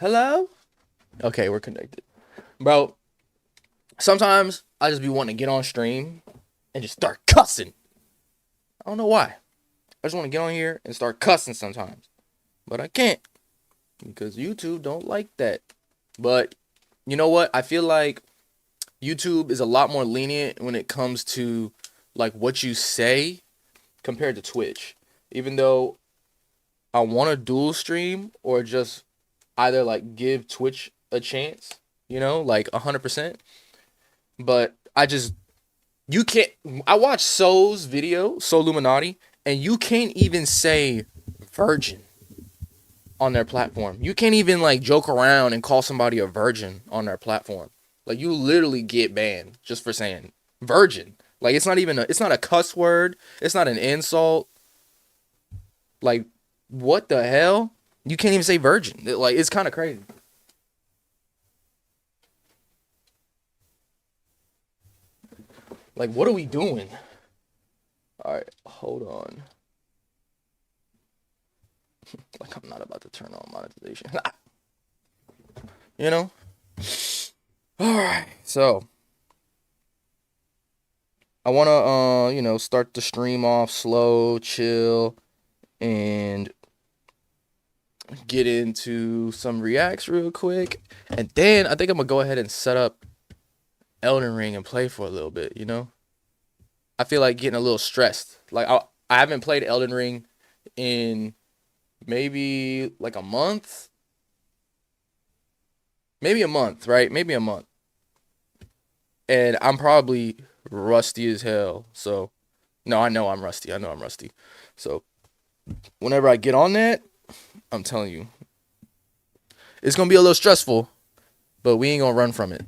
Hello? Okay, we're connected. Bro, sometimes I just be wanting to get on stream and just start cussing. I don't know why. I just want to get on here and start cussing sometimes. But I can't because YouTube don't like that. But you know what? I feel like YouTube is a lot more lenient when it comes to like what you say compared to Twitch. Even though I want to dual stream or just either like give Twitch a chance, like 100%. But you can't. I watched Soul's video, Soul Illuminati, and you can't even say virgin on their platform. You can't even like joke around and call somebody a virgin on their platform. Like you literally get banned just for saying virgin. Like it's not a cuss word. It's not an insult. Like what the hell? You can't even say virgin. Like it's kind of crazy. Like what are we doing? All right, hold on. Like I'm not about to turn on monetization. you know? All right. So, I want to start the stream off slow, chill, and get into some reacts real quick. And then I think I'm going to go ahead and set up Elden Ring and play for a little bit. I feel like getting a little stressed. Like I haven't played Elden Ring in maybe like a month. Maybe a month, right? Maybe a month. And I'm probably rusty as hell. So, no, I know I'm rusty. I know I'm rusty. So, whenever I get on that, I'm telling you, it's gonna be a little stressful, but we ain't gonna run from it.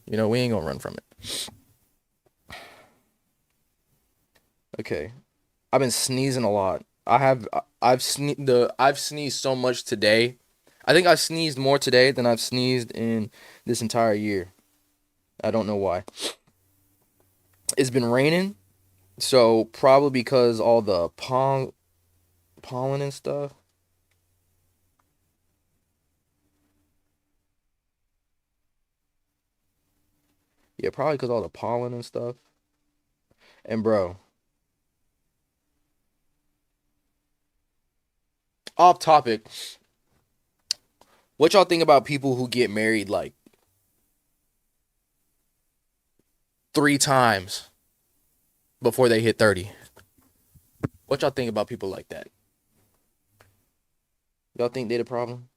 We ain't gonna run from it. Okay, I've been sneezing a lot. I've sneezed so much today. I think I've sneezed more today than I've sneezed in this entire year. I don't know why. It's been raining, so probably because all the pollen and stuff. Yeah, probably because all the pollen and stuff. And bro, off topic, what y'all think about people who get married like 3 times before they hit 30? What y'all think about people like that? Y'all think they the problem?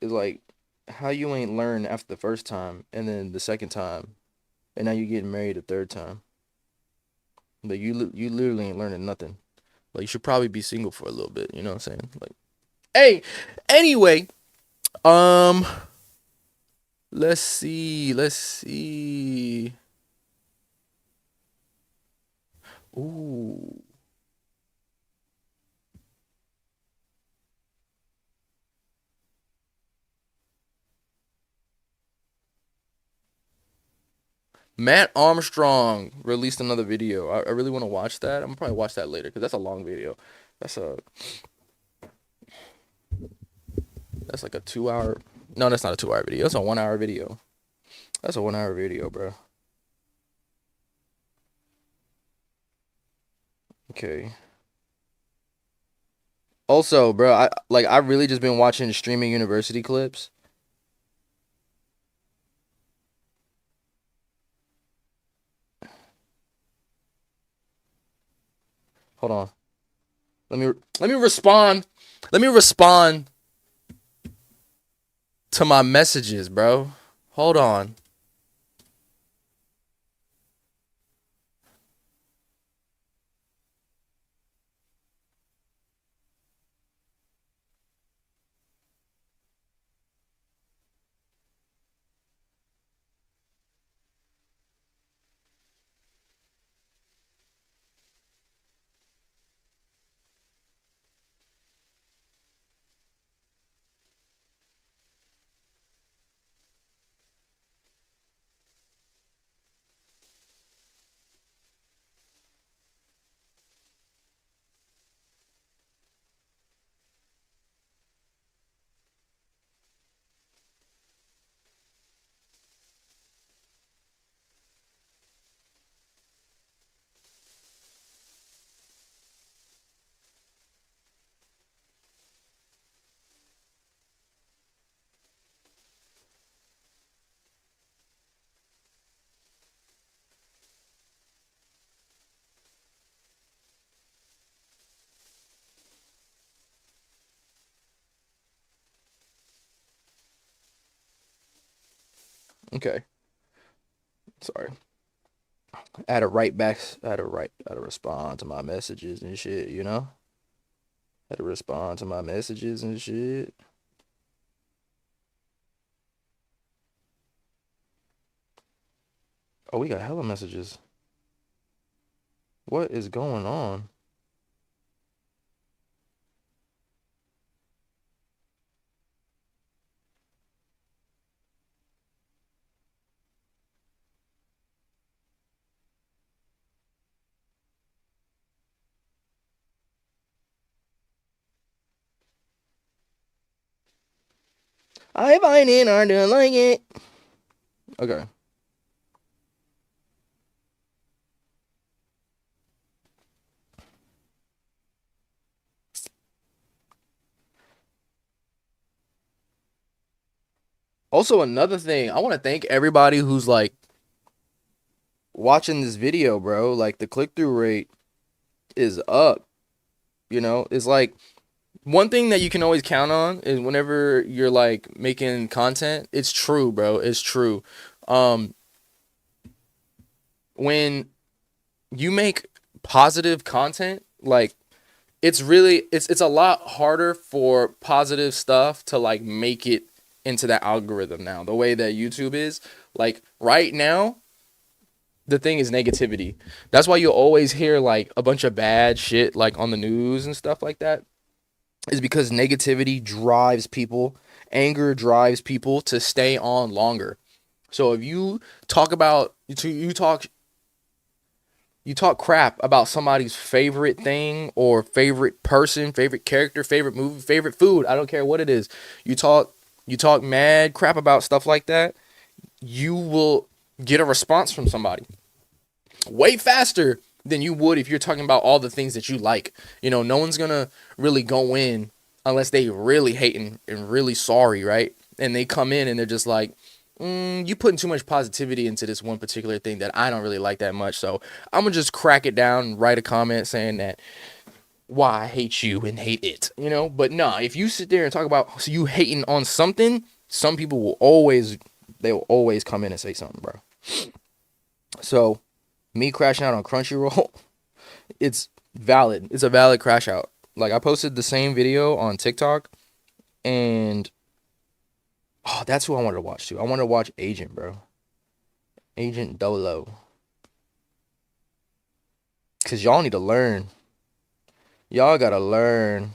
It's like how you ain't learn after the first time and then the second time, and now you getting married a third time. But you literally ain't learning nothing. Like you should probably be single for a little bit. You know what I'm saying? Like, hey, anyway, um, let's see. Ooh. Matt Armstrong released another video. I really want to watch that. I'm gonna probably watch that later because that's a long video. That's a that's like a 2 hour. No, that's not a 2 hour video. That's a 1 hour video. That's a 1 hour video, bro. Okay. Also, bro, I really just been watching streaming university clips. Hold on. Let me respond. Let me respond to my messages, bro. Hold on. Okay. Sorry. I had to write back. I had to respond to my messages and shit. Had to respond to my messages and shit. Oh, we got hella messages. What is going on? I find it hard to like it. Okay. Also, another thing, I want to thank everybody who's like watching this video, bro. Like the click through rate is up. It's like one thing that you can always count on is whenever you're like making content, it's true, bro. It's true. Um, when you make positive content, like it's a lot harder for positive stuff to like make it into that algorithm now. The way that YouTube is, like right now, the thing is negativity. That's why you'll always hear like a bunch of bad shit like on the news and stuff like that. Is because negativity drives people, anger drives people to stay on longer. So if you talk about you talk crap about somebody's favorite thing or favorite person, favorite character, favorite movie, favorite food, I don't care what it is. You talk mad crap about stuff like that, you will get a response from somebody way faster than you would if you're talking about all the things that you like. No one's gonna really go in unless they really hating and really sorry, right? And they come in and they're just like, you putting too much positivity into this one particular thing that I don't really like that much. So I'm gonna just crack it down and write a comment saying that why I hate you and hate it. But nah, if you sit there and talk about so you hating on something, some people will always come in and say something, bro. So me crashing out on Crunchyroll, it's valid. It's a valid crash out. Like I posted the same video on TikTok, and oh, that's who I wanted to watch too. I wanted to watch Agent, bro. Agent Dolo. Cause y'all need to learn. Y'all gotta learn.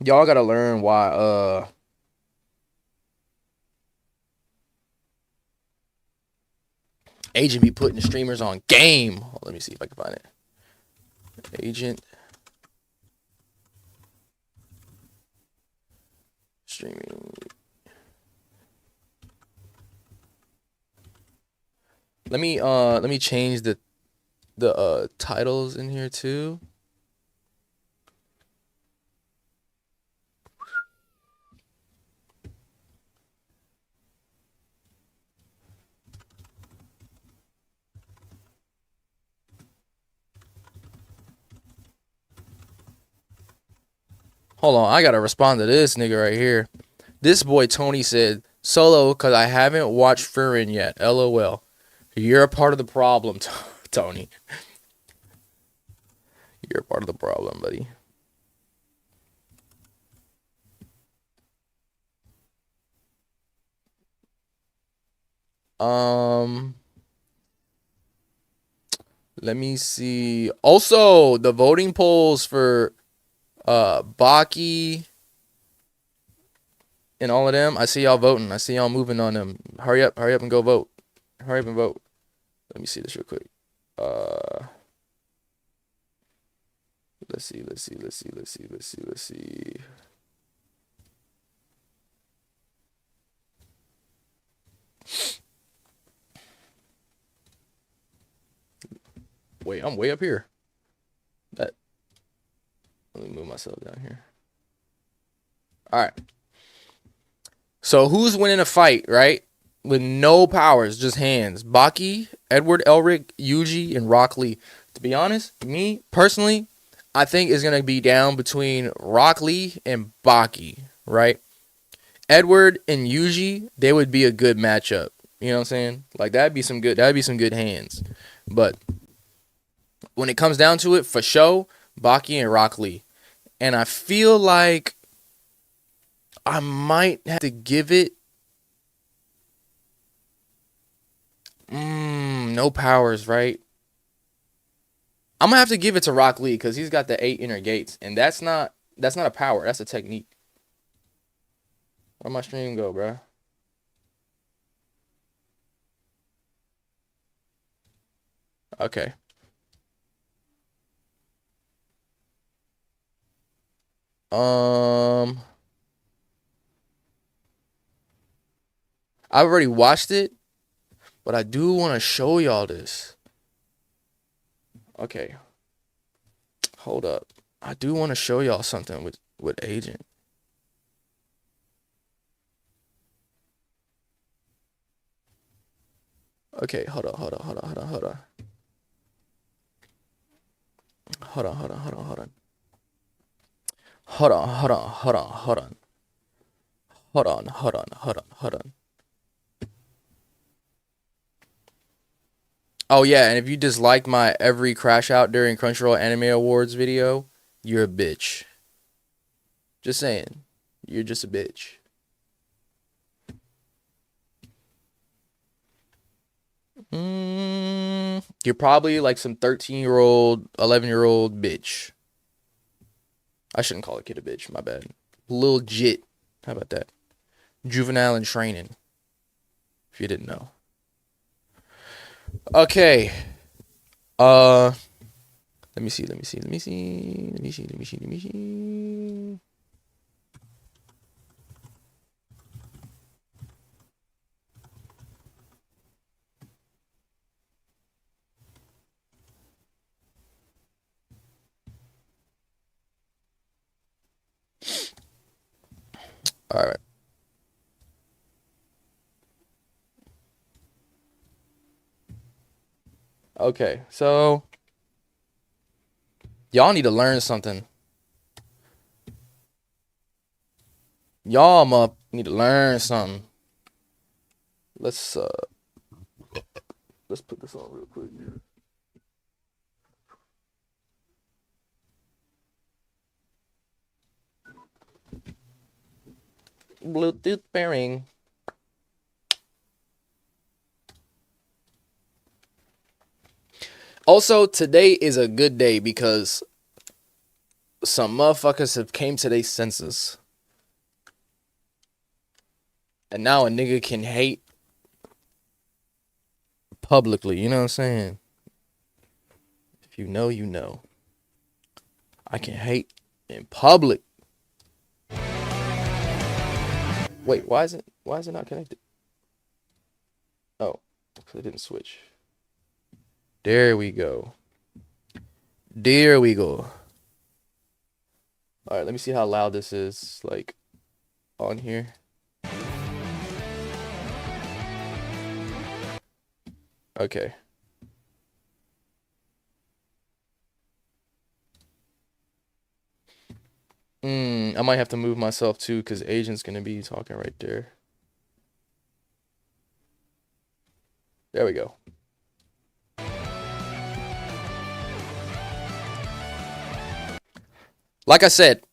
Y'all gotta learn why Agent be putting the streamers on game. Let me see if I can find it. Agent streaming. Let me change the titles in here too. Hold on, I gotta respond to this nigga right here. This boy Tony said, solo because I haven't watched Furin yet. LOL. You're a part of the problem, Tony. You're a part of the problem, buddy. Um, Let me see. Also, the voting polls for Baki and all of them. I see y'all voting. I see y'all moving on them. Hurry up and go vote. Hurry up and vote. Let me see this real quick. Uh, let's see. Wait, I'm way up here. That. Let me move myself down here. All right. So who's winning a fight, right? With no powers, just hands. Baki, Edward Elric, Yuji, and Rock Lee. To be honest, me personally, I think is gonna be down between Rock Lee and Baki, right? Edward and Yuji, they would be a good matchup. You know what I'm saying? Like that'd be some good hands. But when it comes down to it, for show, Baki and Rock Lee. And I feel like I might have to give it no powers, right? I'm gonna have to give it to Rock Lee because he's got the 8 inner gates, and that's not a power, that's a technique. Where'd my stream go, bro? Okay. Um, I already watched it, but I do want to show y'all this. Okay. Hold up. I do want to show y'all something with Agent. Okay, hold on. Hold on. Hold on. Hold on. Hold on. Hold on. Hold on. Hold on. Hold on. Hold on. Hold on. Hold on. Hold on. Hold on. Hold on. Hold on. Hold on. Oh yeah, and if you dislike my every crash out during Crunchyroll Anime Awards video, you're a bitch. Just saying. You're just a bitch. You're probably like some 13-year-old, 11-year-old bitch. I shouldn't call a kid a bitch, my bad. Lil jit. How about that? Juvenile in training. If you didn't know. Okay. Let me see. All right. Okay, so y'all need to learn something. Y'all need to learn something. Let's put this on real quick. Bluetooth pairing. Also, today is a good day because some motherfuckers have came to their senses. And now a nigga can hate publicly, you know what I'm saying? If you know, you know. I can hate in public. Wait, why is it not connected? Oh, because it didn't switch. There we go. There we go. All right, let me see how loud this is, like, on here. Okay. I might have to move myself too, because Agent's gonna be talking right there. There we go. Like I said,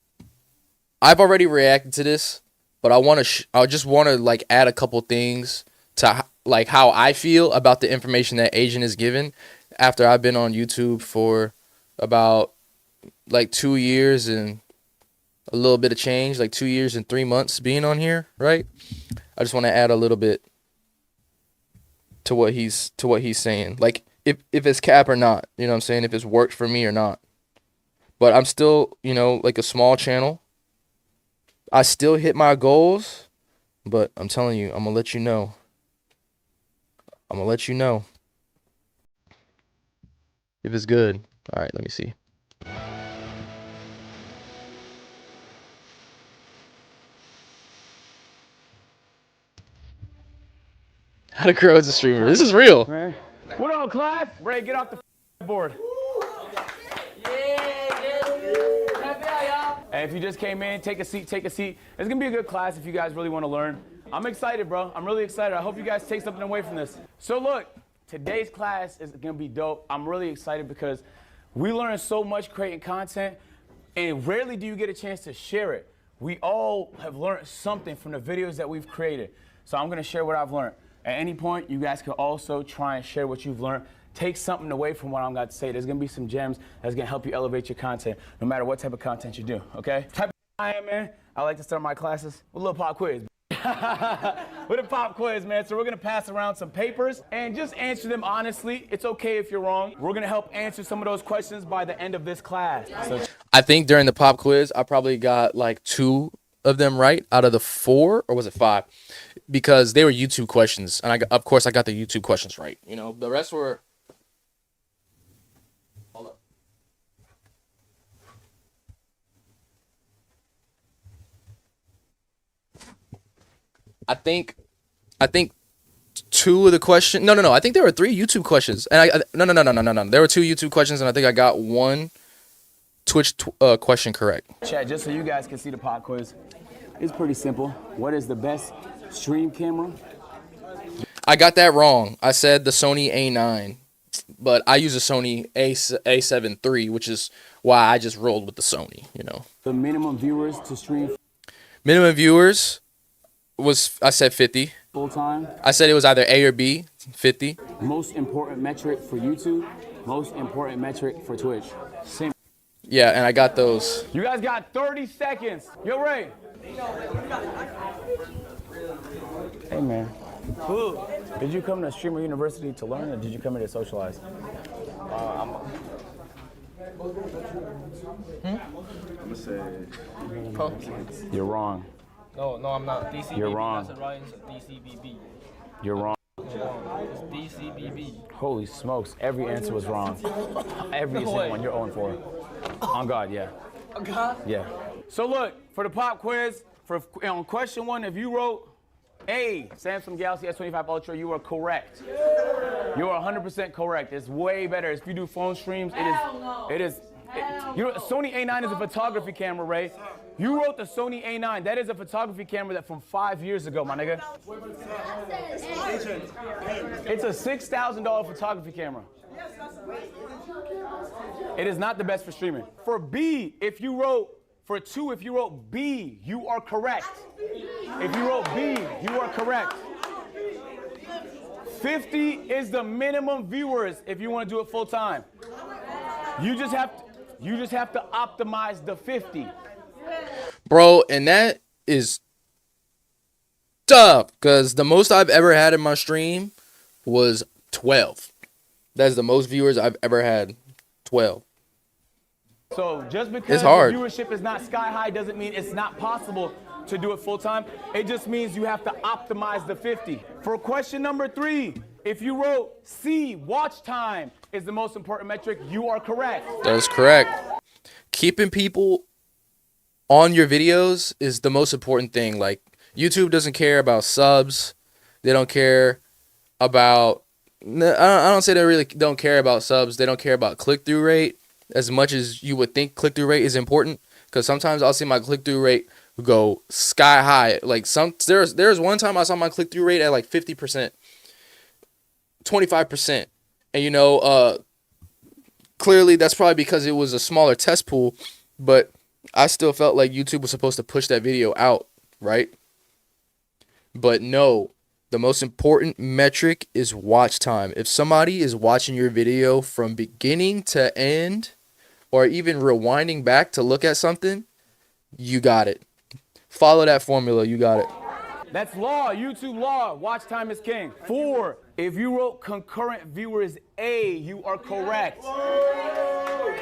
I've already reacted to this, but I just want to like add a couple things to like how I feel about the information that Agent is given after I've been on YouTube for about like 2 years and a little bit of change, like 2 years and 3 months being on here, right? I just want to add a little bit to what he's saying. Like if it's cap or not, you know what I'm saying? If it's worked for me or not. But I'm still, you know, like a small channel. I still hit my goals, but I'm telling you, I'm going to let you know. I'm going to let you know if it's good. All right, let me see. How to grow as a streamer. This is real. What on, class? Ray, get off the board. Hey, if you just came in, take a seat, take a seat. It's gonna be a good class if you guys really wanna learn. I'm excited, bro. I'm really excited. I hope you guys take something away from this. So look, today's class is gonna be dope. I'm really excited because we learn so much creating content, and rarely do you get a chance to share it. We all have learned something from the videos that we've created. So I'm gonna share what I've learned. At any point, you guys can also try and share what you've learned. Take something away from what I'm about to say. There's gonna be some gems that's gonna help you elevate your content, no matter what type of content you do, okay? Type of I am, man. I like to start my classes with a little pop quiz. With a pop quiz, man. So we're gonna pass around some papers and just answer them honestly. It's okay if you're wrong. We're gonna help answer some of those questions by the end of this class. So I think during the pop quiz, I probably got like 2 of them right out of the 4, or was it 5? Because they were YouTube questions, and of course I got the YouTube questions right. You know, the rest were. Hold up. I think 2 of the questions. No. I think there were 3 YouTube questions, and no. There were 2 YouTube questions, and I think I got 1 Twitch question correct. Chat, just so you guys can see the pop quiz. It's pretty simple. What is the best stream camera? I got that wrong. I said the Sony A9, but I use a Sony A7 III, which is why I just rolled with the Sony, you know. The minimum viewers to stream Minimum viewers was, I said 50. full time. I said it was either A or B, 50. Most important metric for YouTube. Most important metric for Twitch. Same. Yeah, and I got those. You guys got 30 seconds. Yo, Ray. Hey, man. Did you come to Streamer University to learn, or did you come here to socialize? I'm gonna say. You're wrong. No, I'm not. DCBB. You're wrong. That's Ryan's DCBB. You're wrong. It's DCBB. Holy smokes, every answer was wrong. Every single one. You're 0 for. On God, yeah. On God? Yeah. So look, for the pop quiz, on question 1, if you wrote A, Samsung Galaxy S25 Ultra, you are correct. You are 100% correct. It's way better. If you do phone streams, it is. Sony A9 is a photography camera, Ray. You wrote the Sony A9. That is a photography camera that from 5 years ago, my nigga. It's a $6,000 photography camera. It is not the best for streaming. For B, if you wrote, for 2, if you wrote B, you are correct. If you wrote B, you are correct. 50 is the minimum viewers if you want to do it full time. You just have to optimize the 50. Bro, and that is tough, because the most I've ever had in my stream was 12. That's the most viewers I've ever had, 12. So just because the viewership is not sky high doesn't mean it's not possible to do it full time. It just means you have to optimize the 50. For question number 3, if you wrote C, watch time is the most important metric, you are correct. That is correct. Keeping people on your videos is the most important thing. Like, YouTube doesn't care about subs. They don't care about, I don't say they really don't care about subs. They don't care about click-through rate as much as you would think click-through rate is important. Because sometimes I'll see my click-through rate go sky high. Like, there's one time I saw my click-through rate at like 50%, 25%. And you know, clearly that's probably because it was a smaller test pool, but I still felt like YouTube was supposed to push that video out, right? But no, the most important metric is watch time. If somebody is watching your video from beginning to end, or even rewinding back to look at something, you got it. Follow that formula, you got it. That's law, YouTube law. Watch time is king. 4, if you wrote concurrent viewers A, you are correct. All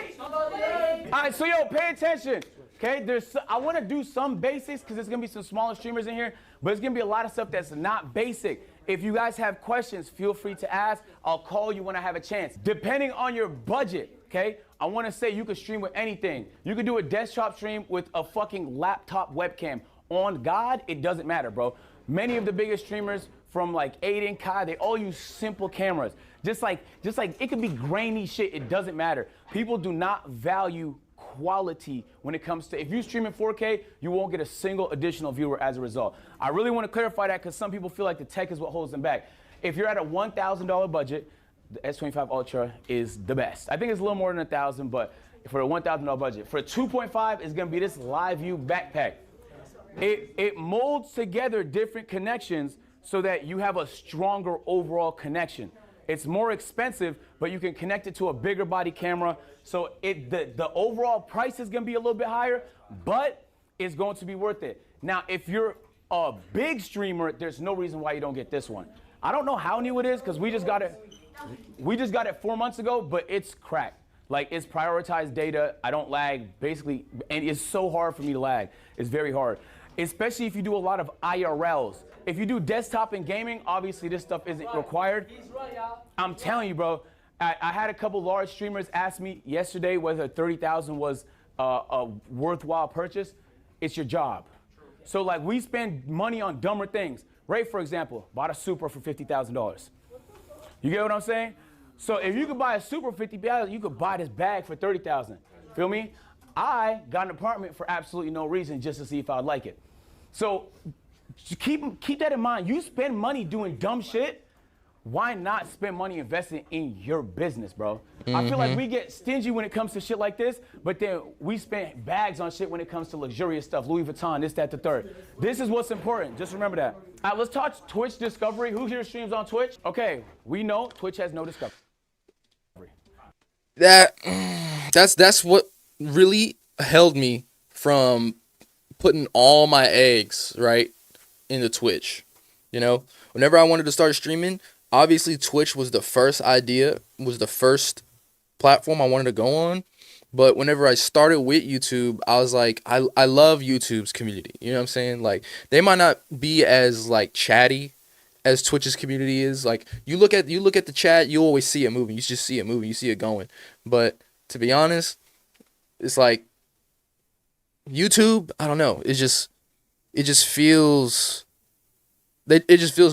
right, so yo, pay attention. Okay, I want to do some basics because there's going to be some smaller streamers in here, but there's going to be a lot of stuff that's not basic. If you guys have questions, feel free to ask. I'll call you when I have a chance. Depending on your budget, okay, I want to say you could stream with anything. You could do a desktop stream with a fucking laptop webcam. On God, it doesn't matter, bro. Many of the biggest streamers from like Aiden, Kai, they all use simple cameras. Just like it could be grainy shit, it doesn't matter. People do not value quality when it comes to, if you stream in 4K, you won't get a single additional viewer as a result. I really want to clarify that because some people feel like the tech is what holds them back. If you're at a $1,000 budget, the S25 Ultra is the best. I think it's a little more than 1,000, but for a $1,000 budget. For a 2.5, it's gonna be this Live View backpack. It molds together different connections so that you have a stronger overall connection. It's more expensive, but you can connect it to a bigger body camera. So the overall price is gonna be a little bit higher, but it's going to be worth it. Now, if you're a big streamer, there's no reason why you don't get this one. I don't know how new it is because we just got it 4 months ago, but it's cracked. Like, it's prioritized data. I don't lag, basically, and it's so hard for me to lag. It's very hard, especially if you do a lot of IRLs. If you do desktop and gaming, obviously this stuff isn't required. I'm telling you, bro, I had a couple large streamers ask me yesterday whether 30,000 was a worthwhile purchase. It's your job. So, like, we spend money on dumber things. Ray, for example, bought a Supra for $50,000. You get what I'm saying? So if you could buy a Supra for $50,000, you could buy this bag for $30,000. Feel me? I got an apartment for absolutely no reason, just to see if I'd like it. So keep that in mind. You spend money doing dumb shit. Why not spend money investing in your business, bro? I feel like we get stingy when it comes to shit like this, but then we spend bags on shit when it comes to luxurious stuff, Louis Vuitton, this, that, the third. This is what's important. Just remember that. All right, let's talk Twitch discovery. Who here streams on Twitch? Okay, we know Twitch has no discovery. That's what really held me from putting all my eggs right into Twitch. You know, whenever I wanted to start streaming, obviously Twitch was the first idea, was the first platform I wanted to go on. But whenever I started with YouTube, I was like, I love YouTube's community. You know what I'm saying? Like, they might not be as like chatty as Twitch's community is. Like, you look at the chat, you always see it moving. You just see it moving. You see it going. But to be honest, it's like YouTube, I don't know. It just feels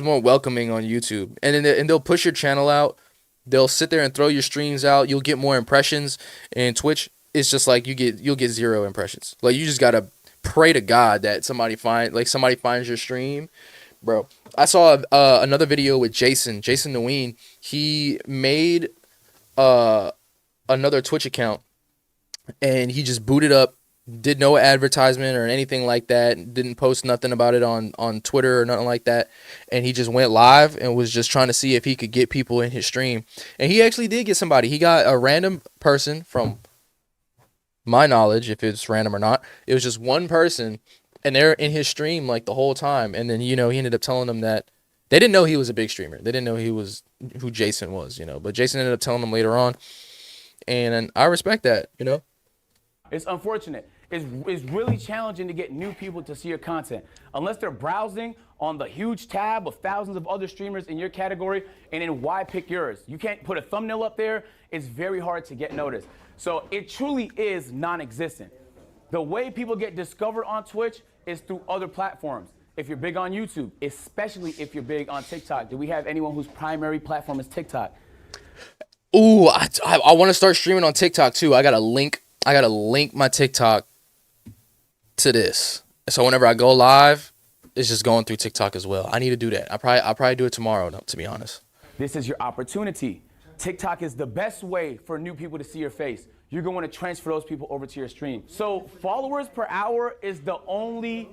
more welcoming on YouTube. And then they'll push your channel out. They'll sit there and throw your streams out. You'll get more impressions. And Twitch, it's just like you'll get 0 impressions. Like, you just gotta pray to God that somebody finds your stream. Bro, I saw another video with Jason Nguyen. He made another Twitch account, and he just booted up, did no advertisement or anything like that, didn't post nothing about it on Twitter or nothing like that, and he just went live and was just trying to see if he could get people in his stream. And he actually did get somebody. He got a random person, from my knowledge, if it's random or not. It was just one person, and they're in his stream like the whole time. And then, you know, he ended up telling them that they didn't know he was a big streamer. They didn't know who Jason was, you know. But Jason ended up telling them later on, and I respect that, you know. It's unfortunate. It's really challenging to get new people to see your content. Unless they're browsing on the huge tab of thousands of other streamers in your category, and then why pick yours? You can't put a thumbnail up there. It's very hard to get noticed. So it truly is non-existent. The way people get discovered on Twitch is through other platforms. If you're big on YouTube, especially if you're big on TikTok. Do we have anyone whose primary platform is TikTok? Ooh, I want to start streaming on TikTok too. I gotta link my TikTok to this. So whenever I go live, it's just going through TikTok as well. I need to do that. I'll probably do it tomorrow, to be honest. This is your opportunity. TikTok is the best way for new people to see your face. You're going to want to transfer those people over to your stream. So followers per hour is the only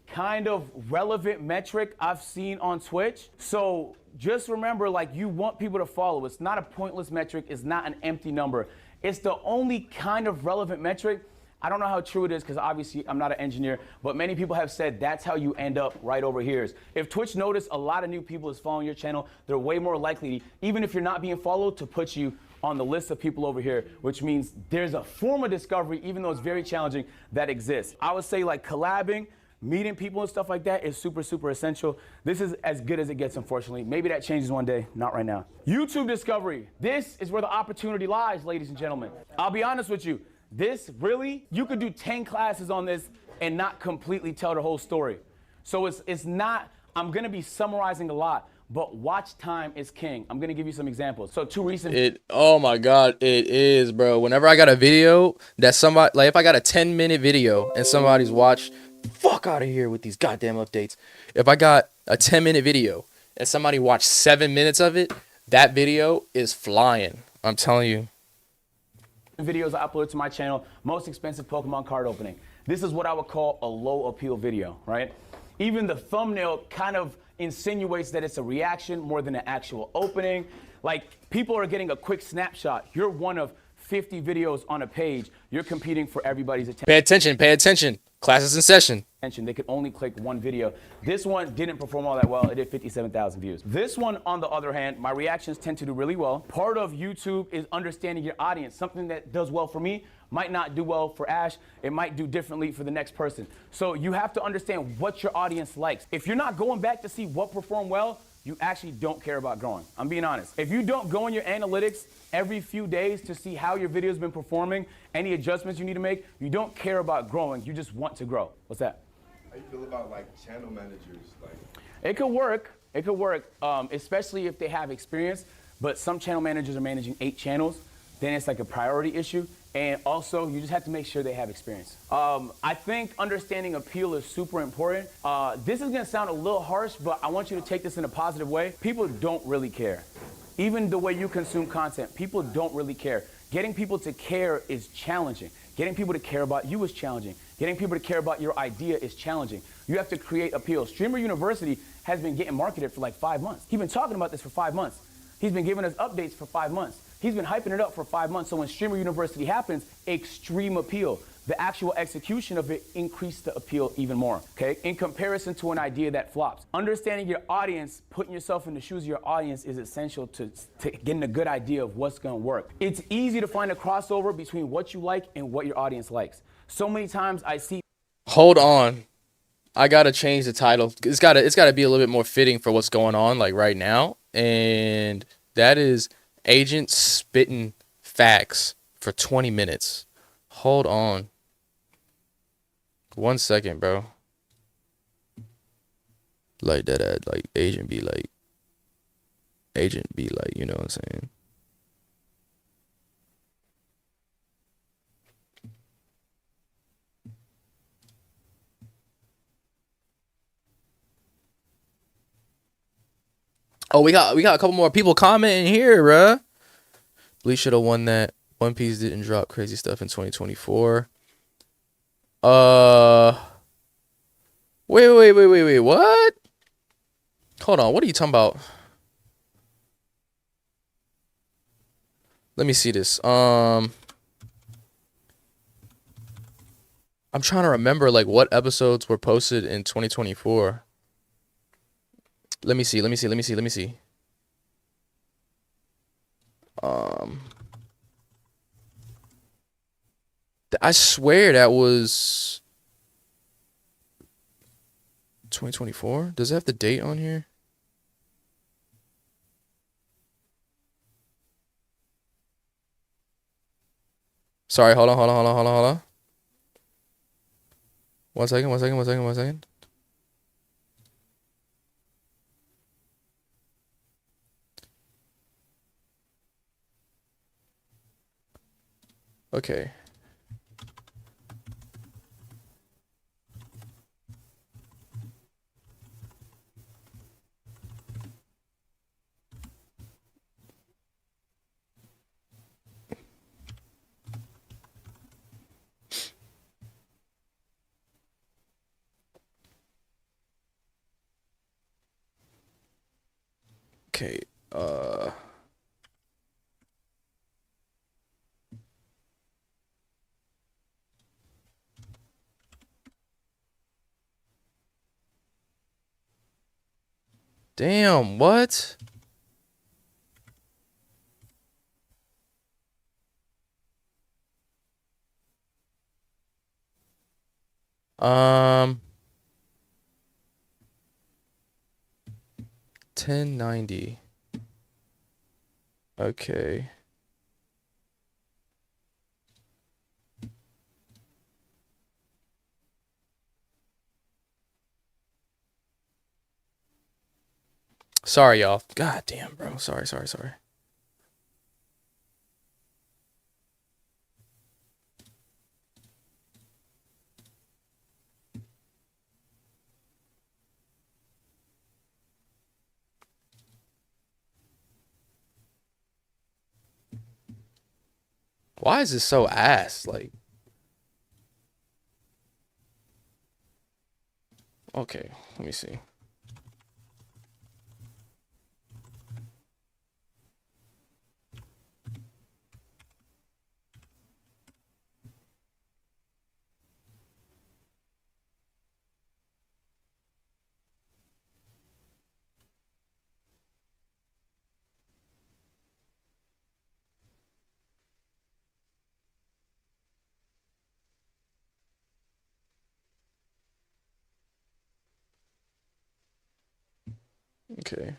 kind of relevant metric I've seen on Twitch. So just remember, like, you want people to follow. It's not a pointless metric. It's not an empty number. It's the only kind of relevant metric. I don't know how true it is because obviously I'm not an engineer, but many people have said that's how you end up right over here. If Twitch noticed a lot of new people is following your channel, they're way more likely, even if you're not being followed, to put you on the list of people over here, which means there's a form of discovery, even though it's very challenging, that exists. I would say, like, collabing, meeting people and stuff like that is super, super essential. This is as good as it gets, unfortunately. Maybe that changes one day, not right now. YouTube discovery. This is where the opportunity lies, ladies and gentlemen. I'll be honest with you. This really, you could do 10 classes on this and not completely tell the whole story. So it's not, I'm gonna be summarizing a lot, but watch time is king. I'm gonna give you some examples. So 2 recent Oh my God, it is, bro. Whenever I got a video that somebody, like if I got a 10-minute video and somebody's watched, fuck out of here with these goddamn updates. If I got a 10-minute video and somebody watched 7 minutes of it, that video is flying. I'm telling you. videos I upload to my channel, most expensive Pokemon card opening. This is what I would call a low appeal video, right? Even the thumbnail kind of insinuates that it's a reaction more than an actual opening. Like, people are getting a quick snapshot. You're one of 50 videos on a page. You're competing for everybody's attention. Pay attention, pay attention. Class is in session. They could only click one video. This one didn't perform all that well. It did 57,000 views. This one, on the other hand, my reactions tend to do really well. Part of YouTube is understanding your audience. Something that does well for me might not do well for Ash. It might do differently for the next person. So you have to understand what your audience likes. If you're not going back to see what performed well, you actually don't care about growing. I'm being honest. If you don't go in your analytics every few days to see how your video's been performing, any adjustments you need to make, you don't care about growing. You just want to grow. What's that? How you feel about like channel managers? Like, It could work. It could work, especially if they have experience. But some channel managers are managing 8 channels. Then it's like a priority issue. And also, you just have to make sure they have experience. I think understanding appeal is super important. This is gonna sound a little harsh, but I want you to take this in a positive way. People don't really care. Even the way you consume content, people don't really care. Getting people to care is challenging. Getting people to care about you is challenging. Getting people to care about your idea is challenging. You have to create appeal. Streamer University has been getting marketed for like 5 months. He's been talking about this for 5 months. He's been giving us updates for 5 months. He's been hyping it up for 5 months. So when Streamer University happens, extreme appeal. The actual execution of it increased the appeal even more, okay? In comparison to an idea that flops. Understanding your audience, putting yourself in the shoes of your audience is essential to getting a good idea of what's gonna work. It's easy to find a crossover between what you like and what your audience likes. So many times I see. Hold on. I gotta change the title. It's gotta be a little bit more fitting for what's going on like right now. And that is Agent Spittin' Facts for 20 minutes. Hold on. 1 second, bro. Like that, like Agent be like, you know what I'm saying? Oh, we got a couple more people commenting here, bruh. Bleach should have won that. One Piece didn't drop crazy stuff in 2024. Wait. What? Hold on. What are you talking about? Let me see this. I'm trying to remember like what episodes were posted in 2024. Let me see. I swear that was 2024. Does it have the date on here? Sorry, hold on. 1 second. Okay. Okay. Damn, what? Um, 1090. Okay. Sorry, y'all. God damn, bro. Sorry. Why is this so ass? Like, okay, let me see. Okay.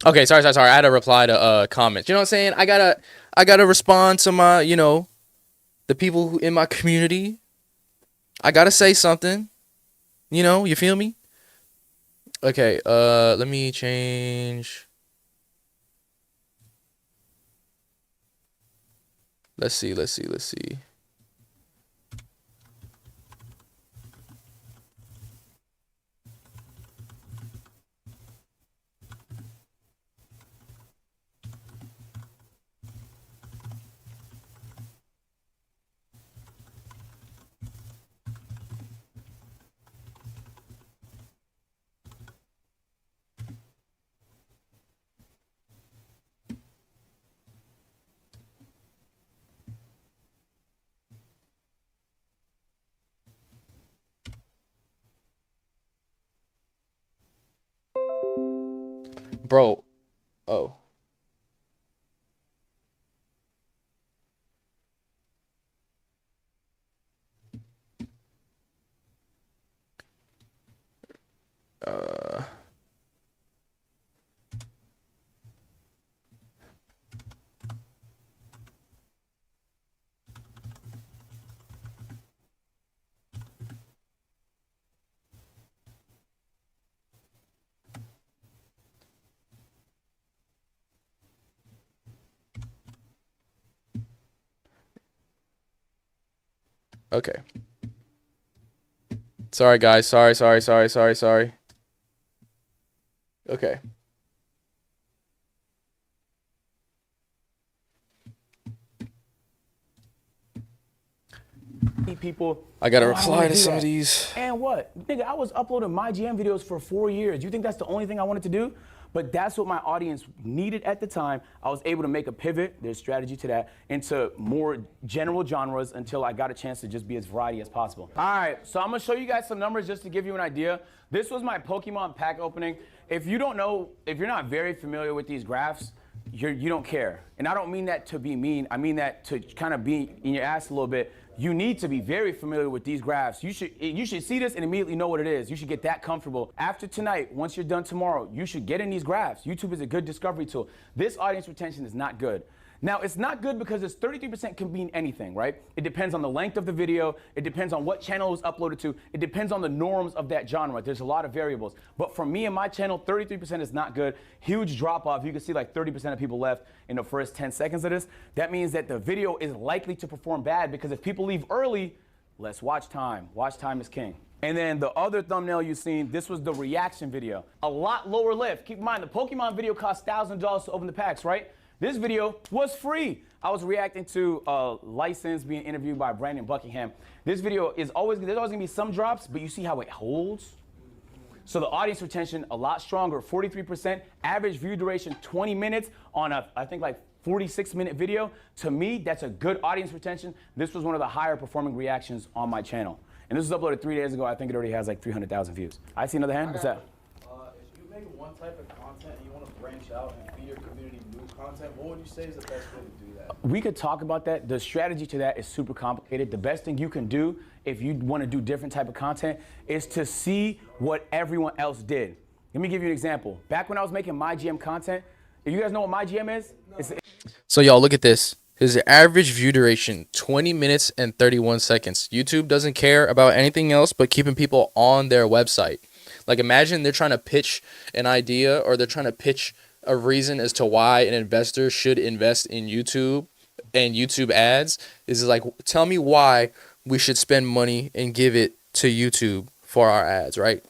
Okay, sorry. I had to reply to comments. You know what I'm saying? I gotta respond to my, the people who in my community. I gotta say something. You feel me? Okay, let me change. Let's see. Bro, oh. Uh, okay. Sorry, guys. Sorry. Okay. People. I gotta "Oh, I don't reply wanna to do some of that." these. And what? Nigga, I was uploading my GM videos for 4 years. You think that's the only thing I wanted to do? But that's what my audience needed at the time. I was able to make a pivot, there's strategy to that, into more general genres until I got a chance to just be as variety as possible. All right, so I'm gonna show you guys some numbers just to give you an idea. This was my Pokemon pack opening. If you don't know, if you're not very familiar with these graphs, you don't care. And I don't mean that to be mean, I mean that to kind of be in your ass a little bit. You need to be very familiar with these graphs. You should see this and immediately know what it is. You should get that comfortable. After tonight, once you're done tomorrow, you should get in these graphs. YouTube is a good discovery tool. This audience retention is not good. Now, it's not good because this 33% can mean anything, right? It depends on the length of the video. It depends on what channel it was uploaded to. It depends on the norms of that genre. There's a lot of variables. But for me and my channel, 33% is not good. Huge drop off. You can see like 30% of people left in the first 10 seconds of this. That means that the video is likely to perform bad because if people leave early, less watch time. Watch time is king. And then the other thumbnail you've seen, this was the reaction video. A lot lower lift. Keep in mind, the Pokemon video cost $1,000 to open the packs, right? This video was free. I was reacting to a license being interviewed by Brandon Buckingham. This video is there's always gonna be some drops, but you see how it holds? So the audience retention, a lot stronger, 43%, average view duration, 20 minutes on I think like 46-minute video. To me, that's a good audience retention. This was one of the higher performing reactions on my channel. And this was uploaded 3 days ago. I think it already has like 300,000 views. I see another hand, what's that? If you make one type of content and you want to branch out and feed your community new content, what would you say is the best way to do that? We could talk about that. The strategy to that is super complicated. The best thing you can do if you want to do different type of content is to see what everyone else did. Let me give you an example. Back when I was making my GM content, if you guys know what my GM is, So y'all look at this. His average view duration, 20 minutes and 31 seconds. YouTube doesn't care about anything else but keeping people on their website. Like imagine they're trying to pitch an idea or they're trying to pitch a reason as to why an investor should invest in YouTube and YouTube ads. Is like, tell me why we should spend money and give it to YouTube for our ads, right?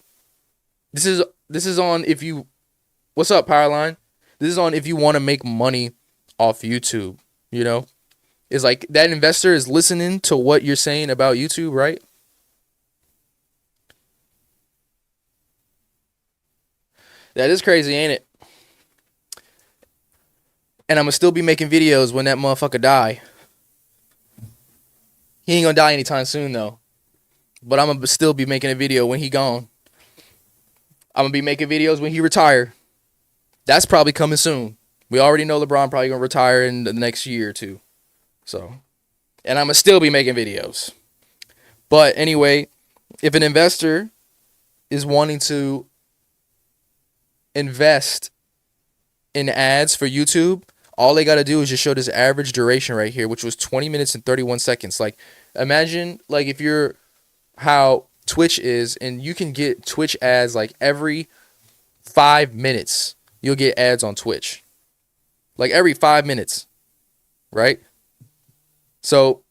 This is on if you, what's up, Powerline? This is on if you want to make money off YouTube, you know? It's like that investor is listening to what you're saying about YouTube, right? That is crazy, ain't it? And I'm going to still be making videos when that motherfucker die. He ain't going to die anytime soon, though. But I'm going to still be making a video when he gone. I'm going to be making videos when he retire. That's probably coming soon. We already know LeBron probably going to retire in the next year or two. So, and I'm going to still be making videos. But anyway, if an investor is wanting to invest in ads for YouTube, all they got to do is just show this average duration right here, which was 20 minutes and 31 seconds. Like, imagine, like, if you're how Twitch is, and you can get Twitch ads like every 5 minutes. You'll get ads on Twitch. Like every 5 minutes, right? So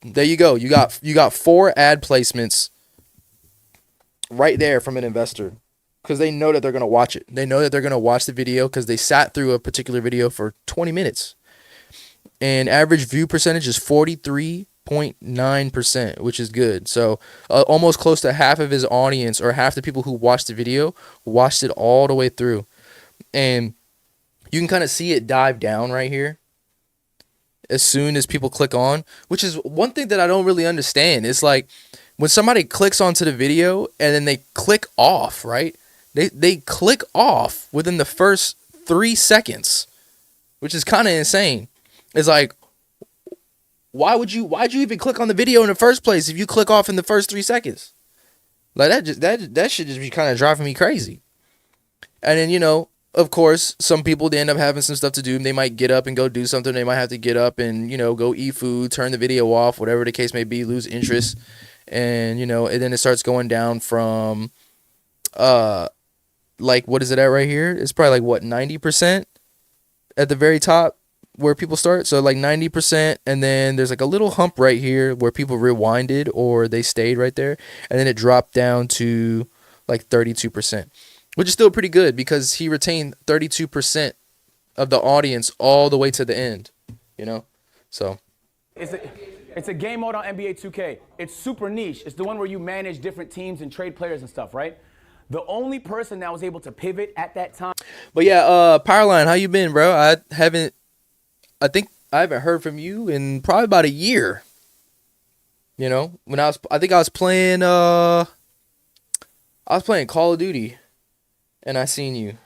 there you go. You got 4 ad placements right there from an investor because they know that they're going to watch it. They know that they're going to watch the video because they sat through a particular video for 20 minutes. And average view percentage is 43.9%, which is good. So almost close to half of his audience or half the people who watched the video watched it all the way through. And you can kind of see it dive down right here as soon as people click on, which is one thing that I don't really understand. It's like when somebody clicks onto the video and then they click off, right? They click off within the first 3 seconds, which is kind of insane. It's like, why'd you even click on the video in the first place if you click off in the first 3 seconds? Like that should just be kind of driving me crazy. And then, you know, of course, some people, they end up having some stuff to do. They might get up and go do something. They might have to get up and, you know, go eat food, turn the video off, whatever the case may be, lose interest. And, you know, and then it starts going down from, like, what is it at right here? It's probably like, what, 90% at the very top where people start? So, like, 90%, and then there's, like, a little hump right here where people rewinded or they stayed right there. And then it dropped down to, like, 32%. Which is still pretty good because he retained 32% of the audience all the way to the end, you know? So it's a game mode on NBA 2K. It's super niche. It's the one where you manage different teams and trade players and stuff, right? The only person that was able to pivot at that time. But yeah, Powerline, how you been, bro? I think I haven't heard from you in probably about a year. You know, I think I was playing Call of Duty, and I seen you.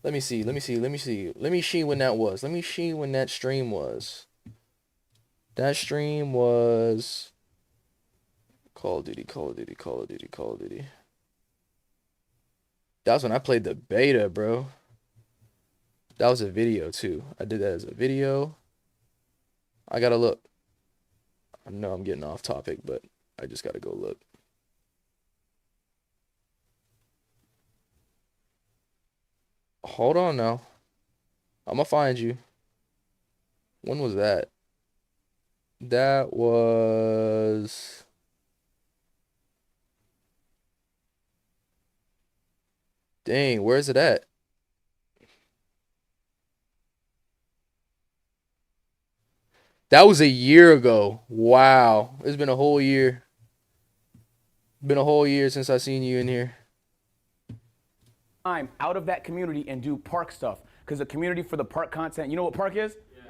Let me see when that was. Let me see when that stream was. That stream was Call of Duty. That was when I played the beta, bro. That was a video too. I did that as a video. I gotta look. I know I'm getting off topic, but I just gotta go look. Hold on now. I'm gonna find you. When was that? That was... Dang, where is it at? That was a year ago. Wow. It's been a whole year. Been a whole year since I seen you in here. I'm out of that community and do park stuff. Because the community for the park content, you know what park is? Yeah.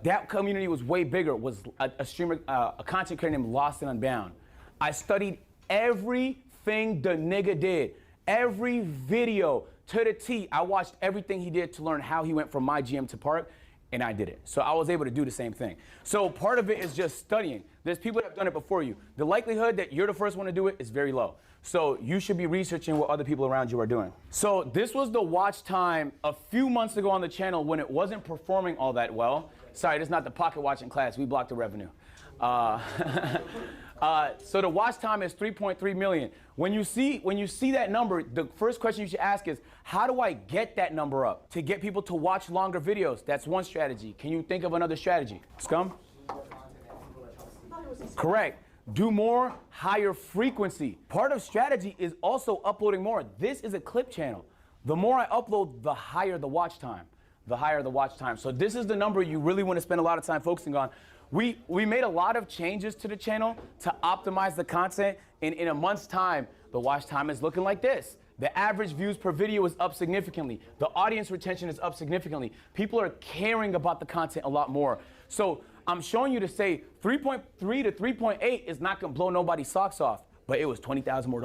That community was way bigger. Was a streamer, a content creator named Lost and Unbound. I studied everything the nigga did. Every video to the T. I watched everything he did to learn how he went from my GM to park, and I did it. So I was able to do the same thing. So part of it is just studying. There's people that have done it before you. The likelihood that you're the first one to do it is very low. So you should be researching what other people around you are doing. So this was the watch time a few months ago on the channel when it wasn't performing all that well. Sorry, this is not the pocket watching class. We blocked the revenue. So the watch time is 3.3 million. When you see that number, the first question you should ask is, how do I get that number up? To get people to watch longer videos. That's one strategy. Can you think of another strategy? Scum? Correct. Do more, higher frequency. Part of strategy is also uploading more. This is a clip channel. The more I upload, the higher the watch time. The higher the watch time. So this is the number you really want to spend a lot of time focusing on. We made a lot of changes to the channel to optimize the content, and in a month's time, the watch time is looking like this. The average views per video is up significantly. The audience retention is up significantly. People are caring about the content a lot more. So I'm showing you to say 3.3 to 3.8 is not gonna blow nobody's socks off, but it was $20,000 more.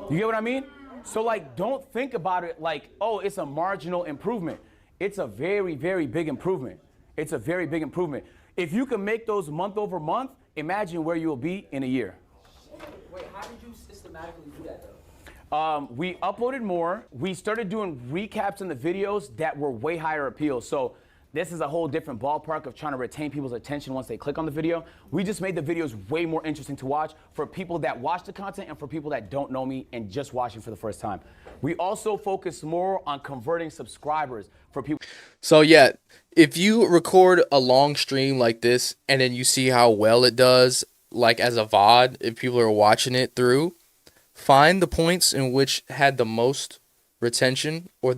You get what I mean? So like, don't think about it like, oh, it's a marginal improvement. It's a very, very big improvement. It's a very big improvement. If you can make those month over month, imagine where you will be in a year. Wait, how did you systematically do that though? We uploaded more. We started doing recaps in the videos that were way higher appeal. So this is a whole different ballpark of trying to retain people's attention once they click on the video. We just made the videos way more interesting to watch for people that watch the content and for people that don't know me and just watching for the first time. We also focus more on converting subscribers for people. So yeah, if you record a long stream like this and then you see how well it does, like as a VOD, if people are watching it through, find the points in which had the most retention or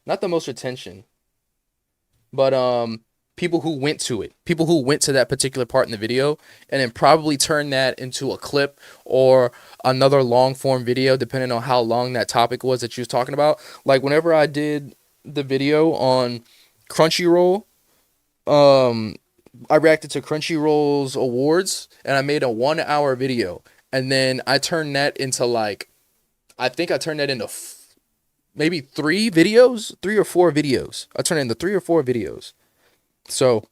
not the most retention, but people who went to it, people who went to that particular part in the video, and then probably turn that into a clip or another long form video, depending on how long that topic was that you was talking about. Like whenever I did the video on Crunchyroll, I reacted to Crunchyroll's awards, and I made a 1 hour video, and then I turned that into like, I think I turned that into maybe 3 or 4 videos. I turned it into 3 or 4 videos. So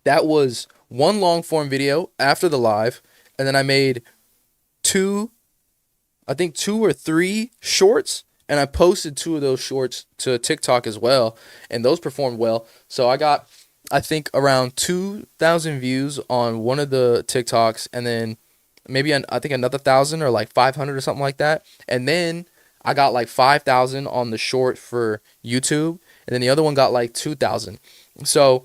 that was one long form video after the live, and then I made 2 or 3 shorts, and I posted 2 of those shorts to TikTok as well, and those performed well. So I got, I think, around 2,000 views on one of the TikToks, and then maybe I think another 1,000 or like 500 or something like that. And then I got like 5,000 on the short for YouTube, and then the other one got like 2,000. So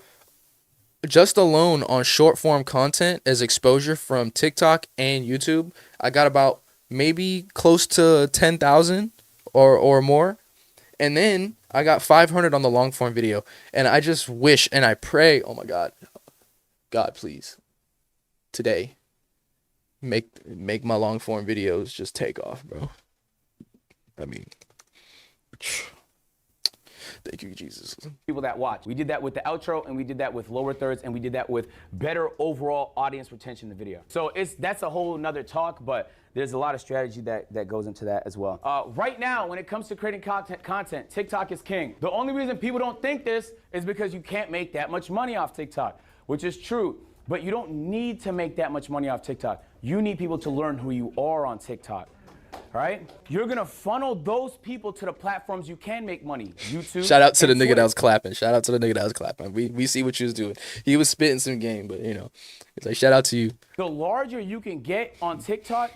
just alone on short form content as exposure from TikTok and YouTube, I got about maybe close to 10,000 or more. And then I got 500 on the long form video. And I just wish and I pray, oh my God, God, please, today. Make my long form videos just take off, bro. I mean, thank you, Jesus. People that watch. We did that with the outro, and we did that with lower thirds, and we did that with better overall audience retention in the video. So that's a whole nother talk, but there's a lot of strategy that goes into that as well. Right now, when it comes to creating content, TikTok is king. The only reason people don't think this is because you can't make that much money off TikTok, which is true. But you don't need to make that much money off TikTok. You need people to learn who you are on TikTok. All right? You're going to funnel those people to the platforms you can make money. YouTube. Shout out to the and nigga Twitch. that was clapping. Shout out to the nigga that was clapping. We see what you was doing. He was spitting some game, but you know, it's like shout out to you. The larger you can get on TikTok,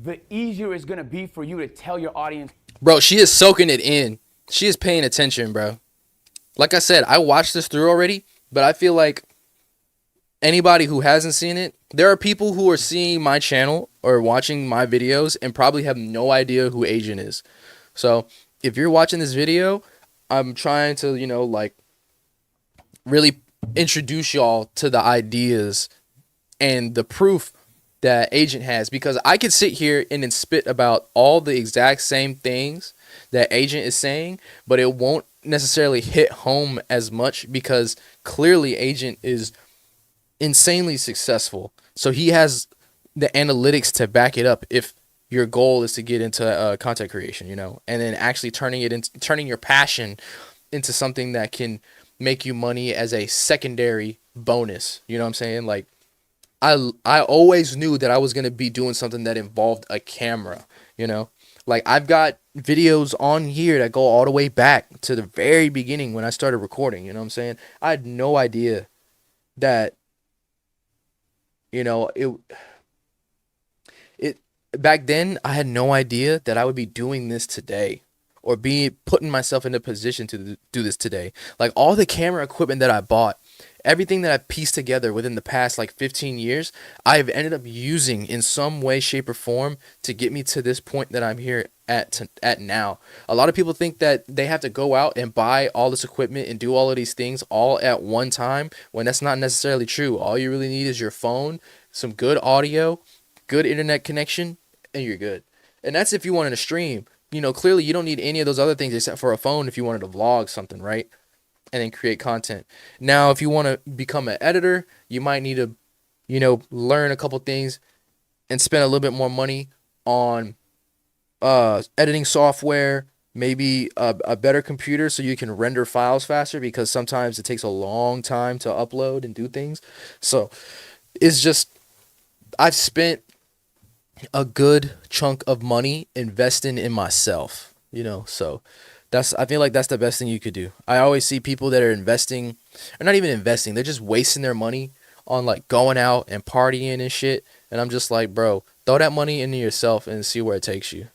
the easier it's going to be for you to tell your audience. Bro, she is soaking it in. She is paying attention, bro. Like I said, I watched this through already, but I feel like anybody who hasn't seen it, there are people who are seeing my channel or watching my videos and probably have no idea who Agent is. So if you're watching this video, I'm trying to, you know, like really introduce y'all to the ideas and the proof that Agent has, because I could sit here and then spit about all the exact same things that Agent is saying, but it won't necessarily hit home as much because clearly Agent is insanely successful. So he has the analytics to back it up if your goal is to get into content creation, you know, and then actually turning your passion into something that can make you money as a secondary bonus. You know what I'm saying? Like I always knew that I was going to be doing something that involved a camera, you know? Like I've got videos on here that go all the way back to the very beginning when I started recording, you know what I'm saying? I had no idea that, you know, it back then I had no idea that I would be doing this today or be putting myself in a position to do this today. Like all the camera equipment that I bought, everything that I've pieced together within the past like 15 years, I've ended up using in some way, shape, or form to get me to this point that I'm here at now. A lot of people think that they have to go out and buy all this equipment and do all of these things all at one time, when that's not necessarily true. All you really need is your phone, some good audio, good internet connection, and you're good. And that's if you wanted to stream. You know, clearly you don't need any of those other things except for a phone if you wanted to vlog something, right? And then create content. Now, if you want to become an editor, you might need to, you know, learn a couple things and spend a little bit more money on editing software, maybe a better computer so you can render files faster, because sometimes it takes a long time to upload and do things. So it's just, I've spent a good chunk of money investing in myself, you know, so I feel like that's the best thing you could do. I always see people that are investing, or not even investing, they're just wasting their money on like going out and partying and shit. And I'm just like, bro, throw that money into yourself and see where it takes you.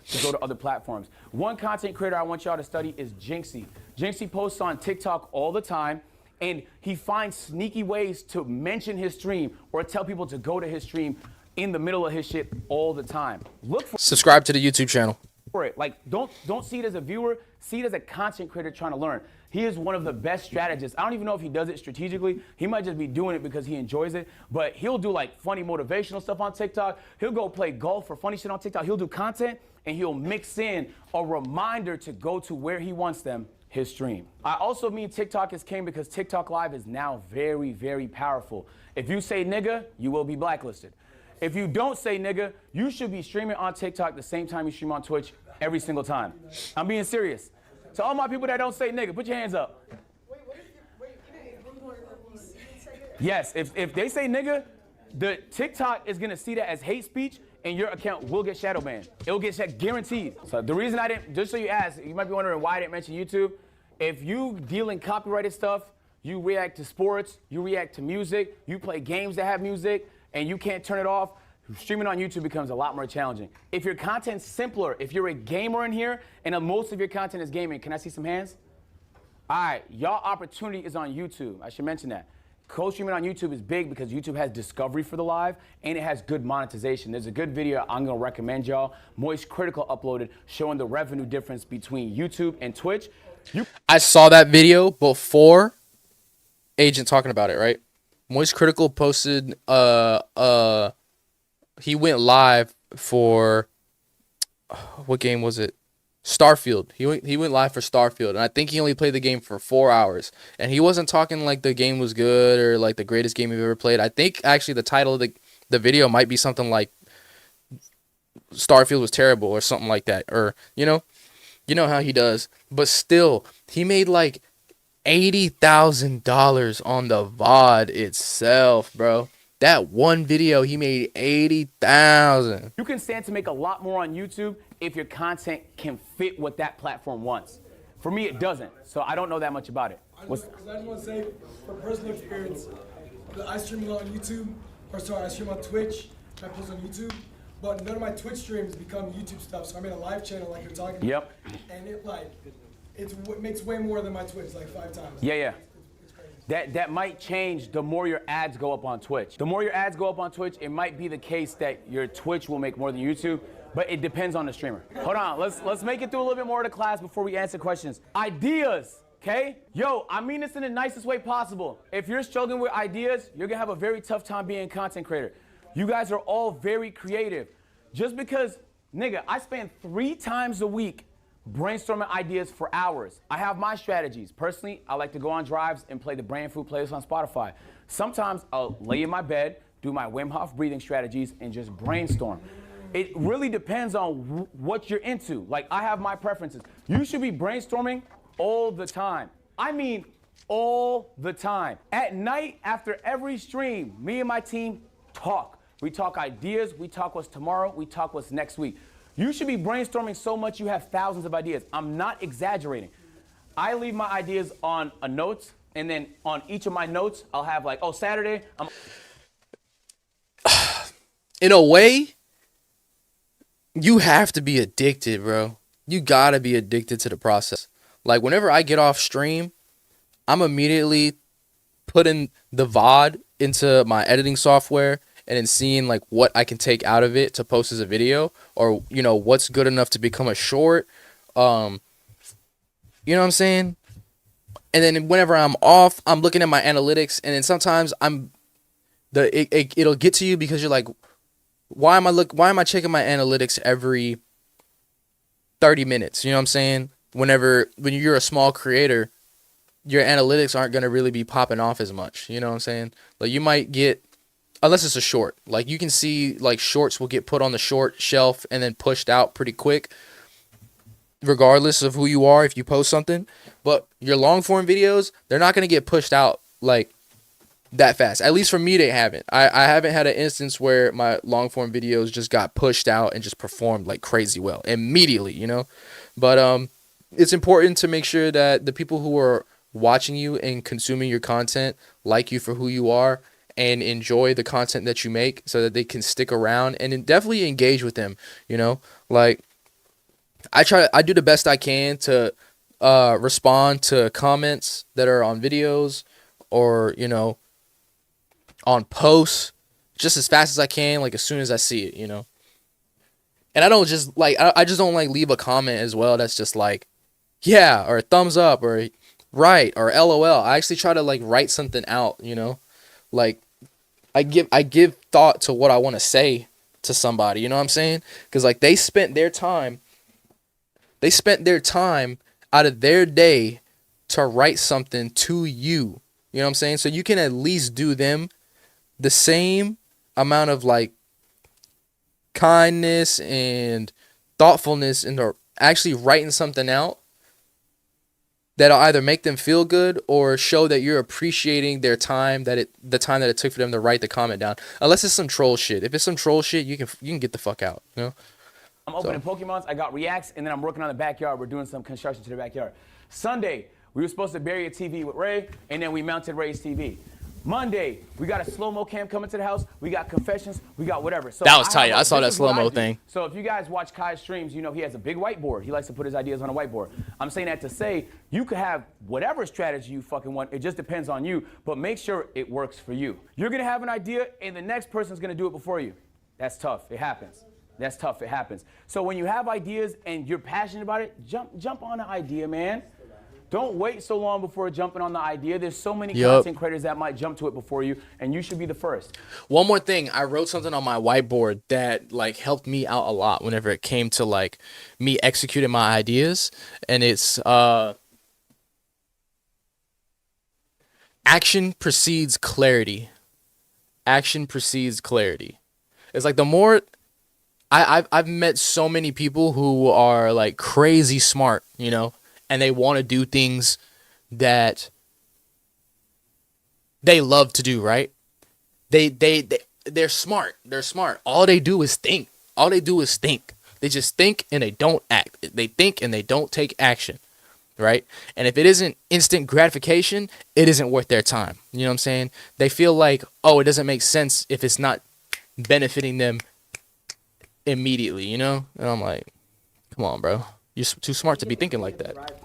To go to other platforms. One content creator I want y'all to study is Jinxie. Jinxie posts on TikTok all the time, and he finds sneaky ways to mention his stream or tell people to go to his stream in the middle of his shit all the time. Look for Subscribe to the YouTube channel. it. Like, don't see it as a viewer, see it as a content creator trying to learn. He is one of the best strategists. I don't even know if he does it strategically. He might just be doing it because he enjoys it, but he'll do like funny motivational stuff on TikTok. He'll go play golf or funny shit on TikTok. He'll do content and he'll mix in a reminder to go to where he wants them, his stream. I also mean TikTok is king because TikTok Live is now very, very powerful. If you say nigga, you will be blacklisted. If you don't say nigga, you should be streaming on TikTok the same time you stream on Twitch every single time. I'm being serious. To all my people that don't say nigga, put your hands up. Yes, if they say nigga, the TikTok is gonna see that as hate speech and your account will get shadow banned. It'll get guaranteed. So the reason I didn't, just so you ask, you might be wondering why I didn't mention YouTube. If you deal in copyrighted stuff, you react to sports, you react to music, you play games that have music, and you can't turn it off, streaming on YouTube becomes a lot more challenging. If your content's simpler, if you're a gamer in here and most of your content is gaming, can I see some hands? All right, y'all opportunity is on YouTube. I should mention that. Co-streaming on YouTube is big because YouTube has discovery for the live and it has good monetization. There's a good video I'm gonna recommend y'all. Moist Critical uploaded showing the revenue difference between YouTube and Twitch. I saw that video before Agent talking about it, right? Moist Critical posted he went live for what game was it? Starfield. He went live for Starfield, and I think he only played the game for 4 hours. And he wasn't talking like the game was good or like the greatest game he've ever played. I think actually the title of the video might be something like Starfield was terrible or something like that. Or you know how he does. But still, he made like $80,000 on the VOD itself, bro. That one video, he made 80,000. You can stand to make a lot more on YouTube if your content can fit what that platform wants. For me, it doesn't, so I don't know that much about it. I just want to say, from personal experience, I stream a lot on YouTube, I stream on Twitch, I post on YouTube, but none of my Twitch streams become YouTube stuff, so I made a live channel like you're talking about. Yep. And it makes way more than my Twitch, like 5 times. Yeah. It's crazy. That might change the more your ads go up on Twitch. The more your ads go up on Twitch, it might be the case that your Twitch will make more than YouTube, but it depends on the streamer. Hold on, let's make it through a little bit more of the class before we answer questions. Ideas, okay? Yo, I mean this in the nicest way possible. If you're struggling with ideas, you're gonna have a very tough time being a content creator. You guys are all very creative. Just because, nigga, I spend 3 times a week brainstorming ideas for hours. I have my strategies. Personally, I like to go on drives and play the Brand Food playlist on Spotify. Sometimes I'll lay in my bed, do my Wim Hof breathing strategies, and just brainstorm. It really depends on what you're into. Like, I have my preferences. You should be brainstorming all the time. I mean, all the time. At night, after every stream, me and my team talk. We talk ideas, we talk what's tomorrow, we talk what's next week. You should be brainstorming so much you have thousands of ideas. I'm not exaggerating. I leave my ideas on a note, and then on each of my notes, I'll have like, oh, Saturday, In a way, you have to be addicted, bro. You gotta be addicted to the process. Like, whenever I get off stream, I'm immediately putting the VOD into my editing software and then seeing like what I can take out of it to post as a video, or what's good enough to become a short. You know what I'm saying? And then whenever I'm off, I'm looking at my analytics, and then sometimes it'll get to you because you're like, why am I checking my analytics every 30 minutes? You know what I'm saying? When you're a small creator, your analytics aren't going to really be popping off as much. You know what I'm saying? Like, you might get, unless it's a short, like you can see like shorts will get put on the short shelf and then pushed out pretty quick, regardless of who you are if you post something. But your long form videos, they're not going to get pushed out like that fast. At least for me, they haven't. I haven't had an instance where my long form videos just got pushed out and just performed like crazy well immediately, But it's important to make sure that the people who are watching you and consuming your content like you for who you are and enjoy the content that you make, so that they can stick around and then definitely engage with them. Like, I do the best I can to respond to comments that are on videos or on posts just as fast as I can, like as soon as I see it. And I don't just like, I just don't like leave a comment as well that's just like, yeah, or a thumbs up, or right, or LOL. I actually try to like write something out, like I give thought to what I want to say to somebody, you know what I'm saying? Because like they spent their time out of their day to write something to you. You know what I'm saying? So you can at least do them the same amount of like kindness and thoughtfulness into actually writing something out that'll either make them feel good or show that you're appreciating their time, the time that it took for them to write the comment down. Unless it's some troll shit. If it's some troll shit, you can get the fuck out, I'm opening Pokemons, I got reacts, and then I'm working on the backyard. We're doing some construction to the backyard. Sunday, we were supposed to bury a TV with Ray, and then we mounted Ray's TV. Monday, we got a slow-mo cam coming to the house. We got confessions. We got whatever. So that was tight. I saw that slow-mo thing. So if you guys watch Kai's streams, he has a big whiteboard. He likes to put his ideas on a whiteboard. I'm saying that to say you could have whatever strategy you fucking want. It just depends on you. But make sure it works for you. You're going to have an idea, and the next person's going to do it before you. That's tough. It happens. That's tough. It happens. So when you have ideas and you're passionate about it, jump on an idea, man. Don't wait so long before jumping on the idea. There's so many Yup. content creators that might jump to it before you, and you should be the first. One more thing, I wrote something on my whiteboard that like helped me out a lot whenever it came to like me executing my ideas, and it's action precedes clarity. Action precedes clarity. It's like the more I've met so many people who are like crazy smart, you know, and they want to do things that they love to do, right? They're smart. They're smart. All they do is think. All they do is think. They just think and they don't act. They think and they don't take action, right? And if it isn't instant gratification, it isn't worth their time. You know what I'm saying? They feel like, oh, it doesn't make sense if it's not benefiting them immediately, you know? And I'm like, come on, bro. You're too smart to be thinking like that.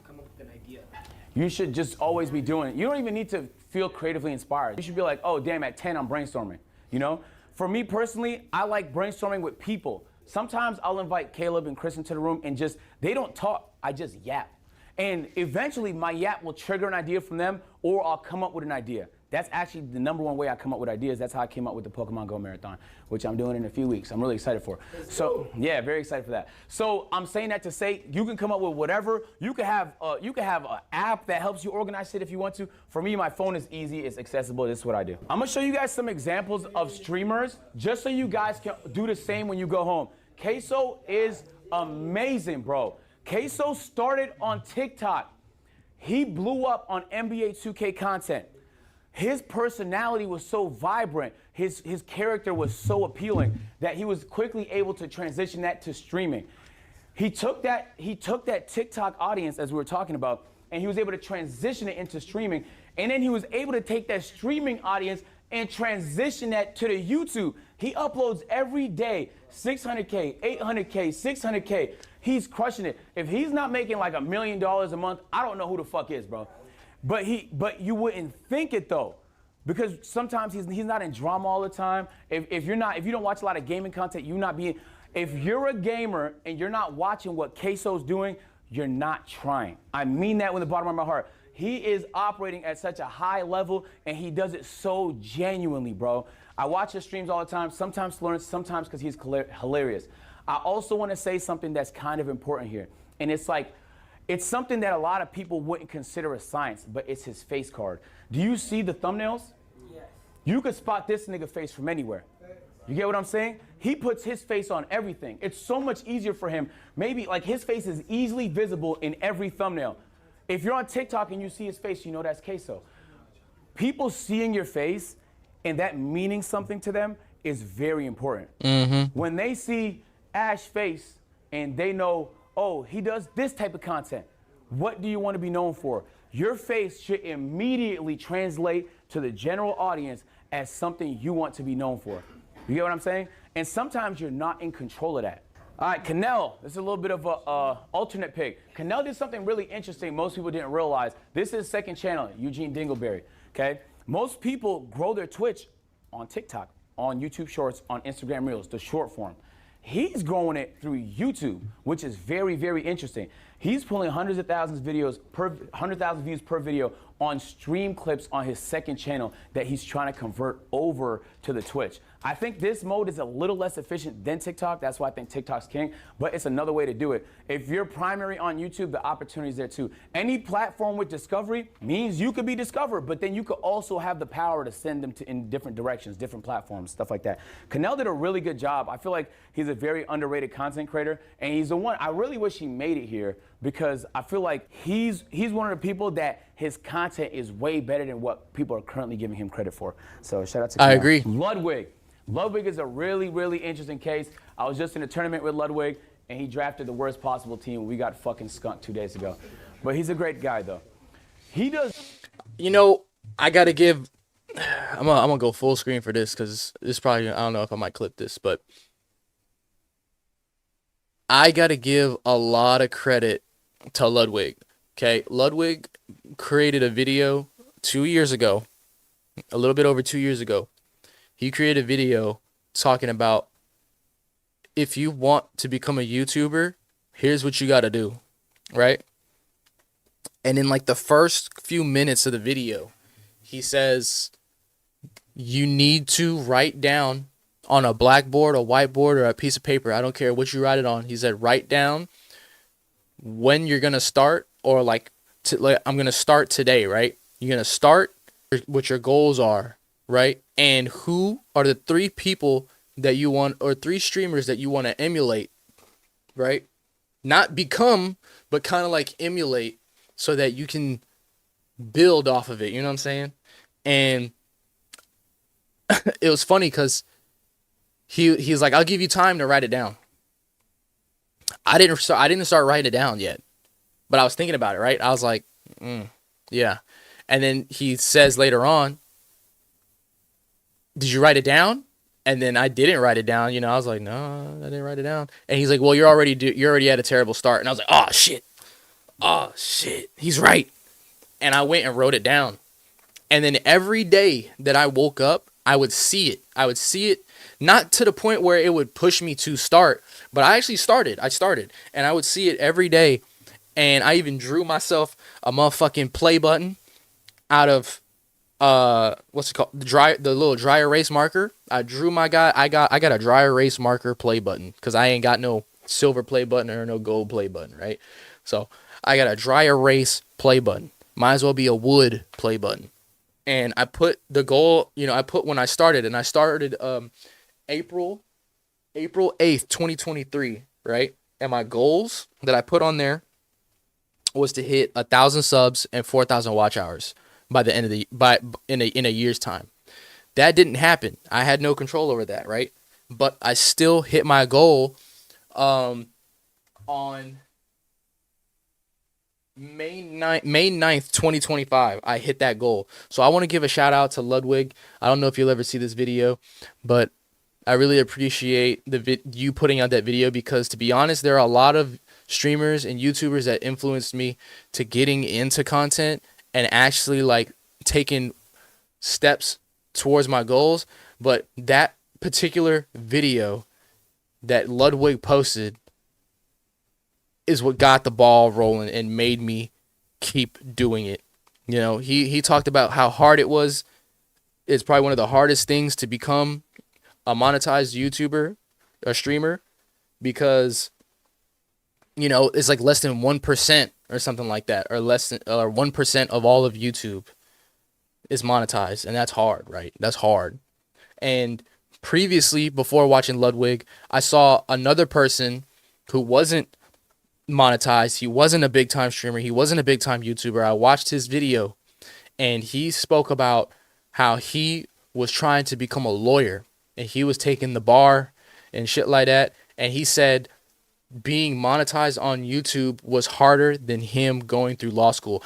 You should just always be doing it. You don't even need to feel creatively inspired. You should be like, oh, damn, at 10, I'm brainstorming, you know? For me personally, I like brainstorming with people. Sometimes I'll invite Caleb and Chris into the room and just, they don't talk, I just yap. And eventually my yap will trigger an idea from them, or I'll come up with an idea. That's actually the number one way I come up with ideas. That's how I came up with the Pokemon Go Marathon, which I'm doing in a few weeks. I'm really excited for. So yeah, very excited for that. So I'm saying that to say you can come up with whatever. You can have an app that helps you organize it if you want to. For me, my phone is easy. It's accessible. This is what I do. I'm gonna show you guys some examples of streamers, just so you guys can do the same when you go home. Queso is amazing, bro. Queso started on TikTok. He blew up on NBA 2K content. His personality was so vibrant, his character was so appealing that he was quickly able to transition that to streaming. He took that TikTok audience, as we were talking about, and he was able to transition it into streaming. And then he was able to take that streaming audience and transition that to the YouTube. He uploads every day, 600K, 800K, 600K. He's crushing it. If he's not making like $1 million a month, I don't know who the fuck is, bro. But you wouldn't think it though, because sometimes he's not in drama all the time. If you don't watch a lot of gaming content, if you're a gamer and you're not watching what Queso's doing, you're not trying. I mean that with the bottom of my heart. He is operating at such a high level and he does it so genuinely, bro. I watch his streams all the time, sometimes to learn, sometimes because he's hilarious. I also want to say something that's kind of important here, and it's like, it's something that a lot of people wouldn't consider a science, but it's his face card. Do you see the thumbnails? Yes. You could spot this nigga face from anywhere. You get what I'm saying? He puts his face on everything. It's so much easier for him. Maybe like his face is easily visible in every thumbnail. If you're on TikTok and you see his face, you know that's Queso. People seeing your face and that meaning something to them is very important. Mm-hmm. When they see Ash's face and they know, oh, he does this type of content. What do you want to be known for? Your face should immediately translate to the general audience as something you want to be known for. You get what I'm saying? And sometimes you're not in control of that. All right, Canel, this is a little bit of a alternate pick. Canel did something really interesting most people didn't realize. This is his second channel, Eugene Dingleberry, okay? Most people grow their Twitch on TikTok, on YouTube Shorts, on Instagram Reels, the short form. He's growing it through YouTube, which is very, very interesting. He's pulling hundreds of thousands of videos per 100,000 views per video on stream clips on his second channel that he's trying to convert over to the Twitch. I think this mode is a little less efficient than TikTok. That's why I think TikTok's king, but it's another way to do it. If you're primary on YouTube, the opportunity's there too. Any platform with discovery means you could be discovered, but then you could also have the power to send them in different directions, different platforms, stuff like that. Canel did a really good job. I feel like he's a very underrated content creator, and he's the one, I really wish he made it here, because I feel like he's one of the people that his content is way better than what people are currently giving him credit for. So shout out to Canel. I agree. Ludwig. Ludwig is a really, really interesting case. I was just in a tournament with Ludwig, and he drafted the worst possible team. We got fucking skunked 2 days ago. But he's a great guy, though. He does... You know, I got to give... I'm gonna go full screen for this, because this probably... I don't know if I might clip this, but... I got to give a lot of credit to Ludwig. Okay? Ludwig created a video 2 years ago. A little bit over 2 years ago. He created a video talking about, if you want to become a YouTuber, here's what you got to do, right? And in like the first few minutes of the video, he says, you need to write down on a blackboard, a whiteboard, or a piece of paper. I don't care what you write it on. He said, write down when you're going to start, or like I'm going to start today, right? You're going to start what your goals are, right? And who are the 3 people that you want, or 3 streamers that you want to emulate, right? Not become, but kind of like emulate, so that you can build off of it. You know what I'm saying? And it was funny because he's like, I'll give you time to write it down. I didn't start writing it down yet, but I was thinking about it, right? I was like, yeah. And then he says later on, did you write it down? And then I didn't write it down. You know, I was like, no, I didn't write it down. And he's like, well, you're already at a terrible start. And I was like, oh shit, he's right. And I went and wrote it down. And then every day that I woke up, I would see it, not to the point where it would push me to start, but I actually started. And I would see it every day. And I even drew myself a motherfucking play button out of what's it called? The little dry erase marker. I drew my guy. I got a dry erase marker play button because I ain't got no silver play button or no gold play button, right? So I got a dry erase play button. Might as well be a wood play button. And I put the goal, I put when I started, and I started April 8th, 2023, right? And my goals that I put on there was to hit 1,000 subs and 4,000 watch hours by the end of in a year's time. That didn't happen. I had no control over that, right? But I still hit my goal on May 9th, 2025. I hit that goal. So I want to give a shout out to Ludwig. I don't know if you'll ever see this video, but I really appreciate you putting out that video, because to be honest, there are a lot of streamers and YouTubers that influenced me to getting into content and actually like taking steps towards my goals. But that particular video that Ludwig posted is what got the ball rolling and made me keep doing it. He talked about how hard it was. It's probably one of the hardest things to become a monetized YouTuber, a streamer, because it's like less than 1% or something like that, or 1% of all of YouTube is monetized, and that's hard, right? That's hard. And previously, before watching Ludwig, I saw another person who wasn't monetized. He wasn't a big time streamer. He wasn't a big time YouTuber. I watched his video, and he spoke about how he was trying to become a lawyer, and he was taking the bar and shit like that. And he said being monetized on YouTube was harder than him going through law school.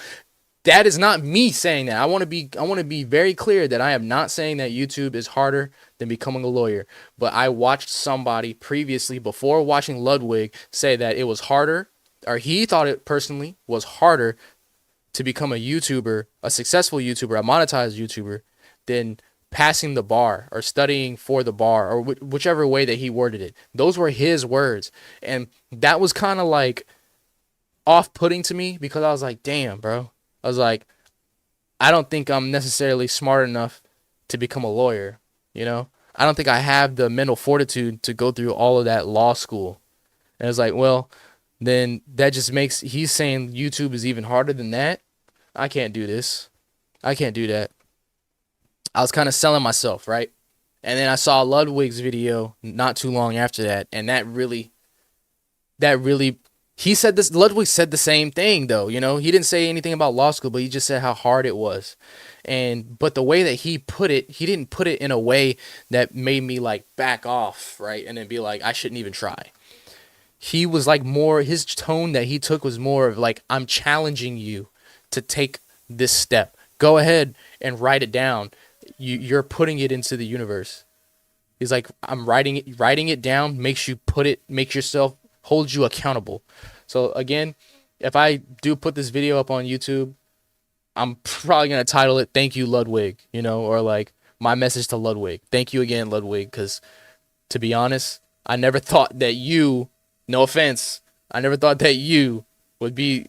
That is not me saying that. I want to be very clear that I am not saying that YouTube is harder than becoming a lawyer. But I watched somebody previously, before watching Ludwig, say that it was harder, or he thought it personally was harder to become a YouTuber, a successful YouTuber, a monetized YouTuber, than passing the bar or studying for the bar, or whichever way that he worded it. Those were his words. And that was kind of like off-putting to me, because I was like, damn, bro. I was like, I don't think I'm necessarily smart enough to become a lawyer. I don't think I have the mental fortitude to go through all of that law school. And it's like, well, then that just makes, he's saying YouTube is even harder than that. I can't do this. I can't do that. I was kind of selling myself, right? And then I saw Ludwig's video not too long after that, and that really, he said this, Ludwig said the same thing though, he didn't say anything about law school, but he just said how hard it was. But the way that he put it, he didn't put it in a way that made me like back off, right? And then be like, I shouldn't even try. He was like more, his tone that he took was more of like, I'm challenging you to take this step. Go ahead and write it down. You're putting it into the universe. He's like, I'm writing it down makes yourself, holds you accountable. So again, if I do put this video up on YouTube, I'm probably going to title it, Thank You, Ludwig, or like my message to Ludwig. Thank you again, Ludwig. Because to be honest, I never thought that you, no offense, I never thought that you would be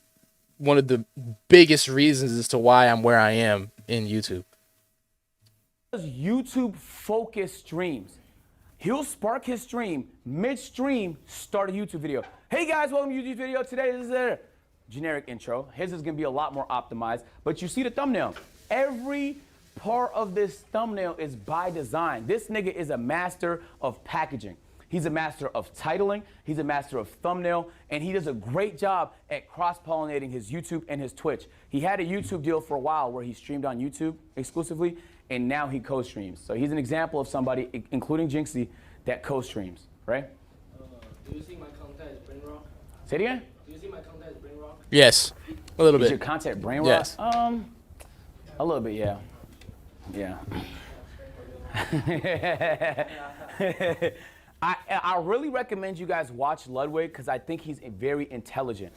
one of the biggest reasons as to why I'm where I am in YouTube. YouTube focused streams. He'll spark his stream midstream, start a YouTube video. Hey guys, welcome to YouTube video. Today this is a generic intro. His is gonna be a lot more optimized, but you see the thumbnail. Every part of this thumbnail is by design. This nigga is a master of packaging. He's a master of titling, he's a master of thumbnail, and he does a great job at cross-pollinating his YouTube and his Twitch. He had a YouTube deal for a while where he streamed on YouTube exclusively, and now he co-streams. So he's an example of somebody, including Jinxie, that co-streams, right? Do you see my content is brain rock? Say it again? Do you see my content is brain rock? Yes, a little Is your bit. content brain rot? Yes. A little bit, yeah. Yeah. I really recommend you guys watch Ludwig because I think he's very intelligent.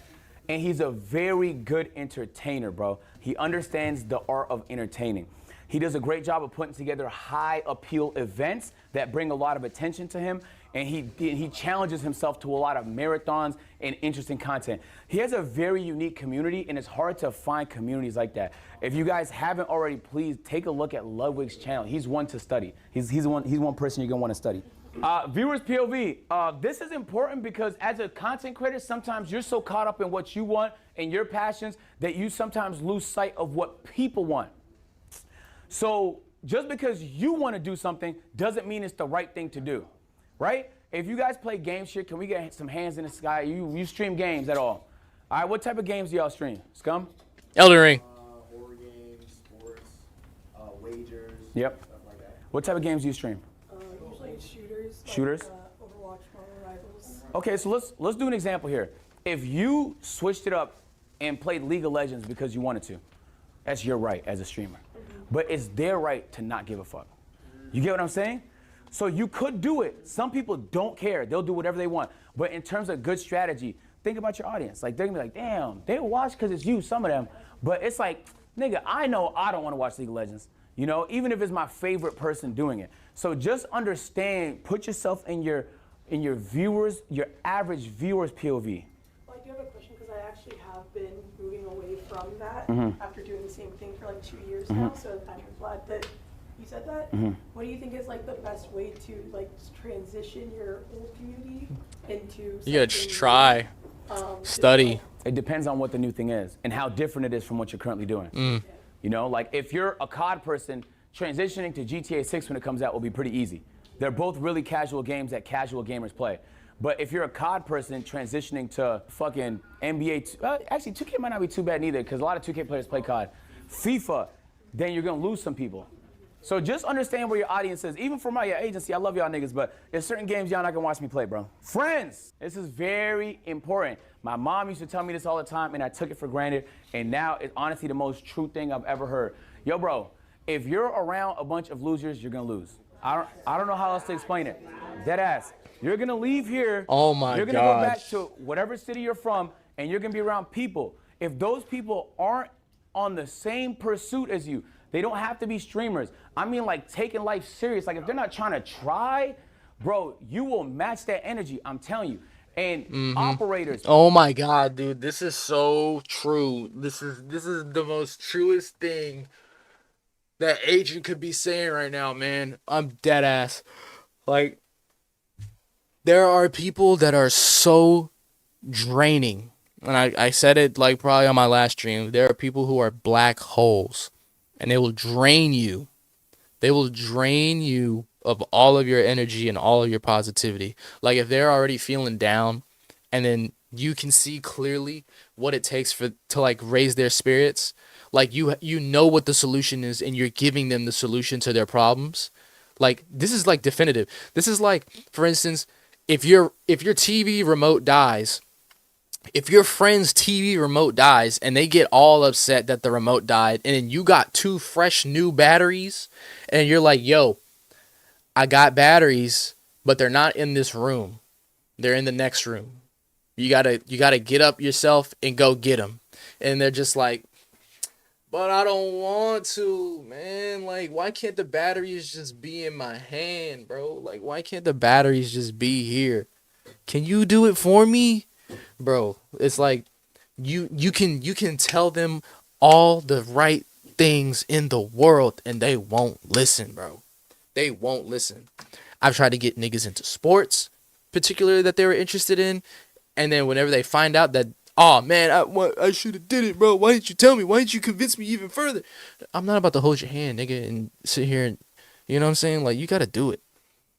And he's a very good entertainer, bro. He understands the art of entertaining. He does a great job of putting together high appeal events that bring a lot of attention to him. And he challenges himself to a lot of marathons and interesting content. He has a very unique community, and it's hard to find communities like that. If you guys haven't already, please take a look at Ludwig's channel. He's one to study. He's one person you're gonna want to study. Viewers POV, this is important because as a content creator, sometimes you're so caught up in what you want and your passions that you sometimes lose sight of what people want. So just because you want to do something doesn't mean it's the right thing to do, right? If you guys play game shit, can we get some hands in the sky? You stream games at all? All right, what type of games do y'all stream? Scum? Elden Ring. Horror games, sports, wagers, Yep. stuff like that. What type of games do you stream? Usually shooters. Shooters? Overwatch, Marvel Rivals. Okay, so let's do an example here. If you switched it up and played League of Legends because you wanted to, that's your right as a streamer. But it's their right to not give a fuck. You get what I'm saying? So you could do it. Some people don't care. They'll do whatever they want. But in terms of good strategy, think about your audience. Like, they're gonna be like, damn, they watch because it's you, some of them. But it's like, nigga, I know I don't want to watch League of Legends. You know, even if it's my favorite person doing it. So just understand, put yourself in your viewers, your average viewers POV. Well, I do have a question because I actually have been moving away from that after doing the same thing for like 2 years now. So I'm glad that you said that. What do you think is like the best way to like transition your old community into? You gotta something try, new, study. It depends on what the new thing is and how different it is from what you're currently doing. You know, like if you're a COD person, transitioning to GTA 6 when it comes out will be pretty easy. They're both really casual games that casual gamers play. But if you're a COD person transitioning to fucking NBA, actually 2K might not be too bad neither because a lot of 2K players play COD. FIFA, then you're gonna lose some people. So just understand where your audience is. Even for my agency, I love y'all niggas, but there's certain games y'all not gonna watch me play, bro. Friends, this is very important. My mom used to tell me this all the time, and I took it for granted, and now it's honestly the most true thing I've ever heard. Yo, bro, if you're around a bunch of losers, you're gonna lose. I don't know how else to explain it. Dead ass. You're gonna leave here. Oh my You're gonna go back gosh. to whatever city you're from, and you're gonna be around people. If those people aren't on the same pursuit as you, they don't have to be streamers. I mean, like taking life serious. Like if they're not trying to try, bro, you will match that energy. I'm telling you. And operators. Oh my God, dude, this is so true. This is the most truest thing that agent could be saying right now, man. I'm dead ass. Like, there are people that are so draining. And I said it like probably on my last stream. There are people who are black holes. And they will drain you. They will drain you of all of your energy and all of your positivity. Like if they're already feeling down and then you can see clearly what it takes to like raise their spirits. Like you know what the solution is and you're giving them the solution to their problems. Like this is like definitive. This is like, for instance, if your TV remote dies, if your friend's TV remote dies and they get all upset that the remote died and then you got 2 fresh new batteries and you're like, yo, I got batteries, but they're not in this room. They're in the next room. You gotta get up yourself and go get them. And they're just like, but I don't want to, man. Like, why can't the batteries just be in my hand, bro? Like, why can't the batteries just be here? Can you do it for me? Bro, it's like you can tell them all the right things in the world and they won't listen, bro. They won't listen. I've tried to get niggas into sports, particularly that they were interested in, and then whenever they find out that, oh man, I should have did it, bro. Why didn't you tell me? Why didn't you convince me even further? I'm not about to hold your hand, nigga, and sit here and, you know what I'm saying? Like, you gotta do it.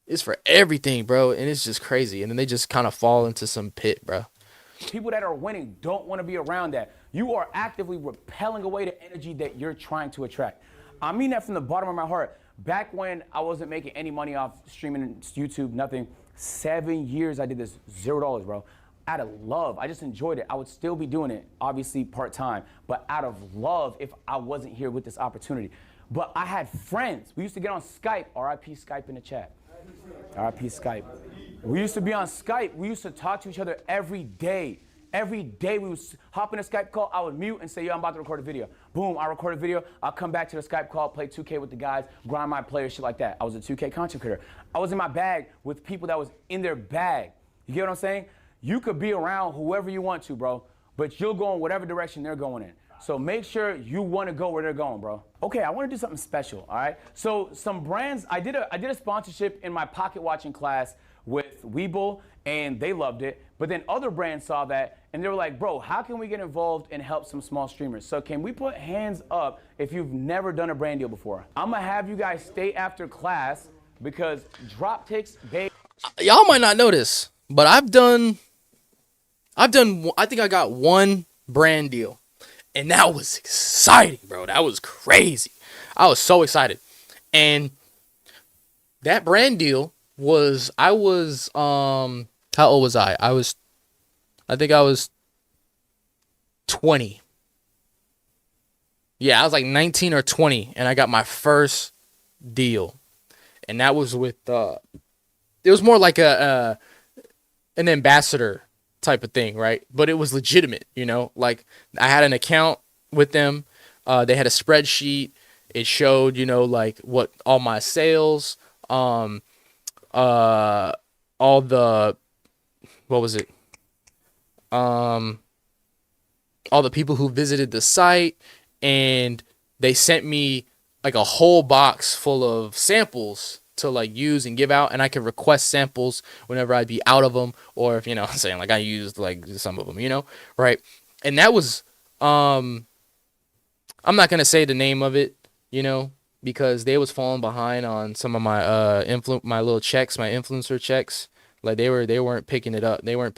It's for everything, bro, and it's just crazy. And then they just kind of fall into some pit, bro. People that are winning don't want to be around that. You are actively repelling away the energy that you're trying to attract. I mean that from the bottom of my heart. Back when I wasn't making any money off streaming YouTube, nothing, 7 years I did this, $0, bro. Out of love, I just enjoyed it. I would still be doing it, obviously part-time, but out of love if I wasn't here with this opportunity. But I had friends. We used to get on Skype, RIP Skype in the chat. RIP Skype. We used to be on Skype. We used to talk to each other every day. Every day we would hop in a Skype call. I would mute and say, yo, I'm about to record a video. Boom, I record a video. I'll come back to the Skype call, play 2K with the guys, grind my players, shit like that. I was a 2K content creator. I was in my bag with people that was in their bag. You get what I'm saying? You could be around whoever you want to, bro, but you'll go in whatever direction they're going in. So make sure you want to go where they're going, bro. Okay, I want to do something special, all right? So some brands, I did a sponsorship in my pocket watching class with Weeble, and they loved it. But then other brands saw that, and they were like, bro, how can we get involved and help some small streamers? So can we put hands up if you've never done a brand deal before? I'm going to have you guys stay after class because Dropkicks, Y'all might not know this, but I think I got one brand deal. And that was exciting, bro. That was crazy. I was so excited. And that brand deal was, how old was I? I think I was 20. Yeah, I was like 19 or 20, and I got my first deal. And that was with, it was more like an ambassador type of thing, right? But it was legitimate, you know? Like, I had an account with them. They had a spreadsheet. It showed, you know, like what all my sales, all the, what was it? All the people who visited the site, and they sent me like a whole box full of samples to like use and give out, and I could request samples whenever I'd be out of them, or if, you know what I'm saying, like I used like some of them, you know, right? And that was, I'm not gonna say the name of it, you know, because they was falling behind on some of my my little checks, my influencer checks. Like they weren't picking it up. They weren't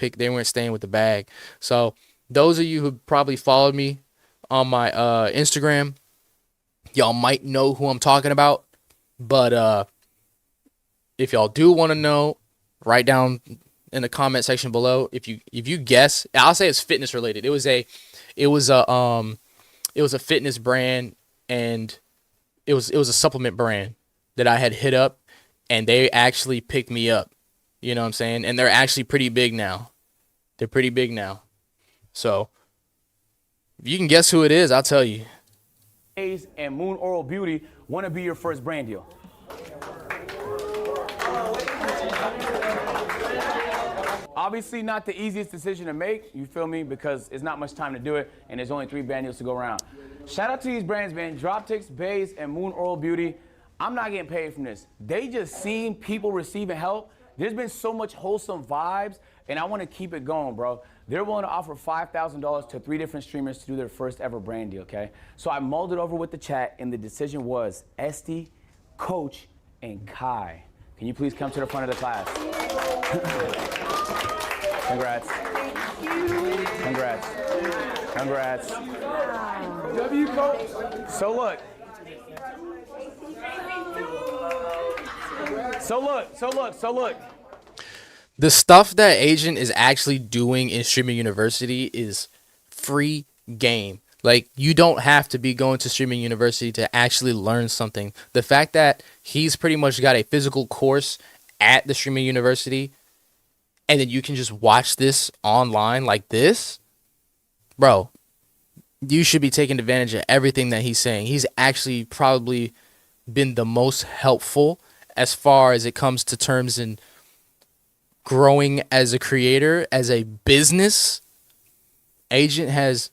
staying with the bag. So those of you who probably followed me on my Instagram, y'all might know who I'm talking about. But if y'all do want to know, write down in the comment section below. If you guess, I'll say it's fitness related. It was a fitness brand, and it was a supplement brand that I had hit up, and they actually picked me up. You know what I'm saying? And they're actually pretty big now. They're pretty big now. So if you can guess who it is, I'll tell you. And Moon Oral Beauty want to be your first brand deal. Obviously not the easiest decision to make, you feel me? Because it's not much time to do it, and there's only 3 brand deals to go around. Shout out to these brands, man. Dropkicks, Bays, and Moon Oral Beauty. I'm not getting paid from this. They just seen people receiving help. There's been so much wholesome vibes, and I want to keep it going, bro. They're willing to offer $5,000 to 3 different streamers to do their first ever brand deal, okay? So I mulled it over with the chat, and the decision was Esty, Coach, and Kai. Can you please come to the front of the class? Congrats. Congrats. Congrats. W Coach. So look. So look. The stuff that Agent is actually doing in Streaming University is free game. Like, you don't have to be going to Streaming University to actually learn something. The fact that he's pretty much got a physical course at the Streaming University, and then you can just watch this online like this, bro, you should be taking advantage of everything that he's saying. He's actually probably been the most helpful as far as it comes to terms in growing as a creator, as a business. Agent has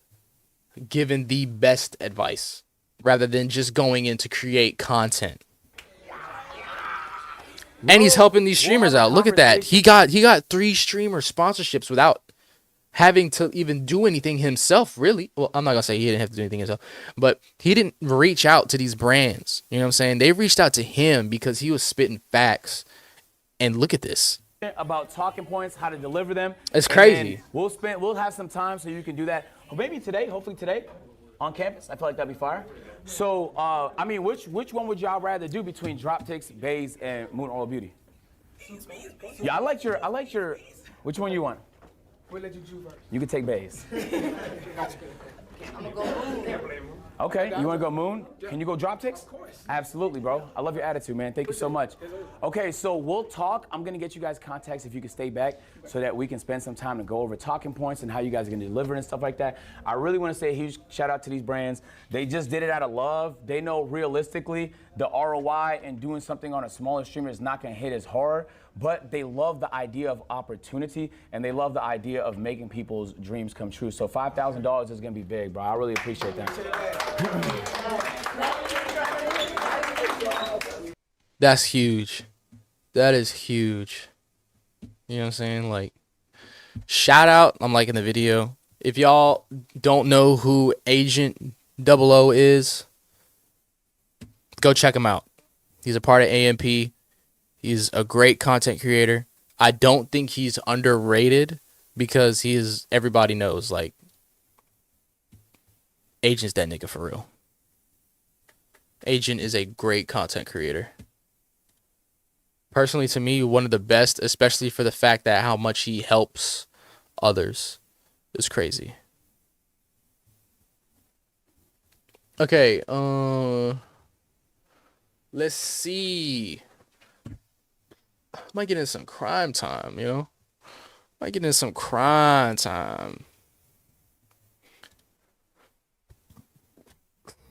given the best advice rather than just going in to create content. And he's helping these streamers out. Look at that. He got 3 streamer sponsorships without having to even do anything himself, really. Well, I'm not going to say he didn't have to do anything himself, but he didn't reach out to these brands. You know what I'm saying? They reached out to him because he was spitting facts. And look at this. About talking points, how to deliver them. It's And crazy. then we'll have some time so you can do that. Or maybe today, hopefully today, on campus. I feel like that'd be fire. So, I mean, which one would y'all rather do between Drop Ticks, Bays, and Moon Oil Beauty? Yeah, I like your. Which one you want? We'll let you choose first. You can take Bays. I'm gonna go Moon. Okay, you want to go Moon? Can you go Drop Ticks? Of course. Absolutely, bro. I love your attitude, man. Thank you so much. Okay, so we'll talk. I'm going to get you guys contacts if you can stay back so that we can spend some time to go over talking points and how you guys are going to deliver and stuff like that. I really want to say a huge shout out to these brands. They just did it out of love. They know realistically the ROI and doing something on a smaller streamer is not going to hit as hard, but they love the idea of opportunity and they love the idea of making people's dreams come true. So $5,000 is going to be big, bro. I really appreciate that. That's huge. That is huge. You know what I'm saying? Like, shout out. I'm liking the video. If y'all don't know who Agent 00 is, go check him out. He's a part of AMP. He's a great content creator. I don't think he's underrated because everybody knows, like, Agent's that nigga for real. Agent is a great content creator. Personally, to me, one of the best, especially for the fact that how much he helps others is crazy. Okay, let's see. Might get in some crime time, you know? Might get in some crime time.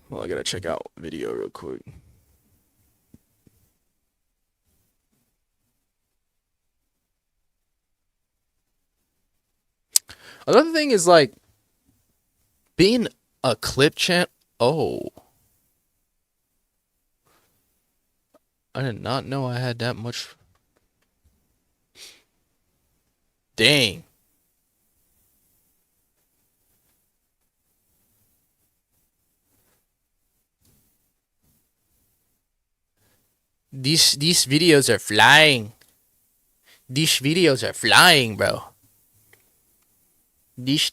Well, I gotta check out video real quick. Another thing is, like, being a clip champ. Oh. I did not know I had that much. Dang. These videos are flying. These videos are flying, bro. Dish.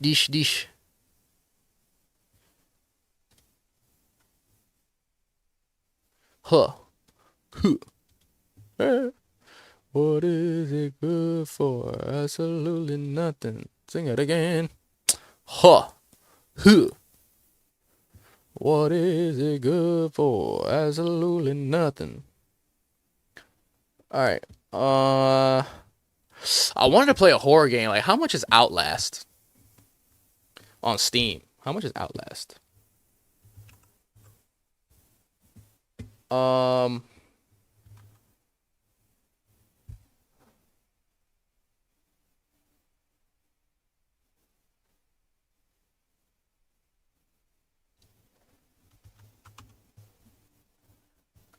Huh. What is it good for? Absolutely nothing. Sing it again. Huh. What is it good for? Absolutely nothing. Alright. I wanted to play a horror game. Like, how much is Outlast on Steam? How much is Outlast?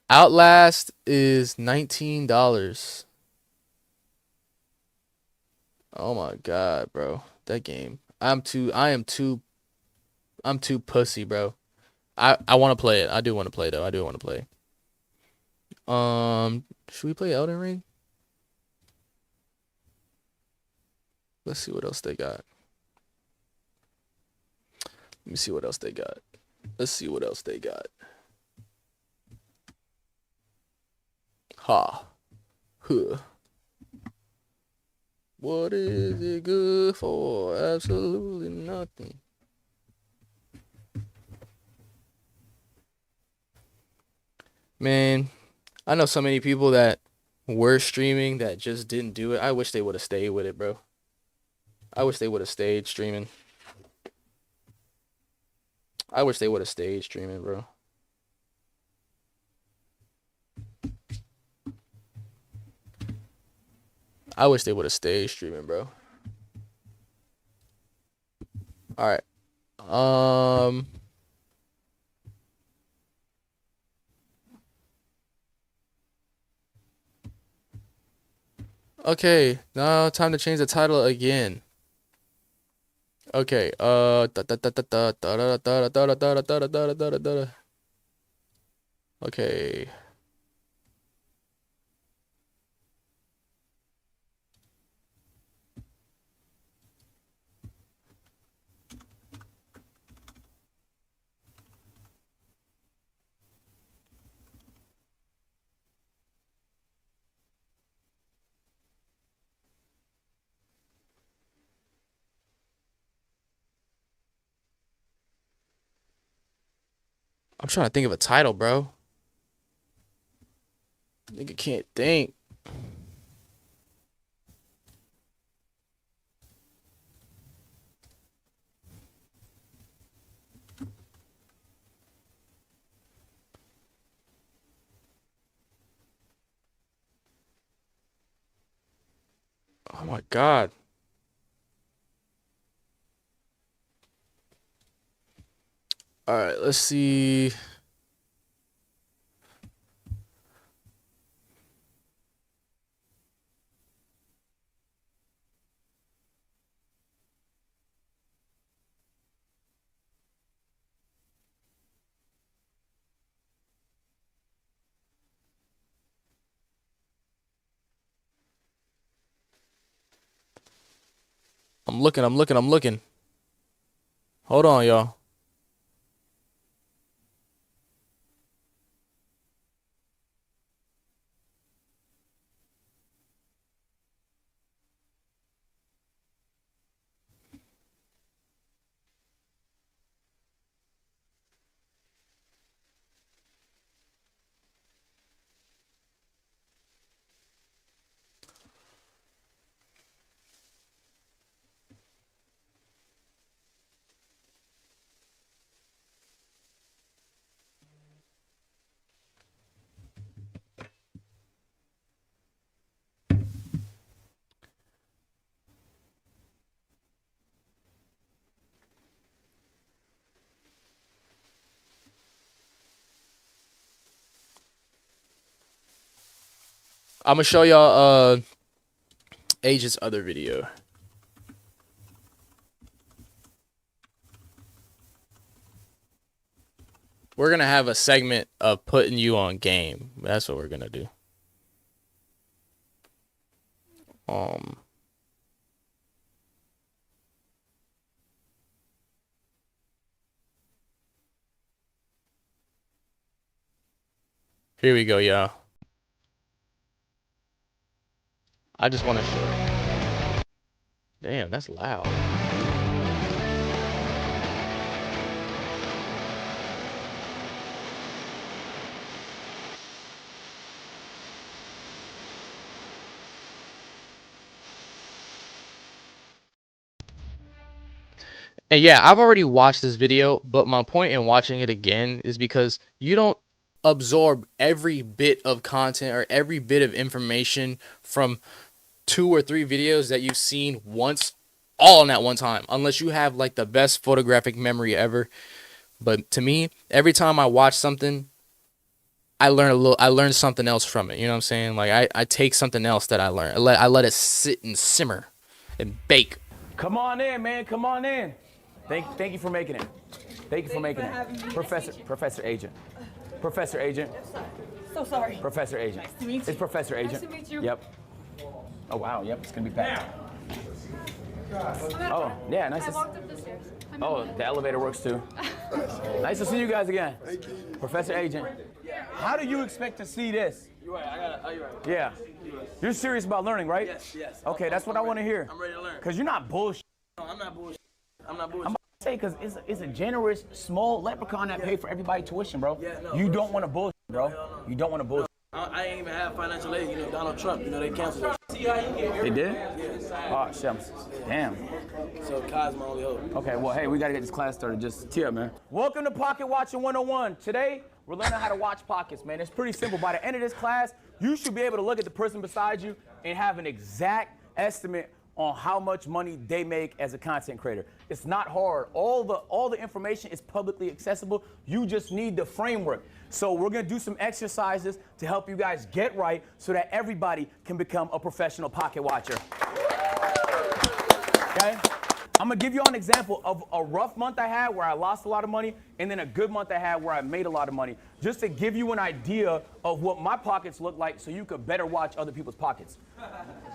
Outlast is $19. Oh my god, bro. That game. I'm too pussy, bro. I want to play it. I do want to play though. I do want to play. Should we play Elden Ring? Let's see what else they got. Let me see what else they got. Let's see what else they got. Ha. Huh. What is it good for? Absolutely nothing. Man, I know so many people that were streaming that just didn't do it. I wish they would have stayed with it, bro. I wish they would have stayed streaming. I wish they would have stayed streaming, bro. I wish they would have stayed streaming, bro. All right. Um. Okay. Now time to change the title again. Okay. Okay. I'm trying to think of a title, bro. Nigga can't think. Oh my God. All right, let's see. I'm looking. Hold on, y'all. I'm gonna show y'all Age's other video. We're gonna have a segment of putting you on game. That's what we're gonna do. Um Here we go, y'all. I just wanna show you. Damn, that's loud. And yeah, I've already watched this video, but my point in watching it again is because you don't absorb every bit of content or every bit of information from 2 or 3 videos that you've seen once, all in that one time, unless you have like the best photographic memory ever. But to me, every time I watch something, I learn something else from it. You know what I'm saying? Like I take something else that I learned. I let it sit and simmer and bake. Come on in, man. Come on in. Thank you for making it. Thank you for making it. Professor Agent. Professor Agent. So sorry. Professor Agent. Nice to meet you. It's Professor Agent. Nice to meet you. Yep. Oh wow. Yep. It's gonna be packed. Oh yeah. Nice I to. walked up the stairs. Oh, the elevator works too. Nice to see you guys again. Thank you. Professor Agent. How do you expect to see this? You're right. I got it. You're right. Yeah. You're serious about learning, right? Yes. Okay, that's what I want to hear. I'm ready to learn. Cause you're not bullshit. No, I'm not bullshit. I'm not I'm bullshit. about to say, cause it's a generous, small leprechaun that pay for everybody tuition, bro. Yeah, no, you bro. don't want to bullshit, bro. You don't want to bullshit. I ain't even have financial aid. You know, Donald Trump. You know, they canceled that. See how you get They did? Yes. Oh, shit. Damn. So Kai's my only hope. Okay, well, hey, we got to get this class started. Just tee up, man. Welcome to Pocket Watching 101. Today, we're learning how to watch pockets, man. It's pretty simple. By the end of this class, you should be able to look at the person beside you and have an exact estimate on how much money they make as a content creator. It's not hard. All the information is publicly accessible. You just need the framework. So we're gonna do some exercises to help you guys get right so that everybody can become a professional pocket watcher. Okay? I'm gonna give you an example of a rough month I had where I lost a lot of money, and then a good month I had where I made a lot of money, just to give you an idea of what my pockets look like so you could better watch other people's pockets.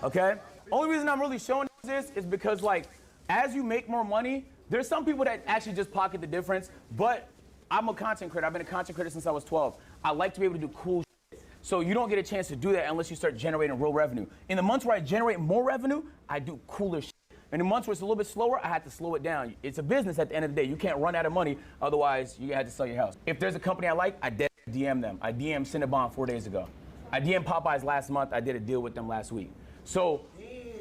Okay? Only reason I'm really showing this is because, like, as you make more money, there's some people that actually just pocket the difference, but I'm a content creator. I've been a content creator since I was 12. I like to be able to do cool shit. So you don't get a chance to do that unless you start generating real revenue. In the months where I generate more revenue, I do cooler shit. In the months where it's a little bit slower, I had to slow it down. It's a business at the end of the day. You can't run out of money, otherwise you had to sell your house. If there's a company I like, I DM them. I DM Cinnabon 4 days ago. I DM Popeyes last month. I did a deal with them last week. So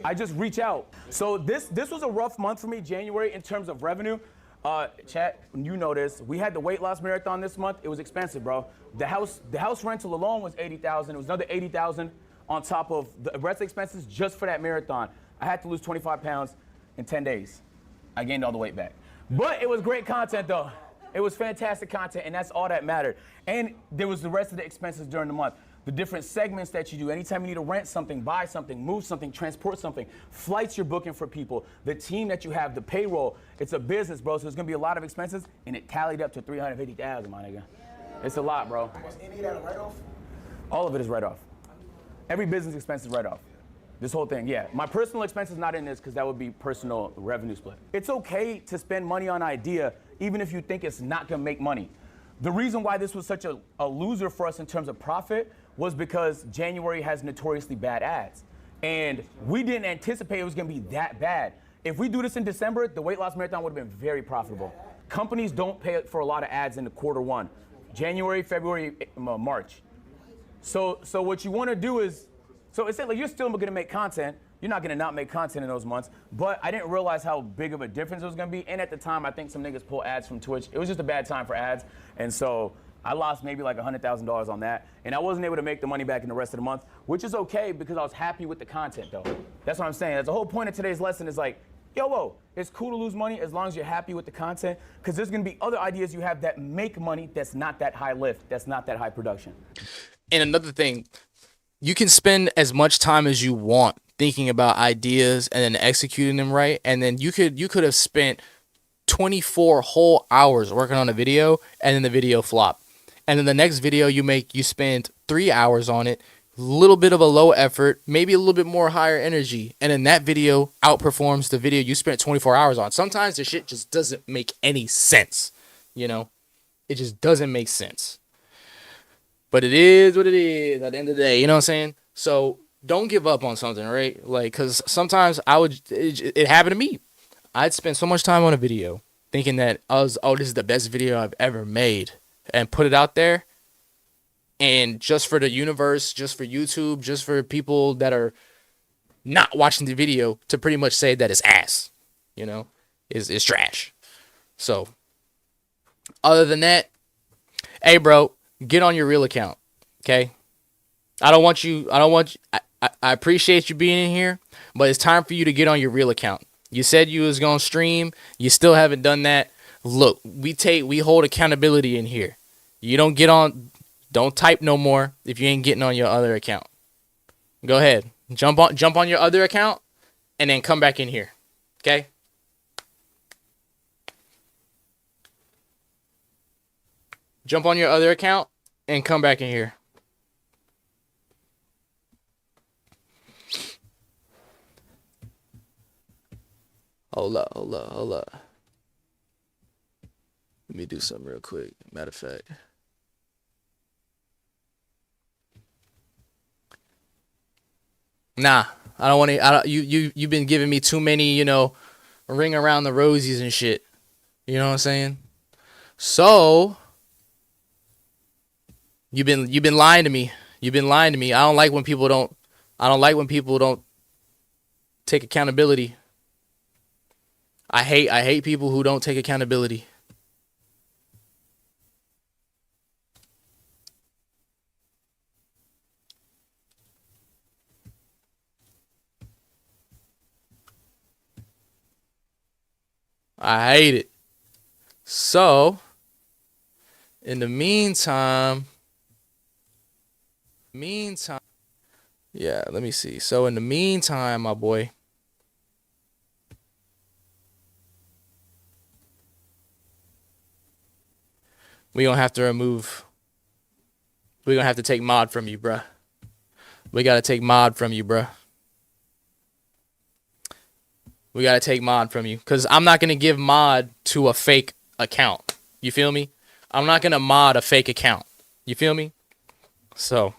I just reach out. So this was a rough month for me, January, in terms of revenue. Chat, you know this. We had the weight loss marathon this month. It was expensive, bro. The house rental alone was $80,000. It was another $80,000 on top of the rest expenses just for that marathon. I had to lose 25 pounds in 10 days. I gained all the weight back. But it was great content, though. It was fantastic content, and that's all that mattered. And there was the rest of the expenses during the month. The different segments that you do. Anytime you need to rent something, buy something, move something, transport something, flights you're booking for people, the team that you have, the payroll. It's a business, bro, so there's going to be a lot of expenses, and it tallied up to $350,000, my nigga. It's a lot, bro. Was any of that a write-off? All of it is write-off. Every business expense is write-off. This whole thing, yeah. My personal expense is not in this because that would be personal revenue split. It's okay to spend money on idea even if you think it's not gonna make money. The reason why this was such a loser for us in terms of profit was because January has notoriously bad ads. And we didn't anticipate it was gonna be that bad. If we do this in December, the weight loss marathon would have been very profitable. Companies don't pay for a lot of ads in the quarter one. January, February, March. So what you wanna do is, so it's like you're still gonna make content. You're not gonna not make content in those months. But I didn't realize how big of a difference it was gonna be. And at the time, I think some niggas pull ads from Twitch. It was just a bad time for ads. And so I lost maybe like $100,000 on that. And I wasn't able to make the money back in the rest of the month, which is okay because I was happy with the content though. That's what I'm saying. That's the whole point of today's lesson is like, whoa, it's cool to lose money as long as you're happy with the content because there's gonna be other ideas you have that make money that's not that high lift, that's not that high production. And another thing, you can spend as much time as you want thinking about ideas and then executing them right. And then you could have spent 24 whole hours working on a video and then the video flop. And then the next video you make, you spend 3 hours on it, a little bit of a low effort, maybe a little bit more higher energy. And then that video outperforms the video you spent 24 hours on. Sometimes the shit just doesn't make any sense. You know, it just doesn't make sense. But it is what it is at the end of the day, you know what I'm saying? So don't give up on something, right? Like, because sometimes it happened to me. I'd spend so much time on a video thinking that this is the best video I've ever made and put it out there. And just for the universe, just for YouTube, just for people that are not watching the video to pretty much say that it's ass, you know, is trash. So other than that, hey, bro, get on your real account, okay? I appreciate you being in here, but it's time for you to get on your real account. You said you was going to stream. You still haven't done that. Look, we hold accountability in here. You don't type no more if you ain't getting on your other account. Go ahead. Jump on your other account and then come back in here, okay? Jump on your other account and come back in here. Hold up. Let me do something real quick. Matter of fact. Nah, I don't want to. You've been giving me too many, ring around the rosies and shit. You know what I'm saying? So you've been lying to me. You've been lying to me. I don't like when people don't take accountability. I hate people who don't take accountability. I hate it. So, in the meantime, yeah, let me see. So, in the meantime, my boy, we gonna have to remove. We gonna have to take mod from you, bruh. We gotta take mod from you, bruh. We gotta take mod from you, cause I'm not gonna give mod to a fake account. You feel me? I'm not gonna mod a fake account. You feel me? So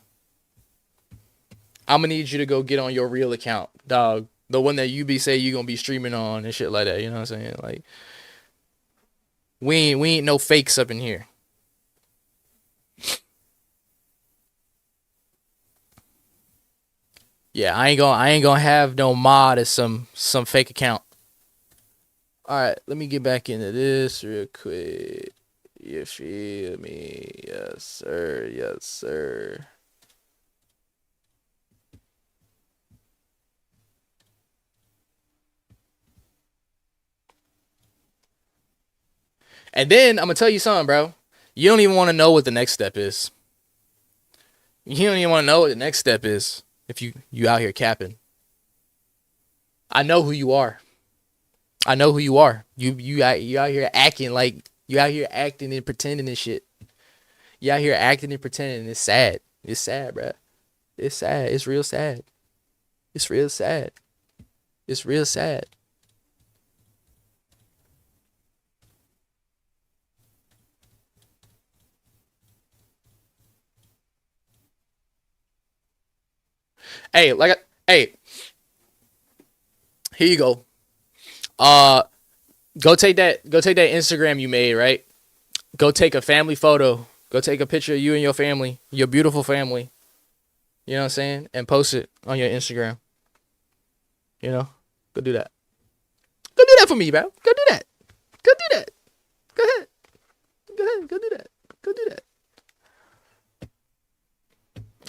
I'm gonna need you to go get on your real account, dog. The one that you say you gonna be streaming on and shit like that. You know what I'm saying? Like we ain't no fakes up in here. Yeah, I ain't gonna have no mod as some fake account. All right, let me get back into this real quick. You feel me? Yes, sir. Yes, sir. And then I'm gonna tell you something, bro. You don't even want to know what the next step is. You don't even want to know what the next step is if you out here capping. I know who you are. I know who you are. You out here acting like you out here acting and pretending and shit. You out here acting and pretending. It's sad. It's sad, bro. It's sad. It's real sad. It's real sad. It's real sad. Hey, hey, here you go. Go take that Instagram you made, right? Go take a family photo. Go take a picture of you and your family, your beautiful family. You know what I'm saying? And post it on your Instagram. You know? Go do that. Go do that for me, bro. Go do that. Go do that. Go ahead. Go ahead. Go do that. Go do that.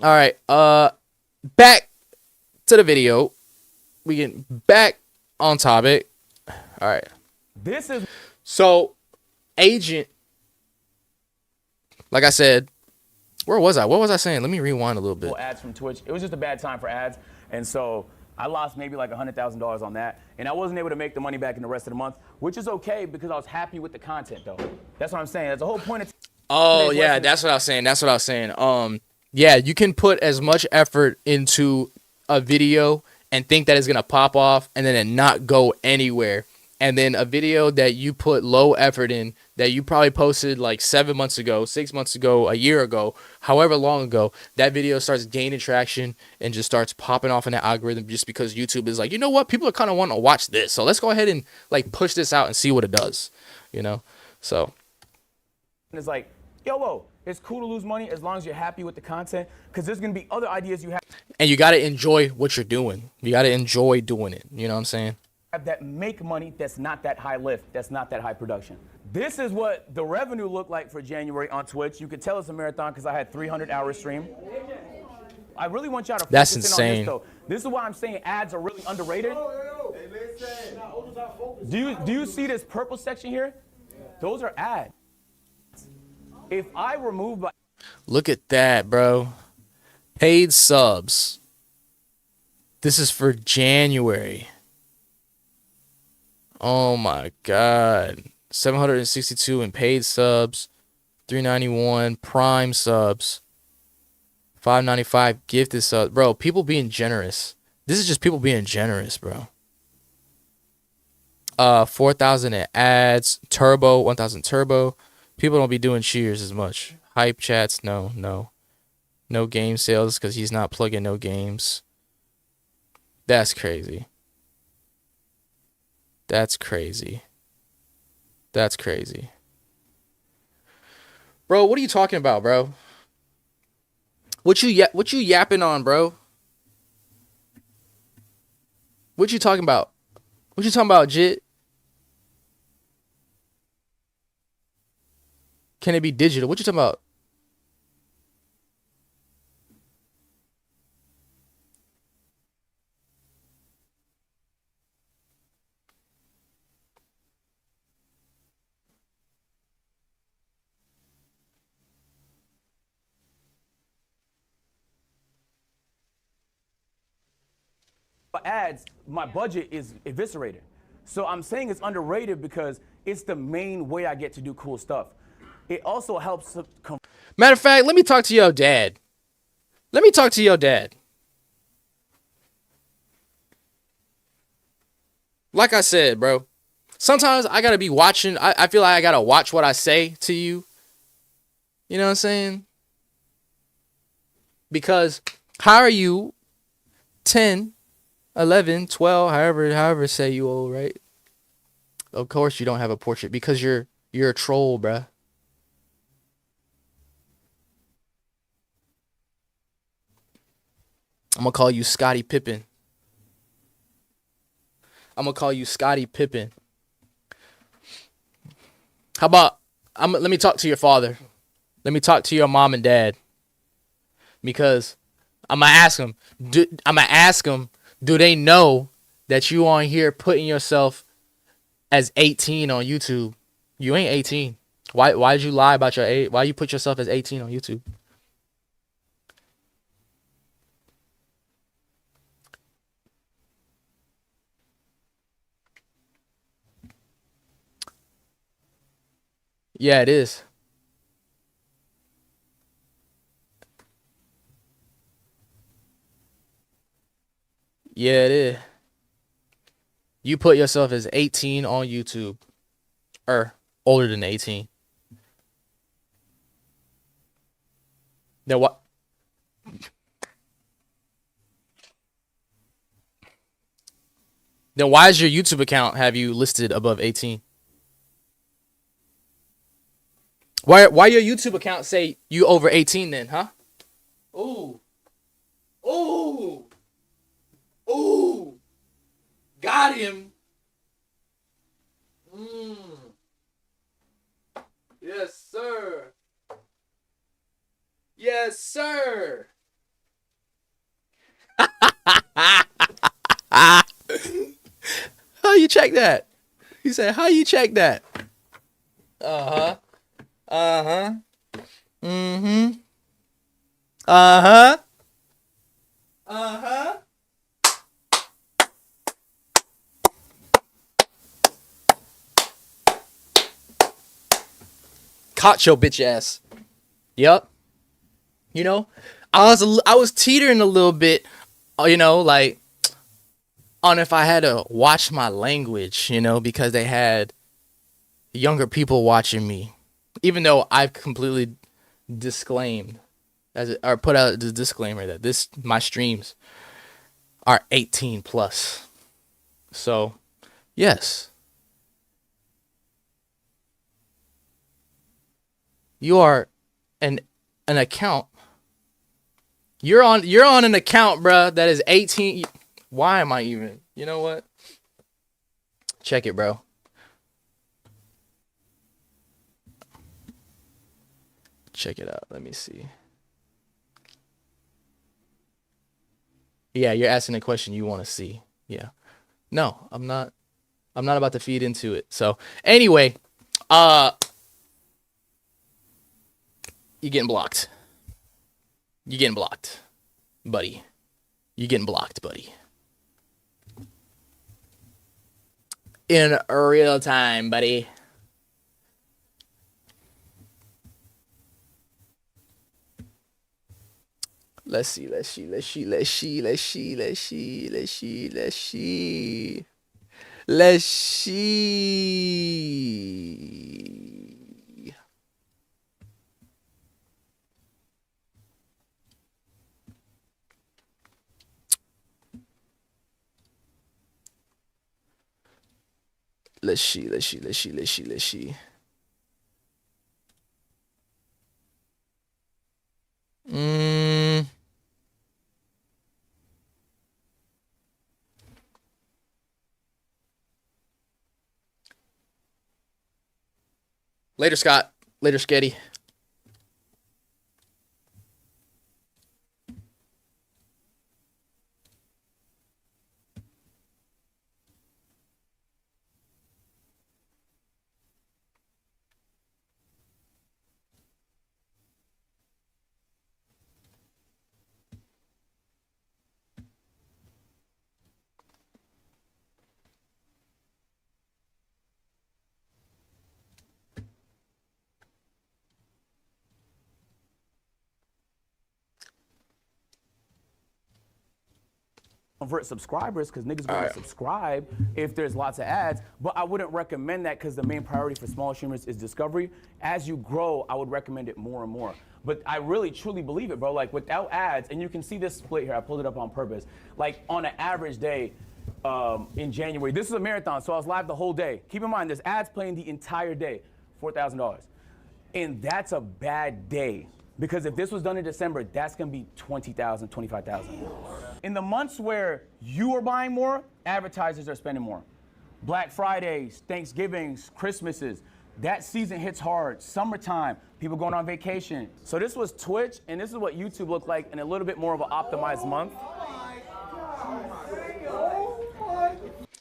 All right. Back to the video. We get back on topic. All right. This is So, agent. Like I said, where was I? What was I saying? Let me rewind a little bit. ads from Twitch. It was just a bad time for ads, and so I lost maybe like $100,000 on that, and I wasn't able to make the money back in the rest of the month, which is okay because I was happy with the content though. That's what I'm saying. That's the whole point of. Oh yeah, that's what I was saying. That's what I was saying. Yeah, you can put as much effort into a video and think that it's gonna pop off, and then it not go anywhere. And then a video that you put low effort in, that you probably posted like 7 months ago, 6 months ago, a year ago, however long ago, that video starts gaining traction and just starts popping off in the algorithm just because YouTube is like, you know what, people are kind of wanting to watch this, so let's go ahead and like push this out and see what it does, you know. So It's like, yo, it's cool to lose money as long as you're happy with the content, because there's gonna be other ideas you have. And you gotta enjoy what you're doing. You gotta enjoy doing it. You know what I'm saying? That make money that's not that high lift, that's not that high production. This is what the revenue looked like for January on Twitch. You could tell it's a marathon because I had 300-hour stream. I really want y'all to That's focus in on insane. this though. This is why I'm saying ads are really underrated. Do you see this purple section here? Those are ads. If I remove my Look at that, bro. Paid subs. This is for January. Oh my God. 762 in paid subs. 391 prime subs. 595 gifted subs. Bro, people being generous. This is just people being generous, bro. 4,000 in ads. Turbo, 1,000 turbo. People don't be doing cheers as much. Hype chats, no. No game sales because he's not plugging no games. That's crazy. That's crazy. That's crazy. Bro, what are you talking about, bro? What you yapping on, bro? What you talking about? What you talking about, Jit? Can it be digital? What you talking about? ads, my budget is eviscerated. So I'm saying it's underrated because it's the main way I get to do cool stuff. It also helps. Matter of fact, let me talk to your dad. Let me talk to your dad. Like I said, bro, sometimes I gotta be watching. I feel like I gotta watch what I say to you. You know what I'm saying? Because how are you 10, 11, 12, however say you old, right? Of course you don't have a portrait because you're a troll, bruh. I'm gonna call you Scottie Pippen. I'm gonna call you Scottie Pippen. How about let me talk to your father. Let me talk to your mom and dad. Because I'm gonna ask them. Do they know that you on here putting yourself as 18 on YouTube? You ain't 18. Why did you lie about your age? Why you put yourself as 18 on YouTube? Yeah, it is. Yeah, it is. You put yourself as 18 on YouTube. Or older than 18. Then what? Then why does your YouTube account have you listed above 18? Why your YouTube account say you over 18 then, huh? Ooh. Ooh. Ooh. Got him. Yes, sir. Yes, sir. How you check that? He said, how you check that? Uh-huh. Uh-huh. Mm-hmm. Uh-huh. Uh-huh. Caught your bitch ass. Yep. You know, I was teetering a little bit, you know, like on if I had to watch my language, you know, because they had younger people watching me, even though I've completely disclaimed or put out the disclaimer that my streams are 18 plus. So, yes, you are an account. You're on an account, bruh, that is 18. Why am I even? You know what? Check it, bro. Check it out. Let me see. Yeah, you're asking a question you want to see. Yeah. No, I'm not about to feed into it. So, anyway, you getting blocked. You getting blocked, buddy. You getting blocked, buddy. In real time, buddy. Let's see. Let's see. Later, Scott. Later, Sketty. convert subscribers because niggas going to subscribe if there's lots of ads, but I wouldn't recommend that because the main priority for small streamers is discovery. As you grow, I would recommend it more and more. But I really truly believe it, bro. Like without ads, and you can see this split here, I pulled it up on purpose. Like on an average day in January, this is a marathon, so I was live the whole day. Keep in mind, there's ads playing the entire day, $4,000. And that's a bad day. Because if this was done in December, that's gonna be $20,000, $25,000. In the months where you are buying more, advertisers are spending more. Black Fridays, Thanksgivings, Christmases, that season hits hard. Summertime, people going on vacation. So this was Twitch, and this is what YouTube looked like in a little bit more of an optimized month.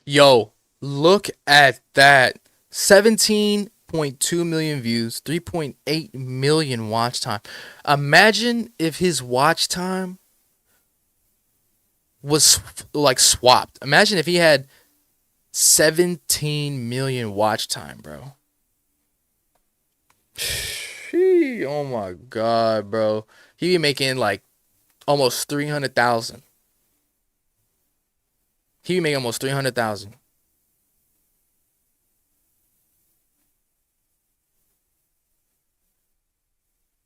Yo, look at that. 17.2 million views, 3.8 million watch time. Imagine if his watch time was like swapped. Imagine if he had 17 million watch time, bro. Oh my God, bro. He be making like almost 300,000. He be making almost 300,000.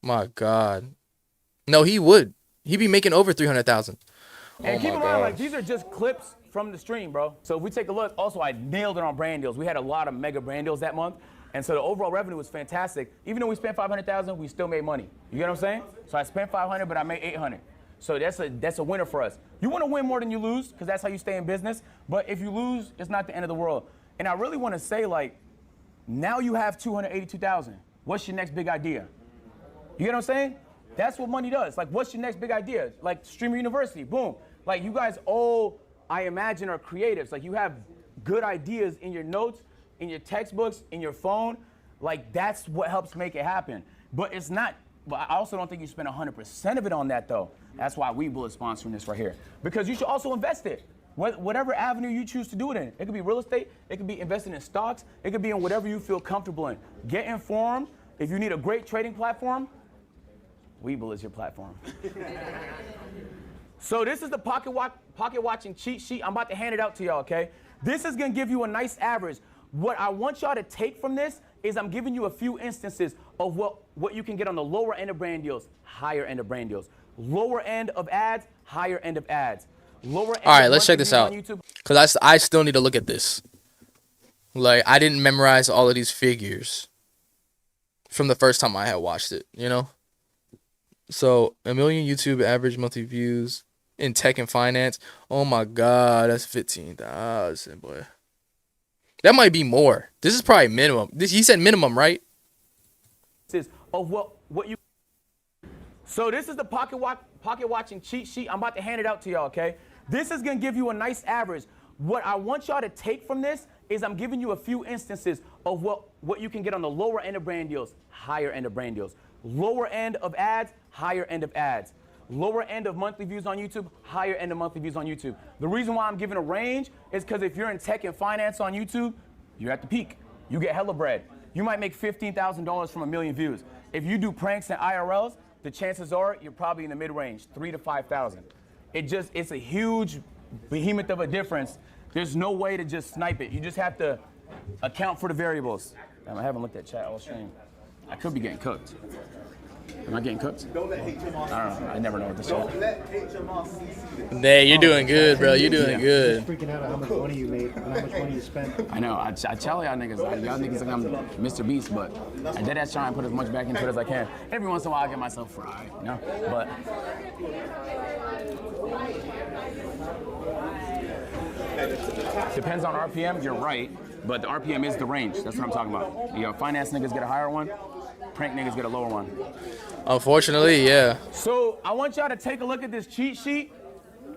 My God. No, he would. He'd be making over 300,000. And keep in mind, like, these are just clips from the stream, bro. So if we take a look, also, I nailed it on brand deals. We had a lot of mega brand deals that month. And so the overall revenue was fantastic. Even though we spent 500,000, we still made money. You get what I'm saying? So I spent 500, but I made 800. So that's a winner for us. You want to win more than you lose, because that's how you stay in business. But if you lose, it's not the end of the world. And I really want to say, like, now you have 282,000. What's your next big idea? You get what I'm saying? That's what money does. Like, what's your next big idea? Like, Streamer University, boom. Like, you guys all, I imagine, are creatives. Like, you have good ideas in your notes, in your textbooks, in your phone. Like, that's what helps make it happen. But it's not, but I also don't think you spend 100% of it on that, though. That's why Webull is sponsoring this right here. Because you should also invest it. Whatever avenue you choose to do it in. It could be real estate. It could be investing in stocks. It could be in whatever you feel comfortable in. Get informed. If you need a great trading platform, Webull is your platform. So this is the pocket watching cheat sheet. I'm about to hand it out to y'all, okay? This is gonna give you a nice average. What I want y'all to take from this is I'm giving you a few instances of what you can get on the lower end of brand deals, higher end of brand deals. Lower end of ads, higher end of ads. Lower end. All right, let's check this out. Because I still need to look at this. Like, I didn't memorize all of these figures from the first time I had watched it, you know? So, 1 million YouTube average monthly views in tech and finance. Oh my God, that's 15,000, boy. That might be more. This is probably minimum. He said minimum, right? Of what you. So this is the pocket watching cheat sheet. I'm about to hand it out to y'all, okay? This is gonna give you a nice average. What I want y'all to take from this is I'm giving you a few instances of what you can get on the lower end of brand deals, higher end of brand deals. Lower end of ads, higher end of ads. Lower end of monthly views on YouTube, higher end of monthly views on YouTube. The reason why I'm giving a range is because if you're in tech and finance on YouTube, you're at the peak. You get hella bread. You might make $15,000 from 1 million views. If you do pranks and IRLs, the chances are you're probably in the mid-range, 3,000 to 5,000. It's a huge behemoth of a difference. There's no way to just snipe it. You just have to account for the variables. Damn, I haven't looked at chat all stream. I could be getting cooked. Am I getting cooked? Don't let HMR I don't know. I never know what to say. Don't let HMR CC. Hey, you're doing good, bro. You're doing good. Freaking out at how much money you made and how much money you spent. I know. I tell y'all niggas think I'm Mr. Beast, but I did that try and put as much back into it as I can. Every once in a while, I get myself fried, you know? But depends on RPM. You're right, but the RPM is the range. That's what I'm talking about. You know, finance niggas get a higher one. Prank niggas get a lower one. Unfortunately, yeah. So I want y'all to take a look at this cheat sheet.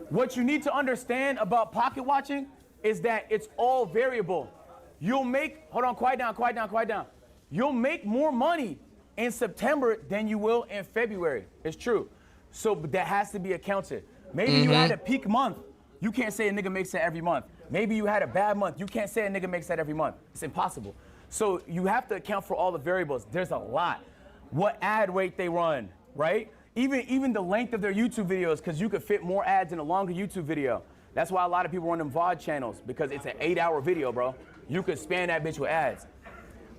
What you need to understand about pocket watching is that it's all variable. You'll make, hold on, quiet down. You'll make more money in September than you will in February. It's true. So but that has to be accounted. Maybe you had a peak month. You can't say a nigga makes that every month. Maybe you had a bad month. You can't say a nigga makes that every month. It's impossible. So you have to account for all the variables. There's a lot. What ad rate they run, right? Even the length of their YouTube videos, because you could fit more ads in a longer YouTube video. That's why a lot of people run them VOD channels, because it's an 8-hour video, bro. You could span that bitch with ads.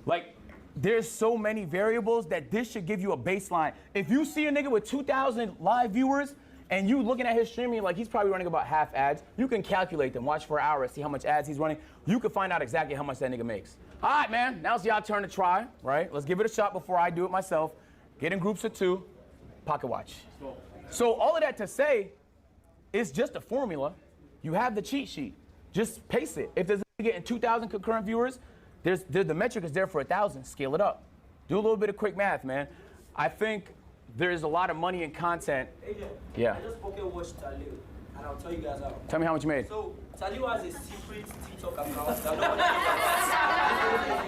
Like, there's so many variables that this should give you a baseline. If you see a nigga with 2,000 live viewers and you looking at his streaming, like he's probably running about half ads, you can calculate them, watch for an hour, see how much ads he's running. You can find out exactly how much that nigga makes. All right, man, now it's y'all turn to try, right? Let's give it a shot before I do it myself. Get in groups of 2, pocket watch. So all of that to say, it's just a formula. You have the cheat sheet. Just pace it. If there's a getting 2,000 concurrent viewers, the metric is there for 1,000. Scale it up. Do a little bit of quick math, man. I think there's a lot of money in content. AJ, Yeah. I just pocket watched Talib, and I'll tell you guys how. Tell me how much you made. So Talib has a secret TikTok account that nobody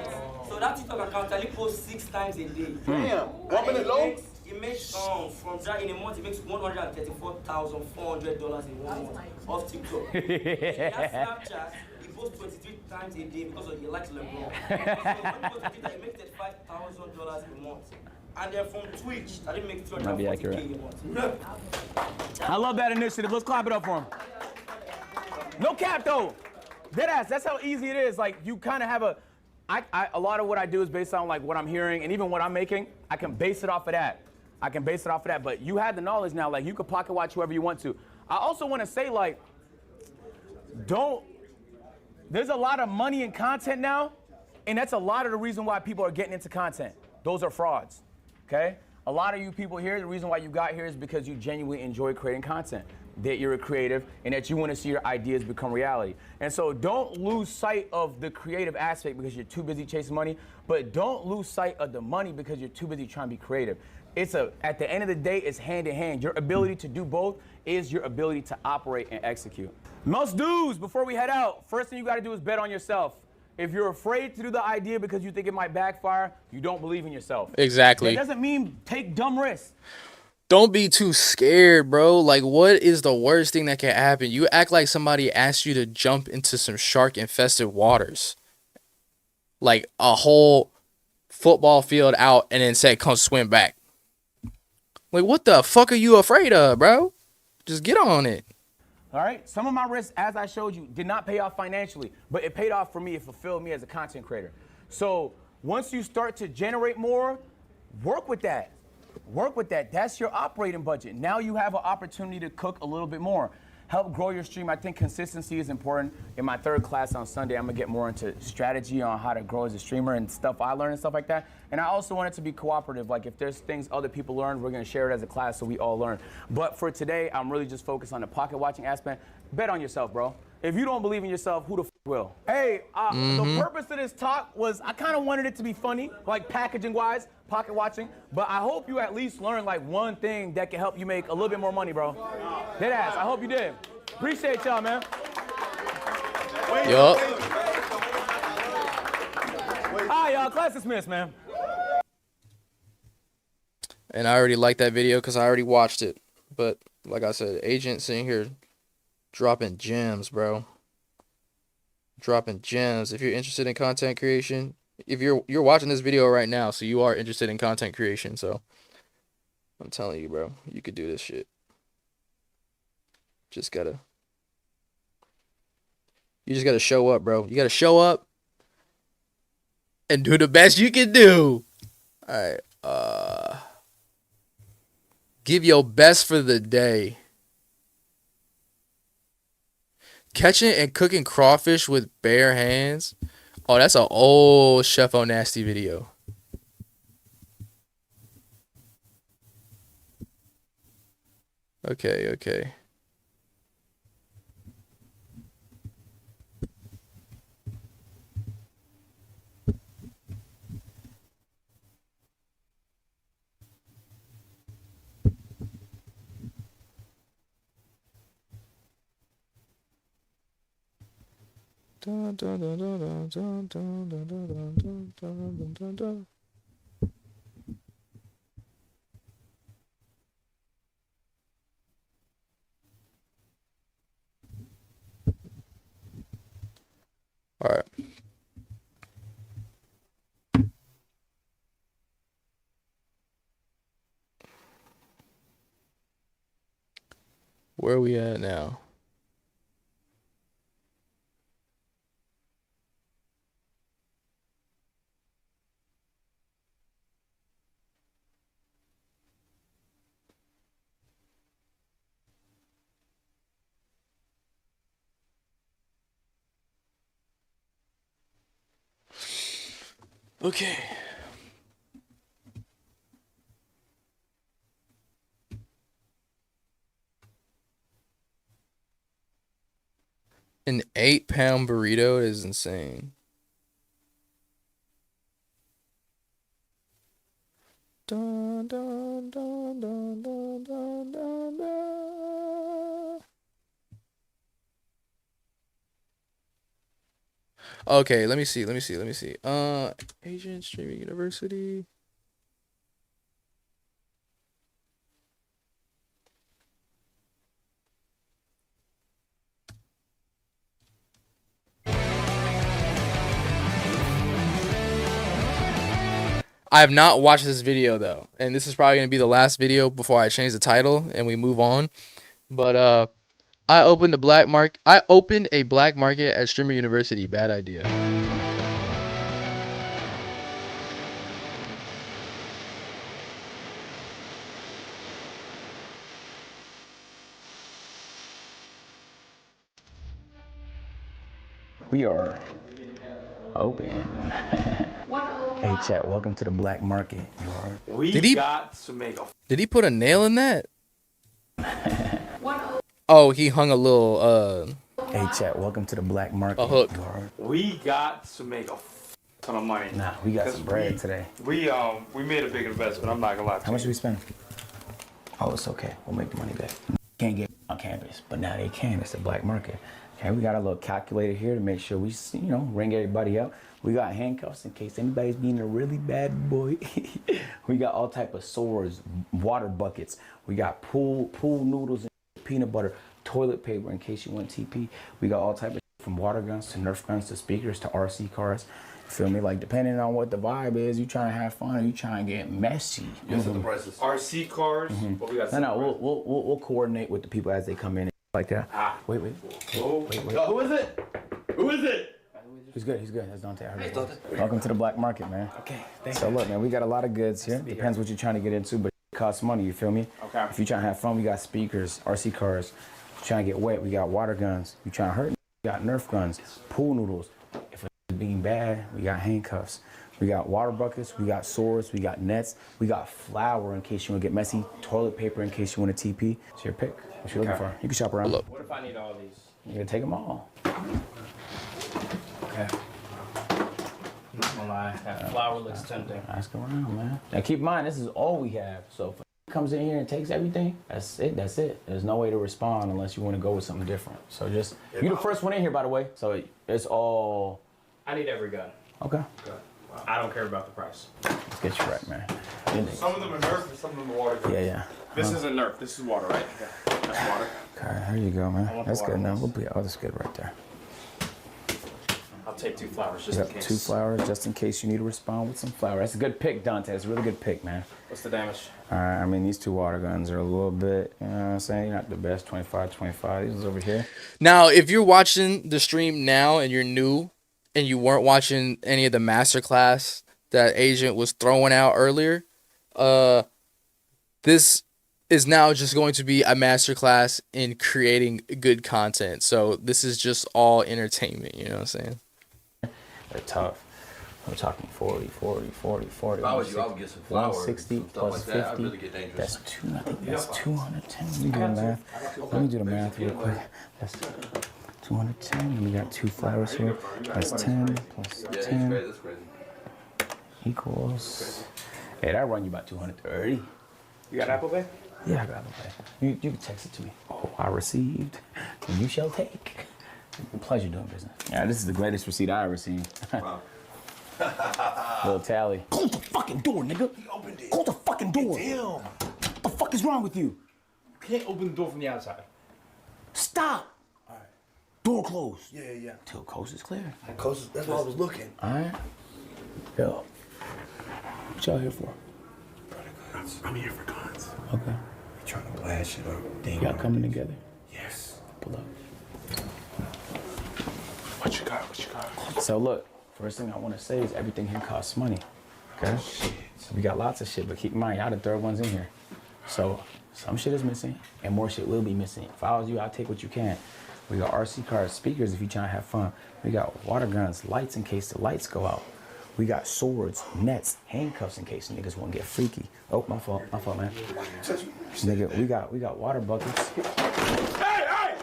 knows. So that TikTok account, Talib posts 6 times a day. Damn. 1 minute long? He makes from that in a month. He makes $134,400 in 1 month off TikTok. He has Snapchat. He posts 23 times a day because he likes LeBron. So when he posts Twitter, he makes $35,000 a month. And then from Twitch, I didn't make $240K a month. I love that initiative. Let's clap it up for him. No cap though. Deadass. That's how easy it is. Like you kind of have a lot of what I do is based on like what I'm hearing, and even what I'm making, I can base it off of that. But you have the knowledge now. Like you can pocket watch whoever you want to. I also want to say like, there's a lot of money in content now, and that's a lot of the reason why people are getting into content. Those are frauds, okay? A lot of you people here, the reason why you got here is because you genuinely enjoy creating content, that you're a creative, and that you want to see your ideas become reality. And so don't lose sight of the creative aspect because you're too busy chasing money, but don't lose sight of the money because you're too busy trying to be creative. At the end of the day, it's hand in hand. Your ability to do both is your ability to operate and execute. Most dudes, before we head out, first thing you got to do is bet on yourself. If you're afraid to do the idea because you think it might backfire, you don't believe in yourself. Exactly. It doesn't mean take dumb risks. Don't be too scared, bro. Like, what is the worst thing that can happen? You act like somebody asked you to jump into some shark-infested waters. Like, a whole football field out and then said, come swim back. Like, what the fuck are you afraid of, bro? Just get on it. All right? Some of my risks, as I showed you, did not pay off financially, but it paid off for me. It fulfilled me as a content creator. So once you start to generate more, work with that. Work with that. That's your operating budget. Now you have an opportunity to cook a little bit more. Help grow your stream. I think consistency is important. In my 3rd class on Sunday, I'm going to get more into strategy on how to grow as a streamer and stuff I learned and stuff like that. And I also want it to be cooperative. Like if there's things other people learn, we're going to share it as a class so we all learn. But for today, I'm really just focused on the pocket watching aspect. Bet on yourself, bro. If you don't believe in yourself, who the f will? Hey, the purpose of this talk was I kind of wanted it to be funny, like packaging-wise, pocket watching. But I hope you at least learned like one thing that can help you make a little bit more money, bro. Deadass. I hope you did. Appreciate y'all, man. Yup. All right, y'all. Class dismissed, man. And I already liked that video because I already watched it. But like I said, Agent sitting here dropping gems, bro. Dropping gems. If you're interested in content creation, if you're watching this video right now, so you are interested in content creation, so I'm telling you, bro, you could do this shit. You just gotta show up, bro. You gotta show up and do the best you can do. All right. Give your best for the day. Catching and cooking crawfish with bare hands. Oh, that's an old Chef O Nasty video. Okay. Dun, dun, dun, dun, dun, dun, dun, dun, dun, dun, dun, dun, dun. All right. Where are we at now? Okay. An 8-pound burrito is insane. Dun, dun, dun, dun, dun, dun, dun, dun. Okay, let me see. Asian Streaming University. I have not watched this video though, and this is probably gonna be the last video before I change the title and we move on. But I opened a black market. I opened a black market at Streamer University. Bad idea. We are open. Hey chat, welcome to the black market. Did he put a nail in that? Oh, he hung a little Hey chat, welcome to the black market. a hook. We got to make a ton of money. Nah, we got some bread today. We made a big investment. I'm not gonna lie to you. How much did we spend? Oh, it's okay. We'll make the money back. Can't get on campus, but now they can. It's the black market. Okay, we got a little calculator here to make sure we, ring everybody up. We got handcuffs in case anybody's being a really bad boy. We got all type of swords, water buckets. We got pool noodles and peanut butter, toilet paper in case you want TP. We got all type of from water guns to Nerf guns to speakers to RC cars. Feel me? Like depending on what the vibe is, you trying to have fun or you trying to get messy. Yes, the prices. RC cars. But we got we'll coordinate with the people as they come in and like that. Wait. Whoa. Wait. Who is it? Who is it? He's good. That's Dante. Welcome to the black market, man. Okay, thanks. So look, man, we got a lot of goods here. Depends what you're trying to get into, but it costs money, you feel me? Okay. If you're trying to have fun, we got speakers, RC cars. If you're trying to get wet, we got water guns. You trying to hurt, we got Nerf guns, pool noodles. If it's being bad, we got handcuffs. We got water buckets, we got swords, we got nets, we got flour in case you want to get messy, toilet paper in case you want a TP. It's your pick. What you looking for? You can shop around. What if I need all these? You can take them all. Okay. I'm not gonna lie, that flower looks tempting. Ask around, man. Now keep in mind, this is all we have. So if it comes in here and takes everything, that's it. There's no way to respond unless you want to go with something different. So just, you're the first one in here, by the way. So it's all. I need every gun. Okay. Good. I don't care about the price. Let's get you right, man. Some of them are Nerf and some of them are water guns. Yeah. This isn't Nerf, this is water, right? Okay. That's water. Okay, there you go, man. That's good. Now ones. we'll be. Oh, that's good right there. I'll take 2 flowers just We in got case. 2 flowers just in case you need to respond with some flour. That's a good pick, Dante. That's a really good pick, man. What's the damage? All right, I mean, these 2 water guns are a little bit, you know what I'm saying? Not the best, 25. These over here. Now, if you're watching the stream now and you're new and you weren't watching any of the masterclass that Agent was throwing out earlier, this is now just going to be a masterclass in creating good content. So this is just all entertainment, you know what I'm saying? They're tough. We're talking 40. If I was you, I would get some flowers. 160 some stuff plus like 50. that. I'd really get dangerous. That's 2. I think that's 210. Let me do the math real quick. That's 210. And we got 2 flowers here. That's 10 plus 10 That's crazy. equals. Hey, that run you about 230. You got Apple Pay? Yeah, I got it. You can text it to me. Oh, I received, and you shall take. Pleasure doing business. Yeah, this is the greatest receipt I ever seen. Wow. Little tally. Close the fucking door, nigga. He opened it. Close the fucking door. Damn. What the fuck is wrong with you? You can't open the door from the outside. Stop. All right. Door closed. Yeah. Till coast is clear. That's why I was looking. All right. Yo. What y'all here for? I'm here for guns. Okay. You trying to blast shit up. Y'all coming together? Yes. Pull up. What you got? So look, first thing I want to say is everything here costs money. Okay? So we got lots of shit, but keep in mind, y'all the third ones in here. So some shit is missing, and more shit will be missing. If I was you, I'd take what you can. We got RC cars, speakers if you trying to have fun. We got water guns, lights in case the lights go out. We got swords, nets, handcuffs in case niggas want to get freaky. Oh, my fault, man. Nigga, we got water buckets. Hey, hey!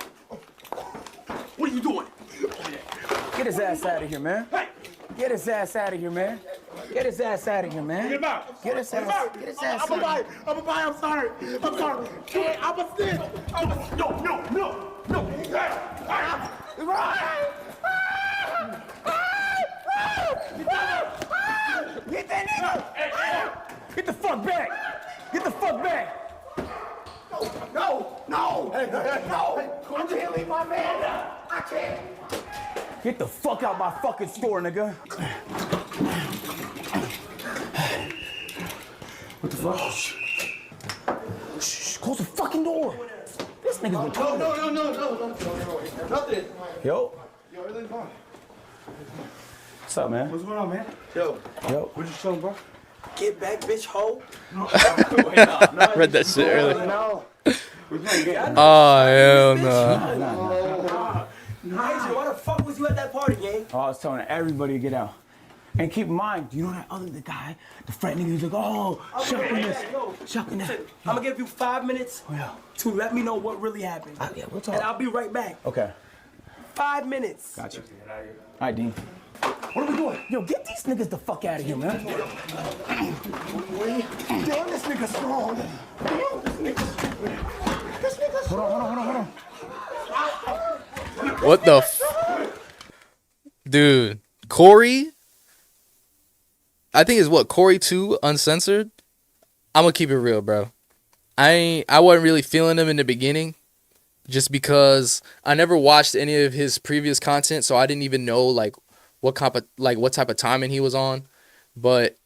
What are you doing? Get his ass out of here, man. Get his ass out of here, man. Get his ass out of here, man. Get him out. Get his ass out of here. I'm a buy. I'm sorry. I'm a snitch. No. Get that nigga! Get the fuck back! Get the fuck back! No! I can't leave my man! I can't! Get the fuck out my fucking store, nigga! What the fuck? Shh, close the fucking door! This nigga's been talking. No. Nothing. Yo, Everything's fine. what's up, man? What's going on, man? Yo. What you chilling, bro? Get back, bitch, hoe. I read that shit earlier. No. Oh, hell no. Why the fuck was you at that party, gang? Oh, I was telling everybody to get out. And keep in mind, you know that the guy, the frat nigga, he's like, oh, shucking this. I'm gonna give you 5 minutes to let me know what really happened. Yeah, we'll talk. And I'll be right back. Okay. 5 minutes. Got you. All right, Dean. What are we doing? Yo, get these niggas the fuck out of here, man. Damn, this nigga strong. Hold on. What the dude, Corey? I think it's Corey 2 Uncensored. I'm gonna keep it real, bro. I wasn't really feeling him in the beginning, just because I never watched any of his previous content, so I didn't even know what type of timing he was on. But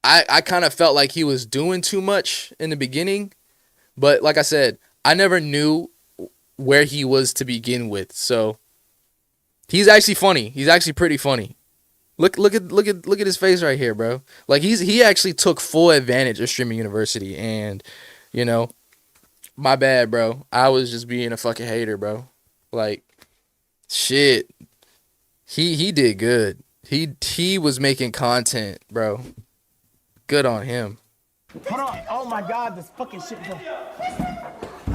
I kind of felt like he was doing too much in the beginning. But like I said, I never knew where he was to begin with. So he's actually funny. He's actually pretty funny. Look at his face right here, bro. Like he actually took full advantage of Streaming University, and my bad, bro. I was just being a fucking hater, bro. Like shit. He did good. He was making content, bro. Good on him. Hold on. Oh my God, this fucking shit.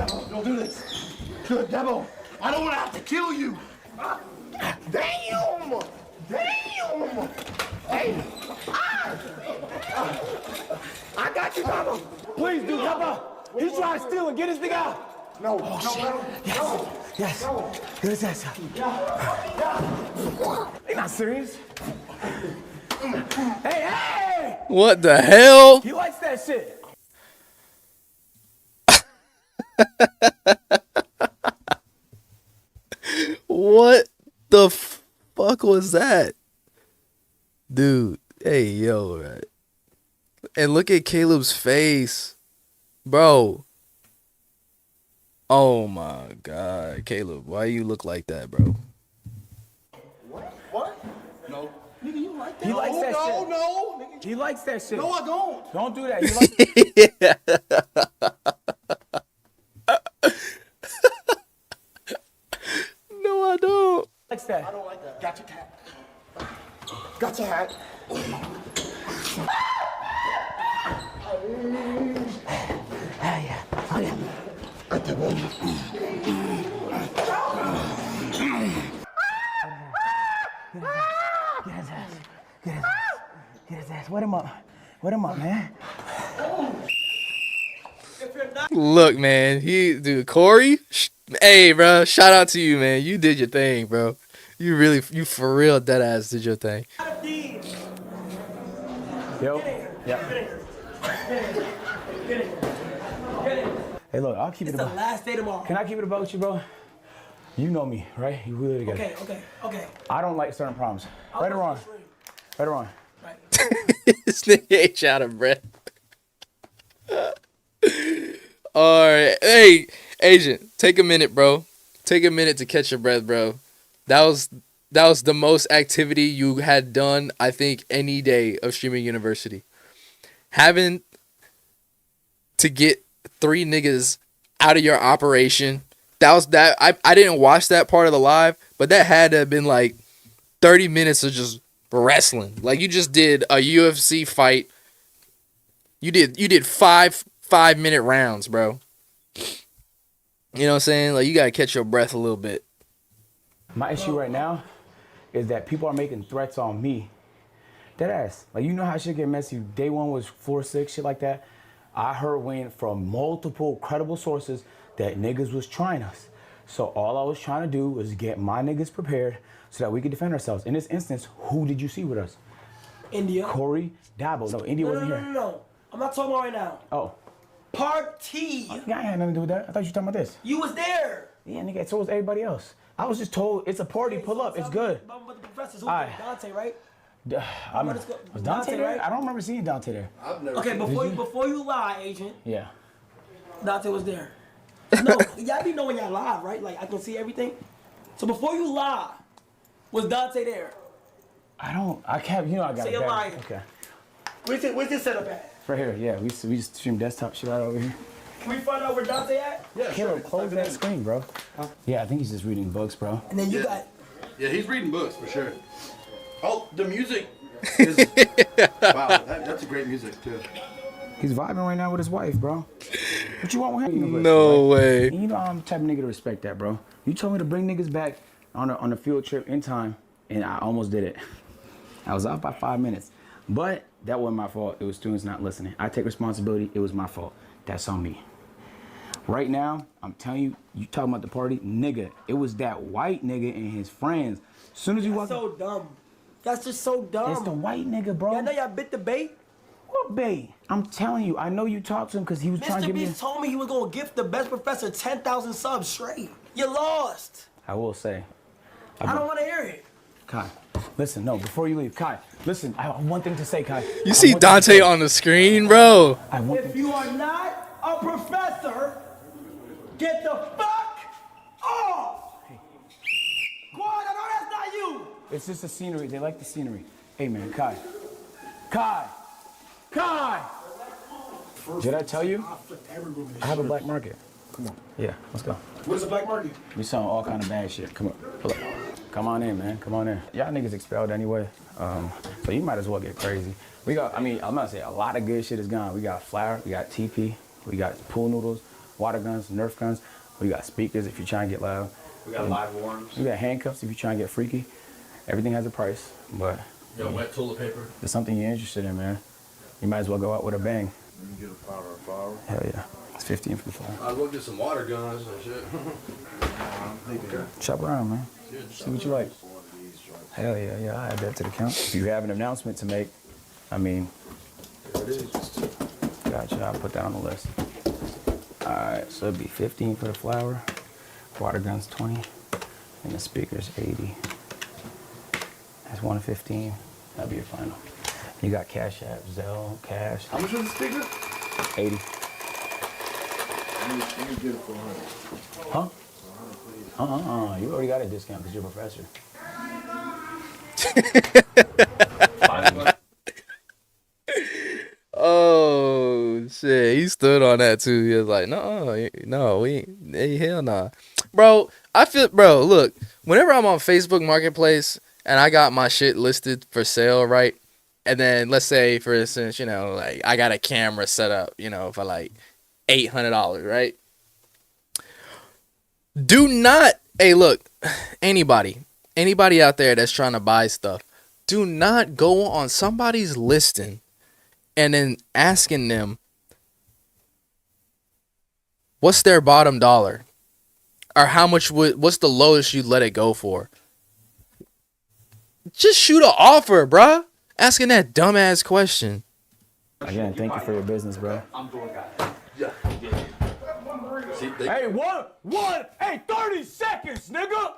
Don't do this. Good devil. I don't want to have to kill you. Damn. Hey. I got you, mama. Please, dude, help out. He's trying to steal and get his nigga out. No. Yes. Get his ass out. They not serious. Hey! What the hell? He likes that shit. What the fuck was that? Dude, hey, yo, right? And look at Caleb's face. Bro. Oh my God. Caleb, why you look like that, bro? What? No. Nigga, you like that? He likes that shit. No. Nigga, He likes that shit. no, I don't. Don't do that. He No, I don't. likes that. I don't like that. Got your hat. Got your hat. Got that one. Get his ass. Wet him up, man. Look, man. Corey? Hey, bro. Shout out to you, man. You did your thing, bro. You for real dead ass did your thing. Yo. Yeah. Hey, look, I'll keep it It's the about. last day tomorrow. Can I keep it about with you, bro? You know me, right? You really together. Okay. I don't like certain problems. Right or wrong? Right or wrong? This nigga ain't out of breath. Alright. Hey, Agent, take a minute, bro. Take a minute to catch your breath, bro. That was the most activity you had done, I think, any day of Streaming University. Having to get 3 niggas out of your operation. I didn't watch that part of the live, but that had to have been like 30 minutes of just wrestling. Like you just did a UFC fight. You did 5-minute rounds, bro. You know what I'm saying? Like you gotta catch your breath a little bit. My issue right now is that people are making threats on me. Dead ass. Like, you know how shit get messy. Day one was 4-6, shit like that. I heard Wayne from multiple credible sources that niggas was trying us. So all I was trying to do was get my niggas prepared so that we could defend ourselves. In this instance, who did you see with us? India. Corey Dabo. No, India wasn't here. No. I'm not talking about right now. Oh. Party. Yeah, I had nothing to do with that. I thought you were talking about this. You was there. Yeah, nigga, so was everybody else. I was just told it's a party, pull up, it's good. But the professors, who Dante, right? Was Dante there? right? I don't remember seeing Dante there. I've never Okay, seen before you lie, agent, Yeah. Dante was there. No, y'all be knowing y'all live, right? Like I can see everything. So before you lie, was Dante there? I can't, you know I got Say it you're back. lying. Okay. Where's this setup at? Right here, yeah. We just stream desktop shit right over here. Can we find out where Dante at? Yeah, Caleb, close that screen, bro. Yeah, I think he's just reading books, bro. And then you got. Yeah, he's reading books for sure. Oh, the music is wow. That's a great music too. He's vibing right now with his wife, bro. What you want with him? No way. And you know I'm the type of nigga to respect that, bro. You told me to bring niggas back on a field trip in time, and I almost did it. I was off by 5 minutes. But that wasn't my fault. It was students not listening. I take responsibility. It was my fault. That's on me. Right now, I'm telling you, you talking about the party, nigga. It was that white nigga and his friends. As soon as you walk, That's so dumb. That's just so dumb. it's the white nigga, bro. Y'all know y'all bit the bait. What bait? I'm telling you, I know you talked to him because he was trying to Mr. give me. Beast told me he was gonna gift the best professor 10,000 subs straight. You lost. I will say. I don't want to hear it. Kai, listen, no, before you leave, Kai, listen, I have one thing to say, Kai. You see Dante on the screen, bro. If you are not a professor, get the fuck off. Quad, I know that's not you. It's just the scenery. They like the scenery. Hey, man, Kai. Did I tell you? I have a black market. Come on. Yeah, let's go. What is a black market? We selling all kind of bad shit. Come on, pull up. Come on in, man. Come on in. Y'all niggas expelled anyway, so you might as well get crazy. We got, I mean, I'm gonna say a lot of good shit is gone. We got flour, we got TP, we got pool noodles, water guns, Nerf guns. We got speakers if you're trying to get loud. We got live worms. We got handcuffs if you're trying to get freaky. Everything has a price, but You got wet toilet paper. if there's something you're interested in, man, you might as well go out with a bang. You can get a powder of flour. Hell yeah. It's 15 for the flour. I'll go get some water guns and shit. Okay. Shop around, man. See what you like. Hell yeah, yeah, I add that to the count. If you have an announcement to make, I mean, gotcha, I'll put that on the list. All right, so it'd be 15 for the flour, water guns 20, and the speakers 80. That's 115. That'll be your final. You got Cash App, Zelle, Cash. How much was the speaker? 80. You get it for 100. Huh? You already got a discount because you're a professor. Oh shit, he stood on that too. He was like, no, we ain't, hey, hell nah, bro. Bro, look, whenever I'm on Facebook Marketplace and I got my shit listed for sale, right, and then let's say, for instance, you know, like I got a camera set up, you know, for like $800, right? Do not, hey, look, anybody out there that's trying to buy stuff, do not go on somebody's listing and then asking them what's their bottom dollar or what's the lowest you let it go for. Just shoot an offer, bruh. Asking that dumbass question. Again, thank you for your business, bro. I'm door guy. Yeah. See, Hey, hey, 30 seconds, nigga!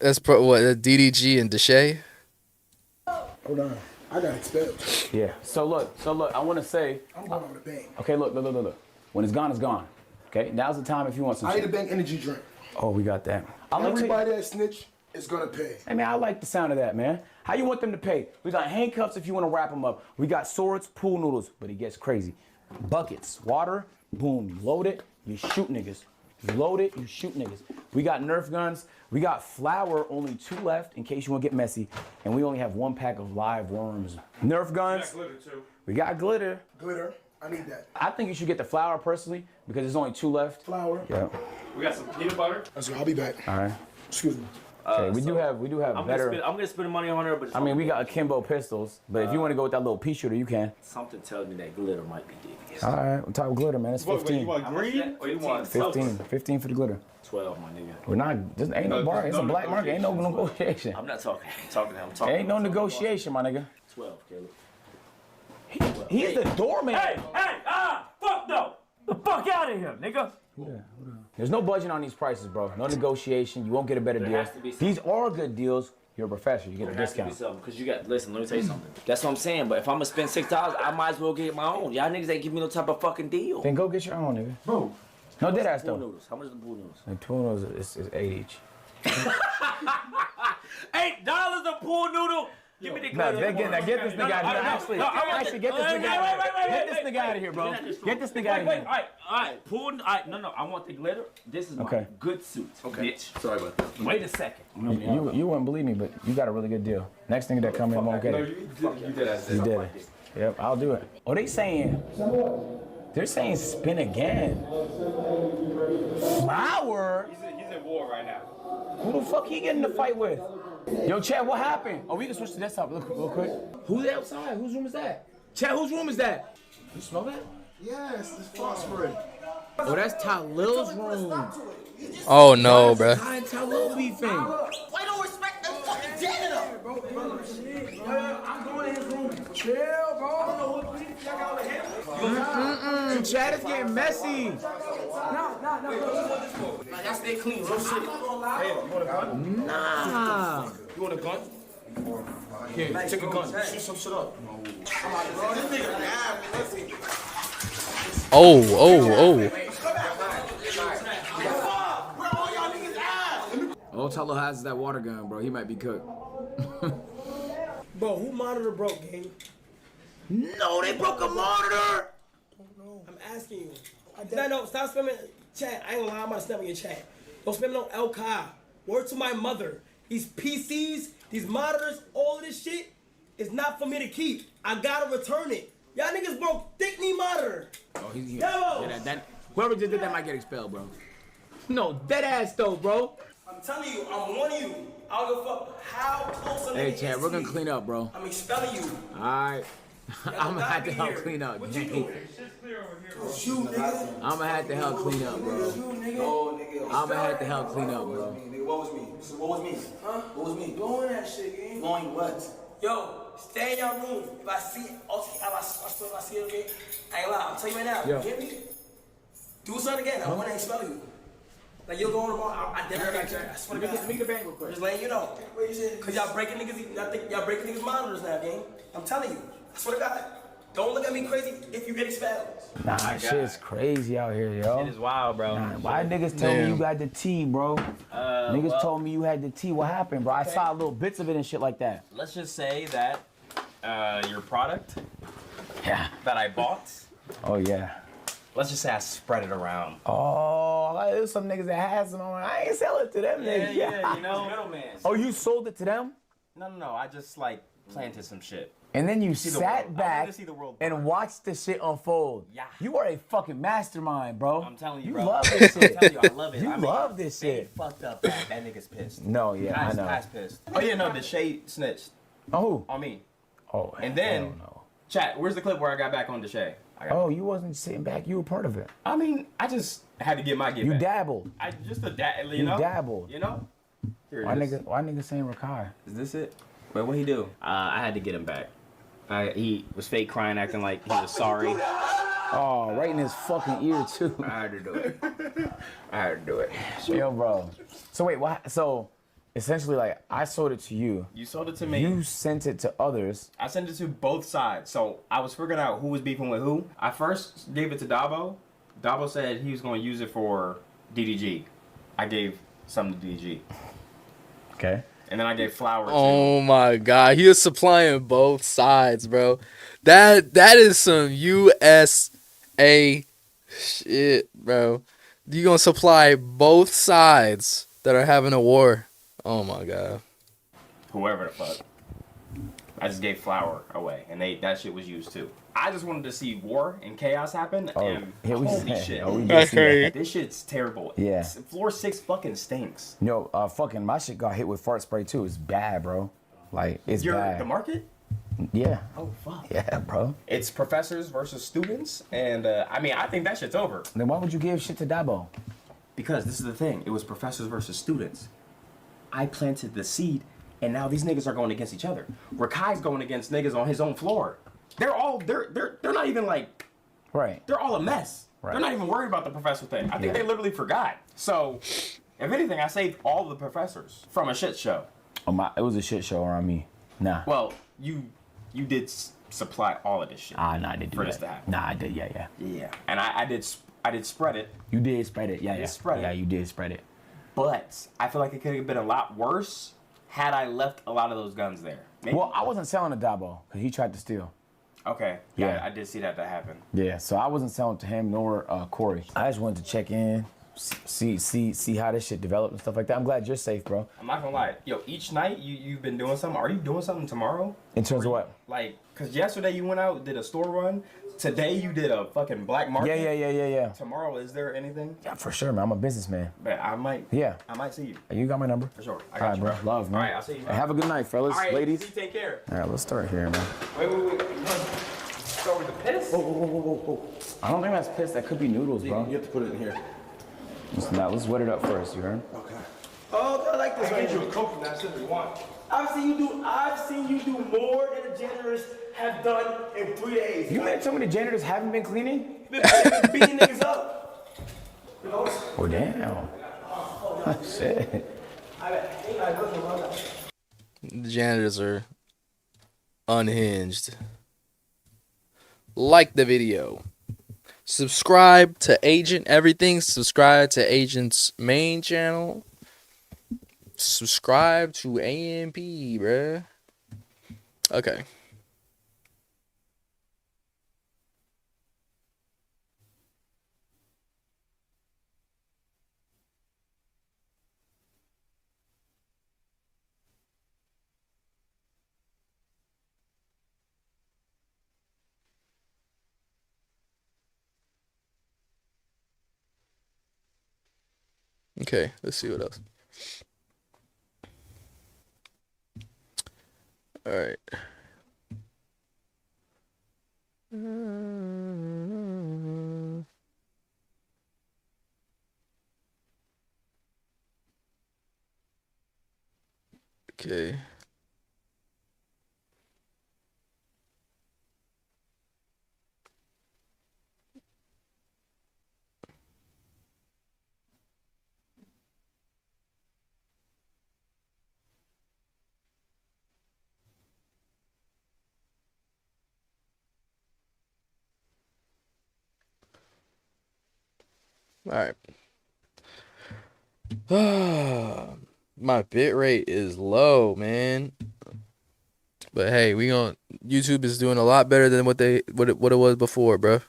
That's what, DDG and Deshae? Hold on. I got expelled. Yeah. So look, I want to say. I'm going over the bang. Okay, look. When it's gone, it's gone. Okay, now's the time if you want some I shit. need a bang energy drink. Oh, we got that. I'll let you. Everybody that snitch is gonna pay. Hey man, I like the sound of that, man. How you want them to pay? We got handcuffs if you want to wrap them up. We got swords, pool noodles, but it gets crazy. Buckets, water, boom, you load it, you shoot niggas. You load it, you shoot niggas. We got Nerf guns. We got flour, only 2 left in case you want to get messy. And we only have 1 pack of live worms. Nerf guns. We got glitter too. We got glitter. Glitter, I need that. I think you should get the flour personally because there's only 2 left. Flour. Yeah. We got some peanut butter. Let's go, I'll be back. All right. Excuse me. Okay, we do have I'm better. I'm gonna spend money on her, but I mean, we got akimbo pistols, but if you want to go with that little pea shooter, you can. something tells me that glitter might be devious. All right, we'll talk glitter, man. It's 15. you want green or you want 15. 15 for the glitter. 12, my nigga. We're not. This ain't no bar. It's a black market. Ain't no negotiation. I'm not talking. I'm talking. I'm talking. Ain't no negotiation, my nigga. 12, Caleb. He's the doorman. Hey, fuck no. The fuck out of here, nigga. There's no budging on these prices, bro. No negotiation. You won't get a better deal. has to be something. These are good deals. You're a professor. You get a discount. Because you got, listen, let me tell you something. That's what I'm saying, but if I'm gonna spend $6, I might as well get my own. Y'all niggas ain't give me no type of fucking deal. Then go get your own, nigga. Bro. No dead ass Pool though. noodles. How much is the pool noodles? Like pool noodles is 8 each. $8 a pool noodle? Give me the No, glitter. get this nigga out of here. Actually, get this nigga out of here. Get this nigga out of here, bro. Get this nigga out of here. All right, pool. All right, no, I want the glitter. This is my good suit, bitch. Sorry about that. Wait a second. You wouldn't believe me, but you got a really good deal. Next nigga that come in won't get it. You did that. You did it. Yep, I'll do it. Oh, they're saying spin again. Flower? He's in war right now. Who the fuck he getting in a fight with? Yo, Chad, what happened? Oh, we can switch to desktop real quick. Who's outside? Whose room is that? Chad, whose room is that? You smell that? Yes, it's phosphorus. Oh, that's Talil's room. Oh no, bruh. Hi, Talil beefing. Why don't respect them fucking janitor? I'm going in his room. Chill, bro. I don't know what beef y'all got with him. Chad is getting messy. Nah, y'all stay clean, real shit. Hey, you want a gun? Nah. You want a gun? Here, take a gun. Shoot some shit up. Bro, this nigga mad. Listen. Oh. All Talil has is that water gun, bro. He might be cooked. Bro, who monitor broke, gang? No, they broke a monitor. I'm asking you. No, stop spamming chat. I ain't gonna lie, I'm about to snap on your chat. Don't spam no El Kai. Word to my mother. These PCs, these monitors, all of this shit is not for me to keep. I gotta return it. Y'all niggas broke thick knee monitor. Oh, he's Yo! whoever did that might get expelled, bro. No, dead ass though, bro. I'm telling you, I'm warning you. I don't give a fuck how close a Hey, nigga Chad, is we're to gonna you. clean up, bro. I'm expelling you. All right. I'm gonna have to help clean up. What you doing? You, nigga. I'm gonna have to help clean up, bro. You, nigga. Oh, nigga. I'm gonna have to help clean up, bro. Nigga, what was me? What was me? Huh? What was me? Blowing that shit, gang. Blowing what? Yo, stay in your room. If I see it, if I see it again, I ain't lying. I'm telling you right now. Yo. You hear me? Do something again. I want to expel you. Like, you'll go on tomorrow. I definitely got you. I swear to God. Make the bank real quick. Just letting you know. Because y'all breaking niggas, I think y'all breaking niggas' monitors now, gang. I'm telling you. I swear to God. Don't look at me crazy if you get expelled. Nah, shit's crazy out here, yo. It is wild, bro. Nah, why niggas tell me you got the tea, bro? Niggas told me you had the tea. What happened, bro? I saw little bits of it and shit like that. Let's just say that your product Yeah. that I bought, Oh, yeah. let's just say I spread it around. Oh, there's some niggas that has some on. I ain't sell it to them niggas. Yeah, you know. Middleman. Oh, you sold it to them? No. I just like planted some shit. And then you See the sat world. I back wanted to see the world burn. and watched the shit unfold. Yeah. You are a fucking mastermind, bro. I'm telling you, You bro. love this shit. I'm telling you, I love it. You I mean, love this they shit. fucked up that nigga's pissed. No, yeah, I know. Guy's pissed. Oh yeah, no, the shade snitched Oh, who? on me. Oh, And then- hell no. Chat, where's the clip where I got back on Deshae? Oh, you wasn't sitting back. You were part of it. I mean, I just had to get my get You back. dabbled. I just a dab, you You know. dabbled. You know. Here Why it is. nigga saying Rakai? Is this it? Wait, what he do? I had to get him back. He was fake crying, acting like he was sorry. Oh, right in his fucking ear too. I had to do it. I had to do it. Yo, bro. So wait, what? So essentially, like, I sold it to you. You sold it to me. You sent it to others. I sent it to both sides. So I was figuring out who was beefing with who. I first gave it to Dabo. Dabo said he was going to use it for DDG. I gave some to DDG. Okay. And then I gave flour too. Oh my god, he is supplying both sides, bro. That is some USA shit, bro. You gonna supply both sides that are having a war? Oh my god. Whoever the fuck. I just gave flour away, and that shit was used too. I just wanted to see war and chaos happen, and holy shit. This shit's terrible. Yeah. Floor 6 fucking stinks. Yo, fucking my shit got hit with fart spray too. It's bad, bro. Like, it's bad. The market? Yeah. Oh, fuck. Yeah, bro. It's professors versus students, and I mean, I think that shit's over. Then why would you give shit to Dabo? Because this is the thing. It was professors versus students. I planted the seed, and now these niggas are going against each other. Rakai's going against niggas on his own floor. They're not even like, right. They're all a mess. Right. They're not even worried about the professor thing. I think they literally forgot. So, if anything, I saved all the professors from a shit show. It was a shit show around me. Nah. Well, you did supply all of this shit. Nah, I did do for that. this to happen. Nah, I did. Yeah. Yeah, and I did spread it. You did spread it. Yeah. Spread it. Yeah, you did spread it. But I feel like it could have been a lot worse had I left a lot of those guns there. Maybe. Well, I wasn't selling to Dabo because he tried to steal. Okay. Yeah. I did see that happen. Yeah, so I wasn't selling to him nor Corey. I just wanted to check in, see how this shit developed and stuff like that. I'm glad you're safe, bro. I'm not gonna lie. Yo, each night you've been doing something. Are you doing something tomorrow? In terms of what? Like, cause yesterday you went out, did a store run. Today you did a fucking black market. Yeah. Tomorrow, is there anything? Yeah, for sure, man. I'm a businessman. Man, I might. Yeah. I might see you. You got my number? For sure. I All got right, you, bro. Love, man. All right, I'll see you. Hey, have a good night, fellas, All right, ladies. see, take care. All right, let's start here, man. Wait. You want to start with the piss? Whoa. I don't think that's piss. That could be noodles, bro. You have to put it in here. Let's wet it up first, you heard? Okay. Oh, I like this I right get you here. a Coke from that if you want. I've seen you do more than the janitors have done in 3 days. You mean to tell me the janitors haven't been cleaning? Been beating niggas up. You know? Oh, damn. Shit. The janitors are unhinged. Like the video. Subscribe to Agent Everything. Subscribe to Agent's main channel. Subscribe to AMP, bruh. Okay. Okay, let's see what else. All right. Okay. All right. My bit rate is low, man. But hey, YouTube is doing a lot better than what it was before, bro.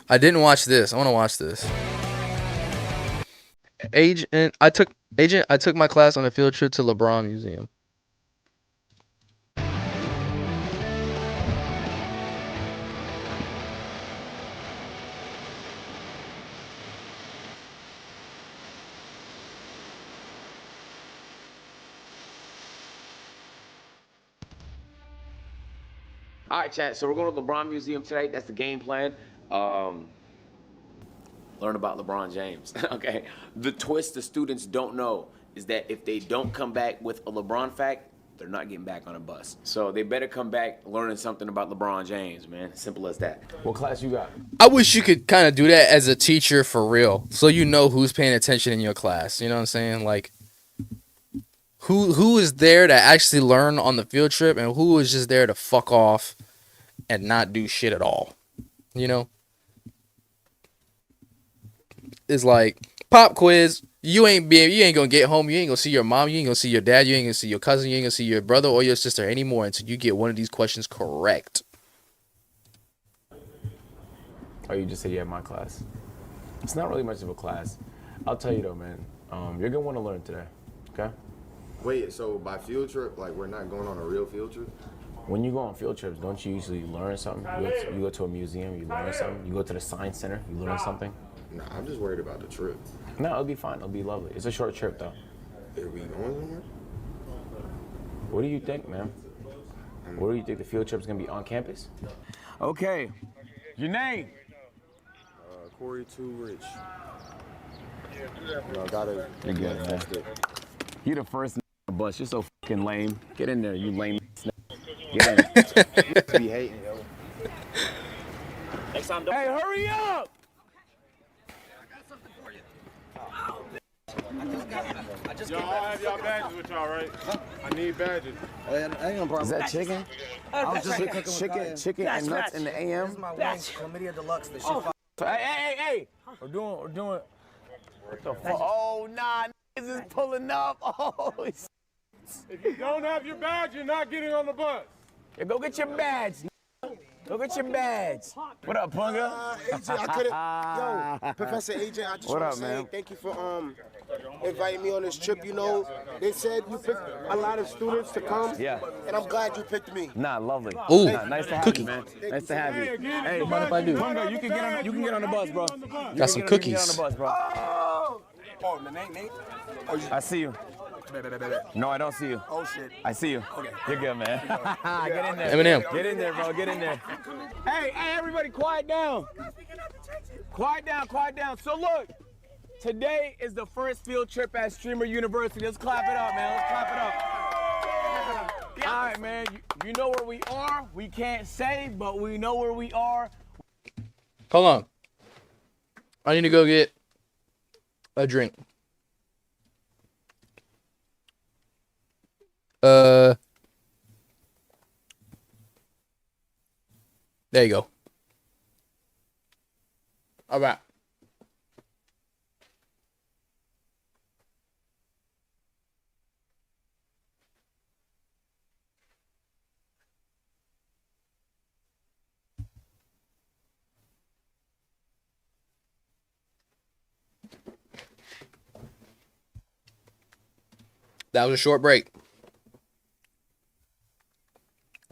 I didn't watch this. I want to watch this. Agent, I took my class on a field trip to LeBron Museum. All right, chat. So we're going to LeBron Museum today. That's the game plan. Learn about LeBron James. Okay. The twist the students don't know is that if they don't come back with a LeBron fact, they're not getting back on a bus. So they better come back learning something about LeBron James, man. Simple as that. What class you got? I wish you could kind of do that as a teacher for real, so you know who's paying attention in your class. You know what I'm saying? Like, who is there to actually learn on the field trip, and who is just there to fuck off and not do shit at all. You know? It's like pop quiz. You ain't gonna get home. You ain't gonna see your mom. You ain't gonna see your dad. You ain't gonna see your cousin. You ain't gonna see your brother or your sister anymore until you get one of these questions correct. Oh, you just said you had my class. It's not really much of a class. I'll tell you though, man. You're gonna want to learn today. Okay? Wait, so by field trip, like we're not going on a real field trip? When you go on field trips, don't you usually learn something? You go to a museum, you learn something. You go to the science center, you learn something. Nah, I'm just worried about the trip. No, it'll be fine. It'll be lovely. It's a short trip, though. Are we going somewhere? What do you think, man? What do you think the field trip's gonna be on campus? Okay. Your name? Corey Too Rich. No, gotta. You're good, man. You the first on the bus. You're so fucking lame. Get in there, you lame. Get in. Be hating, yo. Next time, hey, hurry up! Y'all have y'all badges with y'all, right? I need badges. Is that chicken? I was just Chicken and nuts in the AM. This is my wings, chlamydia deluxe. This shit. Hey! We're doing. What the fuck? Oh nah, niggas is pulling up. Oh, If you don't have your badge, you're not getting on the bus. yeah, go get your badge. Go get your badge. What up, Punga? AJ, I couldn't. Yo, Professor AJ, I just What want up, to say man? thank you for inviting me on this trip. You know, they said you picked a lot of students to come. Yeah. And I'm glad you picked me. Nah, lovely. Ooh, Nah, nice to have cookie. you, man. Nice to have you. Hey, Mind if I do? Punga, you can get on the bus, bro. Got some You can get on cookies. the bus, bro. Oh, Nate? I see you. No, I don't see you. Oh, shit. I see you. Okay. You're good, man. Get in there. Eminem. Get in there, bro. Get in there. Hey, everybody, quiet down. Quiet down. So look, today is the first field trip at Streamer University. Let's clap it up, man. Let's clap it up. All right, man. You know where we are. We can't say, but we know where we are. Hold on. I need to go get a drink. There you go. All right. That was a short break.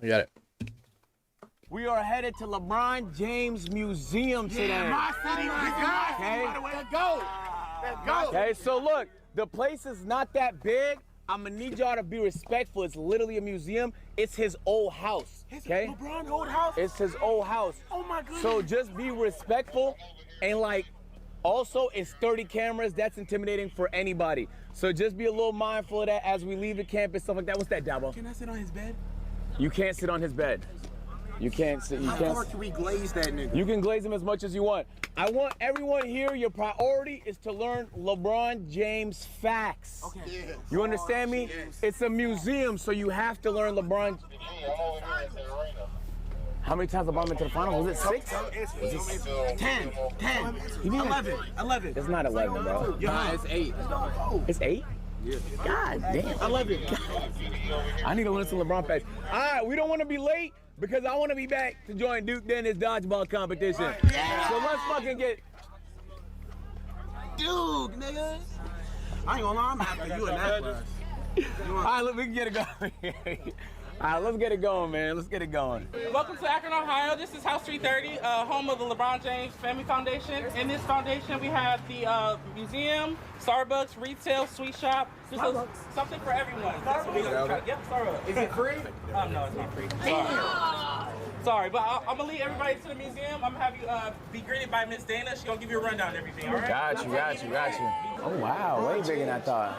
I got it. We are headed to LeBron James Museum today. My city, Okay. Let's go. Okay, so look, the place is not that big. I'm gonna need y'all to be respectful. It's literally a museum. It's his old house. Okay? LeBron old house? It's his old house. Oh my goodness. So just be respectful and like also it's 30 cameras. That's intimidating for anybody. So just be a little mindful of that as we leave the campus, stuff like that. What's that, Dabo? Can I sit on his bed? You can't sit on his bed. You can't sit. How far can we glaze that nigga? You can glaze him as much as you want. I want everyone here, your priority is to learn LeBron James facts. Okay. Yeah. You understand me? It's a museum, so you have to learn LeBron. How many times LeBron went to the finals? Was it 6? 10. You mean 11. It's not 11, bro. Nah, it's 8. It's 8? Yeah. God damn. 11. I need to learn some LeBron facts. All right, we don't want to be late because I want to be back to join Duke Dennis dodgeball competition. Yeah. So let's fucking get. Dude, nigga. I ain't gonna lie, I'm after you in that class. All right, look, we can get it going. All right, let's get it going, man. Let's get it going. Welcome to Akron, Ohio. This is House 330, home of the LeBron James Family Foundation. In this foundation, we have the museum, Starbucks, retail, sweet shop. Something for everyone. Yep, Starbucks. Is it free? No, it's not free. Sorry, but I'm gonna lead everybody to the museum. I'm gonna have you be greeted by Miss Dana. She's gonna give you a rundown of everything, all right? Got you. Oh, wow. Way bigger than I thought.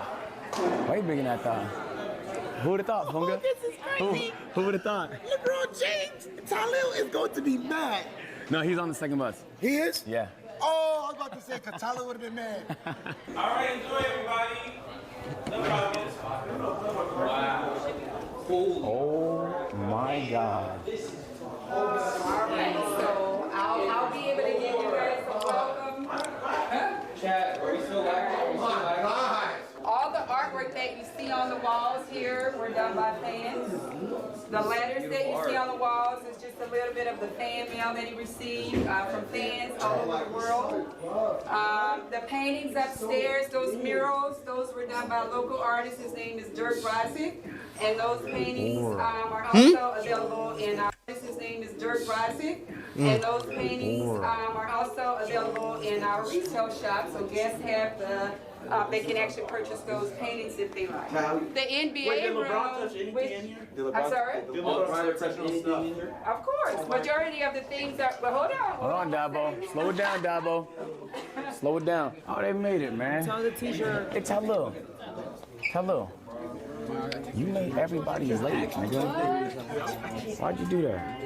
Who would have thought, Funga? This is crazy. Who would have thought? LeBron James, Talil is going to be mad. No, he's on the second bus. He is? Yeah. Oh, I was about to say, because Talil would have been mad. All right, enjoy everybody. No problem. Oh my God. Alright, so I'll be able to give you guys a welcome. Chat, are we still live? All the artwork that you see on the walls here were done by fans. The letters that you see on the walls is just a little bit of the fan mail that he received from fans all over the world. The paintings upstairs, those murals, those were done by a local artist. His name is Dirk Rosick. And those paintings are also available in our artist's name is Dirk Rosick. And those paintings are also available in our retail shop. So guests have they can actually purchase those paintings if they like. The NBA Wait, did room. LeBron touch anything in here? I'm sorry? Did LeBron touch anything in here? Of course. Majority of the things are. Well, hold on. Hold on, Dabo. Slow it down, Dabo. Slow it down. Oh, they made it, man. Tell the teacher. Hey, Hello. Hello. You made everybody late, nigga. Why'd you do that?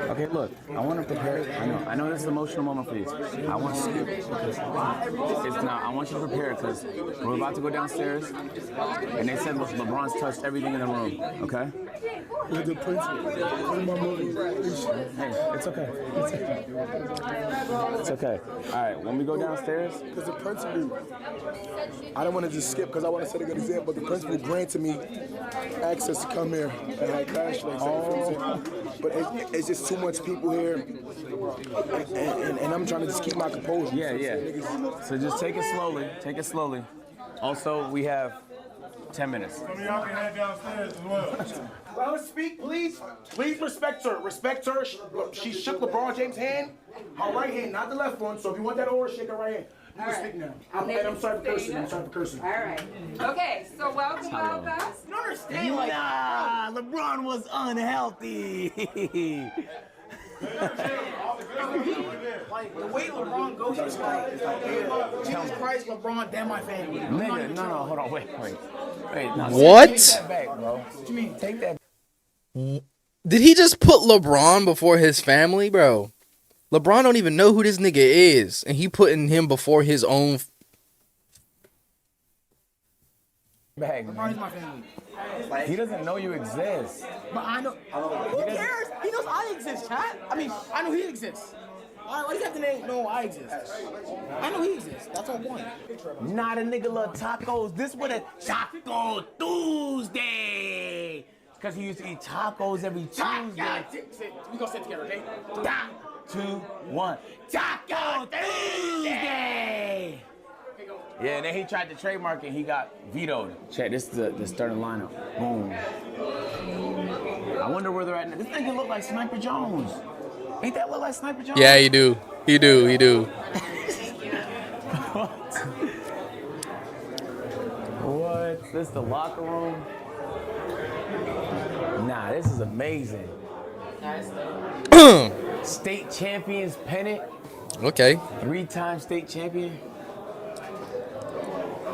Okay, look, I want to prepare. I know this is an emotional moment for you. I want to skip because it's not. I want you to prepare because we're about to go downstairs, and they said LeBron's touched everything in the room. Okay? You're the principal. Hey, it's okay. It's okay. It's okay. All right, when we go downstairs, Because the principal, I don't want to just skip because I want to set a good example, but the principal granted me access to come here and I crash like but it's just too much people here, and I'm trying to just keep my composure. Yeah. So just take it slowly. Take it slowly. Also, we have 10 minutes. Some of y'all can head downstairs as well. Let her speak, please. Please respect her. Respect her. She shook LeBron James' hand, her right hand, not the left one. So if you want that aura, shake her right hand. You can speak now. I'm sorry for cursing. I'm sorry for cursing. All right. Okay, so welcome, guys. You don't understand? Nah, LeBron was unhealthy. Like, the way LeBron goes, it's like Jesus Christ, LeBron, damn my family. Nigga, no, hold on, wait. No, What? Take that back, bro. What you mean? Take that. Did he just put LeBron before his family, bro? LeBron don't even know who this nigga is, and he putting him before his own. Back, LeBron is my family. He doesn't know you exist. But I know. Who cares? He knows I exist, chat. I mean, I know he exists. All right, why do you have to know I exist? I know he exists. That's the whole point. Not a nigga love tacos. This was a Taco Tuesday. Because he used to eat tacos every Tuesday. We gonna sit together, okay? 2, 1. Taco Tuesday. Yeah, and then he tried to trademark it. He got vetoed. Check, this is the starting lineup. Boom. I wonder where they're at now. This nigga look like Sniper Jones. Ain't that look like Sniper Jones? Yeah, he do. He do. What? This the locker room? Nah, this is amazing. State champions pennant. Okay. 3-time state champion.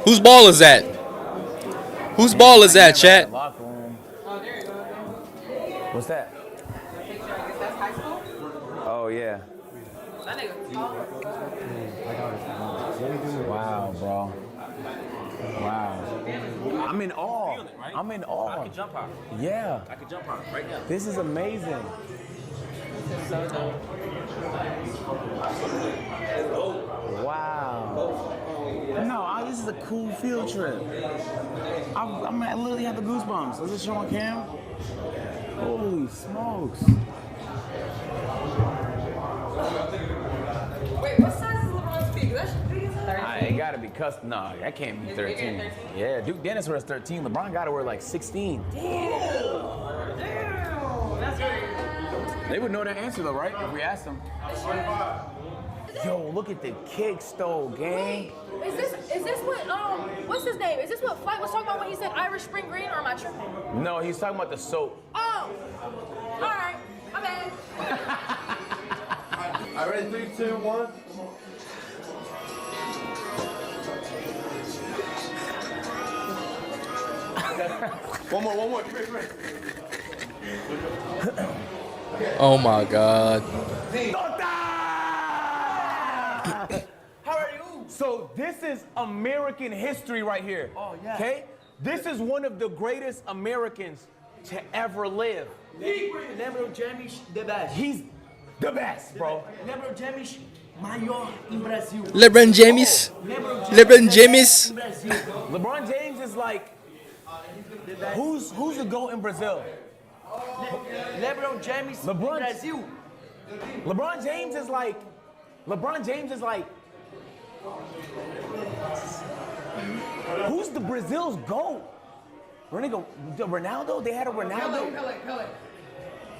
Whose ball is that? Whose ball is that, chat? Locker room. What's that? That's high school? Oh yeah. That nigga tall. Wow, bro. Wow. I'm in awe. I'm in awe. I can jump out. Yeah. I can jump out right now. This is amazing. Wow. No, this is a cool field trip. I literally have the goosebumps. Is this showing cam? Holy smokes. Wait, what size is LeBron's feet? That's big as hell. It gotta be custom. No, that can't be 13. Yeah, Duke Dennis wears 13. LeBron gotta wear like 16. Damn. That's right. They would know the answer though, right? If we asked them. Yo, look at the kick stove, gang. Is this what what's his name? Is this what Flight was talking about when he said Irish Spring Green, or am I tripping? No, he's talking about the soap. Oh, all right, my bad. All right, 3, 2, 1. One more. Come here. Oh my God. How are you? So this is American history right here. Oh, yeah. Okay? This is one of the greatest Americans to ever live. LeBron James, the best. He's the best, bro. LeBron James, maior em Brasil. LeBron James. LeBron James. LeBron James is like, who's the GOAT in Brazil? LeBron James in Brazil. LeBron James is like, who's the Brazil's GOAT? Ronaldo? They had a Ronaldo?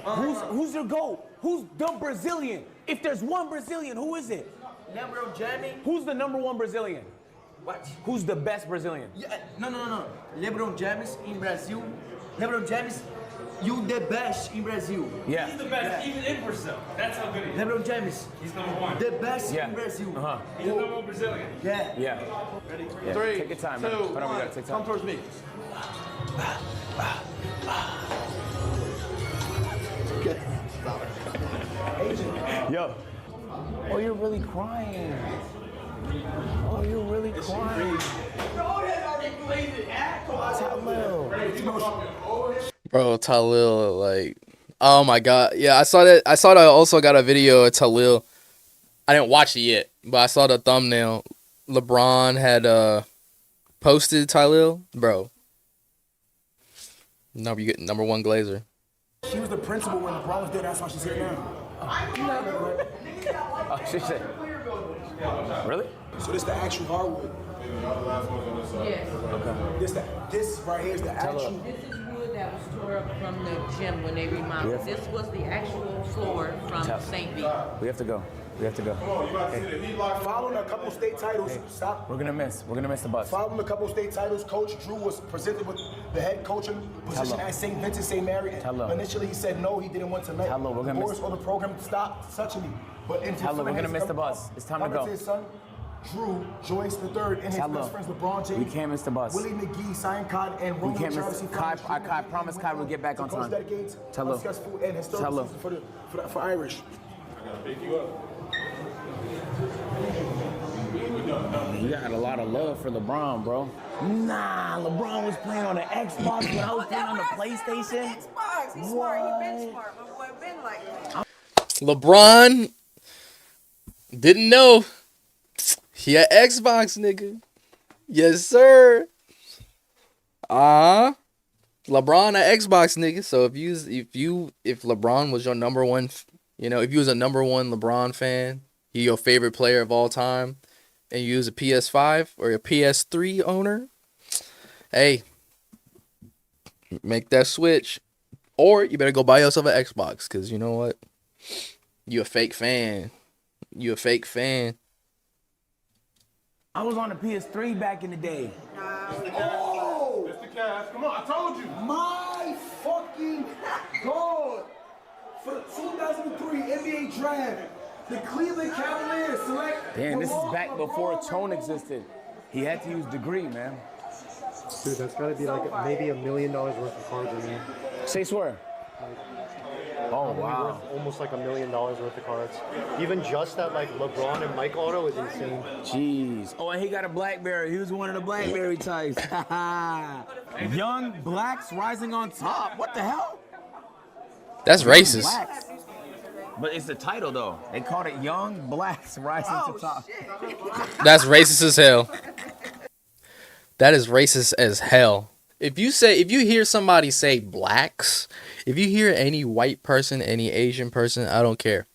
Who's their GOAT? Who's the Brazilian? If there's one Brazilian, who is it? LeBron James. Who's the number one Brazilian? What? Who's the best Brazilian? Yeah, no. LeBron James in Brazil. LeBron James, you the best in Brazil. Yeah. He's the best, even in Brazil. That's how good he is. LeBron James. He's number one. The best Yeah. in Brazil. He's the number one Brazilian. Yeah. Yeah. Ready? Yeah. 3, Take your time, 2, man. Hold on, we 1. gotta take Come time. towards me. Yo. Oh, you're really crying. Oh, you're really crying. Bro, Talil, like, oh my god. Yeah, I saw that. I also got a video of Talil. I didn't watch it yet, but I saw the thumbnail. LeBron had posted Talil. Bro. You get number one Glazer. She was the principal when LeBron was there. That's how she's here now. Oh, she said. Really? So this the actual hardwood. Yes. This right here is the actual. This is wood that was tore up from the gym when they remodeled. Yes. This was the actual floor from St. B. We have to go. Following a couple state titles. Stop. We're gonna miss the bus. Following a couple state titles, Coach Drew was presented with the head coaching position at St. Vincent St. Mary. Initially, he said no, he didn't want to let We're the gonna boards or the program stop touching me. But in We're gonna miss the bus. It's time to go. His son, Drew Joyce III, and his best friends LeBron James. We can't miss the bus. Willie McGee, Cyan Cod, and We Roman can't miss. Travis. Kai promise Kai we'll get back on time. Tell her. Successful and historical season for Irish. You got a lot of love for LeBron, bro. Nah, LeBron was playing on the Xbox when I was playing on the PlayStation. Xbox. He's smart. He been smart. My boy been like that. LeBron didn't know he had Xbox, nigga. Yes, sir. LeBron had Xbox, nigga. So if LeBron was your number one, if you was a number one LeBron fan, he your favorite player of all time, and you use a PS5 or a PS3 owner, hey, make that switch. Or you better go buy yourself an Xbox, because you know what? You a fake fan. I was on the PS3 back in the day. Oh! Mr. Cass, come on, I told you. My fucking God! For the 2003 NBA Draft, the Cleveland Cavaliers select. Damn, this is back before Tone existed. He had to use degree, man. Dude, that's gotta be like maybe $1 million worth of cards in there. Say swear. Oh, wow. Worth almost like $1 million worth of cards. Even just that, like LeBron and Mike auto is insane. Jeez. Oh, and he got a BlackBerry. He was one of the BlackBerry types. Young blacks rising on top. What the hell? That's racist. Blacks. But it's the title though. They called it Young Blacks Rising to Top. That's racist as hell. That is racist as hell. If you hear somebody say blacks, if you hear any white person, any Asian person, I don't care.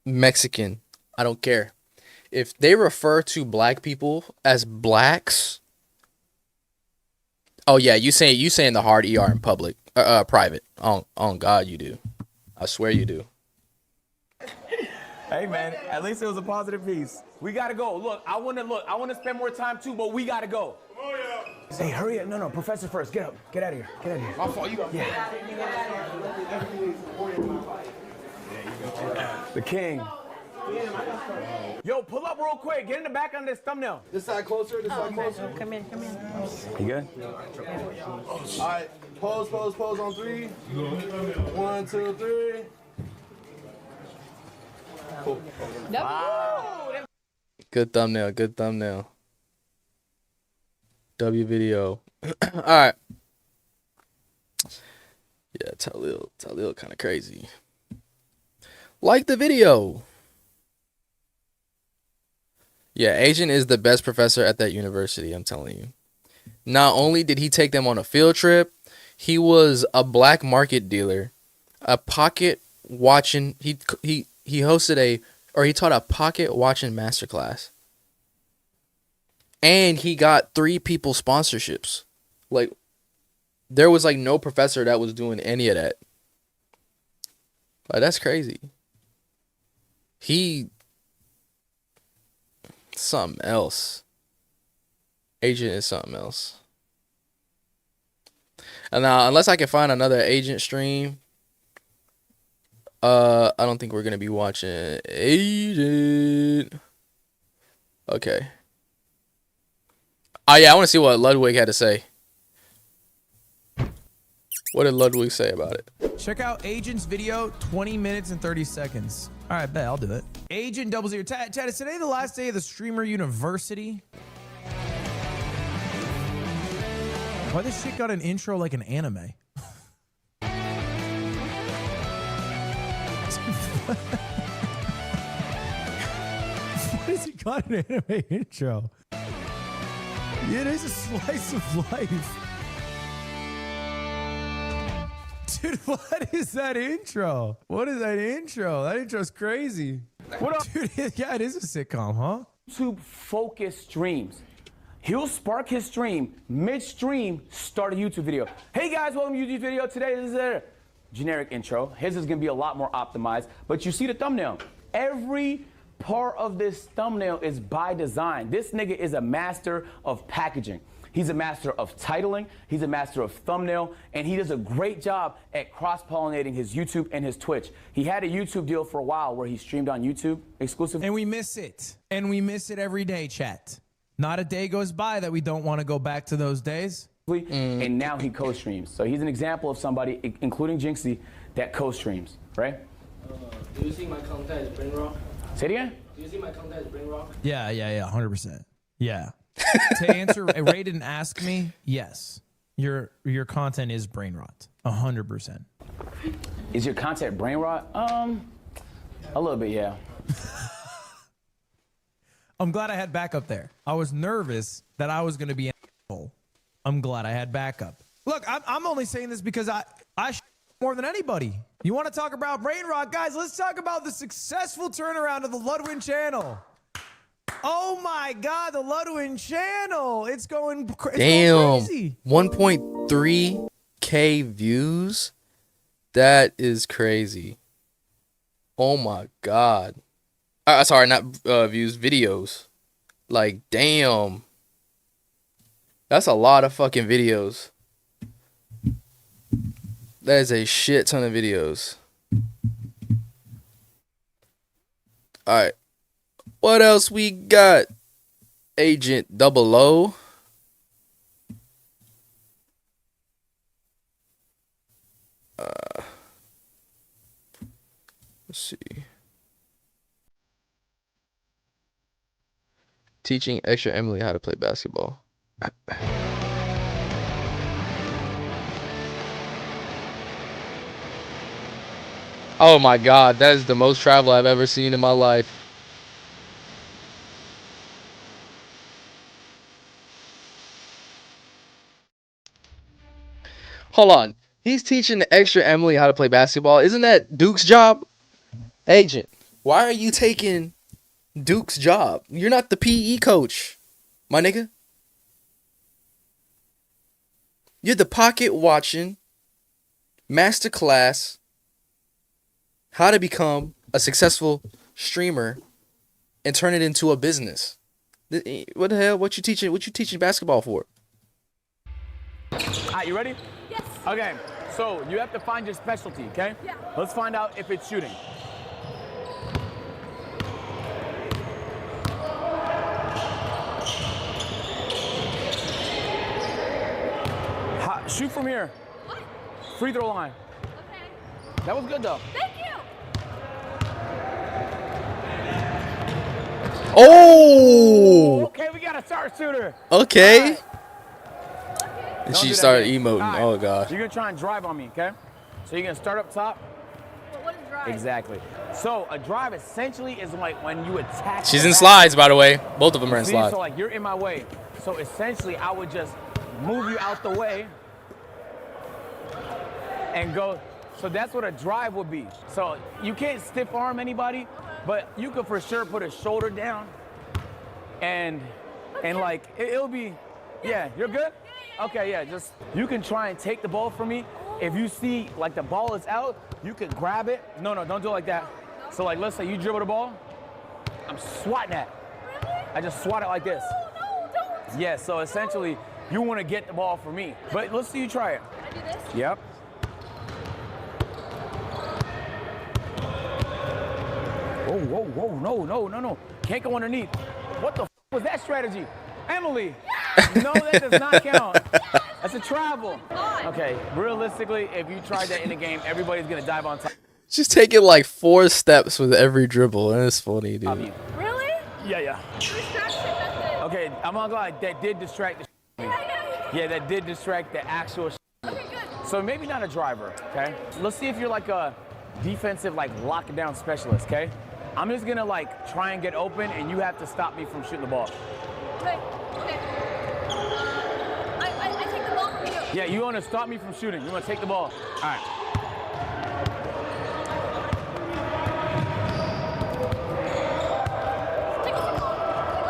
Mexican, I don't care. If they refer to black people as blacks, oh yeah, you saying the hard ER in public, private. On God, you do. I swear you do. Hey man, at least it was a positive piece. We gotta go. Look, I wanna spend more time too, but we gotta go. Hey, hurry up. No, Professor first. Get up. Get out of here. Get out of here. My fault, you got The king. Yo, pull up real quick. Get in the back on this thumbnail. This side closer, this side closer. Come in. You good? All right, pose on 3. 1, 2, 3. Cool. Good thumbnail. W video. All right. Yeah, Talil kind of crazy. Like the video. Yeah, Agent is the best professor at that university, I'm telling you. Not only did he take them on a field trip, he was a black market dealer, a pocket watching. He hosted he taught a pocket watching masterclass, and he got 3 people sponsorships. Like, there was like no professor that was doing any of that. Like, that's crazy. He something else. Agent is something else. And now, unless I can find another Agent stream, I don't think we're gonna be watching Agent. Okay. Oh yeah, I want to see what Ludwig had to say. What did Ludwig say about it? Check out Agent's video, 20 minutes and 30 seconds. All right, bet I'll do it. Agent 00. Chad, is today the last day of the Streamer University? Why this shit got an intro like an anime? Why has it got an anime intro? Yeah, it is a slice of life. Dude, what is that intro? What is that intro? That intro's crazy. What up? Dude, yeah, it is a sitcom, huh? YouTube focus streams. He'll spark his stream, midstream, start a YouTube video. Hey guys, welcome to YouTube video. Today this is a generic intro. His is gonna be a lot more optimized, but you see the thumbnail. Every part of this thumbnail is by design. This nigga is a master of packaging. He's a master of titling, he's a master of thumbnail, and he does a great job at cross-pollinating his YouTube and his Twitch. He had a YouTube deal for a while where he streamed on YouTube exclusively. And we miss it. And we miss it every day, chat. Not a day goes by that we don't want to go back to those days. And now he co-streams. So he's an example of somebody, including Jinxie, that co-streams, right? Do you see my content as brain rock? Say it again? Do you see my content as brain rock? Yeah, 100%. Yeah. To answer, Ray didn't ask me. Yes, your content is brain rot, 100%. Is your content brain rot? A little bit, yeah. I'm glad I had backup there. I was nervous that I was going to be an asshole. I'm glad I had backup. Look, I'm only saying this because I more than anybody. You want to talk about brain rot, guys? Let's talk about the successful turnaround of the Ludwin channel. Oh my God, the Ludwin channel. It's going crazy. Damn. 1.3K views. That is crazy. Oh my God. Sorry, not views, videos. Like, damn. That's a lot of fucking videos. That is a shit ton of videos. All right. What else we got? Agent 00. Let's see. Teaching extra Emily how to play basketball. Oh my God, that is the most travel I've ever seen in my life. Hold on. He's teaching the extra Emily how to play basketball. Isn't that Duke's job? Agent, why are you taking Duke's job? You're not the PE coach, my nigga. You're the pocket watching masterclass how to become a successful streamer and turn it into a business. What the hell? What you teaching basketball for? All right, you ready? Yes. Okay, so you have to find your specialty, okay? Yeah. Let's find out if it's shooting. Shoot from here. What? Free throw line. Okay. That was good though. Thank you. Oh! Okay, we got a sharpshooter. Okay. Right. And Don't she do that started again. emoting. All right. Oh gosh. You're gonna try and drive on me, okay? So you're gonna start up top. But what is drive? Exactly. So a drive essentially is like when you attack. She's the in back. slides, by the way. Both of them are in See, slides. so like you're in my way. So essentially, I would just move you out the way and go. So that's what a drive would be. So you can't stiff arm anybody, but you could for sure put a shoulder down, and like it'll be. Yeah, you're good. Okay, yeah. Just you can try and take the ball from me. If you see like the ball is out, you can grab it. No, don't do it like that. So like, let's say you dribble the ball. I'm swatting that. I just swat it like this. No, don't. Yeah, so essentially, you want to get the ball for me. But let's see you try it. I do this? Yep. Whoa, no. Can't go underneath. What the was that strategy? Emily, no, that does not count. That's a travel. Okay, realistically, if you tried that in the game, everybody's going to dive on top. She's taking like 4 steps with every dribble, and it's funny, dude. Really? Yeah. Okay, I'm not gonna lie, that did distract the Yeah, that did distract the actual Okay, good. So maybe not a driver, okay? Let's see if you're like a defensive like lockdown specialist, okay? I'm just gonna like try and get open and you have to stop me from shooting the ball. Okay. I take the ball from you. Yeah, you wanna stop me from shooting. You wanna take the ball. All right.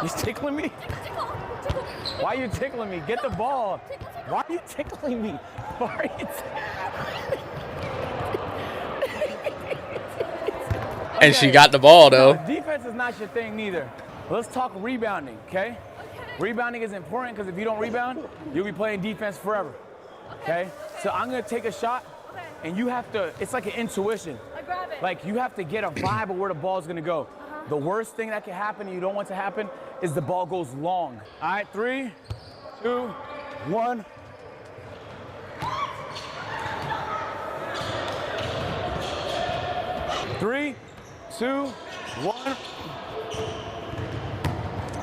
He's tickling me? Why are you tickling me? Get the ball. Why are you tickling me? Why are you And she got the ball, though. No, defense is not your thing neither. Let's talk rebounding, okay? Rebounding is important because if you don't rebound, you'll be playing defense forever. Okay? So I'm gonna take a shot and you have to, it's like an intuition. I grab it. Like you have to get a vibe of where the ball's gonna go. The worst thing that can happen and you don't want to happen is the ball goes long. All right, 3, 2, 1. Three, two, one.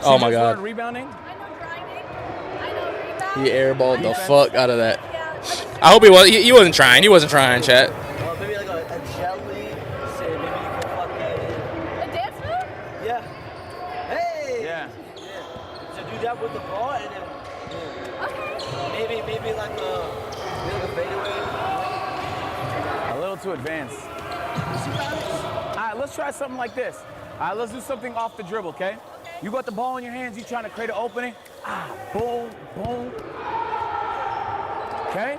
Oh my God. Rebounding. He airballed the fuck out of that. I hope he was. He wasn't trying. He wasn't trying, chat. Well, maybe like a jelly. Say maybe you can fucking. A dance move? Yeah. Hey. Yeah. So do that with the ball and then. Maybe like a fadeaway. A little too advanced. All right, let's try something like this. All right, let's do something off the dribble, okay? You got the ball in your hands, you trying to create an opening. Boom, boom. Okay?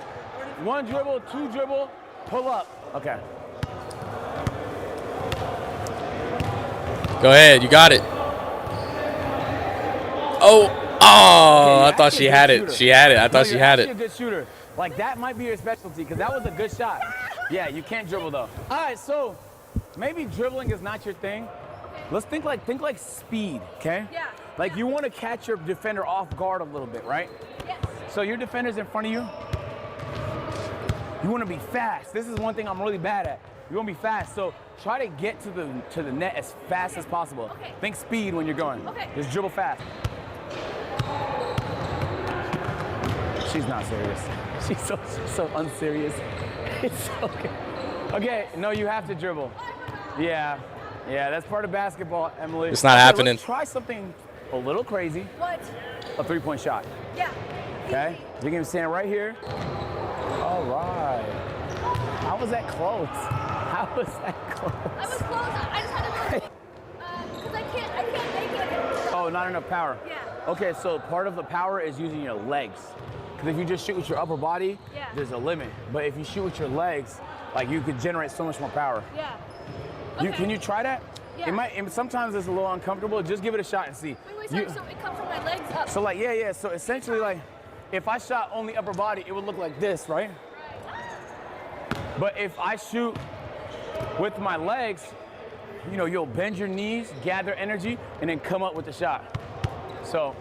1 dribble, 2 dribble, pull up. Okay. Go ahead, you got it. I thought she had it. She had it. I thought she had it. You're a good shooter. Like that might be your specialty because that was a good shot. Yeah, you can't dribble though. All right, so maybe dribbling is not your thing. Let's think like speed, okay? Yeah. Like you want to catch your defender off guard a little bit, right? Yes. So your defender's in front of you. You want to be fast. This is one thing I'm really bad at. You want to be fast. So try to get to the net as fast as possible. Okay. Think speed when you're going. Okay. Just dribble fast. She's not serious. She's so unserious. It's okay. Okay, no, you have to dribble. Yeah, that's part of basketball, Emily. It's not Okay, happening. Let's try something a little crazy. What? A 3-point shot. Yeah. Okay? You're gonna stand right here. All right. How was that close? How was that close? I was close. I just had to do it. Because I can't make it. Oh, not enough power. Yeah. Okay, so part of the power is using your legs. Because if you just shoot with your upper body, Yeah. there's a limit. But if you shoot with your legs, like you could generate so much more power. Yeah. Can you try that? Yeah. Sometimes it's a little uncomfortable. Just give it a shot and see. Wait, so it comes from my legs up. So like, yeah. So essentially like, if I shot only upper body, it would look like this, right? But if I shoot with my legs, you'll bend your knees, gather energy, and then come up with the shot. So.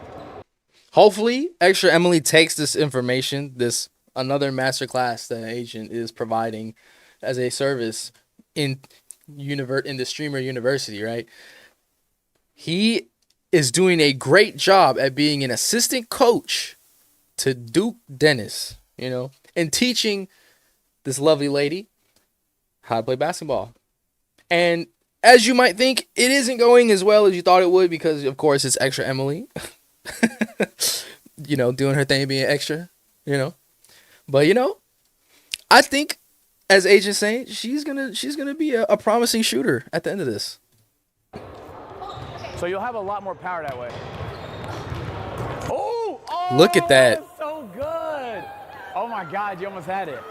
Hopefully, Extra Emily takes this information, this another masterclass that Agent is providing as a service in the Streamer University, right? He is doing a great job at being an assistant coach to Duke Dennis, and teaching this lovely lady how to play basketball. And as you might think, it isn't going as well as you thought it would because, of course, it's extra Emily. You know, doing her thing, being extra, you know. But, you know, I think, as Agent saying, she's gonna be a promising shooter at the end of this. So you'll have a lot more power that way. Oh! Look at that. That's so good. Oh my God, you almost had it.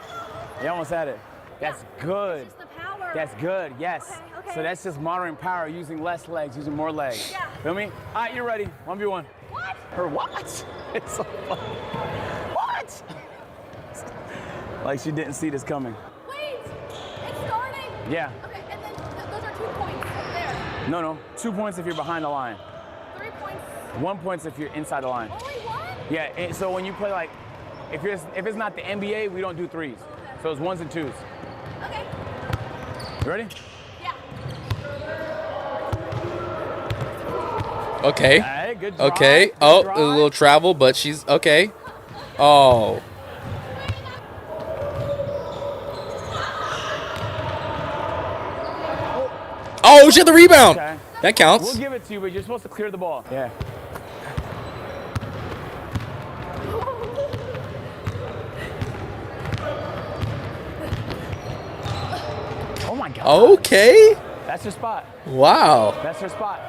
You almost had it. That's good. It's the power. That's good, yes. Okay. So that's just modern power, using less legs, using more legs. Yeah. Feel me? All right, you're ready. 1v1. What? Her what? It's so funny. What? Like she didn't see this coming. Wait, it's starting. Yeah. Okay, and then those are 2 points there. No. 2 points if you're behind the line. 3 points. 1 point if you're inside the line. Only one? Yeah, and so when you play like, if it's not the NBA, we don't do threes. So it's ones and twos. Okay. You ready? Yeah. Okay. All right, good drive, Okay. good Oh, drive. a little travel, but she's okay. Oh. Oh, she had the rebound. Okay. That counts. We'll give it to you, but you're supposed to clear the ball. Yeah. Oh my God. Okay. That's her spot. Wow. That's her spot.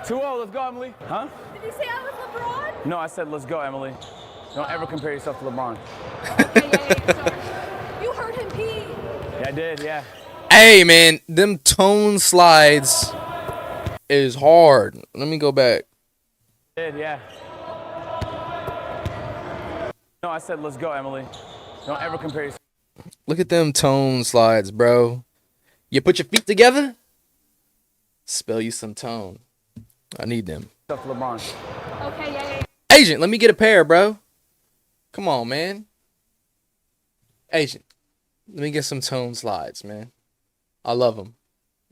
2-0, let's go, Emily. Huh? Did you say I was LeBron? No, I said let's go, Emily. Don't ever compare yourself to LeBron. You heard him pee. Yeah, I did, yeah. Hey, man, them tone slides is hard. Let me go back. Did, yeah. No, I said let's go, Emily. Don't ever compare yourself. Look at them tone slides, bro. You put your feet together, spell you some tone. I need them. To LeBron. Okay, yeah. Agent, let me get a pair, bro. Come on, man. Agent, let me get some tone slides, man. I love them.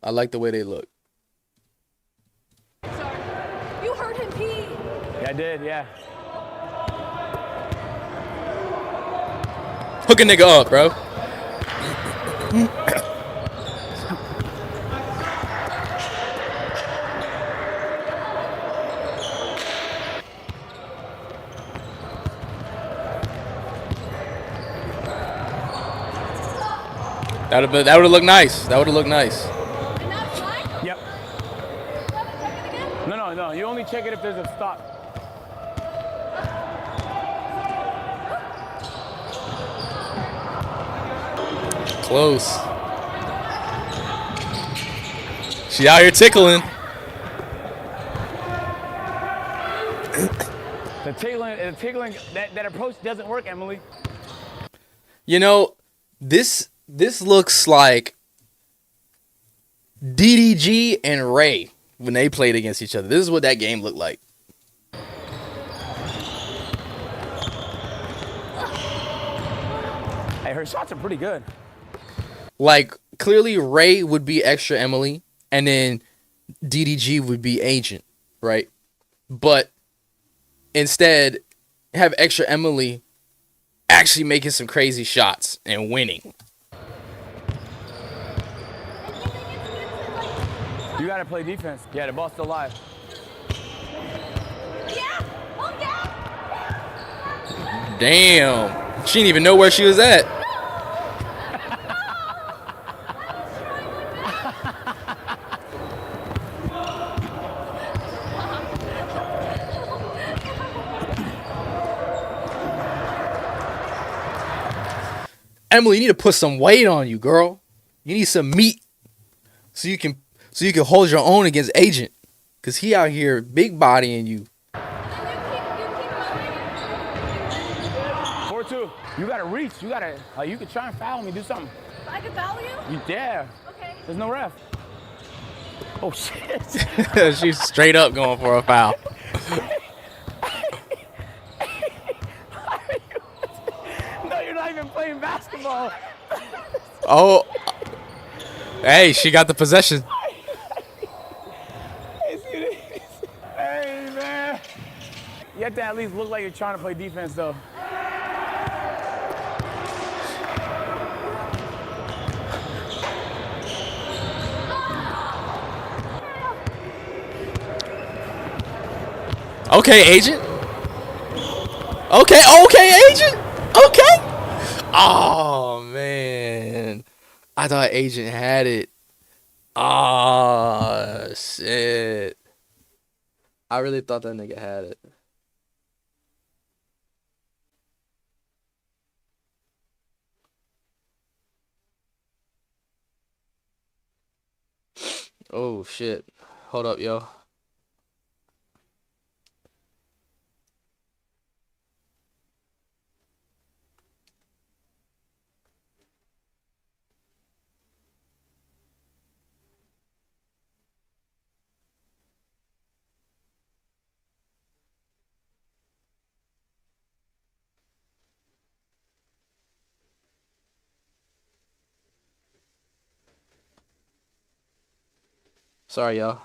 I like the way they look. Sorry. You heard him pee. Yeah, I did, yeah. Hook a nigga up, bro. That would have looked nice. That would have looked nice. Yep. No. You only check it if there's a stop. Close. She out here tickling. The tickling, that approach doesn't work, Emily. You know, this looks like DDG and Ray when they played against each other. This is what that game looked like. Hey, her shots are pretty good. Like, clearly Ray would be extra Emily, and then DDG would be Agent, right? But instead, have extra Emily actually making some crazy shots and winning. You gotta play defense. Yeah, the ball's still live. Damn. She didn't even know where she was at. Emily, you need to put some weight on you, girl. You need some meat so you can hold your own against Agent, cause he out here big bodying you. 4-2. You gotta reach. You gotta. You can try and foul me. Do something. I can foul you? You dare. Okay. There's no ref. Oh shit. She's straight up going for a foul. No, you're not even playing basketball. Oh. Hey, she got the possession. Hey, man. You have to at least look like you're trying to play defense, though. Okay, agent. Okay, agent. Okay. Oh man, I thought agent had it. Oh shit. I really thought that nigga had it. Oh shit. Hold up, yo. Sorry, y'all.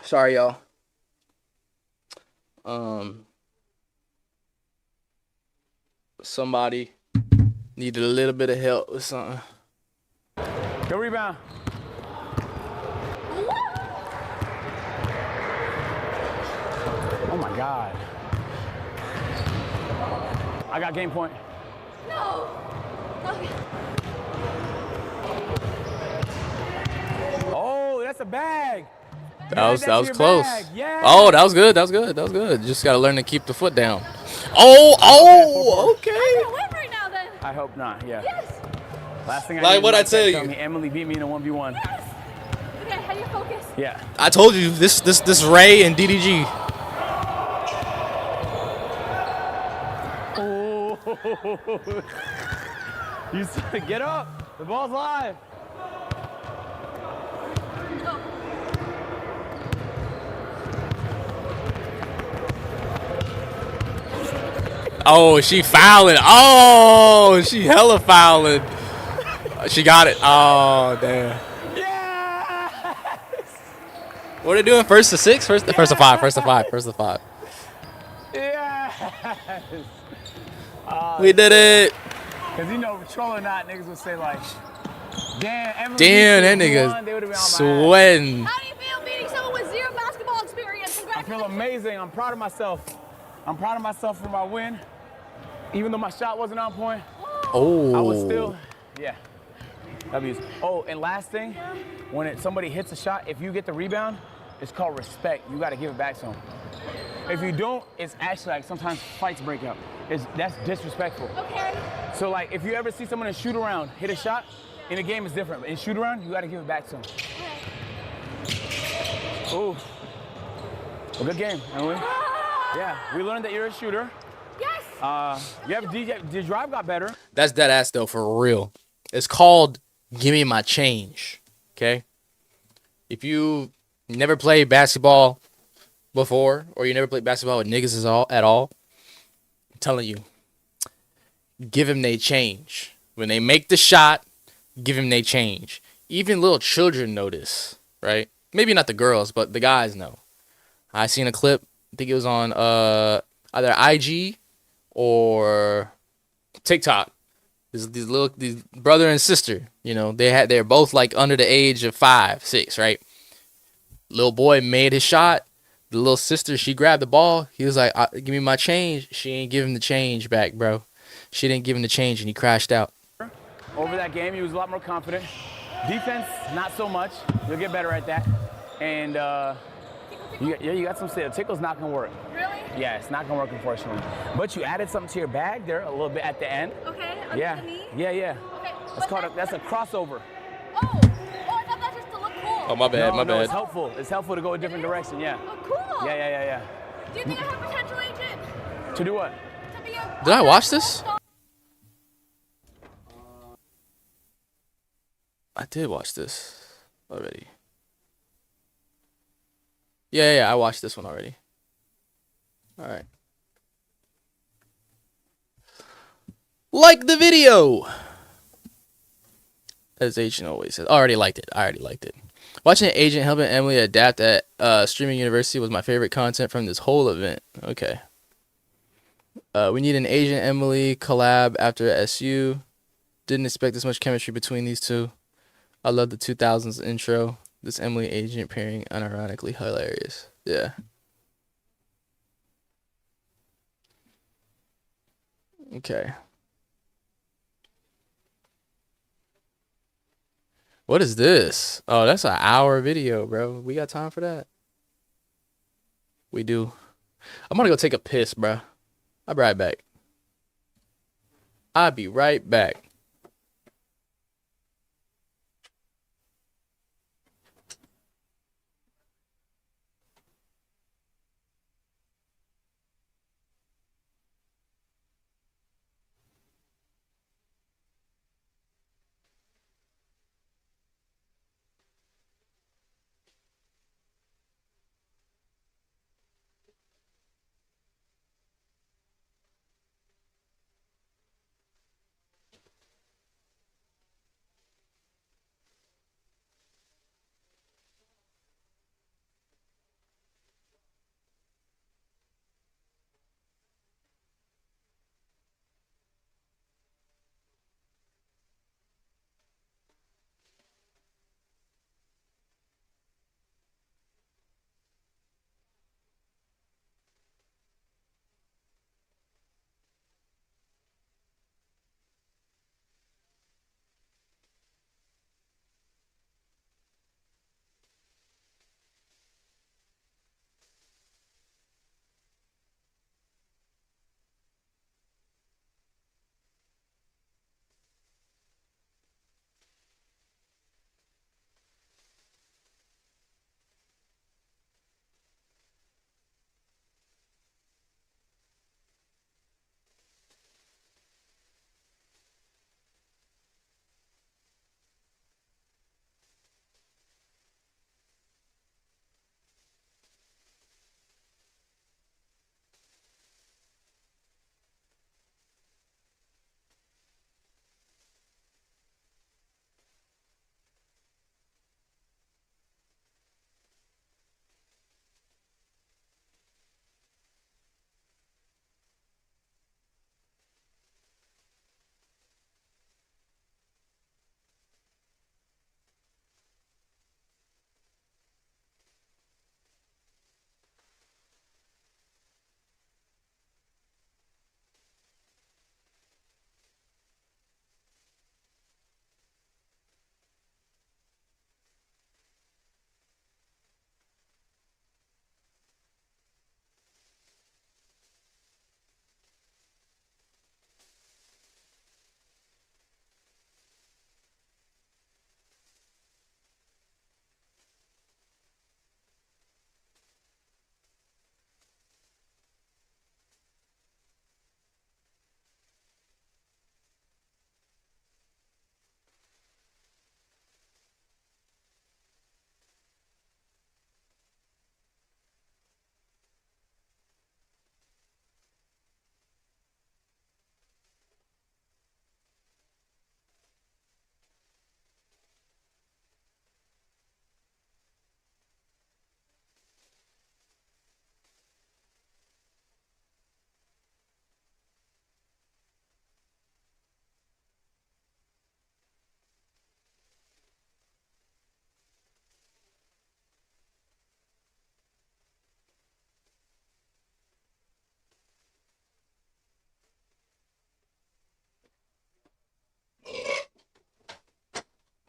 Sorry, y'all. Somebody needed a little bit of help with something. Good rebound. Oh my God. I got game point. No. Okay. Oh, that's a bag. That was close. Yeah. Oh, that was good. That was good. That was good. Just gotta learn to keep the foot down. Oh, okay. I'm gonna win right now then. I hope not. Yeah. Yes. Last thing I Like need what is I Mike tell to you. tell me Emily beat me in a 1v1. Yes. Okay, how do you focus? Yeah. I told you this Ray and DDG. Oh. You said, get up. The ball's live. Oh, she fouling. Oh, she hella fouling. She got it. Oh, damn. What are they doing? First to 6? First to 5. First to 5. First to 5. Yes. We did it. Because you know, troll or not, niggas would say like, damn, Emily Damn, that won, they nigga's would've been on my sweating. How do you feel beating someone with zero basketball experience? I feel amazing. I'm proud of myself. I'm proud of myself for my win. Even though my shot wasn't on point, Oh. I was still, yeah. W's. Oh, and last thing, when somebody hits a shot, if you get the rebound, it's called respect. You got to give it back to them. If you don't, it's actually like sometimes fights break out. That's disrespectful. Okay. So like if you ever see someone in shoot around hit a shot, in a game it's different. In shoot around, you got to give it back to them. Ooh. Well, good game, Emily. Yeah, we learned that you're a shooter. Yes. The drive got better. That's dead ass though, for real. It's called Give Me My Change. Okay? If you never played basketball before, or you never played basketball with niggas at all, I'm telling you, give them they change. When they make the shot, give them they change. Even little children know this, right? Maybe not the girls, but the guys know. I seen a clip, I think it was on either IG or TikTok. These brother and sister, you know, they're both like under the age of 5, 6, right? Little boy made his shot. The little sister, she grabbed the ball. He was like, "Give me my change." She ain't give him the change back, bro. She didn't give him the change, and he crashed out. Over that game, he was a lot more confident. Defense, not so much. You'll get better at that. And you got some say. Tickle's not gonna work. Really? Yeah, it's not gonna work, unfortunately. But you added something to your bag there a little bit at the end. Okay. Yeah. The knee? Yeah. Okay. That's a crossover. Oh, I thought that was just to look cool. Oh, my bad, my No, bad. it's helpful. It's helpful to go a different direction. Yeah. Oh, cool. Yeah. Do you think I have potential, agent? To do what? To be a Did I watch this? I did watch this already. Yeah, I watched this one already. All right. Like the video. As Agent always says. I already liked it. Watching Agent helping Emily adapt at Streaming University was my favorite content from this whole event. Okay. We need an Agent Emily collab after SU. Didn't expect this much chemistry between these two. I love the 2000s intro. This Emily Agent pairing unironically hilarious. Yeah. Okay. What is this? Oh, that's an hour video, bro. We got time for that? We do. I'm gonna go take a piss, bro. I'll be right back. I'll be right back.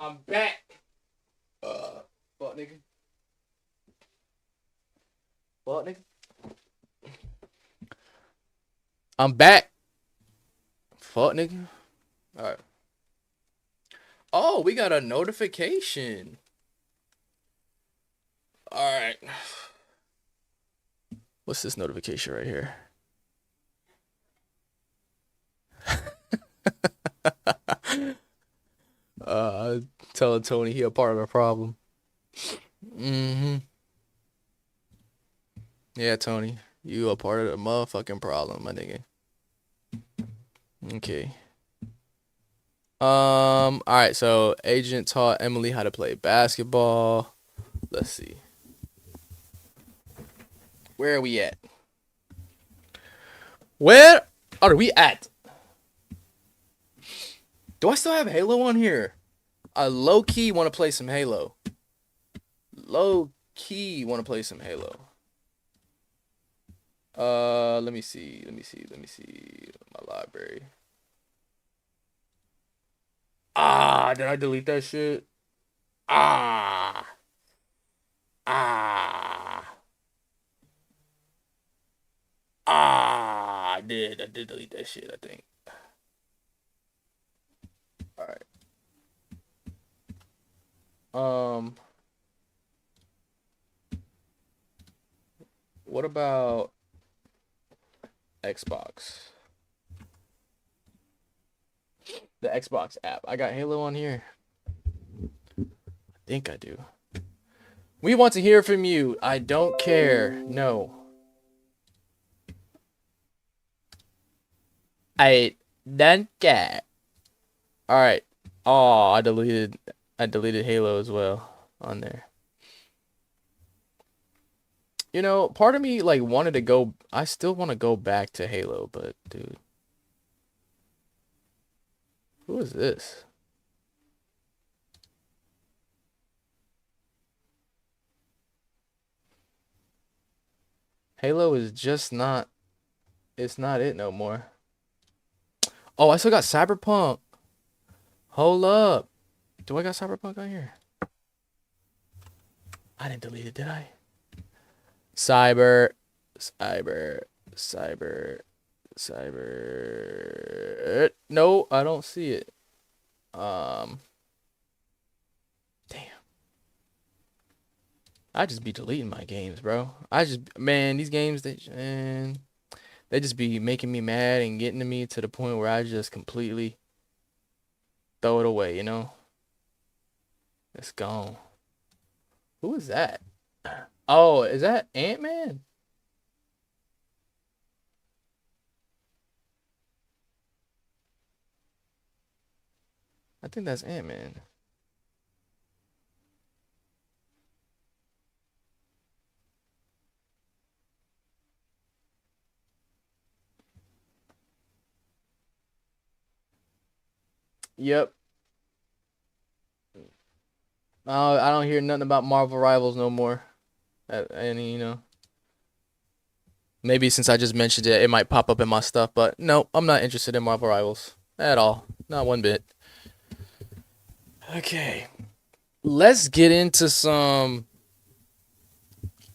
I'm back. Fuck nigga. Fuck nigga. I'm back. Fuck nigga. Alright. we got a notification. All right. What's this notification right here? Telling Tony he a part of the problem. Yeah, Tony, you a part of the motherfucking problem, my nigga. Okay. All right. So agent taught Emily how to play basketball. Let's see. Where are we at? Where are we at? Do I still have Halo on here? I low key want to play some Halo. Low key want to play some Halo. Let me see. My library. Ah, did I delete that shit? I did. I did delete that shit, I think. All right. What about Xbox? The Xbox app. I got Halo on here. I think I do. We want to hear from you. I don't care. No. I don't care. All right. Oh, I deleted Halo as well on there. You know, part of me like wanted to go. I still want to go back to Halo, but dude, who is this? Halo is just not. It's not it no more. Oh, I still got Cyberpunk. Hold up. Do I got Cyberpunk on here? I didn't delete it, did I? Cyber. No, I don't see it. Damn. I just be deleting my games, bro. Man, these games, they just be making me mad and getting to me to the point where I just completely throw it away, you know? It's gone. Who is that? Oh, is that Ant-Man? I think that's Ant-Man. Yep. I don't hear nothing about Marvel Rivals no more. Any, you know. Maybe since I just mentioned it, it might pop up in my stuff, but no, I'm not interested in Marvel Rivals at all. Not one bit. Okay. Let's get into some.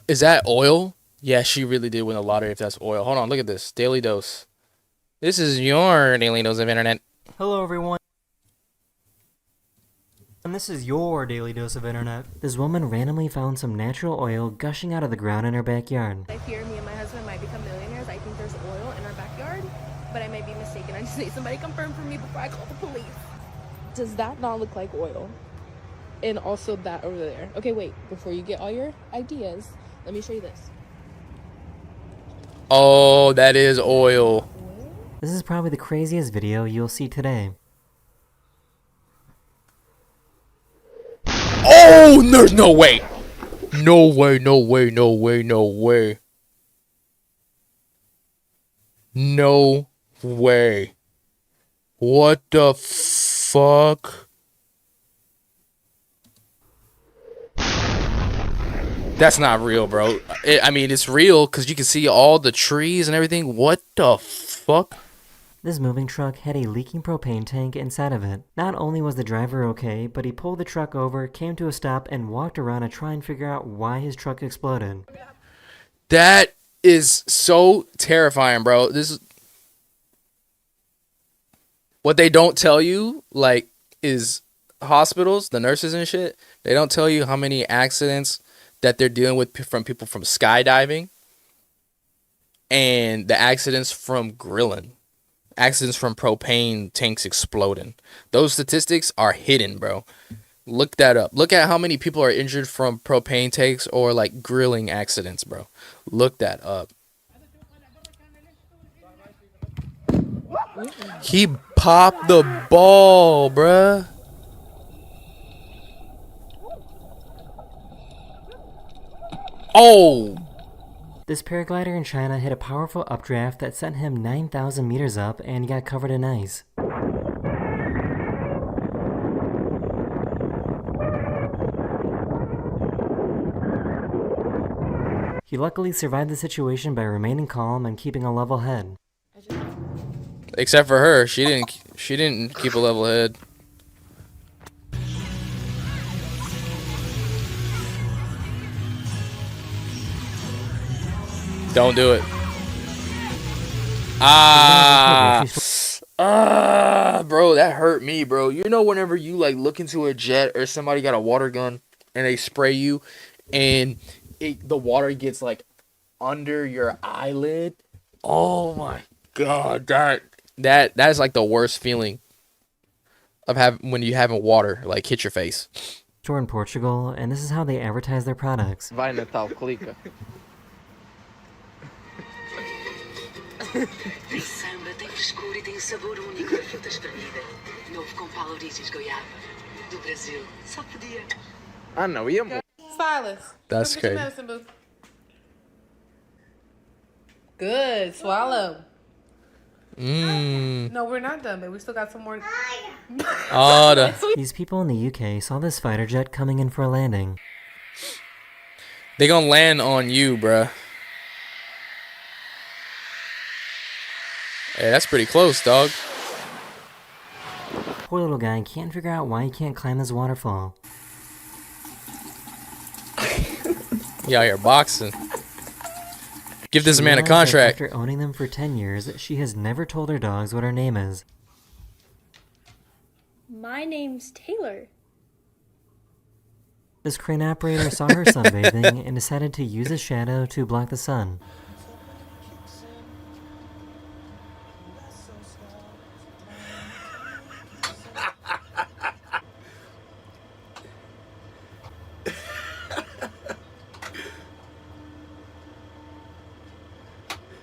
Is that oil? Yeah, she really did win the lottery if that's oil. Hold on, look at this. Daily Dose. This is your Daily Dose of Internet. Hello, everyone. And this is your daily dose of internet. This woman randomly found some natural oil gushing out of the ground in her backyard. I fear me and my husband might become millionaires. I think there's oil in our backyard, but I might be mistaken. I just need somebody confirm for me before I call the police. Does that not look like oil? And also that over there. Okay, wait. Before you get all your ideas, let me show you this. Oh, that is oil. This is probably the craziest video you'll see today. Oh, there's no way. No way, no way, no way, no way. No way. What the fuck? That's not real, bro. I mean, it's real because you can see all the trees and everything. What the fuck? This moving truck had a leaking propane tank inside of it. Not only was the driver okay, but he pulled the truck over, came to a stop, and walked around to try and figure out why his truck exploded. That is so terrifying, bro. This is what they don't tell you, like, is hospitals, the nurses and shit, they don't tell you how many accidents that they're dealing with from people from skydiving and the accidents from grilling, accidents from propane tanks exploding. Those statistics are hidden, bro. Look that up. Look at how many people are injured from propane tanks or like grilling accidents, bro. Look that up. He popped the ball, bruh. Oh! This paraglider in China hit a powerful updraft that sent him 9,000 meters up and got covered in ice. He luckily survived the situation by remaining calm and keeping a level head. Except for her, she didn't keep a level head. Don't do it. Bro, that hurt me, bro. You know, whenever you like look into a jet or somebody got a water gun and they spray you, and the water gets like under your eyelid. Oh my god, that is like the worst feeling of having when you having water like hit your face. Store in Portugal, and this is how they advertise their products. Vai Natal, clica. Samba tem frescura e tem sabor único da fruta espremida. Novo com Paulo Origens Goiaba. Do Brasil. Só podia. I know, yeah. Silas. That's come get your crazy. medicine, boo. Good. Swallow. Mmm. No, we're not done, but we still got some more. These people in the UK saw this fighter jet coming in for a landing. They gonna land on you, bruh. Hey, that's pretty close, dog. Poor little guy can't figure out why he can't climb this waterfall. You out here boxing. Give this She man a realized that contract. After owning them for 10 years, she has never told her dogs what her name is. My name's Taylor. This crane operator saw her sunbathing and decided to use his shadow to block the sun.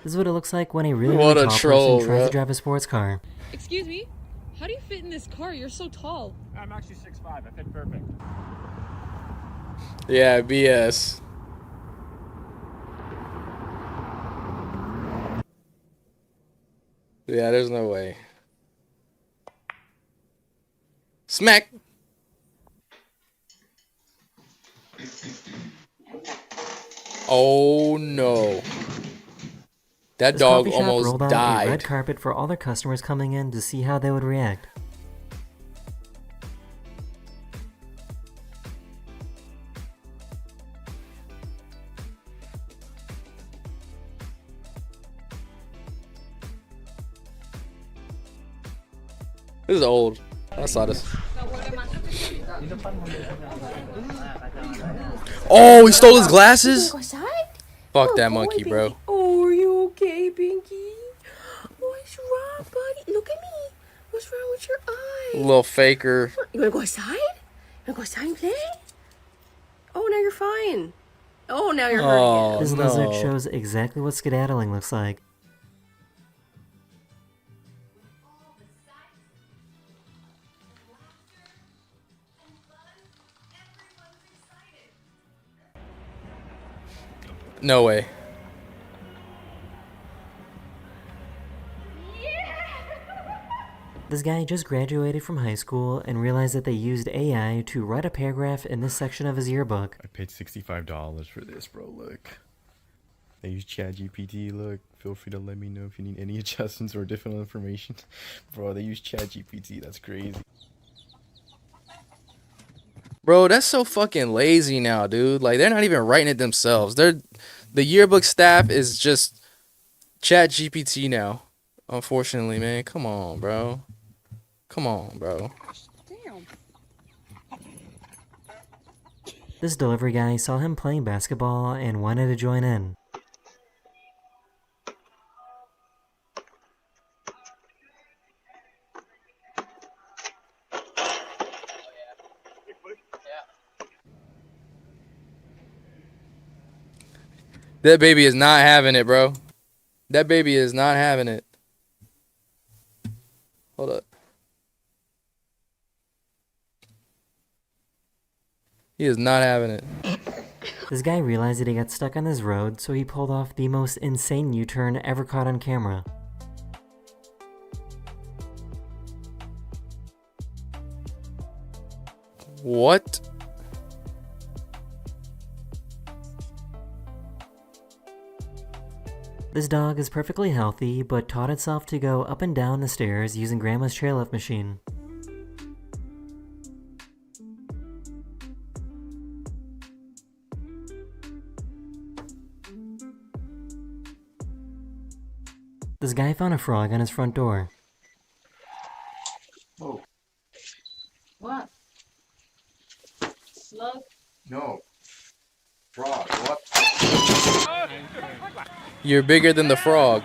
This is what it looks like when a really What a tall troll, person tries bro. to drive a sports car. Excuse me? How do you fit in this car? You're so tall. I'm actually 6'5". I fit perfect. Yeah, BS. Yeah, there's no way. Smack. Oh no. That This dog coffee shop almost rolled out a died. red carpet for all their customers coming in to see how they would react. This is old. I saw this. Oh, he stole his glasses? Fuck that monkey, bro. Oh, are you okay, Pinky? What's wrong, buddy? Look at me. What's wrong with your eye? Little faker. You wanna go outside? You wanna go outside and play? Oh, now you're fine. Oh, now you're hurt again. This lizard shows exactly what skedaddling looks like. No way. This guy just graduated from high school and realized that they used AI to write a paragraph in this section of his yearbook. I paid $65 for this, bro. Look. They use ChatGPT. Look, feel free to let me know if you need any adjustments or additional information. Bro, they use ChatGPT. That's crazy. Bro, that's so fucking lazy now, dude. Like, they're not even writing it themselves. The yearbook staff is just Chat GPT now. Unfortunately, man. Come on, bro. Come on, bro. Damn. This delivery guy saw him playing basketball and wanted to join in. That baby is not having it, bro. That baby is not having it. Hold up. He is not having it. This guy realized that he got stuck on this road, so he pulled off the most insane U-turn ever caught on camera. What? This dog is perfectly healthy, but taught itself to go up and down the stairs using Grandma's chairlift machine. This guy found a frog on his front door. Oh. What? Slug? No. Frog. What? You're bigger than the frog.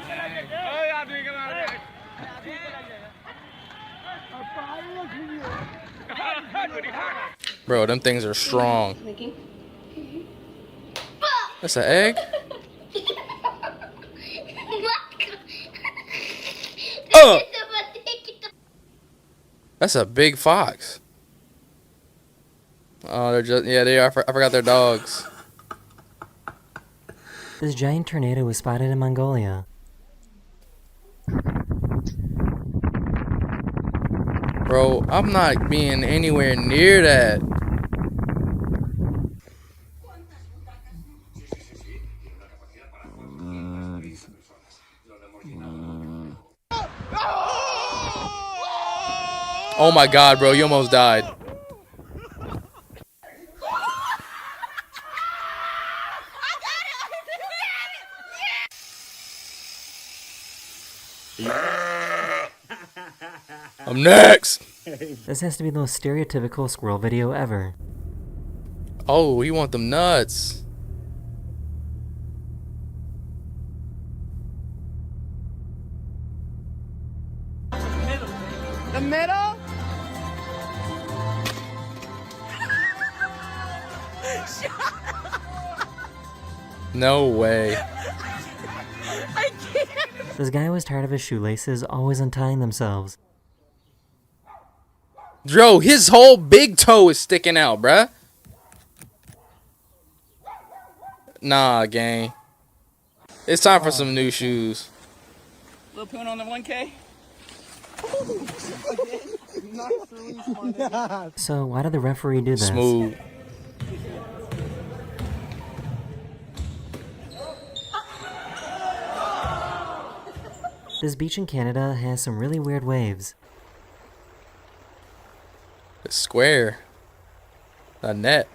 Bro, them things are strong. That's an egg? That's a big fox. Oh, they're just, yeah, they are. I forgot they're dogs. This giant tornado was spotted in Mongolia. Bro, I'm not being anywhere near that. Oh my god, bro, you almost died. I'm next. This has to be the most stereotypical squirrel video ever. Oh, you want them nuts. The middle? No way. I can't. This guy was tired of his shoelaces always untying themselves. Bro, his whole big toe is sticking out, bruh. Nah, gang. It's time for some new shoes. Lil Poon on the 1K? So why did the referee do this? Smooth. This beach in Canada has some really weird waves. It's square. A net.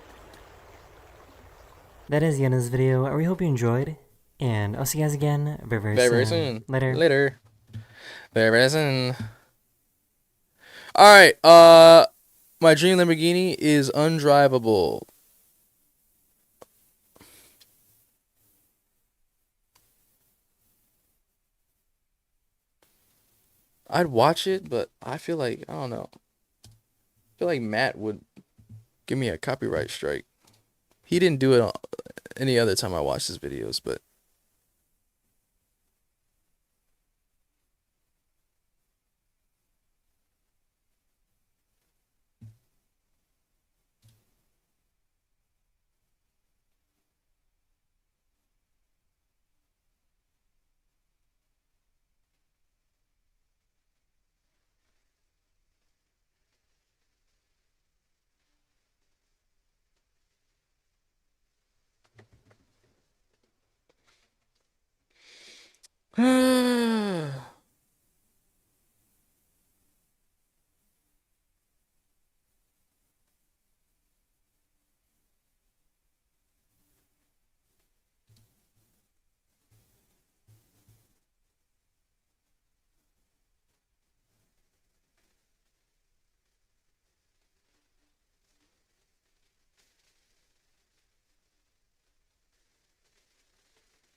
That is the end of this video. We hope you enjoyed. And I'll see you guys again very soon. Later. Later. Very soon. Alright, my dream Lamborghini is undrivable. I'd watch it, but I feel like, I don't know. I feel like Matt would give me a copyright strike. He didn't do it any other time I watched his videos, but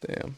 Damn.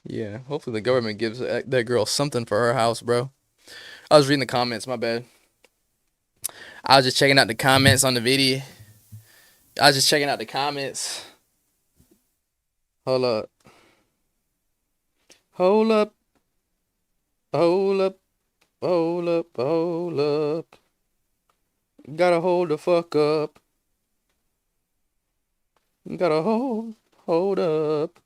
Yeah, hopefully the government gives that girl something for her house, bro. I was reading the comments, my bad. I was just checking out the comments on the video. I was just checking out the comments. Hold up. Hold up. Hold up. Hold up. Hold up. Gotta hold the fuck up. Gotta hold up.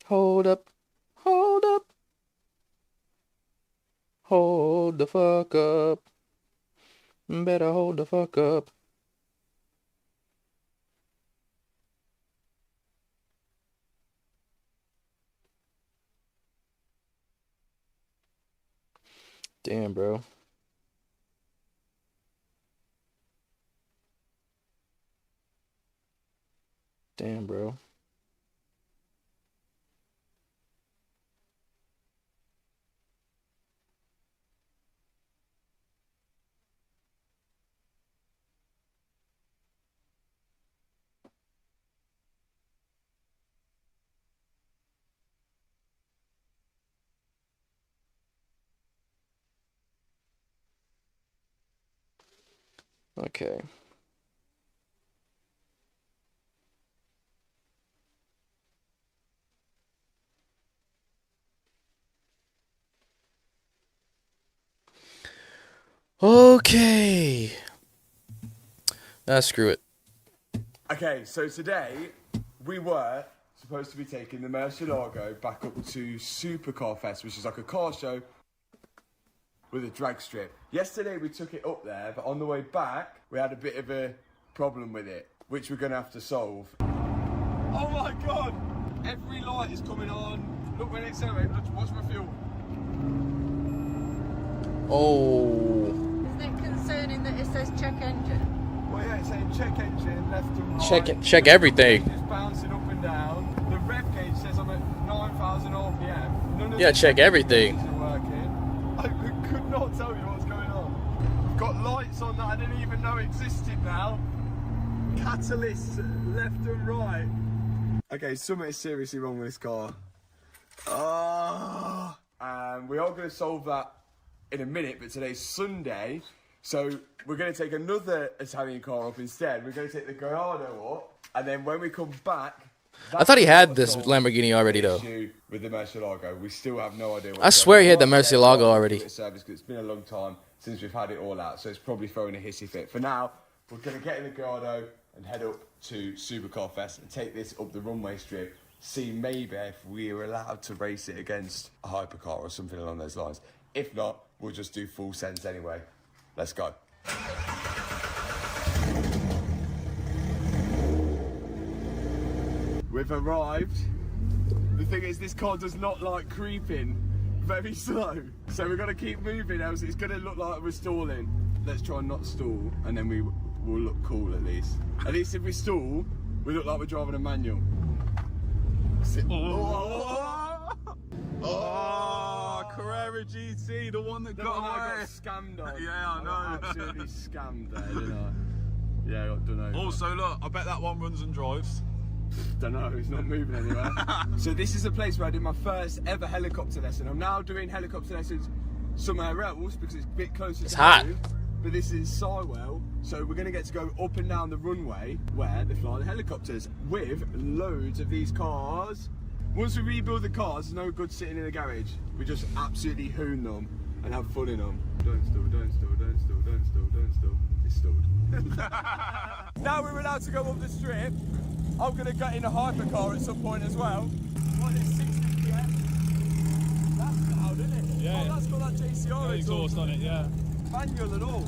Hold up. Hold up. Hold the fuck up. Better hold the fuck up. Damn, bro. Damn, bro. Okay. Okay. Screw it. Okay, so today we were supposed to be taking the Murcielago back up to Supercar Fest, which is like a car show with a drag strip. Yesterday we took it up there, but on the way back we had a bit of a problem with it, which we're going to have to solve. Oh my god! Every light is coming on. Look, when it accelerates, watch my fuel. Oh. Isn't it concerning that it says check engine? Well, yeah, it's saying check engine, left and right. Check everything. It's bouncing up and down. The rev gauge says I'm at 9,000 RPM. None of Yeah, the check everything. are working. I could not tell you what's going on. We've got lights on that I didn't even know existed now. Catalysts left and right. Okay, something is seriously wrong with this car. We are going to solve that in a minute, but today's Sunday, so we're going to take another Italian car up instead. We're going to take the Gallardo up, and then when we come back... I thought he had this Lamborghini already, though. With the Murcielago, we still have no idea. I swear he had the Murcielago already. It's been a long time since we've had it all out, so it's probably throwing a hissy fit. For now, we're going to get in the Gallardo and head up to Supercar Fest and take this up the runway strip. See maybe if we're allowed to race it against a hypercar or something along those lines. If not, we'll just do full sends anyway. Let's go. We've arrived. The thing is, this car does not like creeping. Very slow. So we've got to keep moving, else it's going to look like we're stalling. Let's try and not stall, and then we will look cool at least. At least if we stall, we look like we're driving a manual. Oh, Carrera GT, the one that got away. I got scammed on. Yeah, I know. I got absolutely scammed there, didn't I? Yeah, I got done over. Also, look, I bet that one runs and drives. Don't know, it's not moving anywhere. So this is a place where I did my first ever helicopter lesson. I'm now doing helicopter lessons somewhere else because it's a bit closer to home. But this is Sywell, so we're going to get to go up and down the runway where they fly the helicopters with loads of these cars. Once we rebuild the cars, there's no good sitting in the garage. We just absolutely hoon them and have fun in them. Don't stall, don't stall, don't stall, don't stall, don't stall. It's stalled. Now we're allowed to go up the strip. I'm going to get in a hypercar at some point as well. What is 60 PS? That's loud, isn't it? Yeah. Oh, that's got that JCR exhaust on it, yeah. Manual and all.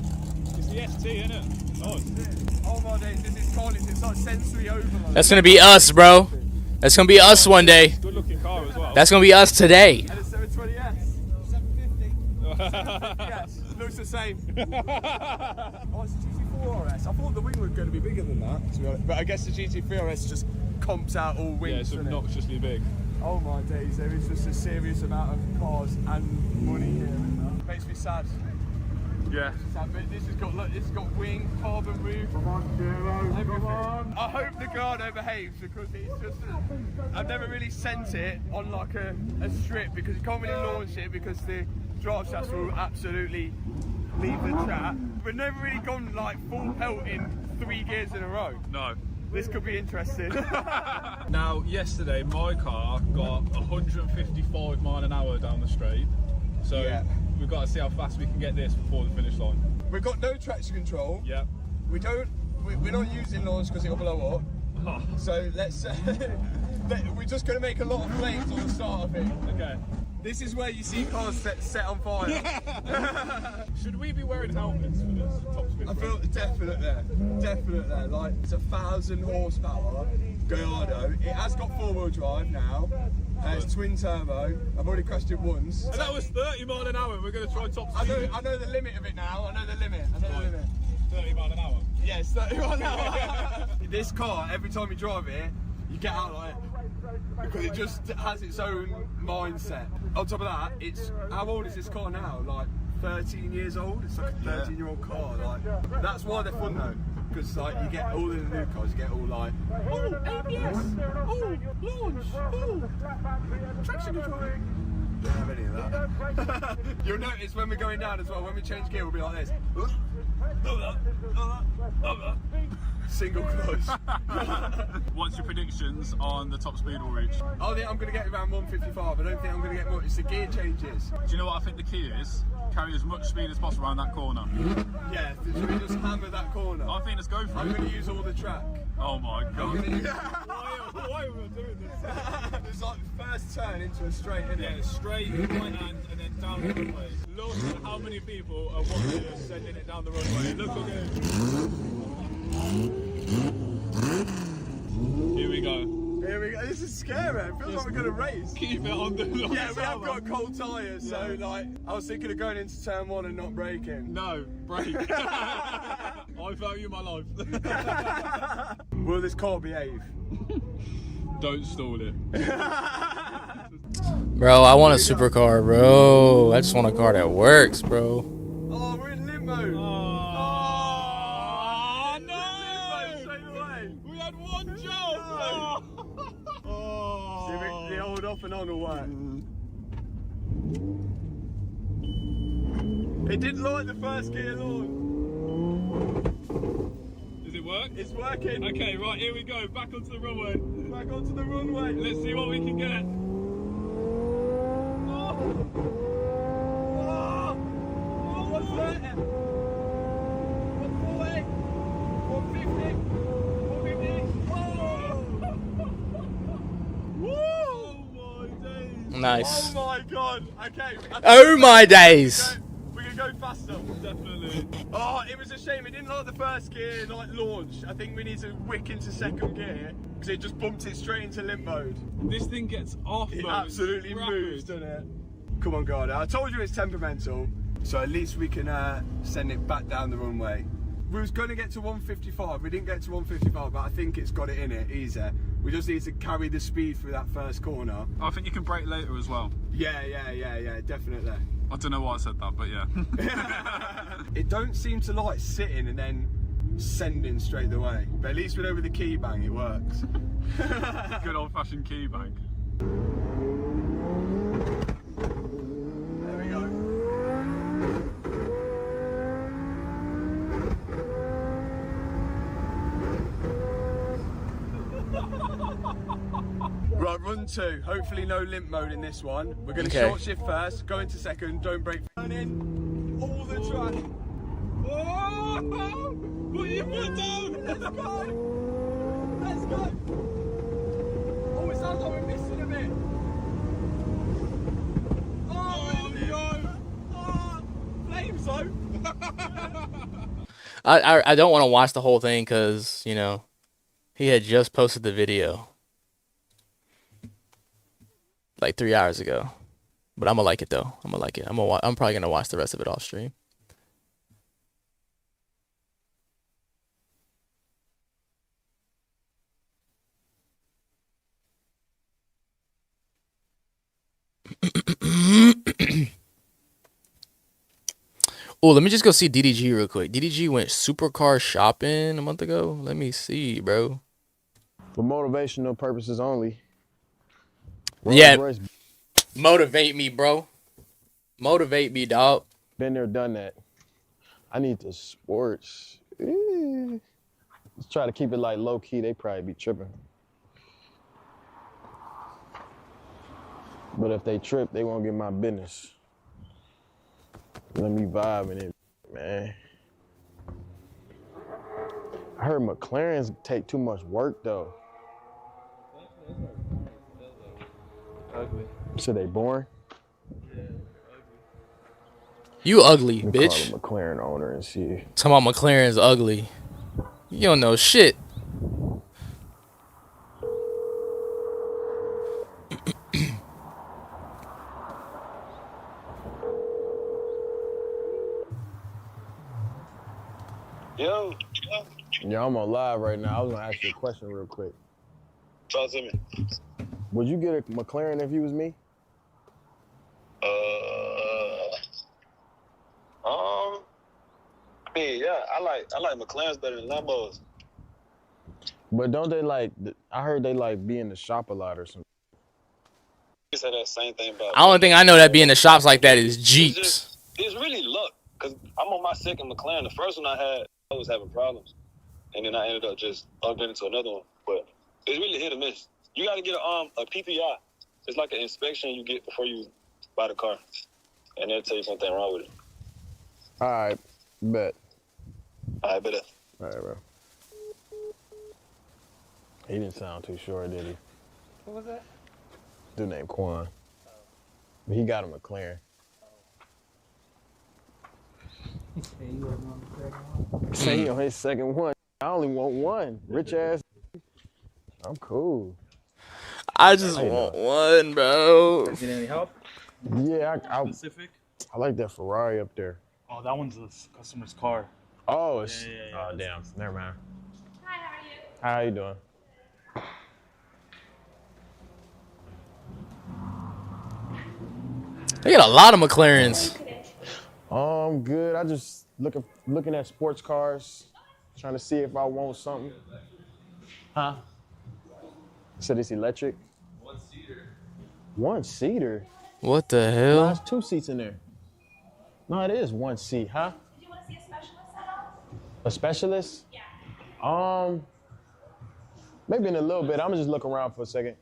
It's the ST, isn't it? Oh my days, this is college. It's like sensory overload. That's gonna be us, bro. That's gonna be us one day. Good looking car as well. That's gonna be us today. And a 720S. 750. Yes, looks the same. Oh, it's a GT4 RS. I thought the wing was going to be bigger than that, to be honest. But I guess the GT3 RS just comps out all wings. Yeah, it's obnoxiously big. Oh my days, there is just a serious amount of cars and money here. And that makes me sad. Yeah. Sad, but this has got, look, it's got wing, carbon roof. Come on, Jero, come on. I hope the car never behaves because it's just, I've never really sent it on like a strip because you can't really launch it because the drive shafts will absolutely leave the track. We've never really gone like full pelt in 3 gears in a row. No. This could be interesting. Now, yesterday my car got 155 mile an hour down the straight. So Yeah. we've got to see how fast we can get this before the finish line. We've got no traction control. Yeah. We're not using launch because it'll blow up. Oh. So let's we're just going to make a lot of flames on the start of it. Okay. This is where you see cars set on fire. Should we be wearing helmets for this top speed? I feel definitely. Like it's 1,000 horsepower Gallardo. It has got 4-wheel drive now. It's twin turbo. I've already crashed it once. And that was 30 mile an hour. We're going to try top speed. I know the limit of it now. I know the limit. 30 mile an hour. Yes, 30 mile an hour. This car, every time you drive it, you get out like because it just has its own mindset. On top of that, it's how old is this car now? Like 13 years old. It's like a 13-year-old car. Like that's why they're fun though, because like you get all in the new cars, you get all like, oh ABS, oh launch, oh traction control. Don't have any of that. You'll notice when we're going down as well. When we change gear, we'll be like this. Single clutch. What's your predictions on the top speed we'll reach? I think I'm going to get around 155. I don't think I'm going to get much. It's the gear changes. Do you know what I think the key is? Carry as much speed as possible around that corner. Yeah, should we just hammer that corner? I think let's go for it. I'm going to use all the track. Oh my god. Why are we doing this? It's like the first turn into a straight, isn't it? Yeah, straight, right hand, and then down the runway. Look at how many people are watching us sending it down the runway. Look again. Here we go. Here we go. This is scary. It feels like we're going to race. Keep it on the line. Yeah, we have got cold tyres, so like, I was thinking of going into turn 1 and not braking. No, brake. I value my life. Will this car behave? Don't stall it. Bro, I want a supercar, bro. I just want a car that works, bro. Oh, we're in limbo. Oh, no! Limbo straight away. We had one job. See, the old off and on will work. It didn't like the first gear launch. Does it work? It's working. Okay, right, here we go. Back onto the runway. Back onto the runway. Let's see what we can get. What's that? 140, 150, 150. Oh my days. Nice. Oh my god. Okay. Oh my days. We can go faster. Definitely. Oh, it was a shame. It didn't like the first gear, like launch. I think we need to wick into second gear because it just bumped it straight into limp mode. This thing gets off It mode. absolutely moves, doesn't it? Come on, guard. I told you it's temperamental, so at least we can send it back down the runway. We was going to get to 155. We didn't get to 155, but I think it's got it in it easy. We just need to carry the speed through that first corner. I think you can brake later as well. Yeah, definitely. I don't know why I said that, but yeah. It don't seem to like sitting and then sending straight away. But at least with over the key bang, it works. Good old-fashioned key bang. There we go. Right, run 2. Hopefully no limp mode in this one. We're going to short shift first, go into second, don't brake. Turn in all the track. Oh! Put your foot down! Let's go! Let's go! Oh, it sounds like we're missing a bit. Oh, I don't want to watch the whole thing because, you know, he had just posted the video like 3 hours ago. But I'm gonna like it though. I'm gonna like it. I'm probably gonna watch the rest of it off stream. Oh, let me just go see DDG real quick. DDG went supercar shopping a month ago. Let me see, bro. For motivational purposes only. Yeah. Royce Motivate me, bro. Motivate me, dog. been there, done that. I need the sports. Let's try to keep it like low key. They probably be tripping. But if they trip, they won't get my business. Let me vibe in it, man. I heard McLarens take too much work though. Ugly. So they boring? You ugly, Let me call bitch. the McLaren owner and see. Talking about McLaren's ugly. You don't know shit. Yo. Yeah, I'm on live right now. I was gonna ask you a question real quick. Talk to me. Would you get a McLaren if you was me? I mean, yeah, I like McLarens better than Lambos. But don't they like? I heard they like be in the shop a lot or something. You said that same thing about. I only thing I know that be in the shops like that is Jeeps. It's really luck, cause I'm on my second McLaren. The first one I had, I was having problems, and then I ended up just upgrading to another one. But it's really hit or miss. You got to get a PPI. It's like an inspection you get before you buy the car, and they'll tell you something wrong with it. All right, bet. All right, bet. All right, bro. He didn't sound too sure, did he? What was that? Dude named Quan. But he got a McLaren. Say he on his second one. I only want one. Rich ass. I'm cool. I just want one, bro. Need any help? Yeah, Specific? I like that Ferrari up there. Oh, that one's the customer's car. Oh, it's, Yeah. oh damn. Never mind. Hi, how are you? How you doing? They got a lot of McLarens. I'm good. I just looking at sports cars, trying to see if I want something. Huh? So this electric? One-seater. One-seater? What the No, hell? there's 2 seats in there. No, it is 1 seat, huh? Did you want to see a specialist at all? A specialist? Yeah. Maybe in a little bit. I'm gonna just look around for a second.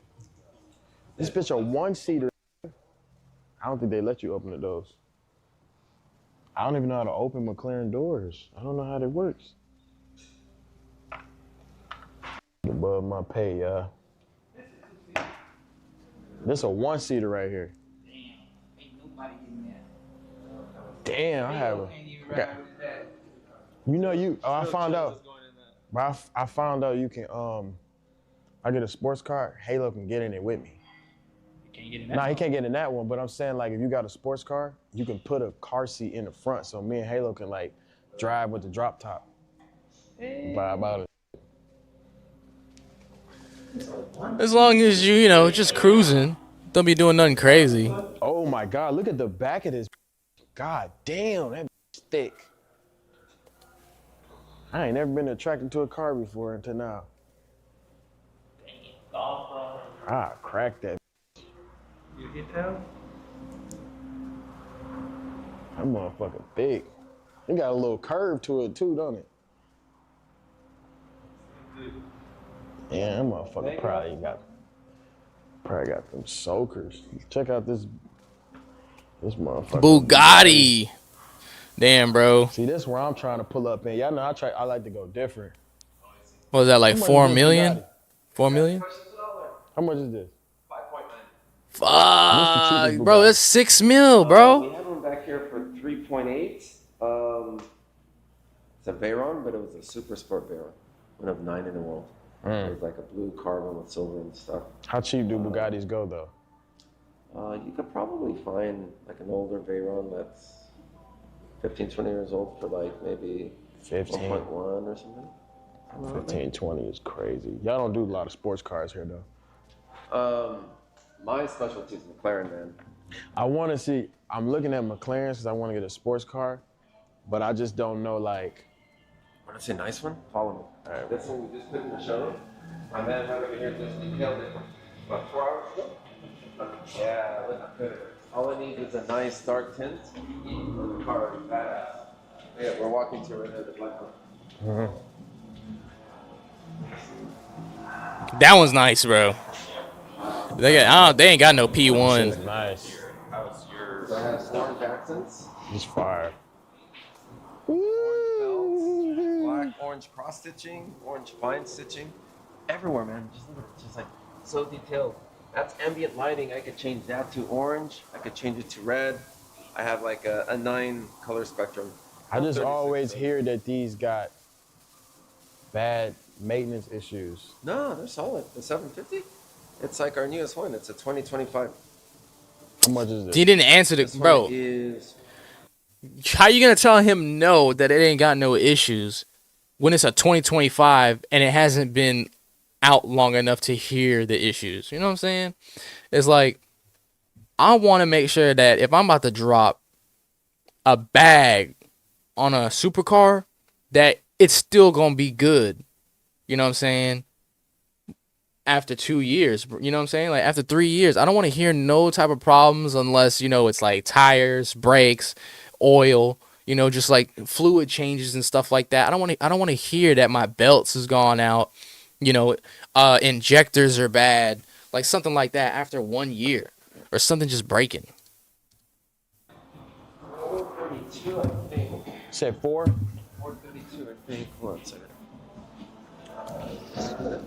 This bitch a 1-seater. I don't think they let you open the doors. I don't even know how to open McLaren doors. I don't know how that works. Above my pay, y'all. This a 1-seater right here. Damn, I have a. You know you. Oh, I found out. But I found out you can. I get a sports car. Halo can get in it with me. Can't get in that. Nah, he can't get in that one. But I'm saying like if you got a sports car, you can put a car seat in the front, so me and Halo can like drive with the drop top. Vibe out it. As long as you know, just cruising. Don't be doing nothing crazy. Oh my God! Look at the back of this. God damn, that thick. I ain't never been attracted to a car before until now. Ah, crack that. You get down? That motherfucker big. It got a little curve to it too, don't it? Yeah, that motherfucker probably got them soakers. Check out this motherfucker. Bugatti. Damn, bro. See, this is where I'm trying to pull up in. Y'all know I like to go different. What was that, like How much 4 is this million? Bugatti? 4 million? How much is this? Fuck, bro, that's 6 mil, bro. We have one back here for 3.8. It's a Veyron, but it was a super sport Veyron. One of 9 in the world. It was like a blue carbon with silver and stuff. How cheap do Bugattis go though? You could probably find like an older Veyron that's 15, 20 years old for like maybe 15. 1.1 or something. 15, 20 is crazy. Y'all don't do a lot of sports cars here though. My specialty is McLaren, man. I want to see, I'm looking at McLarens because I want to get a sports car, but I just don't know like. Want to see a nice one? Follow me. All right. This one we just put in the showroom. My man right over here just detailed it about 4 hours ago. Yeah, look good. All I need is a nice dark tint on the car. Badass. Yeah, we're walking to right now, the black one. That one's nice, bro. They ain't got no P1. This is nice. So I have orange accents. It's fire. Orange belts, black, orange cross stitching, orange fine stitching. Everywhere, man. Just look at it. Just like so detailed. That's ambient lighting. I could change that to orange. I could change it to red. I have like a 9 color spectrum. I just always hear that these got bad maintenance issues. No, they're solid. The 750, it's like our newest one. It's a 2025. How much is this? He didn't answer the This one bro. is How you gonna tell him no that it ain't got no issues when it's a 2025 and it hasn't been out long enough to hear the issues? You know what I'm saying? It's like I want to make sure that if I'm about to drop a bag on a supercar, that it's still gonna be good. You know what I'm saying? After 2 years, you know what I'm saying? Like after 3 years, I don't want to hear no type of problems unless, you know, it's like tires, brakes, oil, you know, just like fluid changes and stuff like that. I don't want to hear that my belts has gone out, you know, injectors are bad, like something like that after 1 year or something just breaking. 432, I think. Said 4? 432, I think. Hold on a second.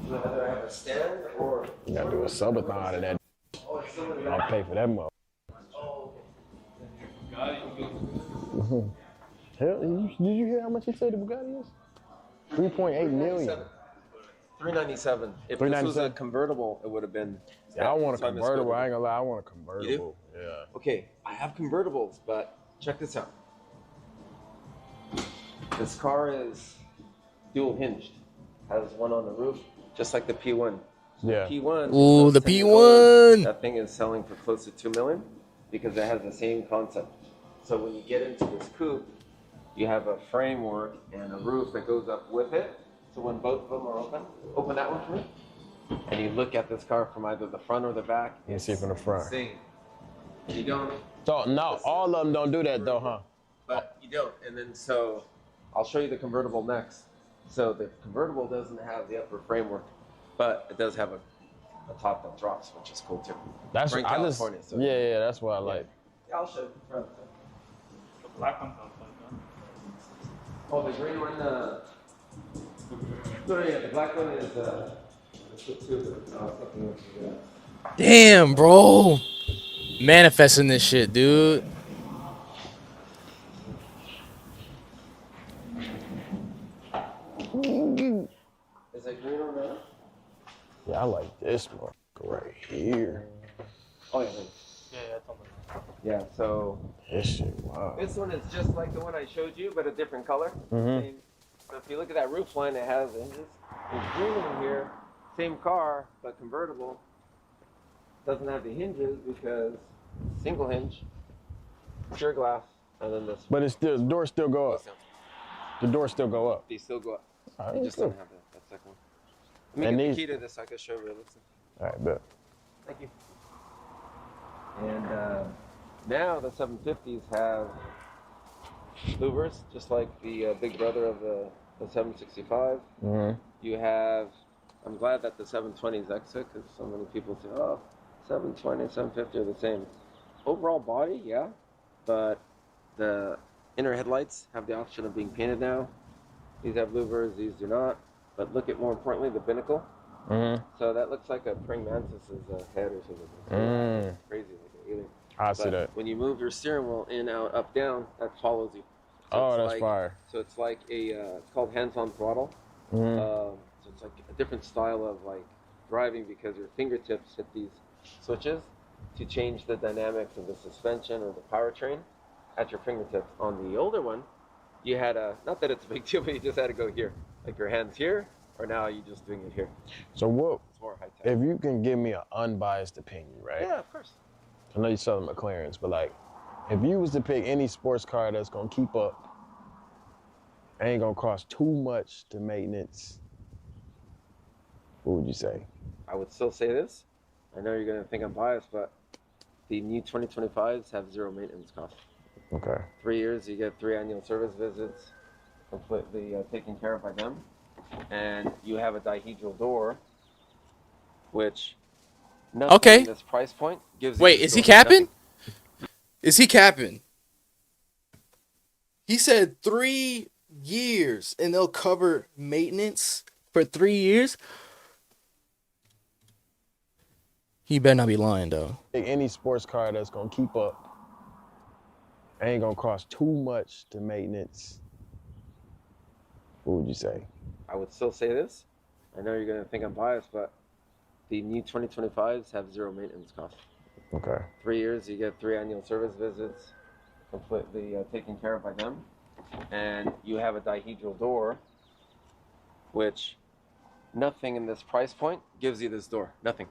Do I either have a stand or? You gotta do a subathon out of that. Oh, it's still in I'll pay for that mother. Oh, Hell, did you hear how much he said the Bugatti is? 3.8 million. 397. If this was a 397? convertible, it would have been. Yeah, I want a So I convertible. misspoke. I ain't gonna lie, I want a convertible. You Yeah. Okay, I have convertibles, but check this out. This car is dual hinged. Has one on the roof, just like the P1. Yeah. P1. Ooh, the 10 years old, P1. That thing is selling for close to 2 million because it has the same concept. So when you get into this coupe, you have a framework and a roof that goes up with it. So when both of them are open that one for me, and you look at this car from either the front or the back. You see from the front. Insane. You don't. So no, all of them don't do that though, huh? But you don't. And then so I'll show you the convertible next. So the convertible doesn't have the upper framework, but it does have a top that drops, which is cool too. That's We're in I just California, so yeah, that's what I like. Yeah, I'll show you the front. The black one's outside, huh? Oh, the green one. No, yeah, the black one is too. Damn, bro. Manifesting this shit, dude. Is it green or not? Yeah, I like this one right here. Oh yeah. It's on Yeah. So This shit, wow. this one is just like the one I showed you, but a different color. Mhm. Same. So if you look at that roof line, it has hinges. There's green in here, same car, but convertible. Doesn't have the hinges because single hinge, pure glass, and then this. But it's still the doors still go up. The doors still go up. They still go up. Alright, They just cool. don't have that second one. Let me And get these- the key to this so I can show you. Listen. All right, bet. Thank you. And now the 750s have louvers, just like the big brother of the 765. Mhm. You have, I'm glad that the 720s exit because so many people say, oh, 720 and 750 are the same. Overall body, yeah, but the inner headlights have the option of being painted now. These have louvers, these do not. But look at more importantly the binnacle. Mhm. So that looks like a praying mantis's head or something. It's crazy, like an alien. I see But that. when you move your steering wheel in, out, up, down, that follows you. Oh, it's that's like, fire. So it's like it's called hands-on throttle. Mhm. So it's like a different style of like driving because your fingertips hit these switches to change the dynamics of the suspension or the powertrain at your fingertips. On the older one, you had not that it's a big deal, but you just had to go here, like your hands here, or now you're just doing it here. So what? It's more high tech. If you can give me an unbiased opinion, right? Yeah, of course. I know you sell the McLarens, but like, if you was to pick any sports car that's gonna keep up, ain't gonna cost too much to maintenance, what would you say? I would still say this. I know you're gonna think I'm biased, but the new 2025s have zero maintenance costs. Okay. 3 years, you get 3 annual service visits, completely taken care of by them, and you have a dihedral door, which nothing Okay. in this price point gives you. Wait, this is he door. capping? Nothing. Is he capping? He said 3 years and they'll cover maintenance for 3 years. He better not be lying though. Pick any sports car that's gonna keep up, ain't gonna cost too much to maintenance, what would you say? I would still say this. I know you're gonna think I'm biased, but the new 2025s have zero maintenance costs. Okay. 3 years, you get 3 annual service visits, completely taken care of by them, and you have a dihedral door, which nothing in this price point gives you this door. Nothing.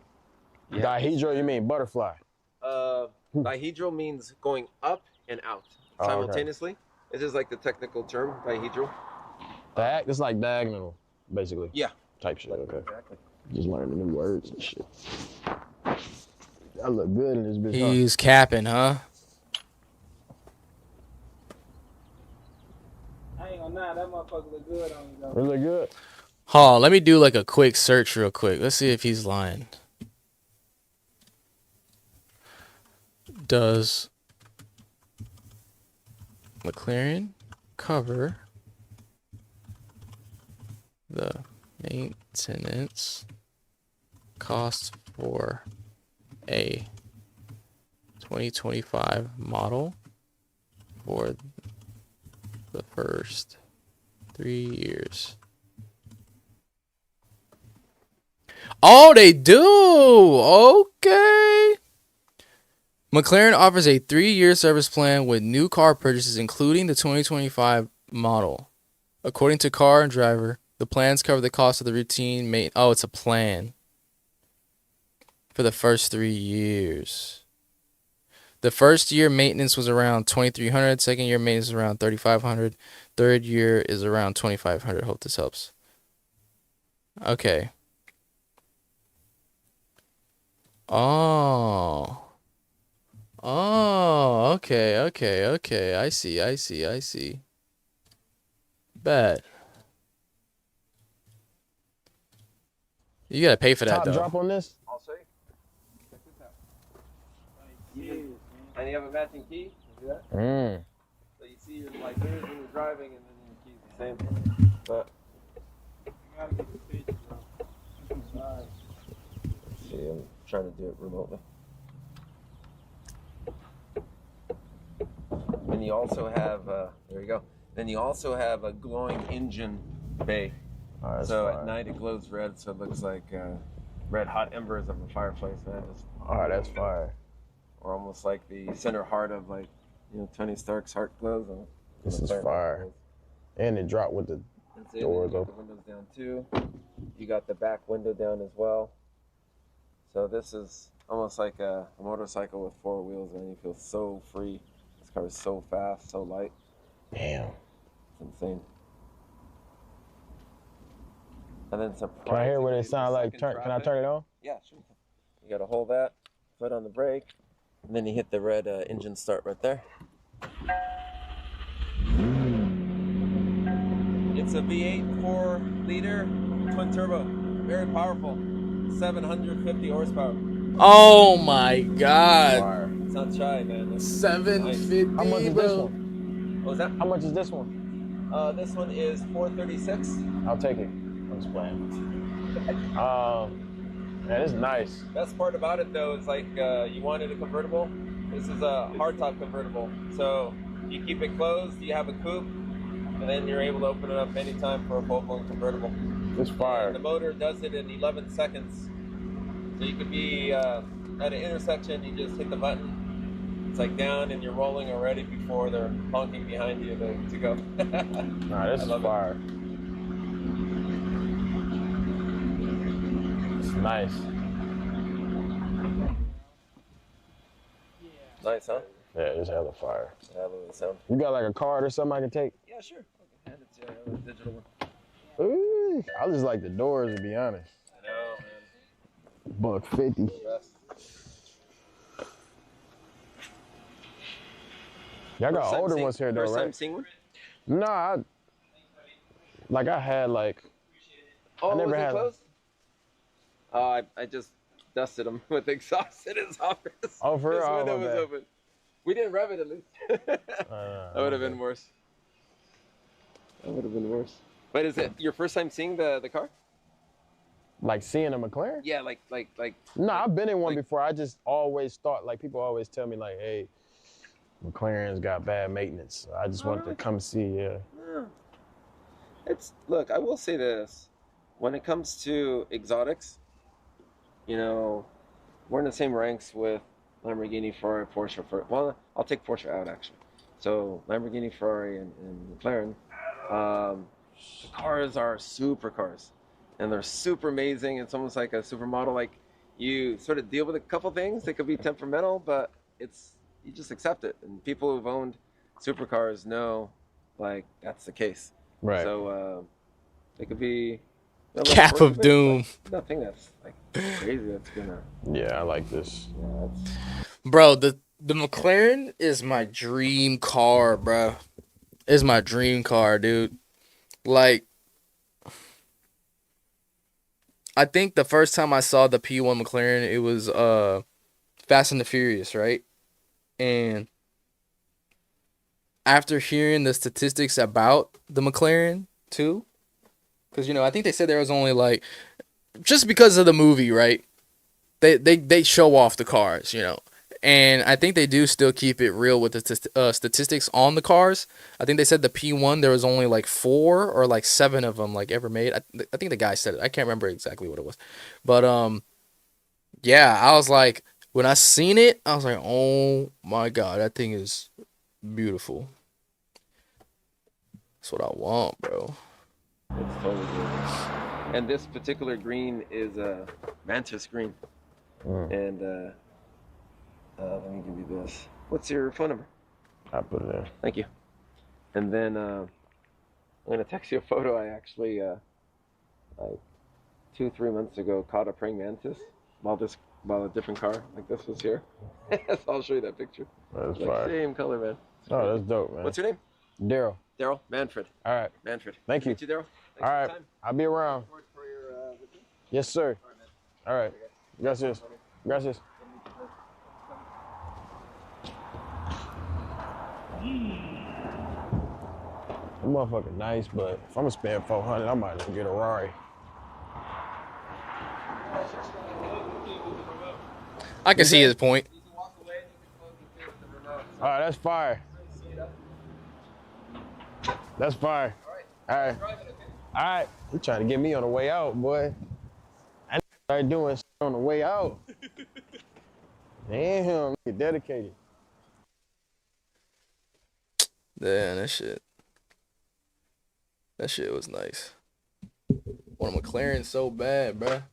Dihedral, you mean butterfly? Dihedral means going up and out Oh, okay. simultaneously. It's just like the technical term, dihedral. It's like diagonal, basically. Yeah. Type shit. Okay. Exactly. Just learning new words and shit. I look good in this bitch. He's capping, huh? I ain't gonna lie, that motherfucker look good on you, though. Really good. Hold on, let me do like a quick search real quick. Let's see if he's lying. Does McLaren cover the maintenance cost for a 2025 model for the first 3 years? Oh, they do. Okay. McLaren offers a 3-year service plan with new car purchases, including the 2025 model. According to Car and Driver, the plans cover the cost of the routine maintenance. Oh, it's a plan for the first 3 years. The first year maintenance was around $2,300. Second year maintenance was around $3,500. Third year is around $2,500. Hope this helps. Okay. Oh. Oh, okay. I see. Bet. You gotta pay for that, Top though. drop on this? I'll show you. Check this out. And you have a matching key. See that? So you see your like mirrors when you're driving, and then your key's the same. But You gotta get the picture, bro. see, I'm trying to do it remotely. And you also have, there you go. Then you also have a glowing engine bay. Oh, that's So fire. at night it glows red, so it looks like red hot embers of a fireplace, man. Just, Oh, that's fire. or almost like the center heart of like, Tony Stark's heart glows. This is fire. And it dropped with the That's it. doors You got open. the windows down too. You got the back window down as well. So this is almost like a motorcycle with 4 wheels, and you feel so free. This car is so fast, so light. Damn. It's insane. And then surprisingly, Can I hear what it the sounds like? second Can I turn it on? Yeah, sure. You gotta hold that, foot on the brake, and then you hit the red engine start right there. It's a V8 4-liter twin turbo, very powerful, 750 horsepower. Oh my God. It's not shy, man. It's 750. How much is this bro. one? What was that? How much is this one? This one is 436. I'll take it. I'm just playing. Man, it's nice. Best part about it though is like you wanted a convertible. This is a hardtop convertible, so You keep it closed, you have a coupe, and then you're able to open it up anytime for a full-blown convertible. It's fire. And the motor does it in 11 seconds. So you could be at an intersection, you just hit the button. It's like down and you're rolling already before they're honking behind you to go. Nah, this is fire. It's nice. Nice, huh? Yeah, it's hella fire. Yeah, I love the sound. You got like a card or something I can take? Yeah, sure. I can hand it to you. I have a digital one. Ooh, I just like the doors, to be honest. I know, man. $150. Y'all got older ones here though, First time right? seeing one? Nah, I had like. Oh, I never was it had. closed? I just dusted him with exhaust in his office. Oh, for real? His Oh, window my was bad. open. We didn't rev it at least. That would have been worse. That would have been worse. But is it your first time seeing the car? Like seeing a McLaren? Yeah, like. No, I've been in one before. I just always thought, like, people always tell me, like, hey, McLaren's got bad maintenance. I just wanted to come see, yeah. Look, I will say this. When it comes to exotics, you know, we're in the same ranks with Lamborghini, Ferrari, Porsche. Well, I'll take Porsche out, actually. So Lamborghini, Ferrari, and McLaren, the cars are supercars. And they're super amazing. It's almost like a supermodel. Like, you sort of deal with a couple things. They could be temperamental, but you just accept it. And people who've owned supercars know, like, that's the case. Right. So it could be a little Cap quirky, of but doom. nothing that's like crazy. That's gonna. Yeah, I like this. Bro, the McLaren is my dream car, bro. It's my dream car, dude. Like, I think the first time I saw the P1 McLaren, it was Fast and the Furious, right? And after hearing the statistics about the McLaren too, because I think they said there was only like, just because of the movie, right? They show off the cars, and I think they do still keep it real with the statistics on the cars. I think they said the P1 there was only like 4 or like 7 of them like ever made. I think the guy said it. I can't remember exactly what it was, but yeah, I was like, when I seen it, I was like, oh my god, that thing is beautiful. That's what I want, bro. It's totally gorgeous. And this particular green is a mantis green. And let me give you this. What's your phone number? I put it in. Thank you. And then I'm gonna text you a photo. I actually like 2-3 months ago caught a praying mantis while a different car like this was here. So I'll show you that picture. That's like, fire. same color, man. Oh, that's dope, man. What's your name? Daryl. Daryl Manfred. All right. Manfred. Thank you. Meet you, Daryl. Thanks All for your right. time. I'll be around. Yes, sir. All right. Gracias. Gracias. That motherfucker nice, but if I'm gonna spend 400, I might as well get a Rari. I can see his point. All right, that's fire. That's fire. All right. All right. You trying to get me on the way out, boy. I started doing shit on the way out. Damn, get dedicated. Yeah, that shit was nice. Want a McLaren so bad, bruh.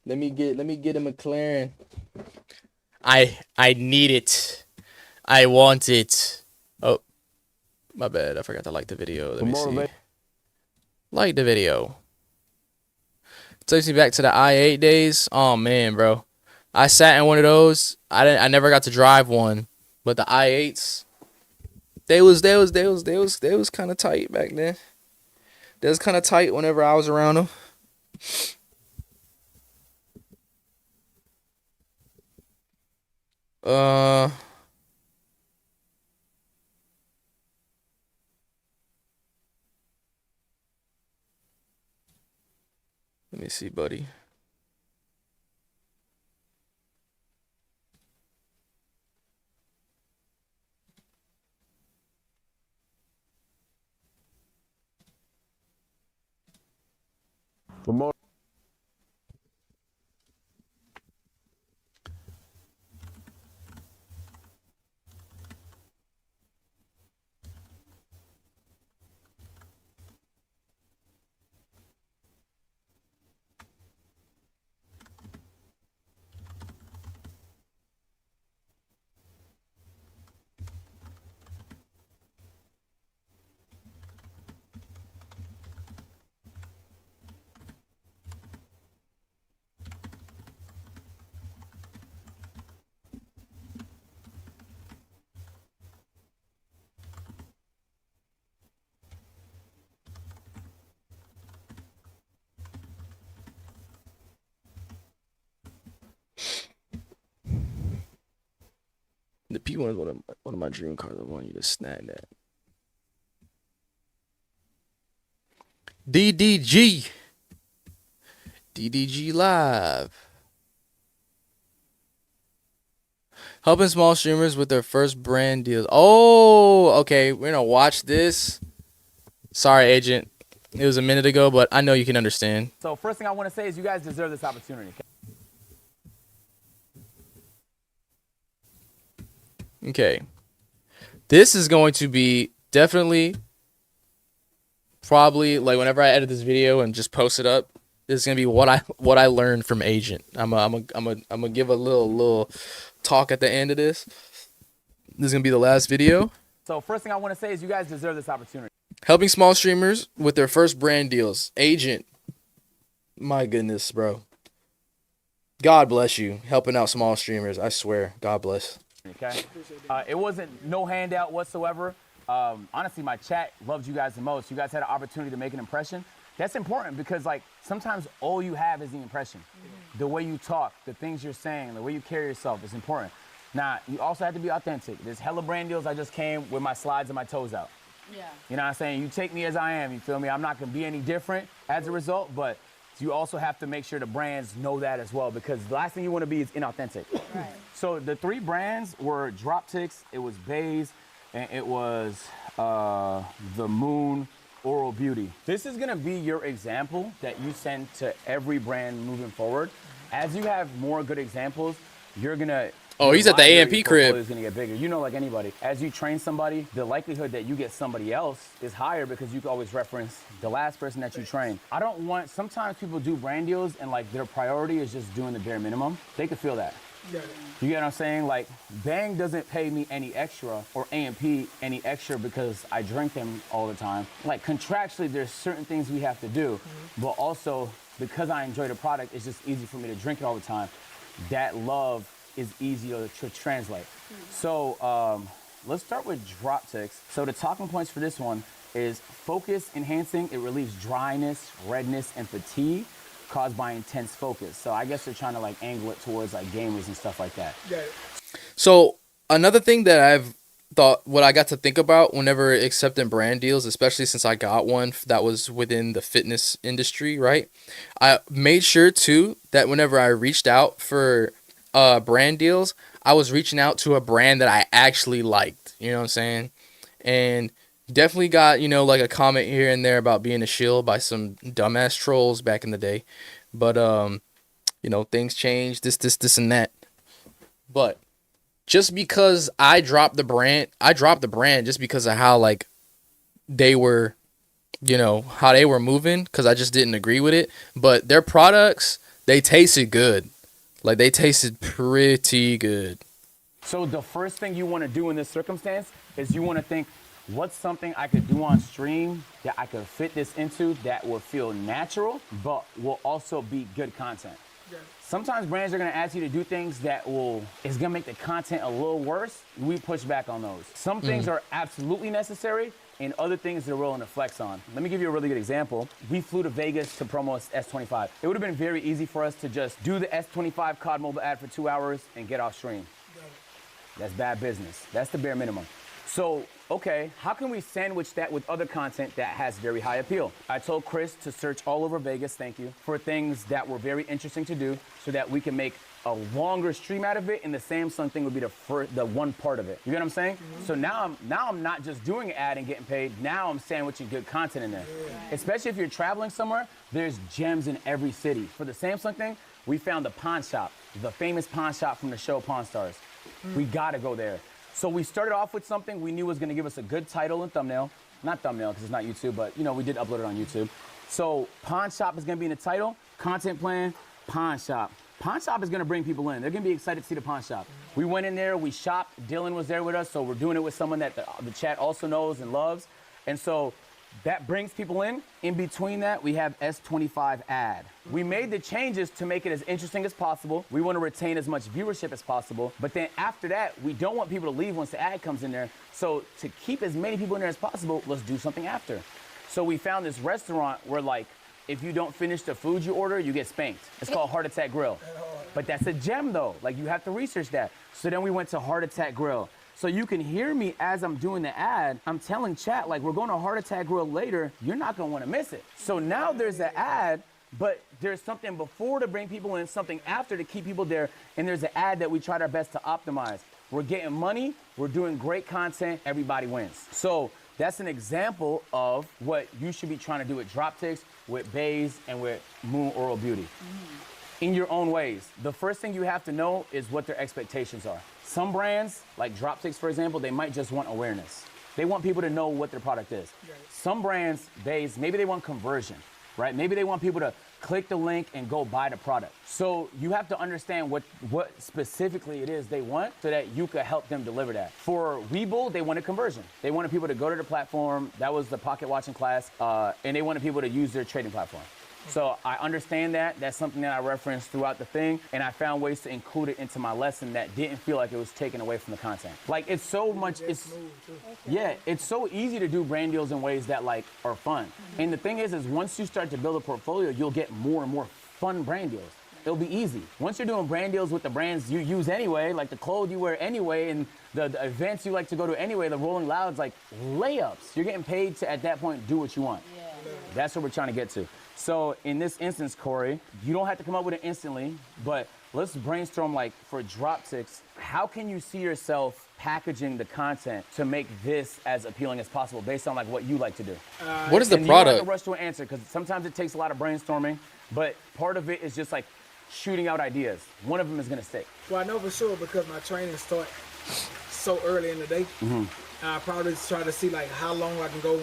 Let me get a McLaren. I need it. I want it. Oh, my bad. I forgot to like the video. Let me see. Like the video. Takes me back to the i8 days. Oh man, bro. I sat in one of those. I never got to drive one, but the i8s, they was kind of tight back then. They was kind of tight whenever I was around them. Let me see, buddy. But more. The P1 is one of my dream cars. I want you to snag that. DDG. DDG Live. Helping small streamers with their first brand deals. Oh, okay. We're going to watch this. Sorry, agent. It was a minute ago, but I know you can understand. So first thing I want to say is you guys deserve this opportunity. Okay. This is going to be definitely probably like whenever I edit this video and just post it up, this is going to be what I learned from agent. I'm gonna give a little talk at the end of this. This is going to be the last video. So first thing I want to say is you guys deserve this opportunity. Helping small streamers with their first brand deals. Agent. My goodness, bro. God bless you. Helping out small streamers. I swear. God bless. Okay. It wasn't no handout whatsoever. Honestly, my chat loved you guys the most. You guys had an opportunity to make an impression. That's important because like sometimes all you have is the impression. The way you talk, the things you're saying, the way you carry yourself is important. Now, you also have to be authentic. There's hella brand deals. I just came with my slides and my toes out. Yeah. You know what I'm saying? You take me as I am, you feel me? I'm not gonna be any different as a result, but you also have to make sure the brands know that as well because the last thing you wanna be is inauthentic. Right. So the 3 brands were Droptics, it was Baze, and it was the Moon Oral Beauty. This is gonna be your example that you send to every brand moving forward. As you have more good examples, you're gonna Oh, he's at the AMP crib. Is gonna get bigger. You know, like anybody. As you train somebody, the likelihood that you get somebody else is higher because you can always reference the last person that you train. I don't want. Sometimes people do brand deals and like their priority is just doing the bare minimum. They could feel that. Yeah. You get what I'm saying? Like Bang doesn't pay me any extra or AMP any extra because I drink them all the time. Like contractually, there's certain things we have to do, but also because I enjoy the product, it's just easy for me to drink it all the time. That love is easier to translate. So let's start with Droptics. So the talking points for this one is focus enhancing. It relieves dryness, redness, and fatigue caused by intense focus. So I guess they're trying to like angle it towards like gamers and stuff like that. Yeah. So another thing that I've thought, what I got to think about whenever accepting brand deals, especially since I got one that was within the fitness industry, right? I made sure too that whenever I reached out for brand deals, I was reaching out to a brand that I actually liked, you know what I'm saying? And definitely got, you know, like a comment here and there about being a shill by some dumbass trolls back in the day. But, you know, things change, this and that. But just because I dropped the brand just because of how, like, they were, you know, how they were moving, because I just didn't agree with it. But their products, they tasted good. Like, they tasted pretty good. So the first thing you want to do in this circumstance is you want to think, what's something I could do on stream that I could fit this into that will feel natural, but will also be good content. Yeah. Sometimes brands are going to ask you to do things that is going to make the content a little worse. We push back on those. Some things are absolutely necessary, and other things they're willing to flex on. Let me give you a really good example. We flew to Vegas to promo S25. It would have been very easy for us to just do the S25 COD mobile ad for 2 hours and get off stream. That's bad business. That's the bare minimum. So, okay, how can we sandwich that with other content that has very high appeal? I told Chris to search all over Vegas, thank you, for things that were very interesting to do so that we can make a longer stream out of it, and the Samsung thing would be the one part of it. You get what I'm saying? So now I'm not just doing an ad and getting paid. Now I'm sandwiching good content in there. Especially if you're traveling somewhere, there's gems in every city. For the Samsung thing, we found the pawn shop, the famous pawn shop from the show Pawn Stars. We gotta go there. So we started off with something we knew was gonna give us a good title and thumbnail. Not thumbnail, because it's not YouTube, but you know, we did upload it on YouTube. So Pawn Shop is gonna be in the title, content plan, Pawn Shop. Pawn Shop is gonna bring people in. They're gonna be excited to see the Pawn Shop. We went in there, we shopped, Dylan was there with us, so we're doing it with someone that the chat also knows and loves. And so that brings people in. In between that, we have S25 ad. We made the changes to make it as interesting as possible. We want to retain as much viewership as possible. But then after that, we don't want people to leave once the ad comes in there. So to keep as many people in there as possible, let's do something after. So we found this restaurant where, like, if you don't finish the food you order, you get spanked. It's called Heart Attack Grill. But that's a gem, though. Like, you have to research that. So then we went to Heart Attack Grill. So you can hear me as I'm doing the ad. I'm telling chat, like, we're going to Heart Attack Grill later. You're not going to want to miss it. So now there's an ad, but there's something before to bring people in, something after to keep people there, and there's an ad that we tried our best to optimize. We're getting money. We're doing great content. Everybody wins. So that's an example of what you should be trying to do with Droptics, with Bays, and with Moon Oral Beauty. In your own ways. The first thing you have to know is what their expectations are. Some brands, like Droptics, for example, they might just want awareness. They want people to know what their product is. Some brands, Bays, maybe they want conversion, right? Maybe they want people to click the link and go buy the product. So you have to understand what specifically it is they want so that you could help them deliver that. For Webull, they wanted conversion. They wanted people to go to the platform. That was the pocket watching class. And they wanted people to use their trading platform. So I understand that. That's something that I referenced throughout the thing. And I found ways to include it into my lesson that didn't feel like it was taken away from the content. Like, it's so much, it's so easy to do brand deals in ways that, like, are fun. And the thing is once you start to build a portfolio, you'll get more and more fun brand deals. It'll be easy. Once you're doing brand deals with the brands you use anyway, like the clothes you wear anyway, and the events you like to go to anyway, the Rolling Louds, like, layups. You're getting paid to, at that point, do what you want. That's what we're trying to get to. So in this instance, Corey, you don't have to come up with it instantly, but let's brainstorm, like, for Droptics, how can you see yourself packaging the content to make this as appealing as possible based on, like, what you like to do? What is the and product? You don't have to rush to an answer because sometimes it takes a lot of brainstorming, but part of it is just, like, shooting out ideas. One of them is going to stick. Well, I know for sure because my training starts so early in the day. I probably try to see, like, how long I can go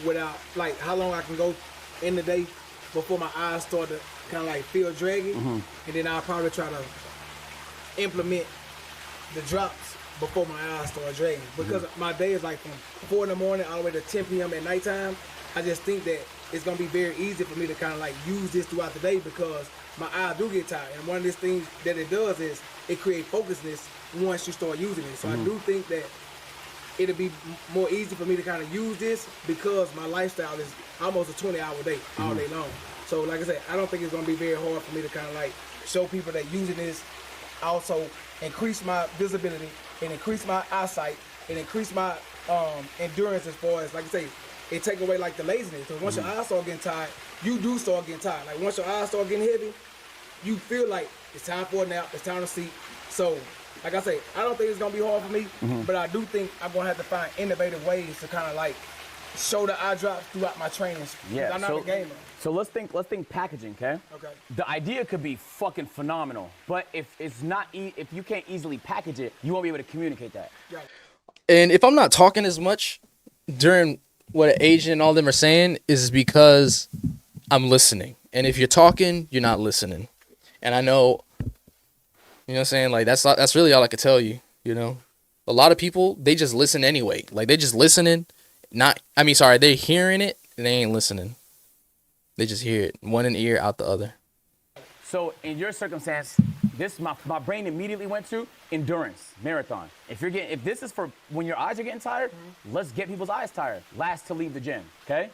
without, like, how long I can go in the day before my eyes start to kind of like feel draggy, and then I'll probably try to implement the drops before my eyes start dragging. Because my day is like from 4 in the morning all the way to 10 p.m. at nighttime. I just think that it's gonna be very easy for me to kind of like use this throughout the day because my eyes do get tired. And one of these things that it does is it creates focusness once you start using it. So I do think that it'll be more easy for me to kind of use this because my lifestyle is almost a 20-hour day all day long. So like I said, I don't think it's gonna be very hard for me to kind of like show people that using this also increase my visibility and increase my eyesight and increase my endurance as far as, like I say, it take away like the laziness. Because once your eyes start getting tired, you do start getting tired. Like once your eyes start getting heavy, you feel like it's time for a nap, it's time to sleep. So like I say, I don't think it's gonna be hard for me, but I do think I'm gonna have to find innovative ways to kind of like show the eye drops throughout my trainings. Yeah, I'm not a gamer. So let's think packaging, okay? Okay. The idea could be fucking phenomenal, but if it's not, if you can't easily package it, you won't be able to communicate that. Right. And if I'm not talking as much during what Asian and all them are saying, is because I'm listening. And if you're talking, you're not listening. And I know, you know what I'm saying? Like, that's really all I could tell you, you know? A lot of people, they just listen anyway. Like, they just listening, they're hearing it, and they ain't listening. They just hear it. One in the ear, out the other. So in your circumstance, this my brain immediately went to endurance, marathon. If this is for when your eyes are getting tired, let's get people's eyes tired. Last to leave the gym, okay?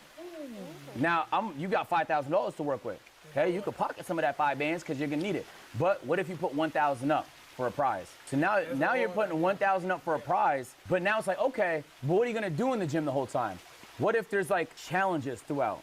Now you got $5,000 to work with, okay? You could pocket some of that 5 bands because you're gonna need it. But what if you put 1,000 up for a prize? So now you're putting 1,000 up for a prize, but now it's like, okay, well, what are you gonna do in the gym the whole time? What if there's like challenges throughout,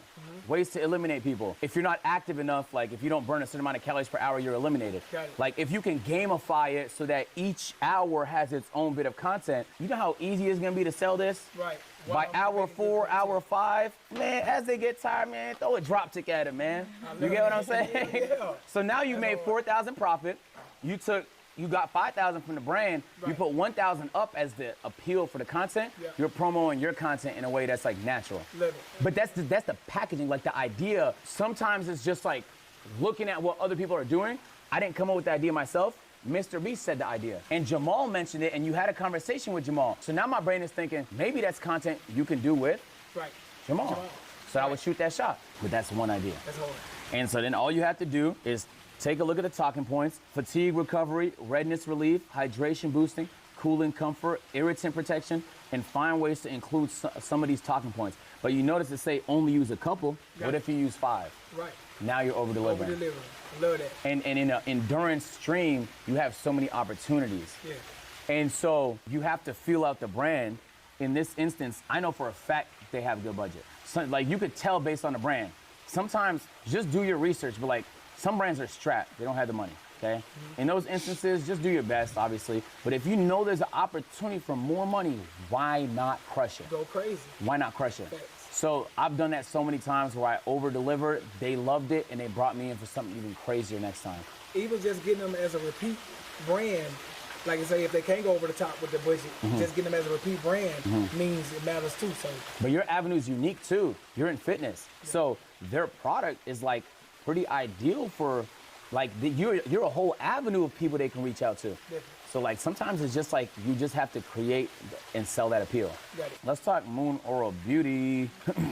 ways to eliminate people? If you're not active enough, like if you don't burn a certain amount of calories per hour, you're eliminated. Got it. Like if you can gamify it so that each hour has its own bit of content, you know how easy it's gonna be to sell this? Right. By hour 4, hour 5, man, as they get tired, man, throw a drop tick at it, man. You get what I'm saying? Yeah. So now you made 4,000 profit. You got 5,000 from the brand. You Right. put 1,000 up as the appeal for the content. Yeah. You're promoting your content in a way that's like natural. Love it. But that's the packaging, like the idea. Sometimes it's just like looking at what other people are doing. I didn't come up with the idea myself. Mr. Beast said the idea. And Jamal mentioned it, and you had a conversation with Jamal. So now my brain is thinking, maybe that's content you can do with Right. Jamal. So I would shoot that shot. But that's one idea. That's hard. And so then all you have to do is take a look at the talking points: fatigue recovery, redness relief, hydration boosting, cooling comfort, irritant protection, and find ways to include some of these talking points. But you notice it say only use a couple. What if you use 5? Right. Now you're over delivering. Over-delivering. Love that. And in an endurance stream, you have so many opportunities. Yeah. And so you have to feel out the brand. In this instance, I know for a fact they have a good budget. So, like you could tell based on the brand. Sometimes just do your research, but like some brands are strapped. They don't have the money, okay? In those instances, just do your best, obviously. But if you know there's an opportunity for more money, why not crush it? Go crazy. Why not crush it? Facts. So I've done that so many times where I over-delivered, they loved it, and they brought me in for something even crazier next time. Even just getting them as a repeat brand, like I say, if they can't go over the top with the budget, just getting them as a repeat brand means it matters too. So, But your avenue is unique too. You're in fitness. So their product is like pretty ideal for like you're a whole avenue of people they can reach out to. Definitely. So like sometimes it's just like you just have to create and sell that appeal. Got it. Let's talk Moon Oral Beauty.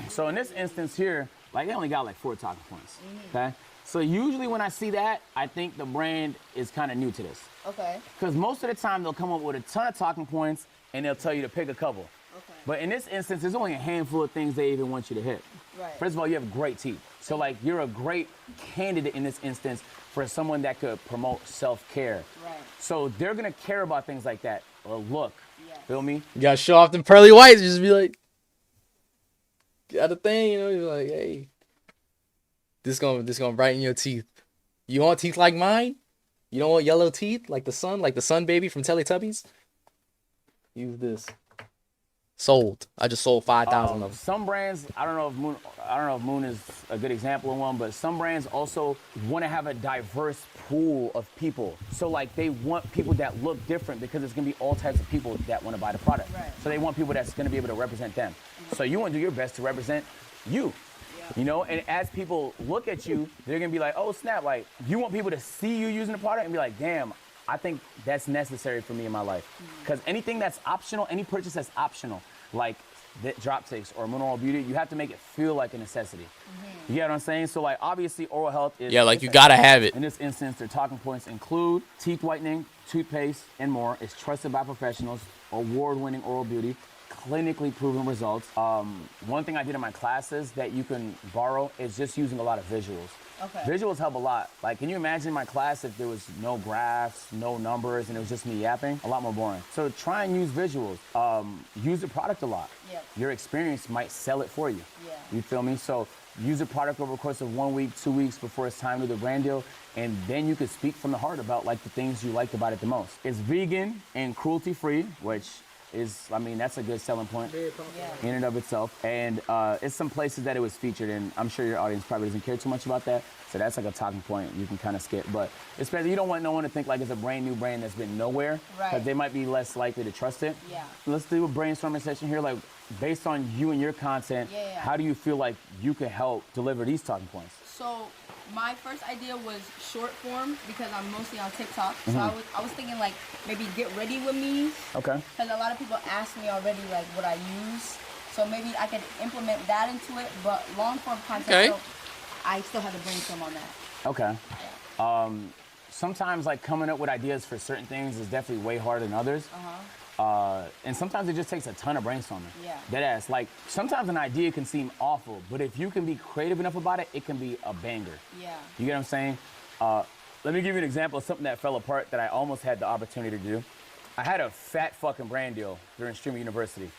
So in this instance here, like they only got like 4 talking points. Okay? So usually when I see that, I think the brand is kind of new to this. Okay. Because most of the time they'll come up with a ton of talking points and they'll tell you to pick a couple. Okay. But in this instance, there's only a handful of things they even want you to hit. Right. First of all, you have great teeth. So like you're a great candidate in this instance for someone that could promote self-care. Right. So they're gonna care about things like that. A look. Yes. Feel me? You gotta show off them pearly whites. Just be like, got a thing, you know. You're like, hey, this gonna brighten your teeth. You want teeth like mine? You don't want yellow teeth like the sun baby from Teletubbies? Use this. Sold. I just sold 5,000 of them. Some brands, I don't know if Moon is a good example of one, but some brands also want to have a diverse pool of people. So like they want people that look different because it's gonna be all types of people that want to buy the product. Right. So they want people that's gonna be able to represent them. So you want to do your best to represent you. You know, and as people look at you, they're gonna be like, oh snap, like you want people to see you using the product and be like, damn, I think that's necessary for me in my life. Because anything that's optional, any purchase that's optional, like the drop ticks or Moon Oral Beauty, you have to make it feel like a necessity. You get what I'm saying? So like obviously oral health is— Yeah, like you gotta have it. In this instance, their talking points include teeth whitening, toothpaste, and more. It's trusted by professionals, award-winning oral beauty, clinically proven results. One thing I did in my classes that you can borrow is just using a lot of visuals. Okay. Visuals help a lot. Like, can you imagine my class if there was no graphs, no numbers, and it was just me yapping? A lot more boring. So try and use visuals. Use the product a lot. Yep. Your experience might sell it for you. Yeah. You feel me? So use the product over the course of 1 week, 2 weeks before it's time to do the brand deal, and then you can speak from the heart about like the things you liked about it the most. It's vegan and cruelty-free, which is, I mean, that's a good selling point in and of itself. And it's some places that it was featured in. I'm sure your audience probably doesn't care too much about that. So that's like a talking point you can kind of skip. But especially, you don't want no one to think like it's a brand new brand that's been nowhere. Right. Because they might be less likely to trust it. Yeah. Let's do a brainstorming session here. Like, based on you and your content, how do you feel like you can help deliver these talking points? So my first idea was short form because I'm mostly on TikTok. So I was thinking like maybe get ready with me. Okay. Because a lot of people ask me already like what I use. So maybe I could implement that into it. But long form content, I still have to brainstorm on that. Okay. Sometimes like coming up with ideas for certain things is definitely way harder than others. And sometimes it just takes a ton of brainstorming. Yeah. Deadass. Like sometimes an idea can seem awful, but if you can be creative enough about it, it can be a banger. Yeah. You get what I'm saying? Let me give you an example of something that fell apart that I almost had the opportunity to do. I had a fat fucking brand deal during Streamer University.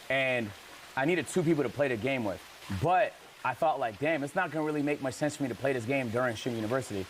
And I needed 2 people to play the game with. But I thought like, damn, it's not gonna really make much sense for me to play this game during Stream University.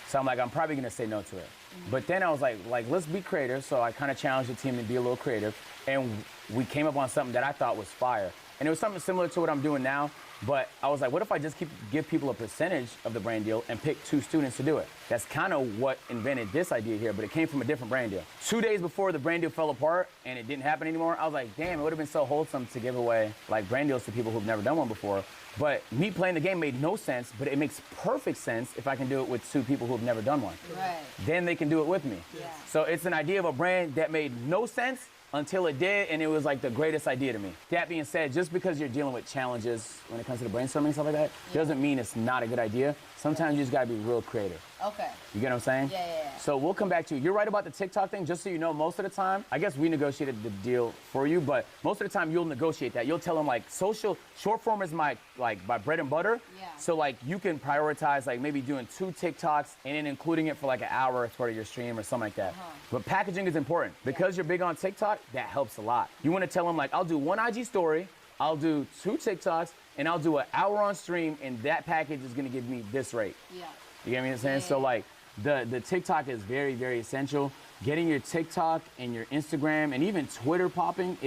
So I'm like, I'm probably gonna say no to it. But then I was like, let's be creative. So I kind of challenged the team to be a little creative. And we came up on something that I thought was fire. And it was something similar to what I'm doing now. But I was like, what if I just give people a percentage of the brand deal and pick 2 students to do it? That's kind of what invented this idea here, but it came from a different brand deal. 2 days before the brand deal fell apart and it didn't happen anymore, I was like, damn, it would have been so wholesome to give away like brand deals to people who've never done one before. But me playing the game made no sense, but it makes perfect sense if I can do it with 2 people who've never done one. Right. Then they can do it with me. Yeah. So it's an idea of a brand that made no sense until it did, and it was like the greatest idea to me. That being said, just because you're dealing with challenges when it comes to the brainstorming and stuff like that, doesn't mean it's not a good idea. Sometimes you just gotta be real creative. Okay. You get what I'm saying? Yeah. So we'll come back to you. You're right about the TikTok thing, just so you know, most of the time, I guess we negotiated the deal for you, but most of the time you'll negotiate that. You'll tell them like short form is my bread and butter. Yeah. So like you can prioritize like maybe doing 2 TikToks and then including it for like an hour as part of your stream or something like that. But packaging is important. Because you're big on TikTok, that helps a lot. You wanna tell them like, I'll do 1 IG story, I'll do 2 TikToks, and I'll do an hour on stream, and that package is gonna give me this rate. Yeah. You get what I'm saying? So like the TikTok is very, very essential. Getting your TikTok and your Instagram and even Twitter popping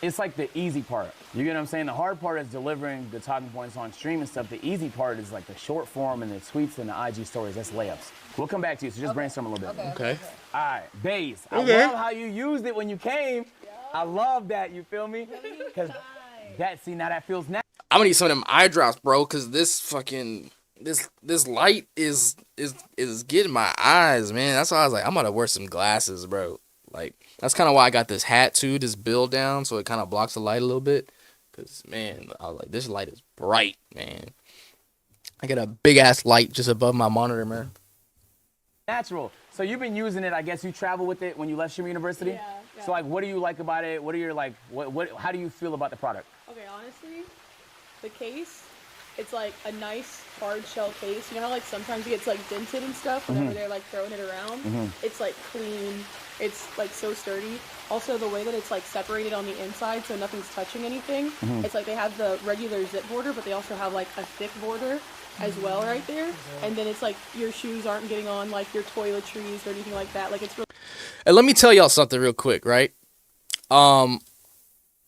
it's like the easy part. You get what I'm saying? The hard part is delivering the talking points on stream and stuff. The easy part is like the short form and the tweets and the IG stories. That's layups. We'll come back to you, so just brainstorm a little bit. Okay. All right, Baze. I Okay. love how you used it when you came. I love that, you feel me? Because now that feels natural. I'm gonna need some of them eye drops, bro, cause this fucking this light is getting my eyes, man. That's why I was like, I'm gonna wear some glasses, bro. Like that's kind of why I got this hat too, this build down, so it kind of blocks the light a little bit. Cause man, I was like, this light is bright, man. I got a big ass light just above my monitor, man. Natural. So you've been using it. I guess you travel with it when you left Stream University. Yeah. So like, what do you like about it? What are your like? What? How do you feel about the product? Okay, honestly, the case, it's like a nice hard shell case. You know how like sometimes it gets like dented and stuff whenever they're like throwing it around? It's like clean. It's like so sturdy. Also the way that it's like separated on the inside so nothing's touching anything. It's like they have the regular zip border, but they also have like a thick border as well right there. And then it's like your shoes aren't getting on like your toiletries or anything like that. Like it's really. And let me tell y'all something real quick, right?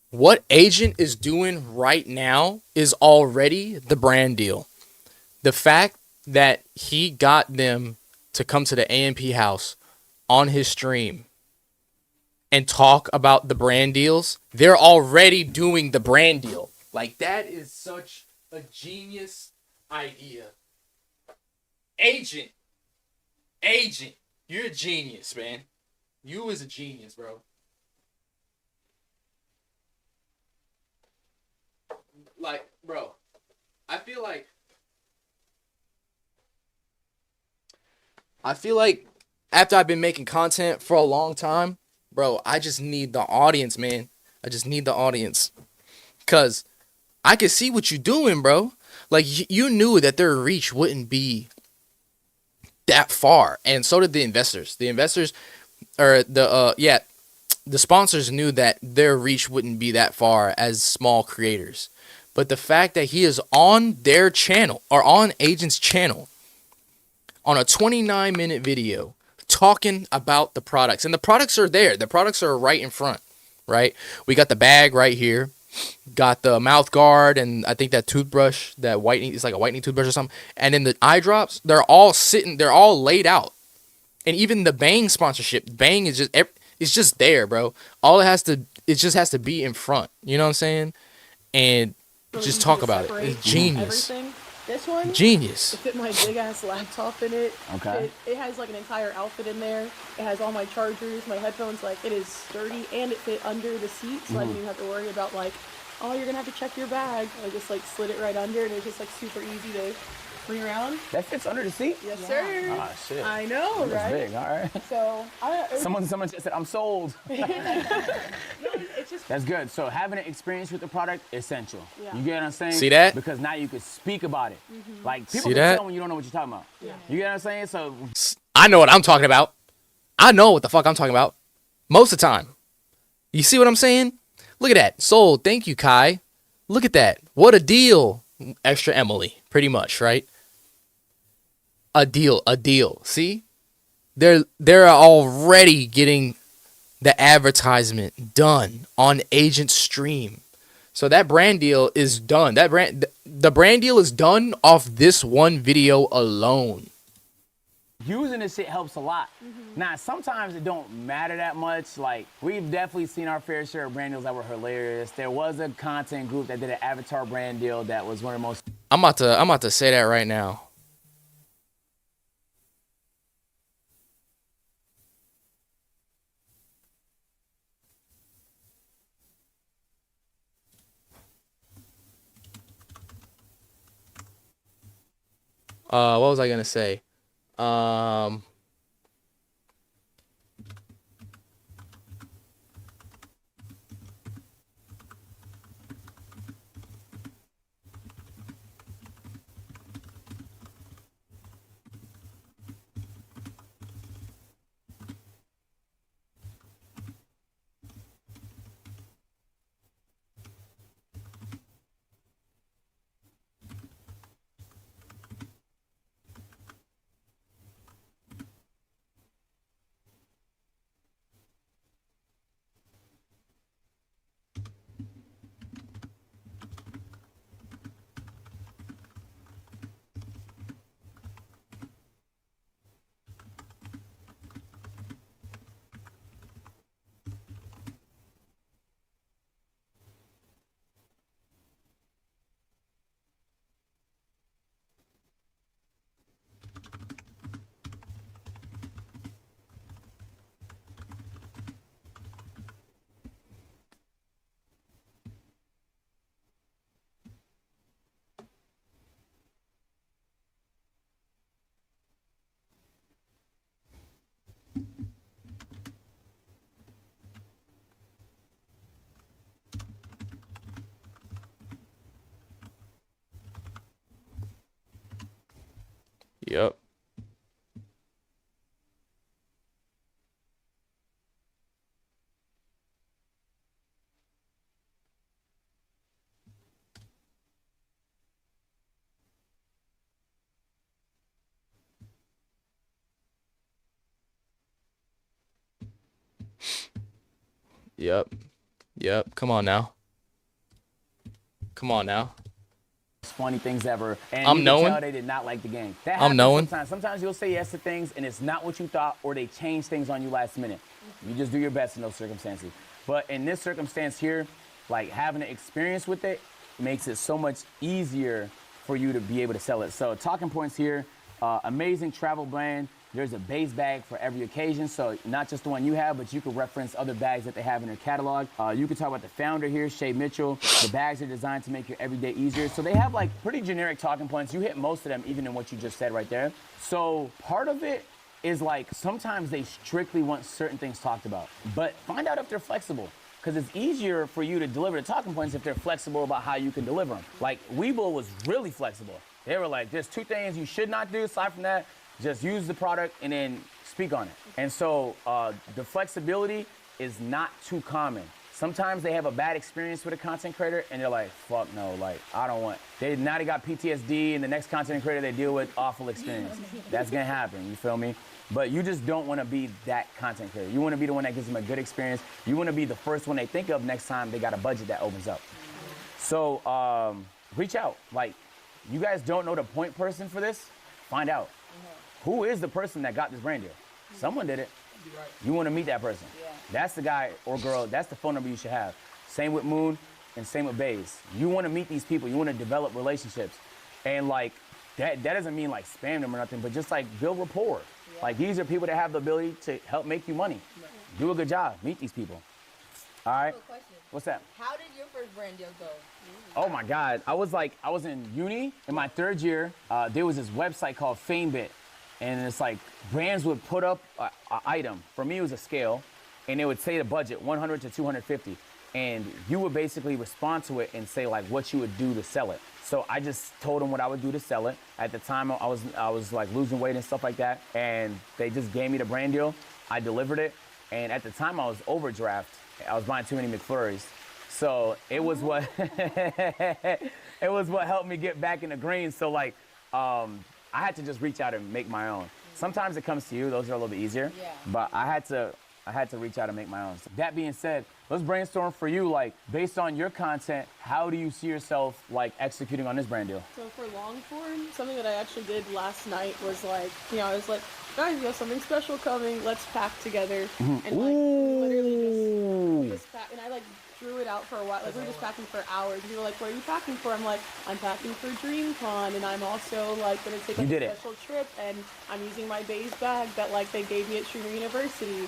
What Agent is doing right now is already the brand deal. The fact that he got them to come to the AMP house on his stream and talk about the brand deals, they're already doing the brand deal. Like, that is such a genius idea. Agent, you're a genius, man. You is a genius, bro. Like, bro, I feel like after I've been making content for a long time, bro, I just need the audience, man. I just need the audience. Because I can see what you're doing, bro. Like, you knew that their reach wouldn't be that far. And so did the investors. The investors, or the sponsors knew that their reach wouldn't be that far as small creators. But the fact that he is on their channel, or on Agent's channel, on a 29-minute video, talking about the products. And the products are there. The products are right in front, right? We got the bag right here. Got the mouth guard, and I think that toothbrush, that whitening, it's like a whitening toothbrush or something. And then the eye drops, they're all laid out. And even the Bang sponsorship, Bang is just there, bro. It just has to be in front. You know what I'm saying? And really just easy talk to about it. separate It's genius. Everything. This one, Genius. It fit my big ass laptop in it. Okay. It has like an entire outfit in there. It has all my chargers, my headphones. Like it is sturdy, and it fit under the seat, so I didn't even have to worry about like, oh, you're gonna have to check your bag. I just like slid it right under, and it was just like super easy to bring around. That fits under the seat? Yes, sir. Ah, shit. I know, That's right? big. All right. So Someone just said, I'm sold. it's just That's good. So having an experience with the product, essential. Yeah. You get what I'm saying? See that? Because now you can speak about it. Like, people See can that? tell when you don't know what you're talking about. You get what I'm saying? So I know what I'm talking about. I know what the fuck I'm talking about. Most of the time. You see what I'm saying? Look at that. Sold. Thank you, Kai. Look at that. What a deal. Extra Emily, pretty much, right? A deal, a deal. See? They're already getting the advertisement done on Agent Stream. So that brand deal is done. The brand deal is done off this one video alone. Using this shit helps a lot. Now, sometimes it don't matter that much. Like, we've definitely seen our fair share of brand deals that were hilarious. There was a content group that did an avatar brand deal that was one of the most. I'm about to say that right now. What was I gonna say? Yep. Yep. Yep. Come on now. Come on now. Funny things ever. And I'm you knowing. can tell they did not like the game. That I'm happens knowing. sometimes. Sometimes you'll say yes to things and it's not what you thought, or they change things on you last minute. You just do your best in those circumstances. But in this circumstance here, like having an experience with it makes it so much easier for you to be able to sell it. So talking points here, amazing travel brand. There's a base bag for every occasion, so not just the one you have, but you can reference other bags that they have in their catalog. You can talk about the founder here, Shay Mitchell. The bags are designed to make your everyday easier. So they have like pretty generic talking points. You hit most of them, even in what you just said right there. So part of it is like sometimes they strictly want certain things talked about, but find out if they're flexible. Because it's easier for you to deliver the talking points if they're flexible about how you can deliver them. Like Webull was really flexible. They were like, there's 2 things you should not do. Aside from that, just use the product and then speak on it. And so the flexibility is not too common. Sometimes they have a bad experience with a content creator and they're like, fuck no, like, I don't want. Now they got PTSD, and the next content creator they deal with, awful experience. That's gonna happen, you feel me? But you just don't wanna be that content creator. You wanna be the one that gives them a good experience. You wanna be the first one they think of next time they got a budget that opens up. So reach out. Like, you guys don't know the point person for this? Find out. Who is the person that got this brand deal? Someone did it. You want to meet that person. That's the guy or girl, that's the phone number you should have. Same with Moon and same with Baze. You want to meet these people. You want to develop relationships. And like, that doesn't mean like spam them or nothing, but just like build rapport. Like, these are people that have the ability to help make you money. Do a good job. Meet these people. All right? What's that? How did your first brand deal go? Oh my God. I was in uni in my 3rd year. There was this website called FameBit. And it's like brands would put up an item. For me, it was a scale. And they would say the budget, 100 to 250. And you would basically respond to it and say like what you would do to sell it. So I just told them what I would do to sell it. At the time, I was like losing weight and stuff like that. And they just gave me the brand deal. I delivered it. And at the time, I was overdraft. I was buying too many McFlurries. So it was what it was what helped me get back in the green. So like, I had to just reach out and make my own. Sometimes it comes to you; those are a little bit easier. Yeah. But I had to reach out and make my own. So that being said, let's brainstorm for you. Like, based on your content, how do you see yourself like executing on this brand deal? So for long form, something that I actually did last night was like, I was like, guys, you have something special coming. Let's pack together. And like, we literally just pack. And I like drew it out for a while. Like we were just packing for hours. And people were like, what are you packing for? I'm like, I'm packing for DreamCon, and I'm also like gonna take like, a special trip, and I'm using my base bag that like they gave me at Streamer University.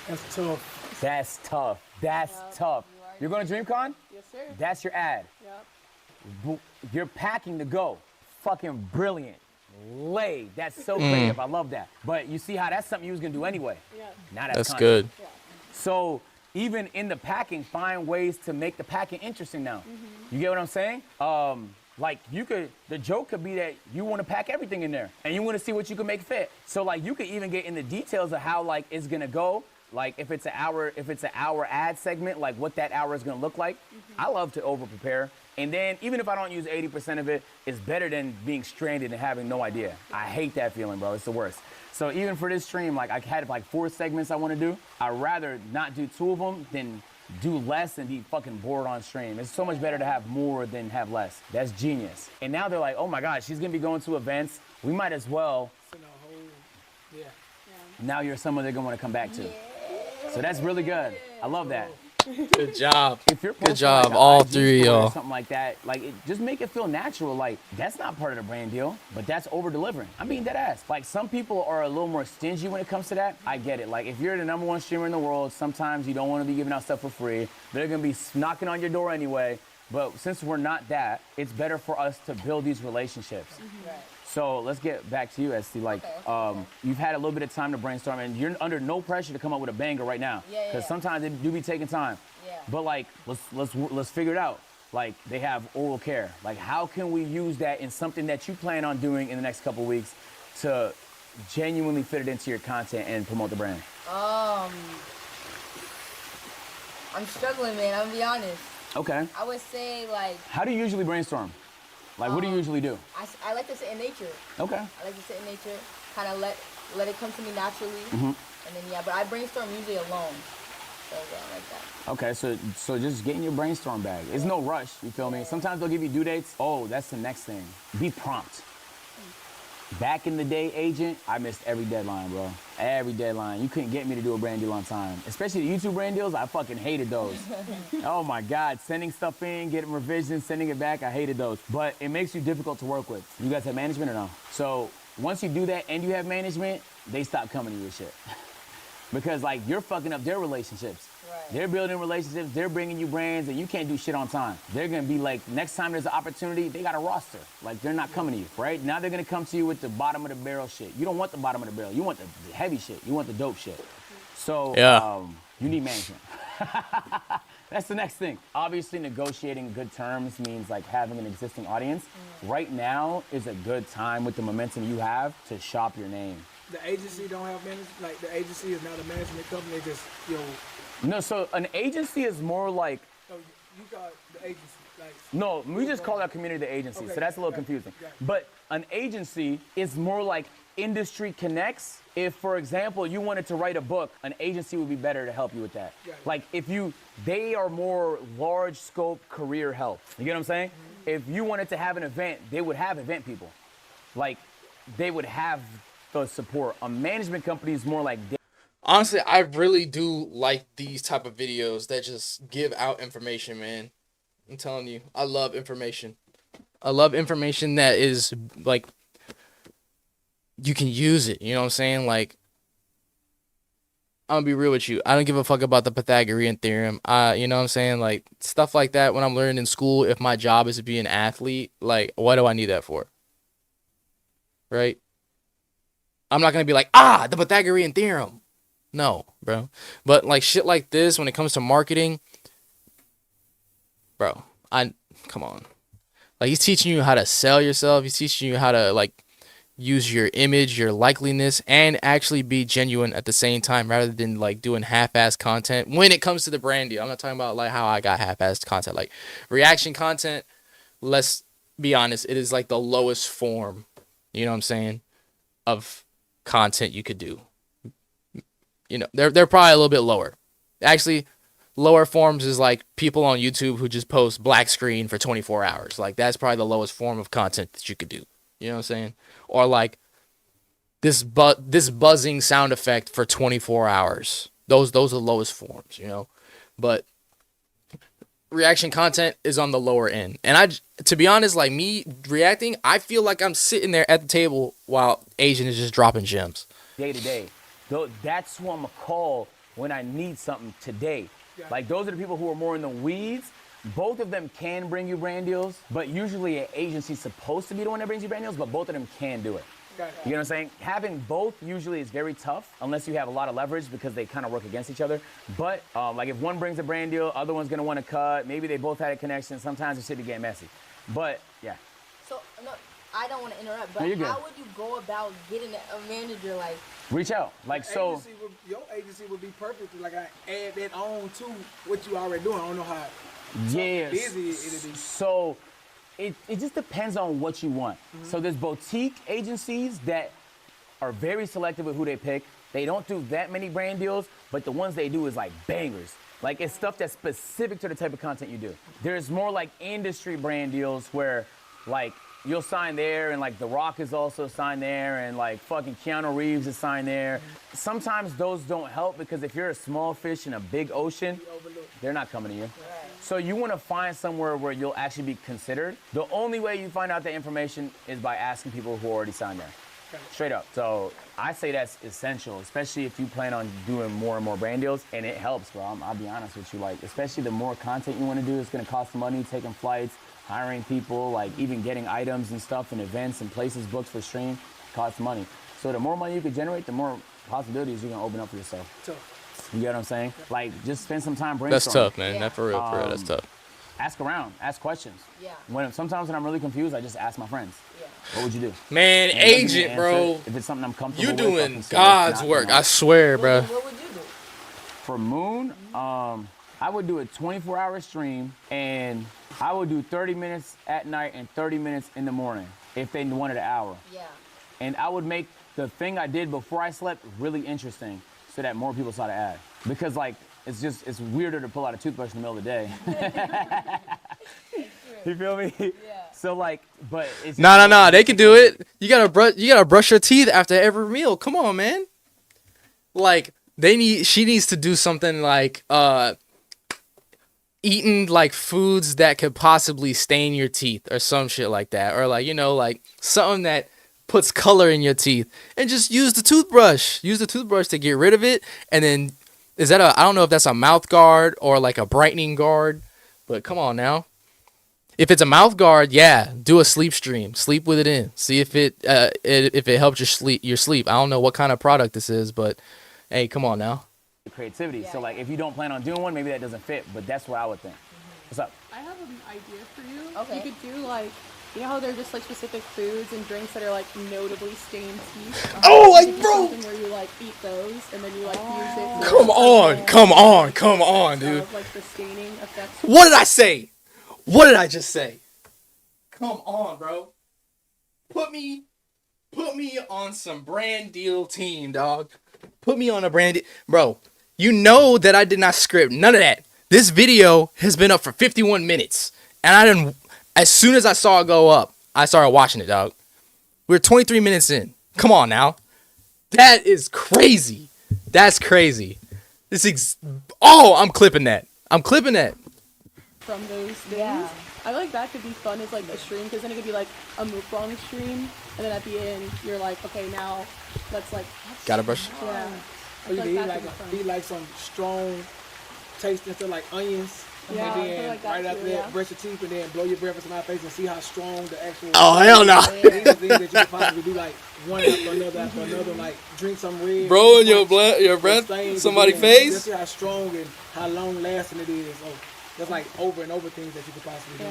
That's tough. That's tough. That's tough. You're going to DreamCon? Yes, sir. That's your ad. Yep. You're packing to go. Fucking brilliant. Lay. That's so creative. I love that. But you see how that's something you was going to do anyway. Yeah. Now That's content. good. Yeah. So even in the packing, find ways to make the packing interesting now. You get what I'm saying? Like the joke could be that you want to pack everything in there and you want to see what you can make fit. So like you could even get in the details of how like it's gonna go. Like if it's an hour ad segment, like what that hour is gonna look like. I love to over prepare. And then even if I don't use 80% of it, it's better than being stranded and having no idea. I hate that feeling, bro. It's the worst. So even for this stream, like I had like 4 segments I want to do. I'd rather not do 2 of them than do less and be fucking bored on stream. It's so much better to have more than have less. That's genius. And now they're like, oh my God, she's gonna be going to events. We might as well. Yeah. Now you're someone they're gonna want to come back to. So that's really good. I love that. Good job. If you're Good posting, job, like, a all IG 3 of story or y'all. something like that, like just make it feel natural. Like that's not part of the brand deal, but that's over delivering. I mean dead ass. Like some people are a little more stingy when it comes to that. I get it. Like if you're the #1 streamer in the world, sometimes you don't want to be giving out stuff for free. They're gonna be knocking on your door anyway. But since we're not that, it's better for us to build these relationships. Right. So let's get back to you, Esty. Like, you've had a little bit of time to brainstorm, and you're under no pressure to come up with a banger right now. Because sometimes it do be taking time. Yeah. But like, let's figure it out. Like, they have oral care. Like, how can we use that in something that you plan on doing in the next couple weeks to genuinely fit it into your content and promote the brand? I'm struggling, man. I'm gonna be honest. Okay. I would say like. How do you usually brainstorm? Like, what do you usually do? I like to sit in nature. Okay. I like to sit in nature, kind of let it come to me naturally, Mhm. and then but I brainstorm usually alone. So yeah, I like that. Okay, so just get in your brainstorm bag. It's no rush, you feel me? Sometimes they'll give you due dates. Oh, that's the next thing. Be prompt. Back in the day, agent, I missed every deadline, bro. Every deadline. You couldn't get me to do a brand deal on time. Especially the YouTube brand deals, I fucking hated those. Oh my God, sending stuff in, getting revisions, sending it back, I hated those. But it makes you difficult to work with. You guys have management or no? So once you do that and you have management, they stop coming to you with shit. Because like you're fucking up their relationships. Right. They're building relationships, they're bringing you brands, and you can't do shit on time. They're gonna be like, next time there's an opportunity, they got a roster. Like they're not coming to you, right? Now they're gonna come to you with the bottom of the barrel shit. You don't want the bottom of the barrel. You want the heavy shit. You want the dope shit. So you need management. That's the next thing. Obviously, negotiating good terms means like having an existing audience. Right now is a good time with the momentum you have to shop your name. The agency don't have management. Like the agency is not a management company. They just No, so an agency is more like. So you got the agency. Like, no, we just call our community the agency, so that's a little confusing. But an agency is more like industry connects. If, for example, you wanted to write a book, an agency would be better to help you with that. Like they are more large scope career help. You get what I'm saying? If you wanted to have an event, they would have event people. Like they would have the support. A management company is more like. Honestly, I really do like these type of videos that just give out information, man. I'm telling you, I love information. I love information that is like you can use it. You know what I'm saying? Like, I'm gonna be real with you. I don't give a fuck about the Pythagorean theorem. You know what I'm saying? Like stuff like that when I'm learning in school. If my job is to be an athlete, like what do I need that for? Right? I'm not gonna be like, the Pythagorean theorem. No, bro. But like shit like this, when it comes to marketing, bro, come on. Like he's teaching you how to sell yourself. He's teaching you how to like use your image, your likeliness, and actually be genuine at the same time, rather than like doing half-assed content. When it comes to the brand deal, I'm not talking about like how I got half-assed content, like reaction content. Let's be honest, it is like the lowest form, you know what I'm saying, of content you could do. You know, they're probably a little bit lower. Actually, lower forms is like people on YouTube who just post black screen for 24 hours. Like that's probably the lowest form of content that you could do. You know what I'm saying? Or like this buzzing sound effect for 24 hours. Those are the lowest forms, you know. But reaction content is on the lower end. And to be honest, like me reacting, I feel like I'm sitting there at the table while Asian is just dropping gems. Day to day. That's who I'm gonna call when I need something today. Like those are the people who are more in the weeds. Both of them can bring you brand deals, but usually an agency's supposed to be the one that brings you brand deals, but both of them can do it. You know what I'm saying? Having both usually is very tough unless you have a lot of leverage because they kind of work against each other. But like if one brings a brand deal, other one's gonna want to cut. Maybe they both had a connection. Sometimes it should get messy. But yeah. So no, I don't want to interrupt, but No, how would you go about getting a manager like? Reach out, like so. Your agency would be perfect to like add that on to what you already doing. I don't know how. Yes. Busy it is. So it just depends on what you want. So there's boutique agencies that are very selective with who they pick. They don't do that many brand deals, but the ones they do is like bangers. Like it's stuff that's specific to the type of content you do. There's more like industry brand deals where like you'll sign there and like The Rock is also signed there and like fucking Keanu Reeves is signed there. Sometimes those don't help because if you're a small fish in a big ocean, they're not coming to you. So you want to find somewhere where you'll actually be considered. The only way you find out that information is by asking people who already signed there. Straight up. So I say that's essential, especially if you plan on doing more and more brand deals, and it helps, bro. I'll be honest with you. Like, especially the more content you want to do, it's going to cost money, taking flights, hiring people, like even getting items and stuff and events and places booked for stream costs money. So the more money you can generate, the more possibilities you're going to open up for yourself. You get what I'm saying? Like, just spend some time brainstorming. That's tough, man. That for real, that's tough. Ask around, ask questions. Yeah. Sometimes when I'm really confused, I just ask my friends. Yeah. What would you do? Man, agent, bro. If it's something I'm comfortable you with. You doing God's work, I swear, bro. What would you do? For Moon, I would do a 24-hour stream, and I would do 30 minutes at night and 30 minutes in the morning if they wanted an hour. Yeah. And I would make the thing I did before I slept really interesting so that more people saw the ad. Because, like, it's weirder to pull out a toothbrush in the middle of the day. You feel me? Yeah. So like, but it's nah. They can do it. You gotta brush your teeth after every meal. Come on, man. Like she needs to do something like eating like foods that could possibly stain your teeth or some shit like that, or like like something that puts color in your teeth, and just use the toothbrush. Use the toothbrush to get rid of it, and then I don't know if that's a mouth guard or like a brightening guard, but come on now. If it's a mouth guard, yeah, do a sleep stream. Sleep with it in. See if it helps your sleep. I don't know what kind of product this is, but hey, come on now. Creativity. So like, if you don't plan on doing one, maybe that doesn't fit. But that's what I would think. What's up? I have an idea for you. Okay. You could do like, you know how they're just like specific foods and drinks that are like notably stained teeth. Oh, like bro. Something where you like eat those and then you like use it. Come on, dude. Like the staining effects. What did I say? What did I just say? Come on, bro. Put me on some brand deal team, dog. Put me on a brand deal. Bro, you know that I did not script none of that. This video has been up for 51 minutes. And as soon as I saw it go up, I started watching it, dog. We're 23 minutes in. Come on now. That is crazy. That's crazy. I'm clipping that. From those things. I feel like that could be fun as like a stream, because then it could be like a mukbang stream, and then at the end you're like, okay, now let's like. Gotta brush. Yeah. Or you can eat like some strong tasting stuff like onions. Yeah, and then like right after that, brush your teeth and then blow your breath into my face and see how strong the actual. Oh hell no! These are things that you can possibly do like one after another, like drink some red. Bro, in your breath, somebody's face. Just see how strong and how long lasting it is. There's like over and over things that you could possibly do.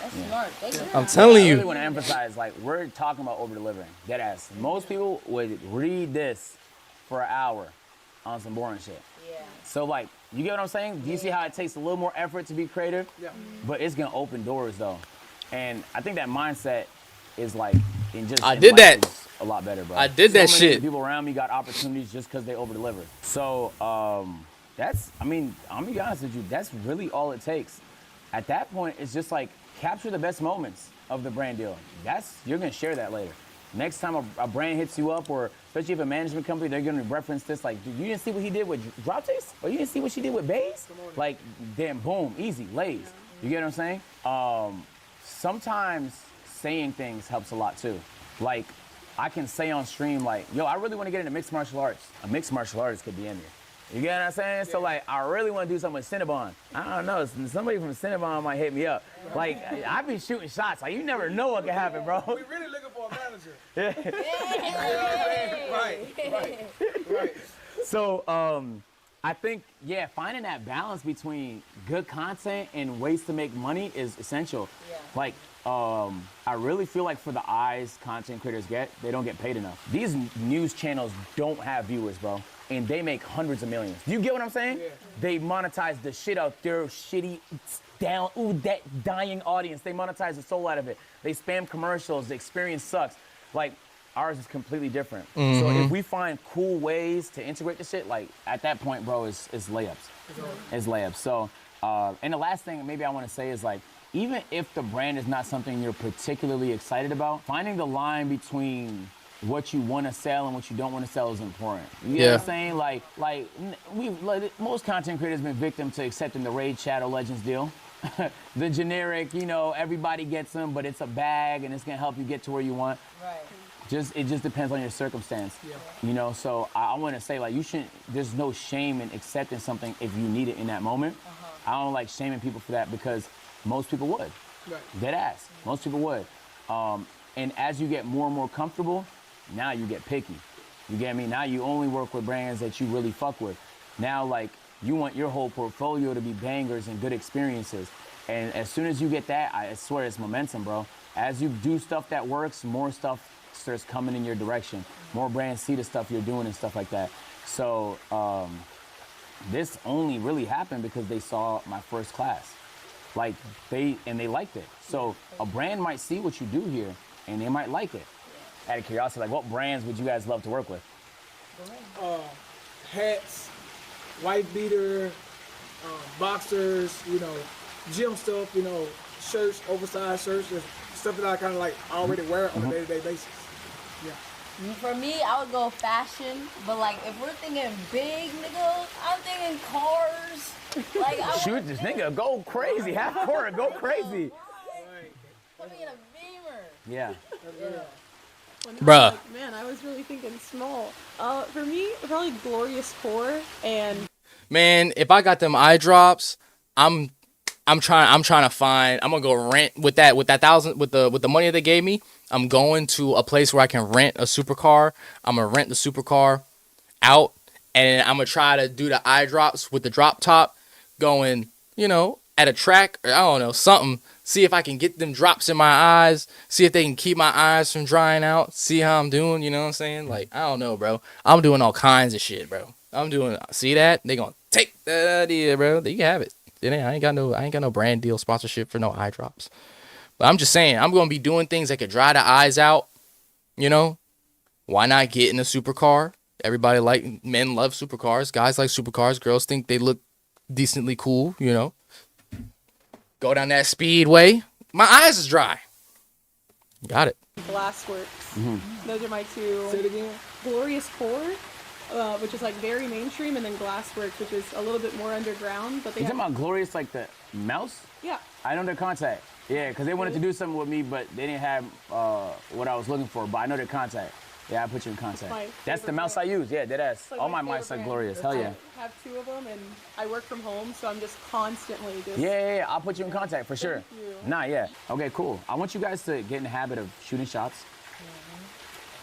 That's smart. I'm telling I you. really want to emphasize, like, we're talking about over-delivering. Dead ass. Most people would read this for an hour on some boring shit. Yeah. So, like, you get what I'm saying? Do you see how it takes a little more effort to be creative? Yeah. But it's going to open doors, though. And I think that mindset is, like, in just... I in did life that. is a lot better, bro. I did that so many shit. people around me got opportunities just because they over-deliver. So, that's... I mean, I'm going to be honest with you. That's really all it takes. At that point, it's just, like, capture the best moments of the brand deal. You're going to share that later. Next time a brand hits you up, or especially if a management company, they're going to reference this, like, dude, you didn't see what he did with Drop Taste? Or you didn't see what she did with Bays? Like, damn, boom, easy, lays. You get what I'm saying? Sometimes saying things helps a lot, too. Like, I can say on stream, like, yo, I really want to get into mixed martial arts. A mixed martial artist could be in there. You get what I'm saying? Yeah. So, like, I really want to do something with Cinnabon. I don't know. Somebody from Cinnabon might hit me up. Like, I be shooting shots. Like, you never know what can happen, bro. We really looking for a manager. Right. So, I think, yeah, finding that balance between good content and ways to make money is essential. Yeah. Like, I really feel like for the eyes content creators get, they don't get paid enough. These news channels don't have viewers, bro. And they make hundreds of millions. You get what I'm saying? Yeah. They monetize the shit out their shitty, that dying audience. They monetize the soul out of it. They spam commercials. The experience sucks. Like, ours is completely different. Mm-hmm. So if we find cool ways to integrate the shit, like, at that point, bro, it's layups. It's layups. So, and the last thing maybe I want to say is, like, even if the brand is not something you're particularly excited about, finding the line between what you want to sell and what you don't want to sell is important. You know what I'm saying? Like most content creators have been victim to accepting the Raid Shadow Legends deal. The generic, you know, everybody gets them, but it's a bag and it's gonna help you get to where you want. Right. It just depends on your circumstance. Yeah. You know, so I want to say, like, there's no shame in accepting something if you need it in that moment. I don't like shaming people for that because most people would. Right. Dead ass. Most people would. And as you get more and more comfortable, now you get picky. You get me? Now you only work with brands that you really fuck with. Now, like, you want your whole portfolio to be bangers and good experiences. And as soon as you get that, I swear it's momentum, bro. As you do stuff that works, more stuff starts coming in your direction. More brands see the stuff you're doing and stuff like that. So this only really happened because they saw my first class. Like, they liked it. So a brand might see what you do here and they might like it. Out of curiosity, like, what brands would you guys love to work with? Hats, white beater, boxers, you know, gym stuff, you know, shirts, oversized shirts, stuff that I kind of like already wear on a day-to-day basis. Yeah. For me, I would go fashion, but like if we're thinking big, nigga, I'm thinking cars. Like, shoot this nigga, go crazy, half court, go crazy. Put me in a Beamer. Yeah. Bruh. Like, man, I was really thinking small. For me, probably Glorious Core and. Man, if I got them eye drops, I'm trying to find. I'm gonna go rent with that $1,000 with the money that they gave me. I'm going to a place where I can rent a supercar. I'm gonna rent the supercar out, and I'm gonna try to do the eye drops with the drop top, going, you know, at a track or I don't know, something. See if I can get them drops in my eyes. See if they can keep my eyes from drying out. See how I'm doing. You know what I'm saying? Like, I don't know, bro. I'm doing all kinds of shit, bro. See that? They gonna take that idea, bro. You can have it. I ain't got no brand deal sponsorship for no eye drops. But I'm just saying, I'm gonna be doing things that could dry the eyes out. You know, why not get in a supercar? Men love supercars. Guys like supercars. Girls think they look decently cool. You know, go down that speedway. My eyes is dry. Got it. Glassworks. Mm-hmm. Those are my two. Say it again. Glorious Core, which is like very mainstream, and then Glassworks, which is a little bit more underground. But they You talking about Glorious, like the mouse? Yeah. I know their contact. Yeah, because they wanted to do something with me, but they didn't have what I was looking for. But I know their contact. Yeah, I put you in contact. That's the mouse I use. Yeah, dead ass. Like All my mice are Glorious. Hell yeah. I have two of them, and I work from home, so I'm just constantly just. Yeah. I'll put you in contact for sure. Thank you. Nah, yeah. Okay, cool. I want you guys to get in the habit of shooting shots.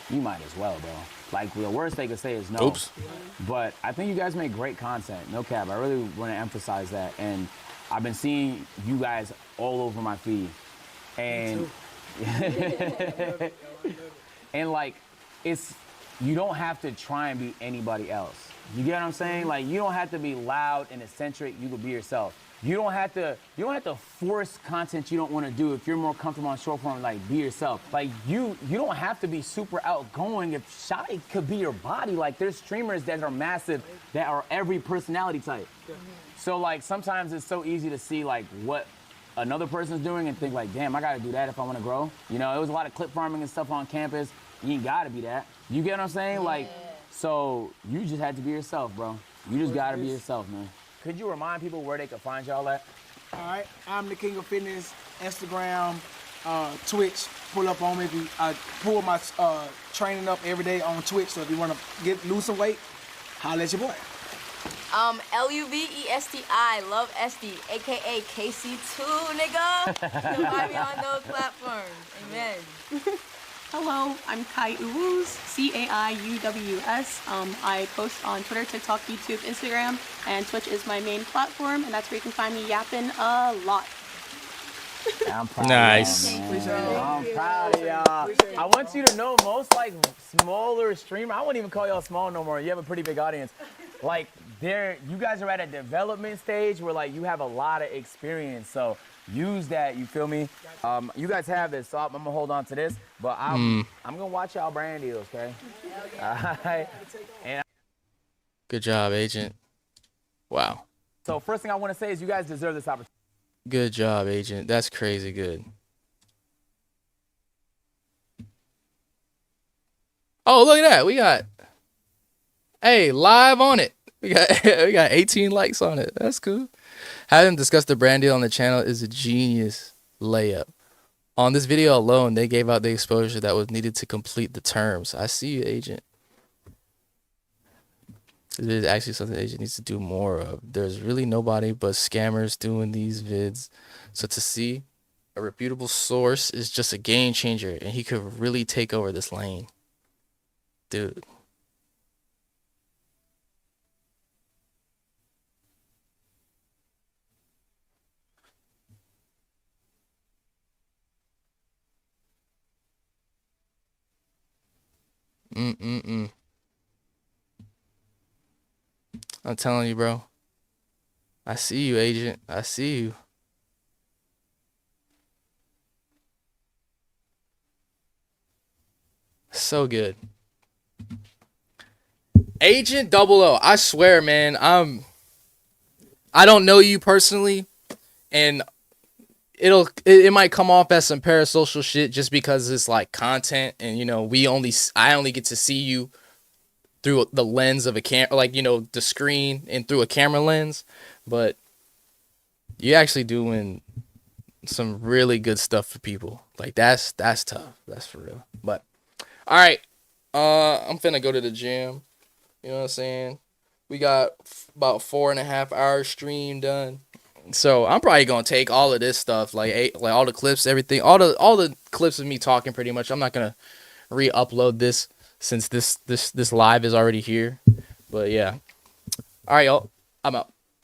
You might as well, bro. Like, the worst they could say is no. Oops. But I think you guys make great content. No cap. I really want to emphasize that. And I've been seeing you guys all over my feed, and and like you don't have to try and be anybody else. You get what I'm saying? Like you don't have to be loud and eccentric. You can be yourself. You don't have to force content you don't want to do. If you're more comfortable on short form, like be yourself. Like you don't have to be super outgoing. If shy could be your body. Like there's streamers that are massive that are every personality type. So like sometimes it's so easy to see like what another person's doing and think like, damn, I gotta do that if I want to grow. You know, it was a lot of clip farming and stuff on campus. You ain't gotta be that. You get what I'm saying? Like, so you just had to be yourself, bro. You just gotta be yourself, man. Could you remind people where they could find y'all at? All right, I'm the King of Fitness, Instagram, Twitch. Pull up on me. I pull my training up every day on Twitch. So if you want to lose some weight, holla at your boy. Luvesti, love SD, aka KC2, nigga. You can find me on those platforms. Amen. Hello, I'm Kai Uwus, Caiuws. I post on Twitter, TikTok, YouTube, Instagram, and Twitch is my main platform, and that's where you can find me yapping a lot. I'm proud Nice. of y'all, man. I'm proud of y'all. I want you to know most like smaller streamer, I wouldn't even call y'all small no more. You have a pretty big audience. Like you guys are at a development stage where like you have a lot of experience. So use that, you feel me? You guys have this, so I'm gonna hold on to this, but I'm gonna watch y'all brand deals, okay? All right. And Good job, Agent. Wow. so first thing I want to say is you guys deserve this opportunity. Good job, Agent. That's crazy good. Oh, look at that. We got live on it. We got 18 likes on it. That's cool. Having discussed the brand deal on the channel is a genius layup. On this video alone, they gave out the exposure that was needed to complete the terms. I see you, Agent. This is actually something Agent needs to do more of. There's really nobody but scammers doing these vids. So to see a reputable source is just a game changer, and he could really take over this lane. Dude. I'm telling you, bro. I see you, Agent. I see you. So good. Agent 00. I swear, man, I don't know you personally, and it might come off as some parasocial shit just because it's like content, and you know, I only get to see you through the lens of a camera, like, you know, the screen and through a camera lens, but you're actually doing some really good stuff for people. Like that's tough. That's for real. But all right, I'm finna go to the gym. You know what I'm saying? We got about 4.5 hours stream done. So I'm probably gonna take all of this stuff, like all the clips, everything, all the clips of me talking. Pretty much, I'm not gonna re-upload this since this live is already here. But yeah, all right, y'all, I'm out.